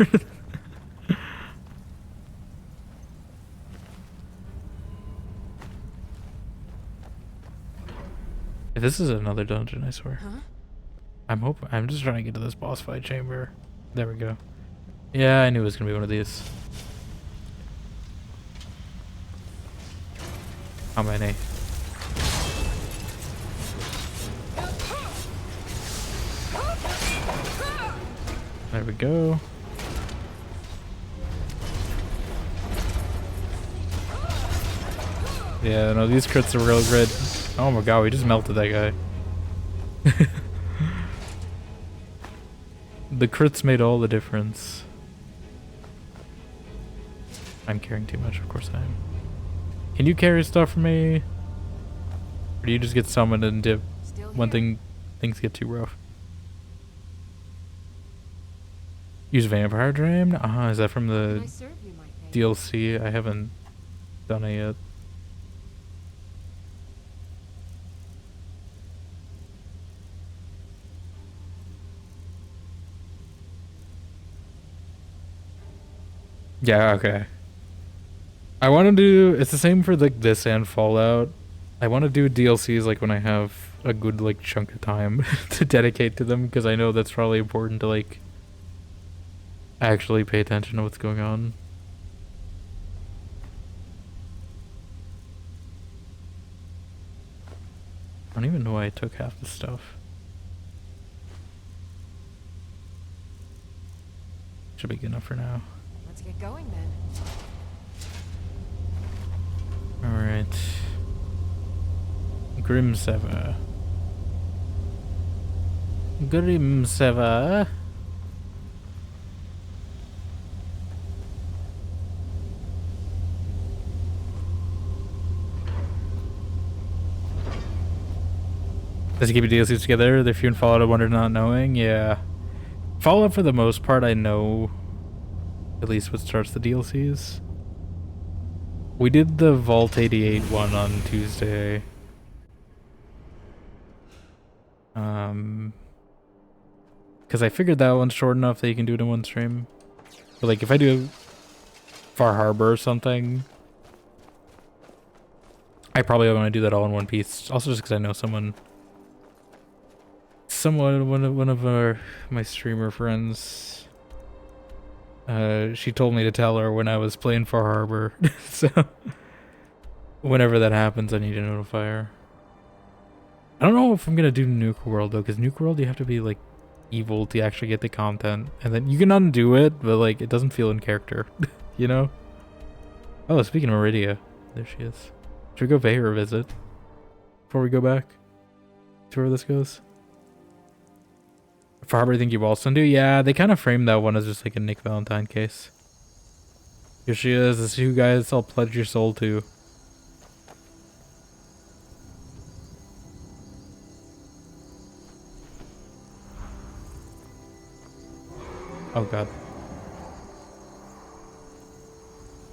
If this is another dungeon, I swear. Huh? I'm just trying to get to this boss fight chamber. There we go. Yeah, I knew it was gonna be one of these. How many? There we go. Yeah, no, these crits are real good. Oh my god, we just melted that guy. The crits made all the difference. I'm carrying too much, of course I am. Can you carry stuff for me? Or do you just get summoned and dip when things get too rough? Use Vampire Drain? Is that from the Can I serve you, my thing? DLC? I haven't done it yet. Yeah, okay. I want to do, it's the same for like this and Fallout. I want to do DLCs like when I have a good like chunk of time to dedicate to them, because I know that's probably important to like actually pay attention to what's going on. I don't even know why I took half the stuff. Should be good enough for now. Let's get going then. Alright. Grimsever. Grimsever. Does he keep your DLCs together? They're few and Fallout, I wonder not knowing? Yeah. Fallout for the most part I know at least what starts the DLCs. We did the Vault 88 one on Tuesday. Because I figured that one's short enough that you can do it in one stream. But like if I do Far Harbor or something, I probably want to do that all in one piece. Also just because I know one of my streamer friends, she told me to tell her when I was playing Far Harbor. So whenever that happens, I need to notify her. I don't know if I'm gonna do Nuke World though, because Nuke World you have to be like evil to actually get the content, and then you can undo it, but like it doesn't feel in character. You know? Oh, speaking of Meridia, there she is. Should we go pay her a visit before we go back to where this goes? Far Harbor, I think you also do. Yeah, they kind of framed that one as just like a Nick Valentine case. Here she is. This is you guys I'll pledge your soul to. Oh god.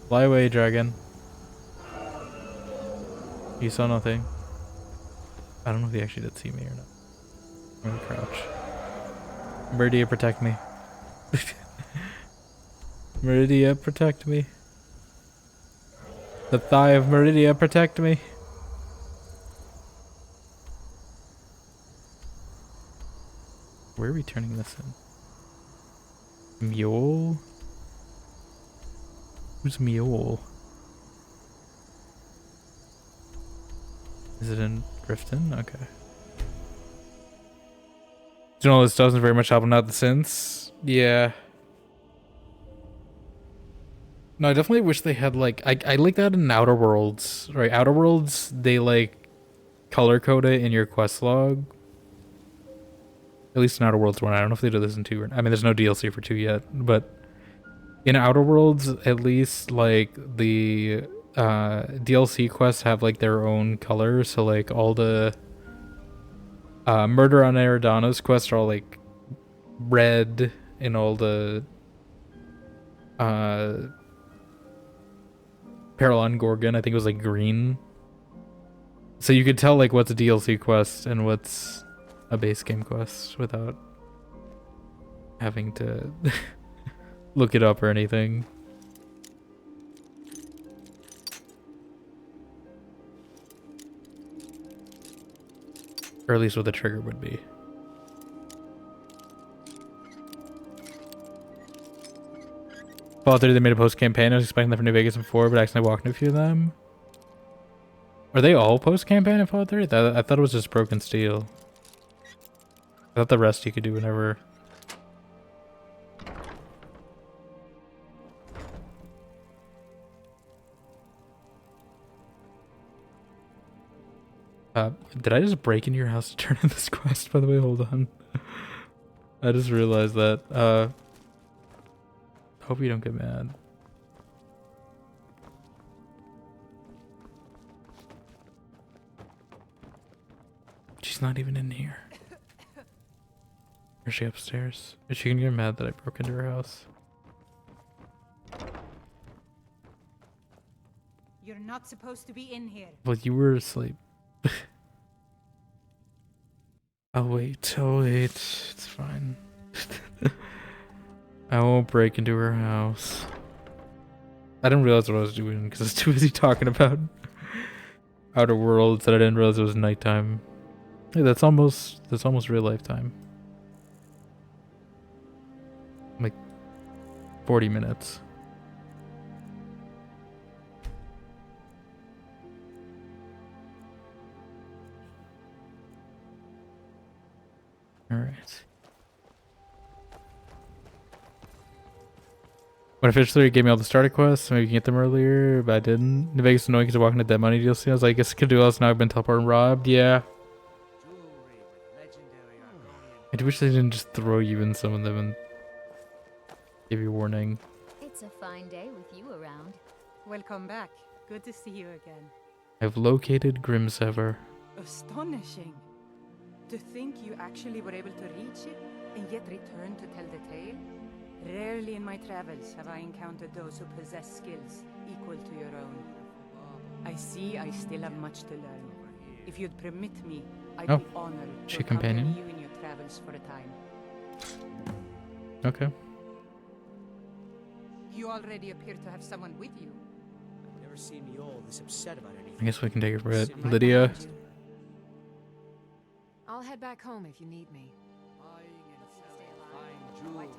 Fly away, dragon. You saw nothing. I don't know if he actually did see me or not. I'm gonna crouch. Meridia, protect me. Meridia, protect me. The thigh of Meridia, protect me. Where are we turning this in? Mule? Who's Mule? Is it in Grifton? Okay. Doing all this doesn't very much helping out the synths. Yeah. No, I definitely wish they had like I like that in Outer Worlds, right? Outer Worlds, they like color code it in your quest log. At least in Outer Worlds 1. I don't know if they do this in 2 or I mean there's no DLC for 2 yet, but in Outer Worlds at least like the DLC quests have like their own color, so like all the Murder on Eridanos quests are all like red, and all the Peril on Gorgon I think it was like green. So you could tell like what's a DLC quest and what's a base game quest without having to look it up or anything. Or at least what the trigger would be. Fallout 3, they made a post-campaign. I was expecting that for New Vegas and 4, but I accidentally walked into a few of them. Are they all post-campaign in Fallout 3? I thought it was just Broken Steel. I thought the rest you could do whenever. Did I just break into your house to turn in this quest, by the way? Hold on. I just realized that. Hope you don't get mad. She's not even in here. Or is she upstairs? Is she gonna get mad that I broke into her house? You're not supposed to be in here. Well, you were asleep. I'll wait. I'll wait. It's fine. I won't break into her house. I didn't realize what I was doing because I was too busy talking about Outer Worlds that I didn't realize it was nighttime. Hey, that's almost real life time. Like 40 minutes. All right. When I finished 3, it gave me all the starter quests. Maybe you can get them earlier, but I didn't. New Vegas annoying because I'm walking to Dead Money DLC. I was like, I guess I could do else. Now I've been teleported and robbed. Yeah. I do wish they didn't just throw you in some of them and give you a warning. It's a fine day with you around. Welcome back. Good to see you again. I've located Grimsever. Astonishing. To think you actually were able to reach it and yet return to tell the tale? Rarely in my travels have I encountered those who possess skills equal to your own. I see I still have much to learn. If you'd permit me, I'd be honored to accompany you in your travels for a time. Okay. You already appear to have someone with you. I've never seen you all this upset about anything. I guess we can take it for it. Lydia. I'll head back home if you need me.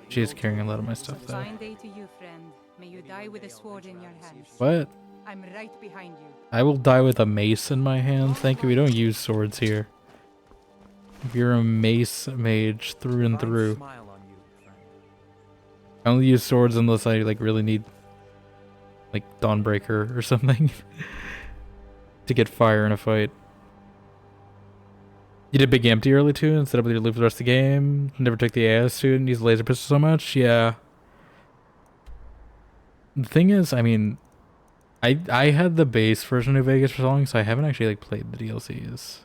She is carrying a lot of my stuff though. Fine day to you, friend. May you die with a sword in your hand. What? I'm right behind you. I will die with a mace in my hand. Thank you. We don't use swords here. You're a mace mage through and through. I only use swords unless I like really need like Dawnbreaker or something to get fire in a fight. You did Big Empty early too instead of your loop for the rest of the game. Never took the AS student, use laser pistol so much. Yeah. The thing is, I mean, I had the base version of Vegas for so long, so I haven't actually like played the DLCs.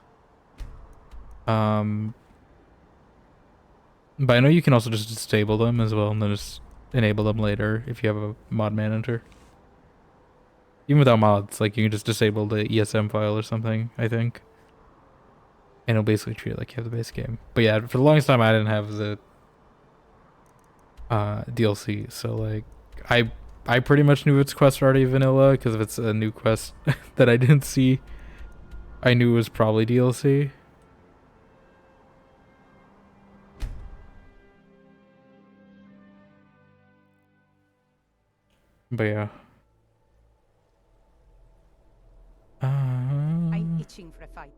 But I know you can also just disable them as well and then just enable them later if you have a mod manager. Even without mods, like you can just disable the ESM file or something, I think. And it'll basically treat it like you have the base game. But yeah, for the longest time I didn't have the DLC, so like I pretty much knew its quests were already vanilla, because if it's a new quest that I didn't see, I knew it was probably DLC. But yeah. I'm itching for a fight.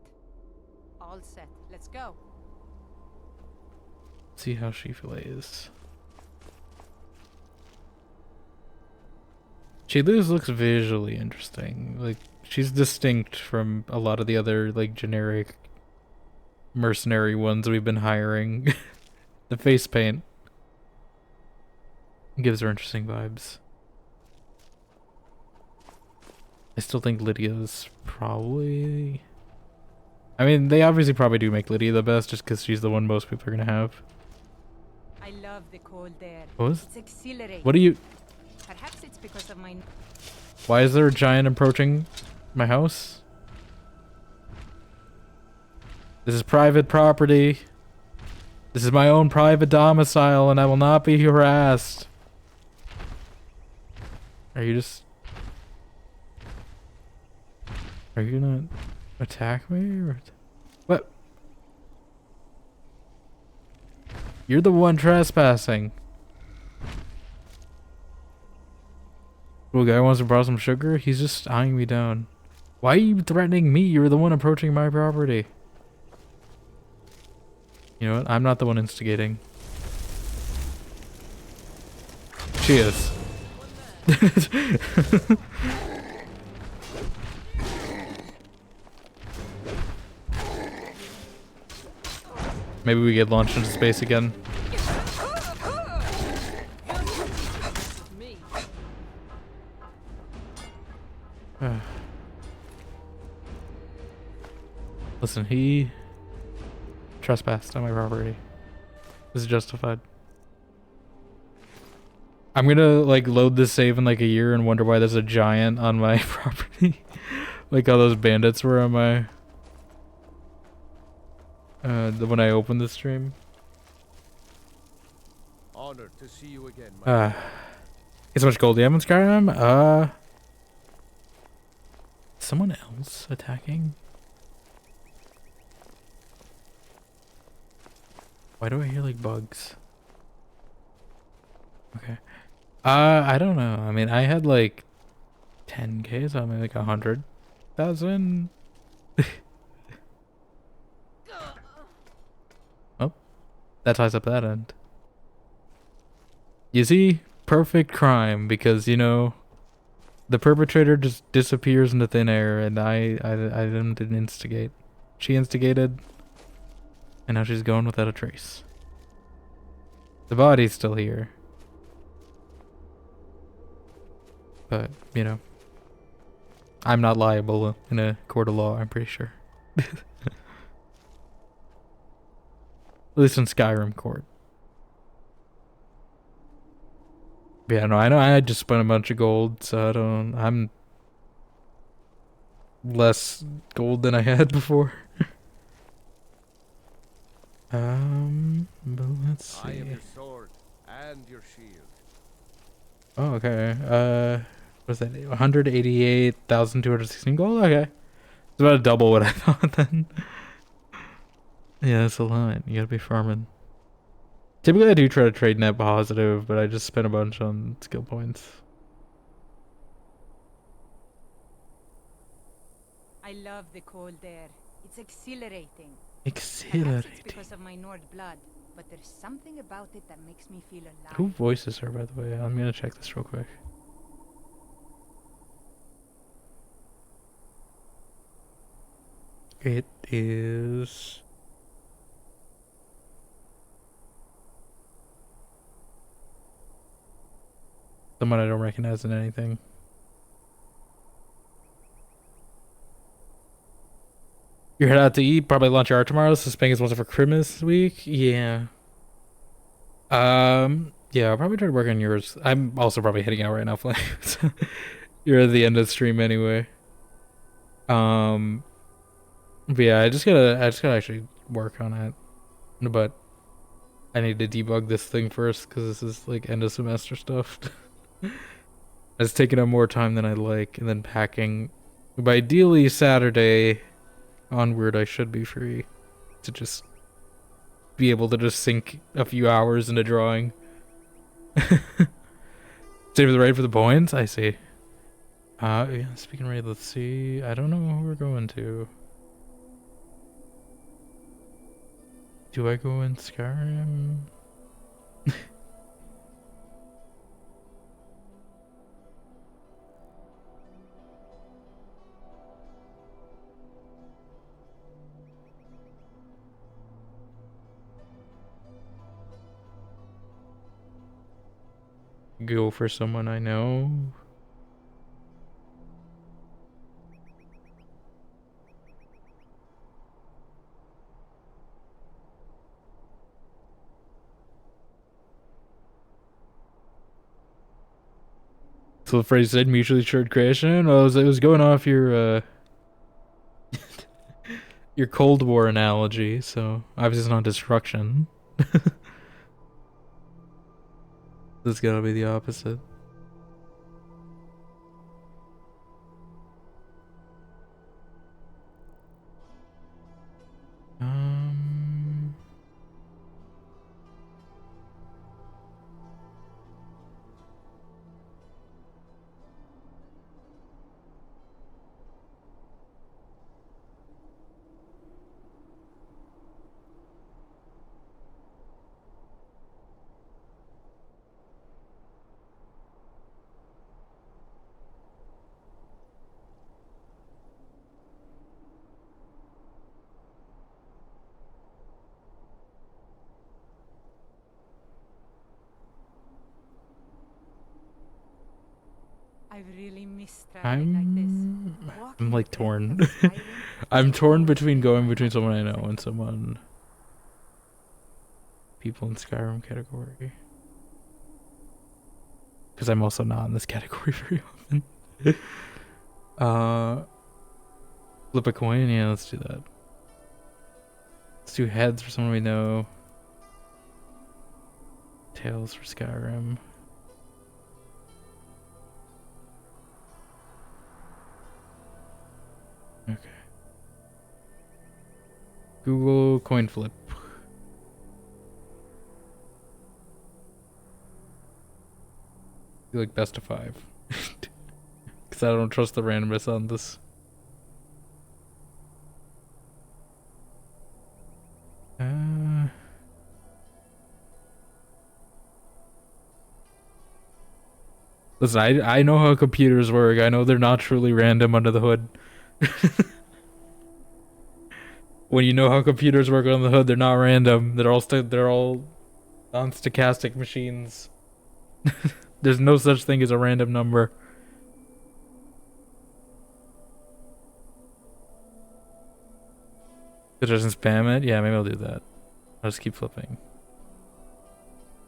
All set. Let's go. See how she plays. She looks visually interesting. Like she's distinct from a lot of the other like generic mercenary ones we've been hiring. The face paint gives her interesting vibes. I still think Lydia's probably... I mean, they obviously probably do make Lydia the best just because she's the one most people are going to have. I love the cold air. What was? It's exhilarating. What are you... Perhaps it's because of my... Why is there a giant approaching my house? This is private property. This is my own private domicile and I will not be harassed. Are you just... Are you gonna attack me or... What? You're the one trespassing. Little guy wants to borrow some sugar? He's just eyeing me down. Why are you threatening me? You're the one approaching my property. You know what? I'm not the one instigating. She is. Maybe we get launched into space again. Listen, he trespassed on my property. is justified. I'm gonna like load this save in like a year and wonder why there's a giant on my property. Like how those bandits were on my when I opened the stream. Honored to see you again, my Is so much gold do you have in Skyrim? Someone else attacking? Why do I hear like bugs? Okay. I don't know. I mean, I had like 10k, so I'm like 100,000. Oh, that ties up that end. You see, perfect crime because you know, the perpetrator just disappears into thin air, and I didn't instigate. She instigated, and now she's going without a trace. The body's still here. But, you know, I'm not liable in a court of law, I'm pretty sure. At least in Skyrim court. But yeah, no, I know I just spent a bunch of gold, so I'm less gold than I had before. But let's see. I am your sword and your shield. Oh, okay. What's that? 188,216 gold? Okay. It's about double what I thought then. Yeah, that's a lot. You gotta be farming. Typically I do try to trade net positive, but I just spent a bunch on skill points. I love the cold air. It's exhilarating. Exhilarating. Perhaps it's because of my Nord blood, but there's something about it that makes me feel alive. Who voices her, by the way? I'm gonna check this real quick. It is... someone I don't recognize in anything. You're headed out to eat, probably lunch hour tomorrow. Suspending is once for Christmas week. Yeah. Yeah, I'll probably try to work on yours. I'm also probably heading out right now, Flame. You're at the end of the stream anyway. But yeah, I just gotta actually work on it. But I need to debug this thing first because this is like end of semester stuff. It's taking up more time than I like, and then packing. But ideally Saturday onward I should be free to just be able to just sink a few hours into drawing. Save the raid for the points? I see. Yeah, speaking of raid, let's see. I don't know who we're going to. Do I go in Skyrim? Go for someone I know. So the phrase said mutually assured creation. Well, it was going off your your Cold War analogy, so obviously it's not destruction. This gotta be the opposite. I've really missed traveling like this. I'm like torn. I'm torn between going between someone I know and someone people in Skyrim category. Because I'm also not in this category very often. Flip a coin? Yeah, let's do that. Let's do heads for someone we know. Tails for Skyrim. Okay. Google coin flip. Like best of 5. Because I don't trust the randomness on this. Listen, I know how computers work. I know they're not truly random under the hood. When you know how computers work on the hood, they're not random. They're all non-stochastic machines. There's no such thing as a random number. It doesn't spam it? Yeah, maybe I'll do that. I'll just keep flipping.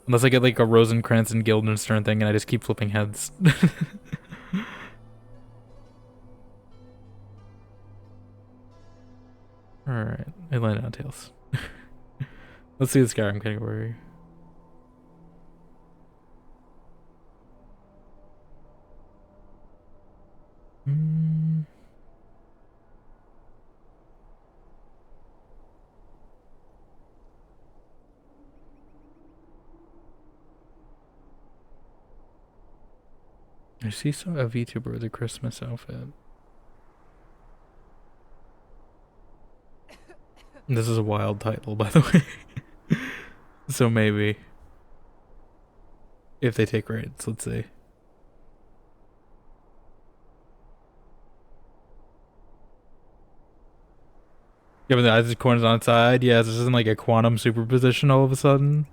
Unless I get like a Rosencrantz and Guildenstern thing and I just keep flipping heads. Alright, it landed on tails. Let's see the Skyrim category. I see a VTuber with a Christmas outfit. This is a wild title, by the way. So maybe. If they take rates, let's see. Given the Isaac Corn's on side, yeah, this isn't like a quantum superposition all of a sudden.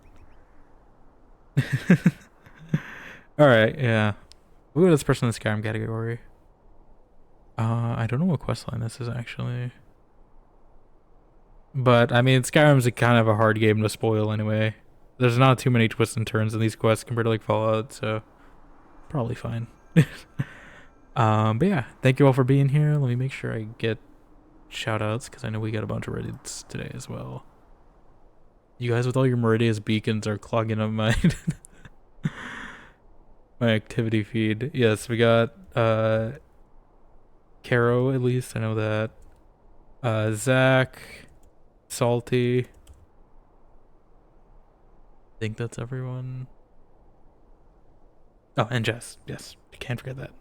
Alright, yeah. Look at this person in the Skyrim category. I don't know what questline this is actually. But, I mean, Skyrim's kind of a hard game to spoil anyway. There's not too many twists and turns in these quests compared to, like, Fallout, so... Probably fine. But yeah, thank you all for being here. Let me make sure I get shoutouts, because I know we got a bunch of Reddits today as well. You guys with all your Meridius beacons are clogging up my... my activity feed. Yes, we got, Caro, at least, I know that. Zach... Salty. I think that's everyone. Oh, and Jess. Yes, I can't forget that.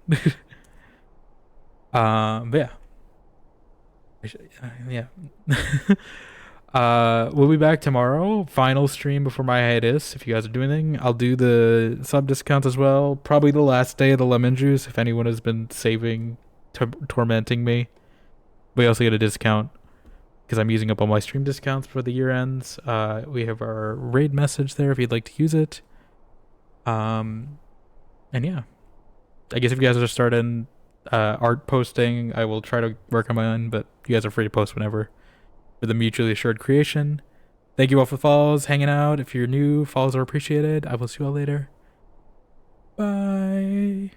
But yeah. We'll be back tomorrow. Final stream before my hiatus. If you guys are doing anything, I'll do the sub discounts as well. Probably the last day of the lemon juice. If anyone has been saving, tormenting me, we also get a discount. Because I'm using up all my stream discounts for the year ends. We have our raid message there if you'd like to use it. And yeah. I guess if you guys are starting art posting, I will try to work on my own, but you guys are free to post whenever. For the mutually assured creation. Thank you all for follows, hanging out. If you're new, follows are appreciated. I will see you all later. Bye.